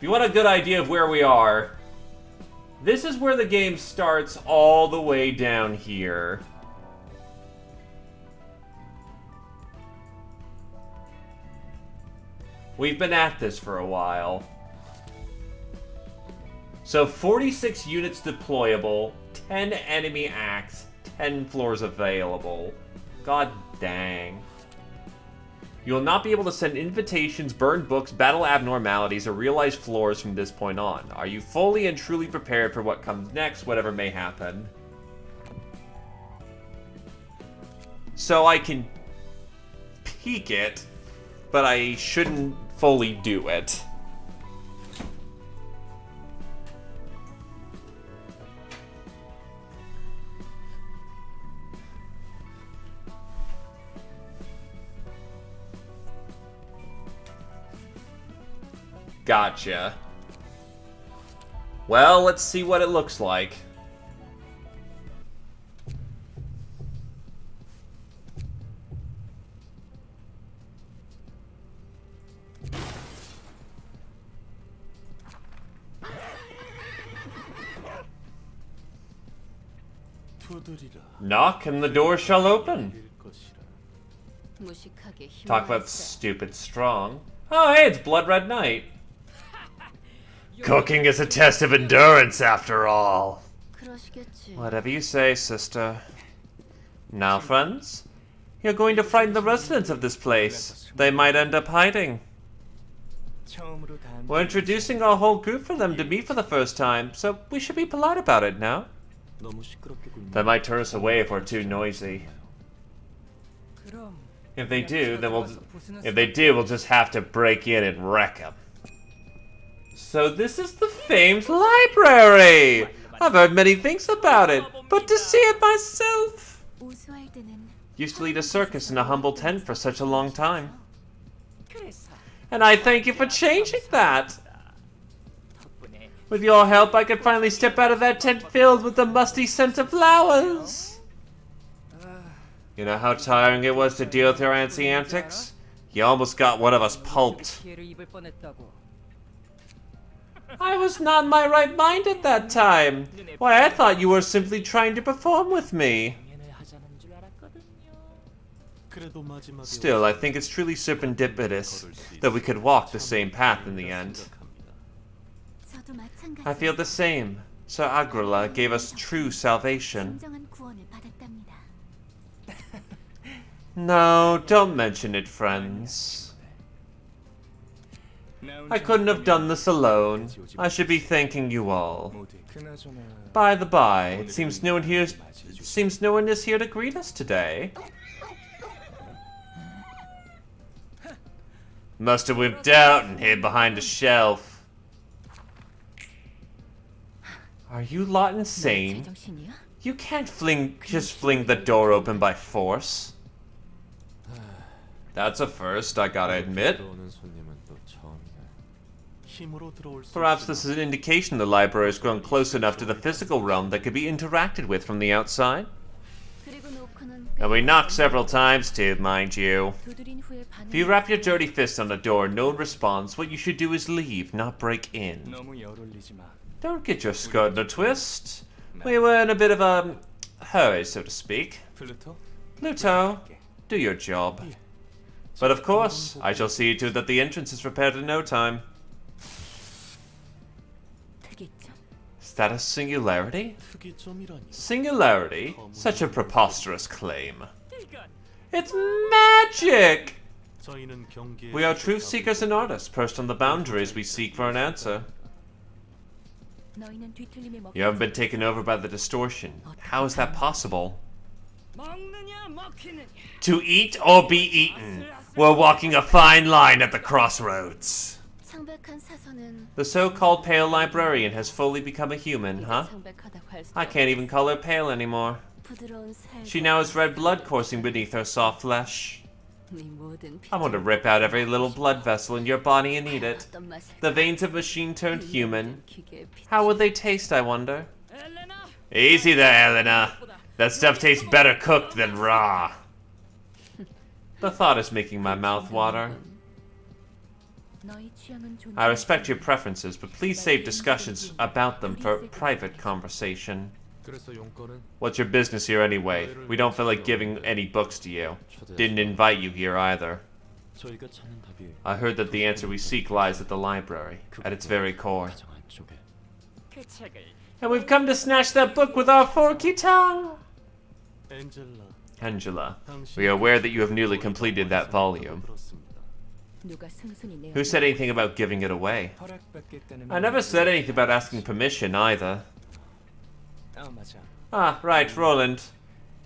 you want a good idea of where we are, this is where the game starts all the way down here. We've been at this for a while. So 46 units deployable, 10 enemy acts, 10 floors available. God dang. You will not be able to send invitations, burn books, battle abnormalities, or realize floors from this point on. Are you fully and truly prepared for what comes next, whatever may happen? So I can peek it, but I shouldn't fully do it. Gotcha. Well, let's see what it looks like. Knock and the door shall open.
무식하게 힘을
Talk about
써.
stupid strong. Oh, hey, it's Blood Red Knight. Cooking is a test of endurance, after all.
그러시겠지.
Whatever you say, sister. Now, friends, you're going to frighten the residents of this place. They might end up hiding. We're introducing our whole group for them to meet for the first time, so we should be polite about it now. They might turn us away if we're too noisy.
그럼
If they do, we'll just have to break in and wreck them. So this is the famed library! I've heard many things about it, but to see it myself!
오스왈드는
Used to lead a circus in a humble tent for such a long time. And I thank you for changing that! With your help, I could finally step out of that tent filled with the musty scent of flowers! You know how tiring it was to deal with your antsy antics? You almost got one of us pulped.
피해를 입을 뻔했다고.
I was not in my right mind at that time. Why, I thought you were simply trying to perform with me. Still, I think it's truly serendipitous that we could walk the same path in the end.
저도 마찬가지.
I feel the same. Sir Agrila gave us true salvation.
진정한 구원을 받았답니다.
No, don't mention it, friends. I couldn't have done this alone. I should be thanking you all. By the by, it seems no one is here to greet us today. Must have whipped out and hid behind a shelf. Are you lot insane?
제정신이야?
You can't just fling the door open by force. That's a first, I gotta admit.
들어오는 손님은 또 처음이네.
Perhaps this is an indication the library has grown close enough to the physical realm that could be interacted with from the outside.
그리고 노크는
And we knocked several times too, mind you.
두드린 후에 반응.
If you wrap your dirty fist on the door and no one responds, what you should do is leave, not break in. Don't get your skirt in a twist. We were in a bit of a hurry, so to speak. Pluto, do your job. But of course, I shall see to it that the entrance is prepared in no time.
특이점.
Is that a singularity? Singularity? Such a preposterous claim. It's magic! We are truth seekers and artists, perched on the boundaries we seek for an answer.
너희는 뒤틀림에 먹.
You haven't been taken over by the distortion. How is that possible?
먹느냐 먹히느냐.
To eat or be eaten. We're walking a fine line at the crossroads.
창백한 사선은
The so-called pale librarian has fully become a human, huh?
창백하다고 할 수.
I can't even call her pale anymore.
부드러운 살.
She now has red blood coursing beneath her soft flesh.
네 모든 피.
I want to rip out every little blood vessel in your body and eat it.
어떤 맛을.
The veins of machine turned human.
기계의 피.
How would they taste, I wonder?
엘레나.
Easy there, Elena. That stuff tastes better cooked than raw. The thought is making my mouth water.
너희 취향은 존중.
I respect your preferences, but please save discussions about them for private conversation.
그래서 용건은
What's your business here anyway? We don't feel like giving any books to you. Didn't invite you here either.
저희가 찾는 답이
I heard that the answer we seek lies at the library, at its very core.
가장 안쪽에.
그 책을
And we've come to snatch that book with our forky tongue!
엔젤라,
Angela, we are aware that you have newly completed that volume.
누가 승순이 내.
Who said anything about giving it away?
허락받겠다는
I never said anything about asking permission either.
아 맞아.
Ah, right, Roland.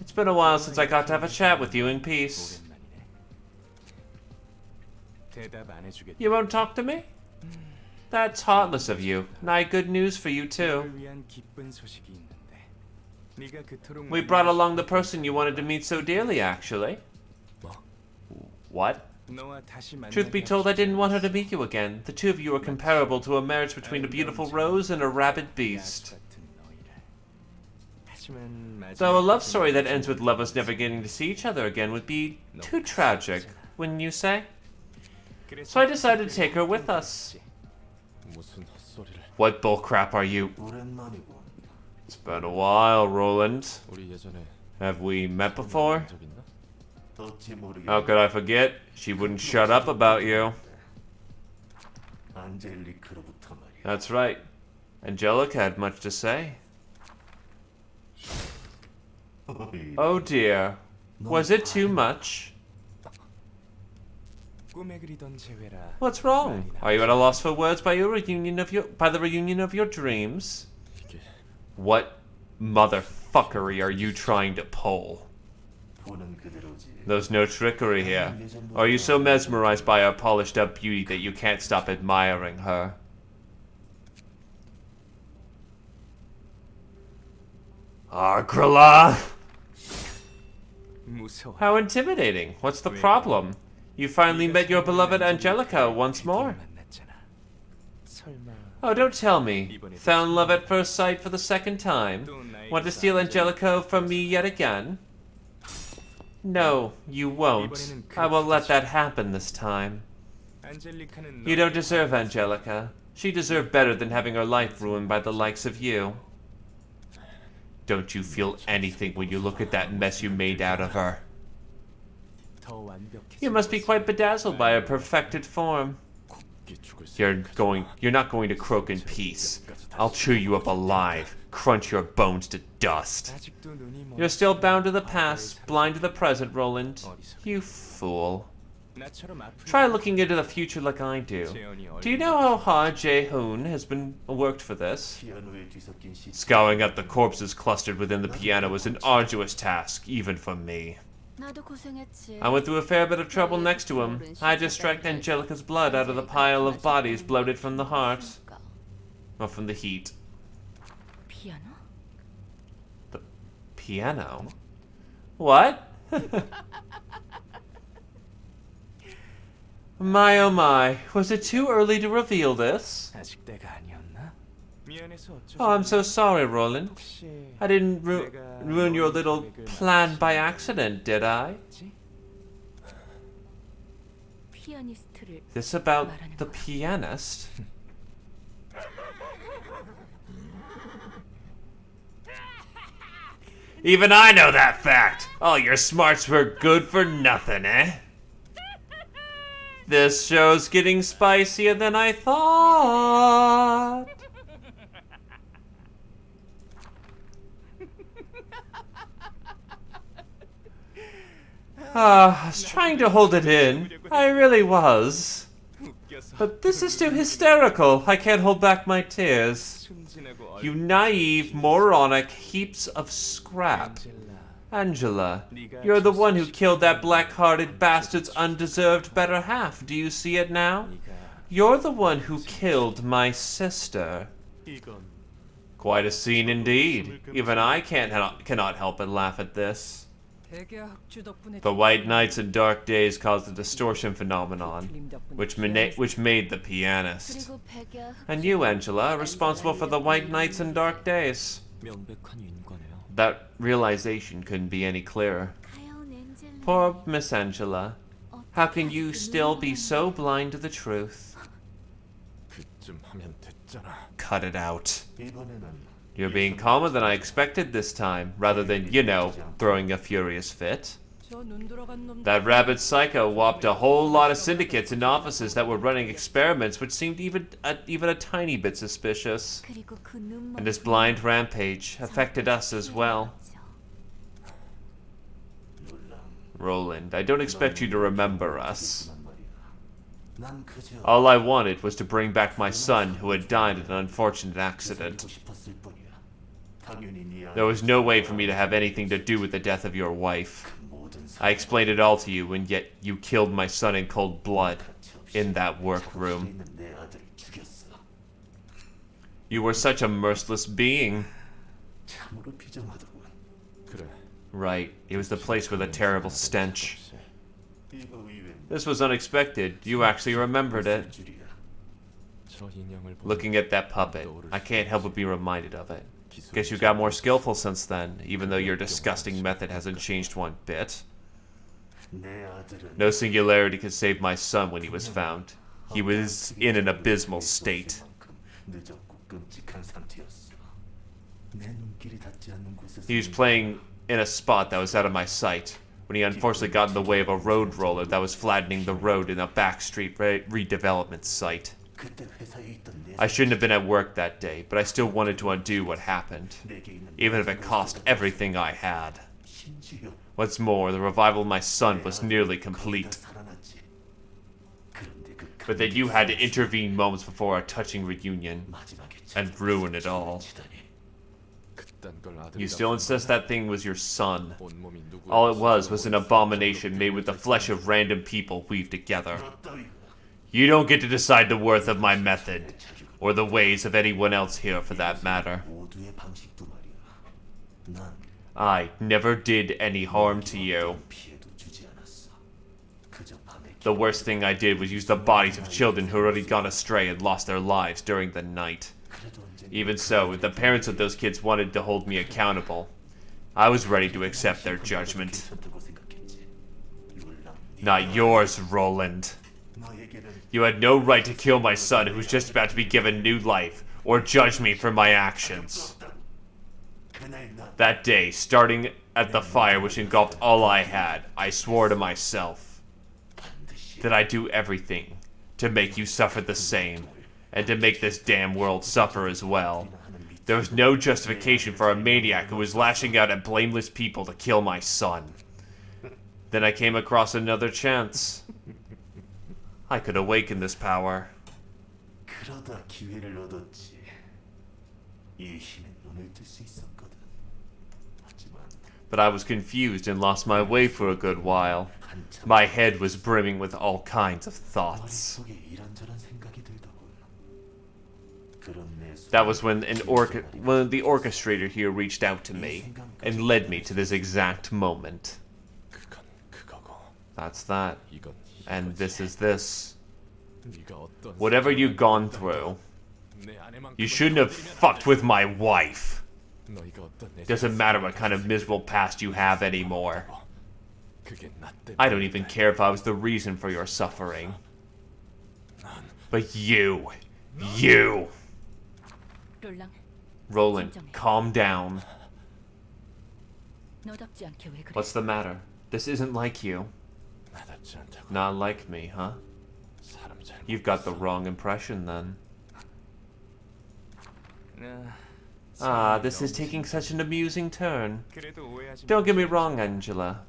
It's been a while since I got to have a chat with you in peace.
오랜만이네. 대답 안 해주겠다.
You won't talk to me? That's heartless of you, and I had good news for you too.
너를 위한 기쁜 소식이 있는데. 네가 그토록
We brought along the person you wanted to meet so dearly, actually.
뭐?
What? Truth be told, I didn't want her to meet you again. The two of you are comparable to a marriage between a beautiful rose and a rabid beast. Though a love story that ends with lovers never getting to see each other again would be too tragic, wouldn't you say? So I decided to take her with us.
무슨 헛소리를.
What bullcrap are you? It's been a while, Roland.
우리 예전에
Have we met before?
적 있나?
How could I forget? She wouldn't shut up about you. That's right. Angelica had much to say. Oh dear. Was it too much? What's wrong? Are you at a loss for words by the reunion of your dreams?
이게
What motherfuckery are you trying to pull? There's no trickery here. Or are you so mesmerized by her polished up beauty that you can't stop admiring her? Arkrala! How intimidating. What's the problem? You finally met your beloved Angelica once more. Oh, don't tell me. Fell in love at first sight for the second time? Want to steal Angelica from me yet again? No, you won't. I won't let that happen this time. You don't deserve Angelica. She deserved better than having her life ruined by the likes of you. Don't you feel anything when you look at that mess you made out of her? You must be quite bedazzled by her perfected form. You're not going to croak in peace. I'll chew you up alive, crunch your bones to dust. You're still bound to the past, blind to the present, Roland. You fool. Try looking into the future like I do. Do you know how hard Jae-hoon has been worked for this? Scouring up the corpses clustered within the piano was an arduous task, even for me.
나도 고생했지.
I went through a fair bit of trouble next to him. I just drank Angelica's blood out of the pile of bodies bloated from the heart. Or from the heat.
피아노?
The piano? What? My oh my, was it too early to reveal this? Oh, I'm so sorry, Roland. I didn't ruin your little plan by accident, did I?
피아니스트를
This about the pianist? Even I know that fact! All your smarts were good for nothing, eh? This show's getting spicier than I thought. I was trying to hold it in. I really was. But this is too hysterical. I can't hold back my tears. You naive, moronic heaps of scrap. Angela, you're the one who killed that black-hearted bastard's undeserved better half. Do you see it now? You're the one who killed my sister. Quite a scene indeed. Even I cannot help but laugh at this. The White Nights and Dark Days caused the distortion phenomenon, which made the pianist.
그리고 백야
And you, Angela, are responsible for the White Nights and Dark Days.
명백한 인과네요.
That realization couldn't be any clearer.
가여운 엔젤.
Poor Miss Angela. How can you still be so blind to the truth?
그쯤 하면 됐잖아.
Cut it out. You're being calmer than I expected this time, rather than, you know, throwing a furious fit.
저눈 들어간 놈.
That rabid psycho whopped a whole lot of syndicates and offices that were running experiments which seemed even a tiny bit suspicious.
그리고 그 눈먼
And his blind rampage affected us as well. Roland, I don't expect you to remember us. All I wanted was to bring back my son who had died in an unfortunate accident. There was no way for me to have anything to do with the death of your wife. I explained it all to you, and yet you killed my son in cold blood in that workroom. You were such a merciless being.
그래.
Right, it was the place with a terrible stench. This was unexpected. You actually remembered it.
저 인형을 보면
Looking at that puppet, I can't help but be reminded of it. Guess you got more skillful since then, even though your disgusting method hasn't changed one bit. No singularity could save my son when he was found. He was in an abysmal state. He was playing in a spot that was out of my sight, when he unfortunately got in the way of a road roller that was flattening the road in a backstreet redevelopment site. I shouldn't have been at work that day, but I still wanted to undo what happened, even if it cost everything I had. What's more, the revival of my son was nearly complete. But then you had to intervene moments before our touching reunion, and ruin it all. You still insist that thing was your son. All it was an abomination made with the flesh of random people weaved together. You don't get to decide the worth of my method, or the ways of anyone else here for that matter. I never did any harm to you. The worst thing I did was use the bodies of children who had already gone astray and lost their lives during the night. Even so, if the parents of those kids wanted to hold me accountable, I was ready to accept their judgment. Not yours, Roland. You had no right to kill my son who was just about to be given new life, or judge me for my actions. That day, starting at the fire which engulfed all I had, I swore to myself that I'd do everything to make you suffer the same, and to make this damn world suffer as well. There was no justification for a maniac who was lashing out at blameless people to kill my son. Then I came across another chance. I could awaken this power. But I was confused and lost my way for a good while. My head was brimming with all kinds of thoughts. That was when the orchestrator here reached out to me and led me to this exact moment. That's that. And this is this. Whatever you've gone through, you shouldn't have fucked with my wife. Doesn't matter what kind of miserable past you have anymore. I don't even care if I was the reason for your suffering. But you. Roland, calm down.
너답지 않게 왜 그래?
What's the matter? This isn't like you. Not like me, huh? You've got the wrong impression then. Ah, this is taking such an amusing turn. Don't get me wrong, Angela.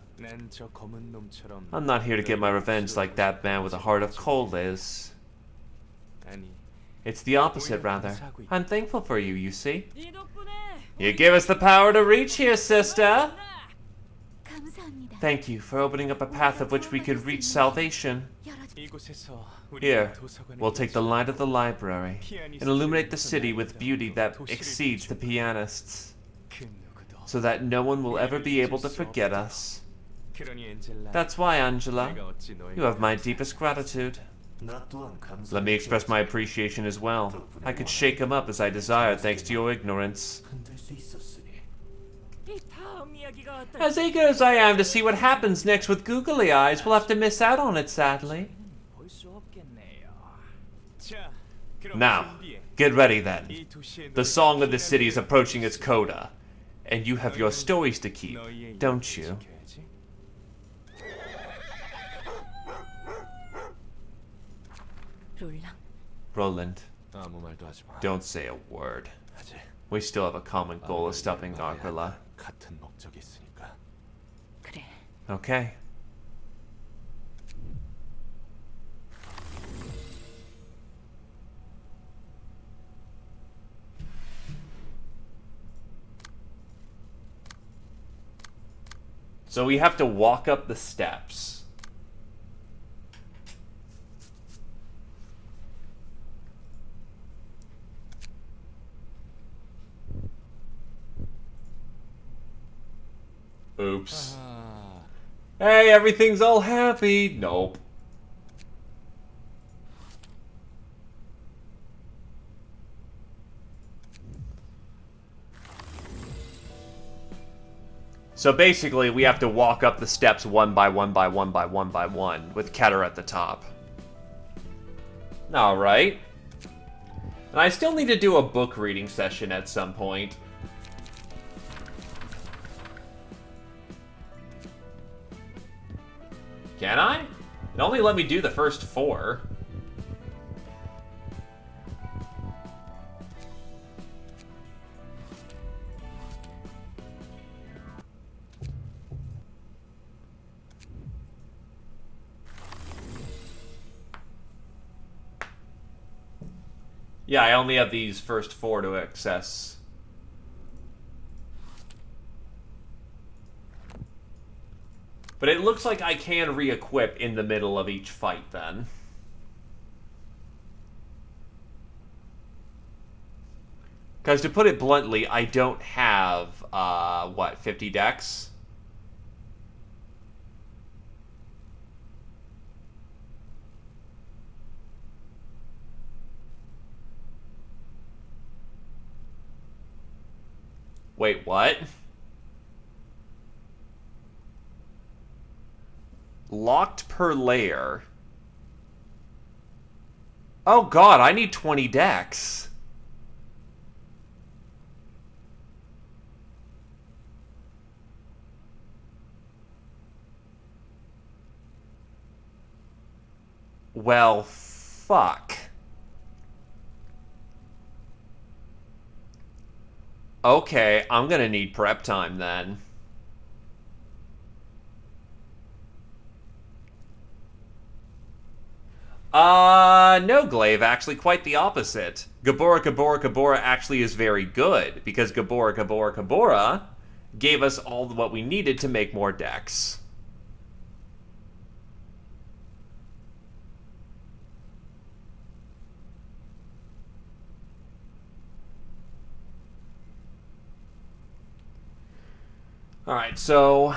I'm not here to get my revenge like that man with a heart of coal is. It's the opposite, rather. I'm thankful for you, you see.
이 덕분에
You give us the power to reach here, sister.
감사합니다.
Thank you for opening up a path of which we could reach salvation. Here, we'll take the light of the library and illuminate the city with beauty that exceeds the pianist's, so that no one will ever be able to forget us. That's why, Angela, you have my deepest gratitude. Let me express my appreciation as well. I could shake him up as I desired thanks to your ignorance.
이 다음 이야기가 어떨
As eager as I am to see what happens next with googly eyes, we'll have to miss out on it, sadly.
볼수 없겠네요.
Now, get ready then. The song of the city is approaching its coda, and you have your stories to keep, don't you?
롤랑,
Roland,
아무 말도 하지 마.
don't say a word.
하지.
We still have a common goal of stopping Arcala.
같은 목적이 있으니까.
그래.
Okay. So we have to walk up the steps. Oops.
아,
Hey, everything's all happy. Nope. So basically, we have to walk up the steps one by one by one by one by one, with Keter at the top. Alright. And I still need to do a book reading session at some point. Can I? It only let me do the first 4. Yeah, I only have these first 4 to access. But it looks like I can re-equip in the middle of each fight, then. Because to put it bluntly, I don't have, 50 decks? Wait, what? Locked per layer. Oh god, I need 20 decks. Well, fuck. Okay, I'm gonna need prep time then. No, Glaive, actually quite the opposite. Gabora Gabora Gabora actually is very good, because Gabora Gabora Gabora gave us all what we needed to make more decks. Alright, so...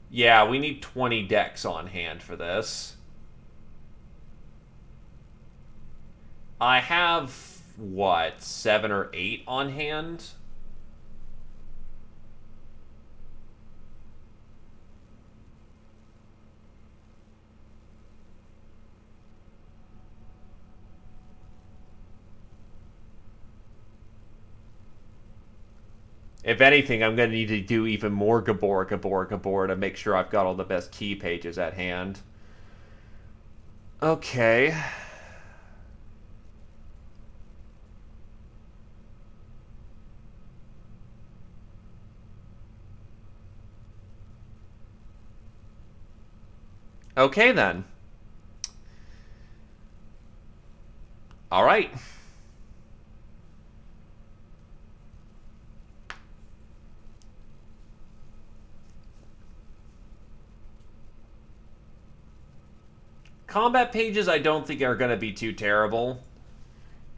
yeah, we need 20 decks on hand for this. I have, what, 7 or 8 on hand? If anything, I'm going to need to do even more Gabora, Gabora, Gabora to make sure I've got all the best key pages at hand. Okay. Okay, then. All right. Combat pages I don't think are going to be too terrible.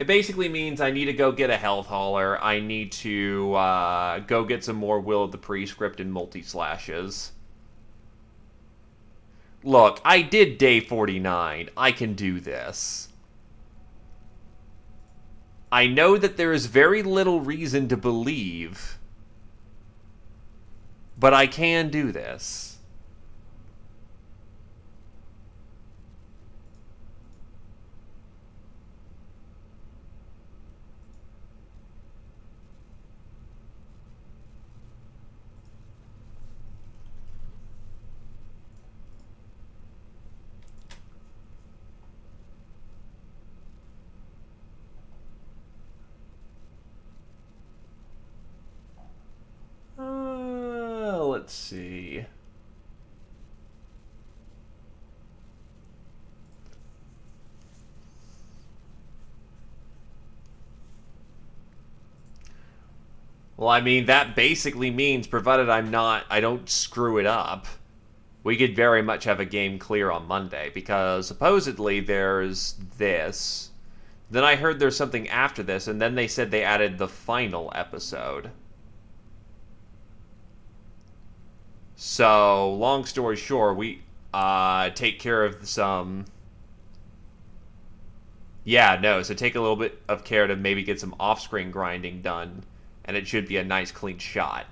It basically means I need to go get a health hauler. I need to go get some more Will of the Prescript and multi-slashes. Look, I did day 49. I can do this. I know that there is very little reason to believe, but I can do this. Let's see. Well, I mean, that basically means, provided I don't screw it up, we could very much have a game clear on Monday, because supposedly there's this. Then I heard there's something after this, and then they said they added the final episode. So, long story short, we take care of some... yeah, no, so take a little bit of care to maybe get some off-screen grinding done and it should be a nice clean shot.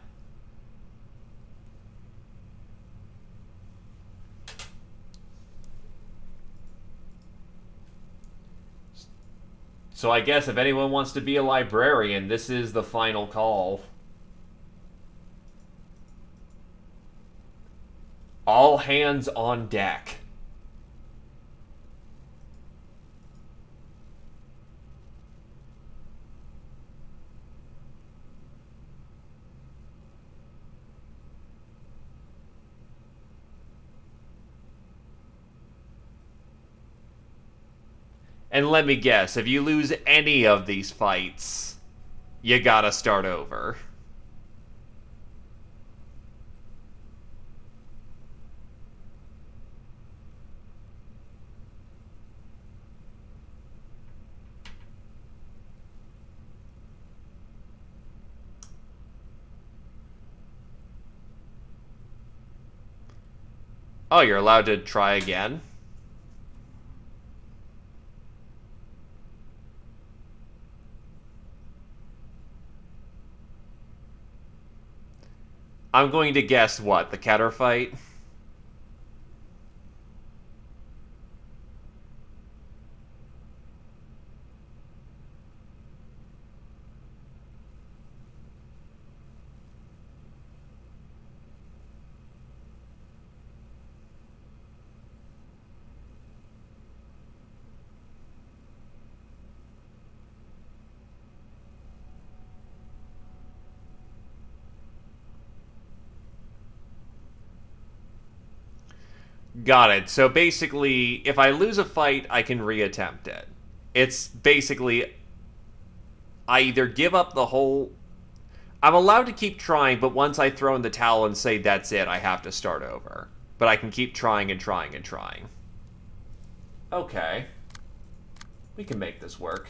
So I guess if anyone wants to be a librarian, this is the final call. All hands on deck. And let me guess, if you lose any of these fights, you gotta start over. Oh, you're allowed to try again? I'm going to guess what? The Keter fight? Got it. So basically, if I lose a fight, I can reattempt it. It's basically, I either give up the whole... I'm allowed to keep trying, but once I throw in the towel and say that's it, I have to start over. But I can keep trying and trying and trying. Okay. We can make this work.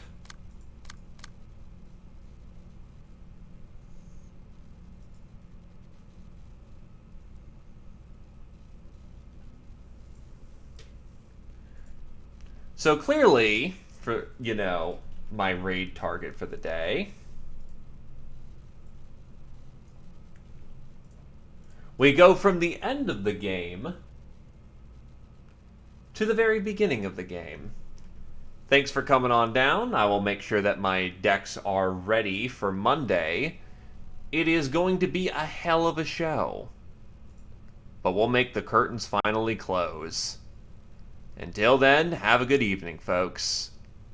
So clearly, for, you know, my raid target for the day, we go from the end of the game to the very beginning of the game. Thanks for coming on down. I will make sure that my decks are ready for Monday. It is going to be a hell of a show. But we'll make the curtains finally close. Until then, have a good evening, folks.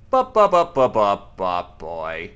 Boy.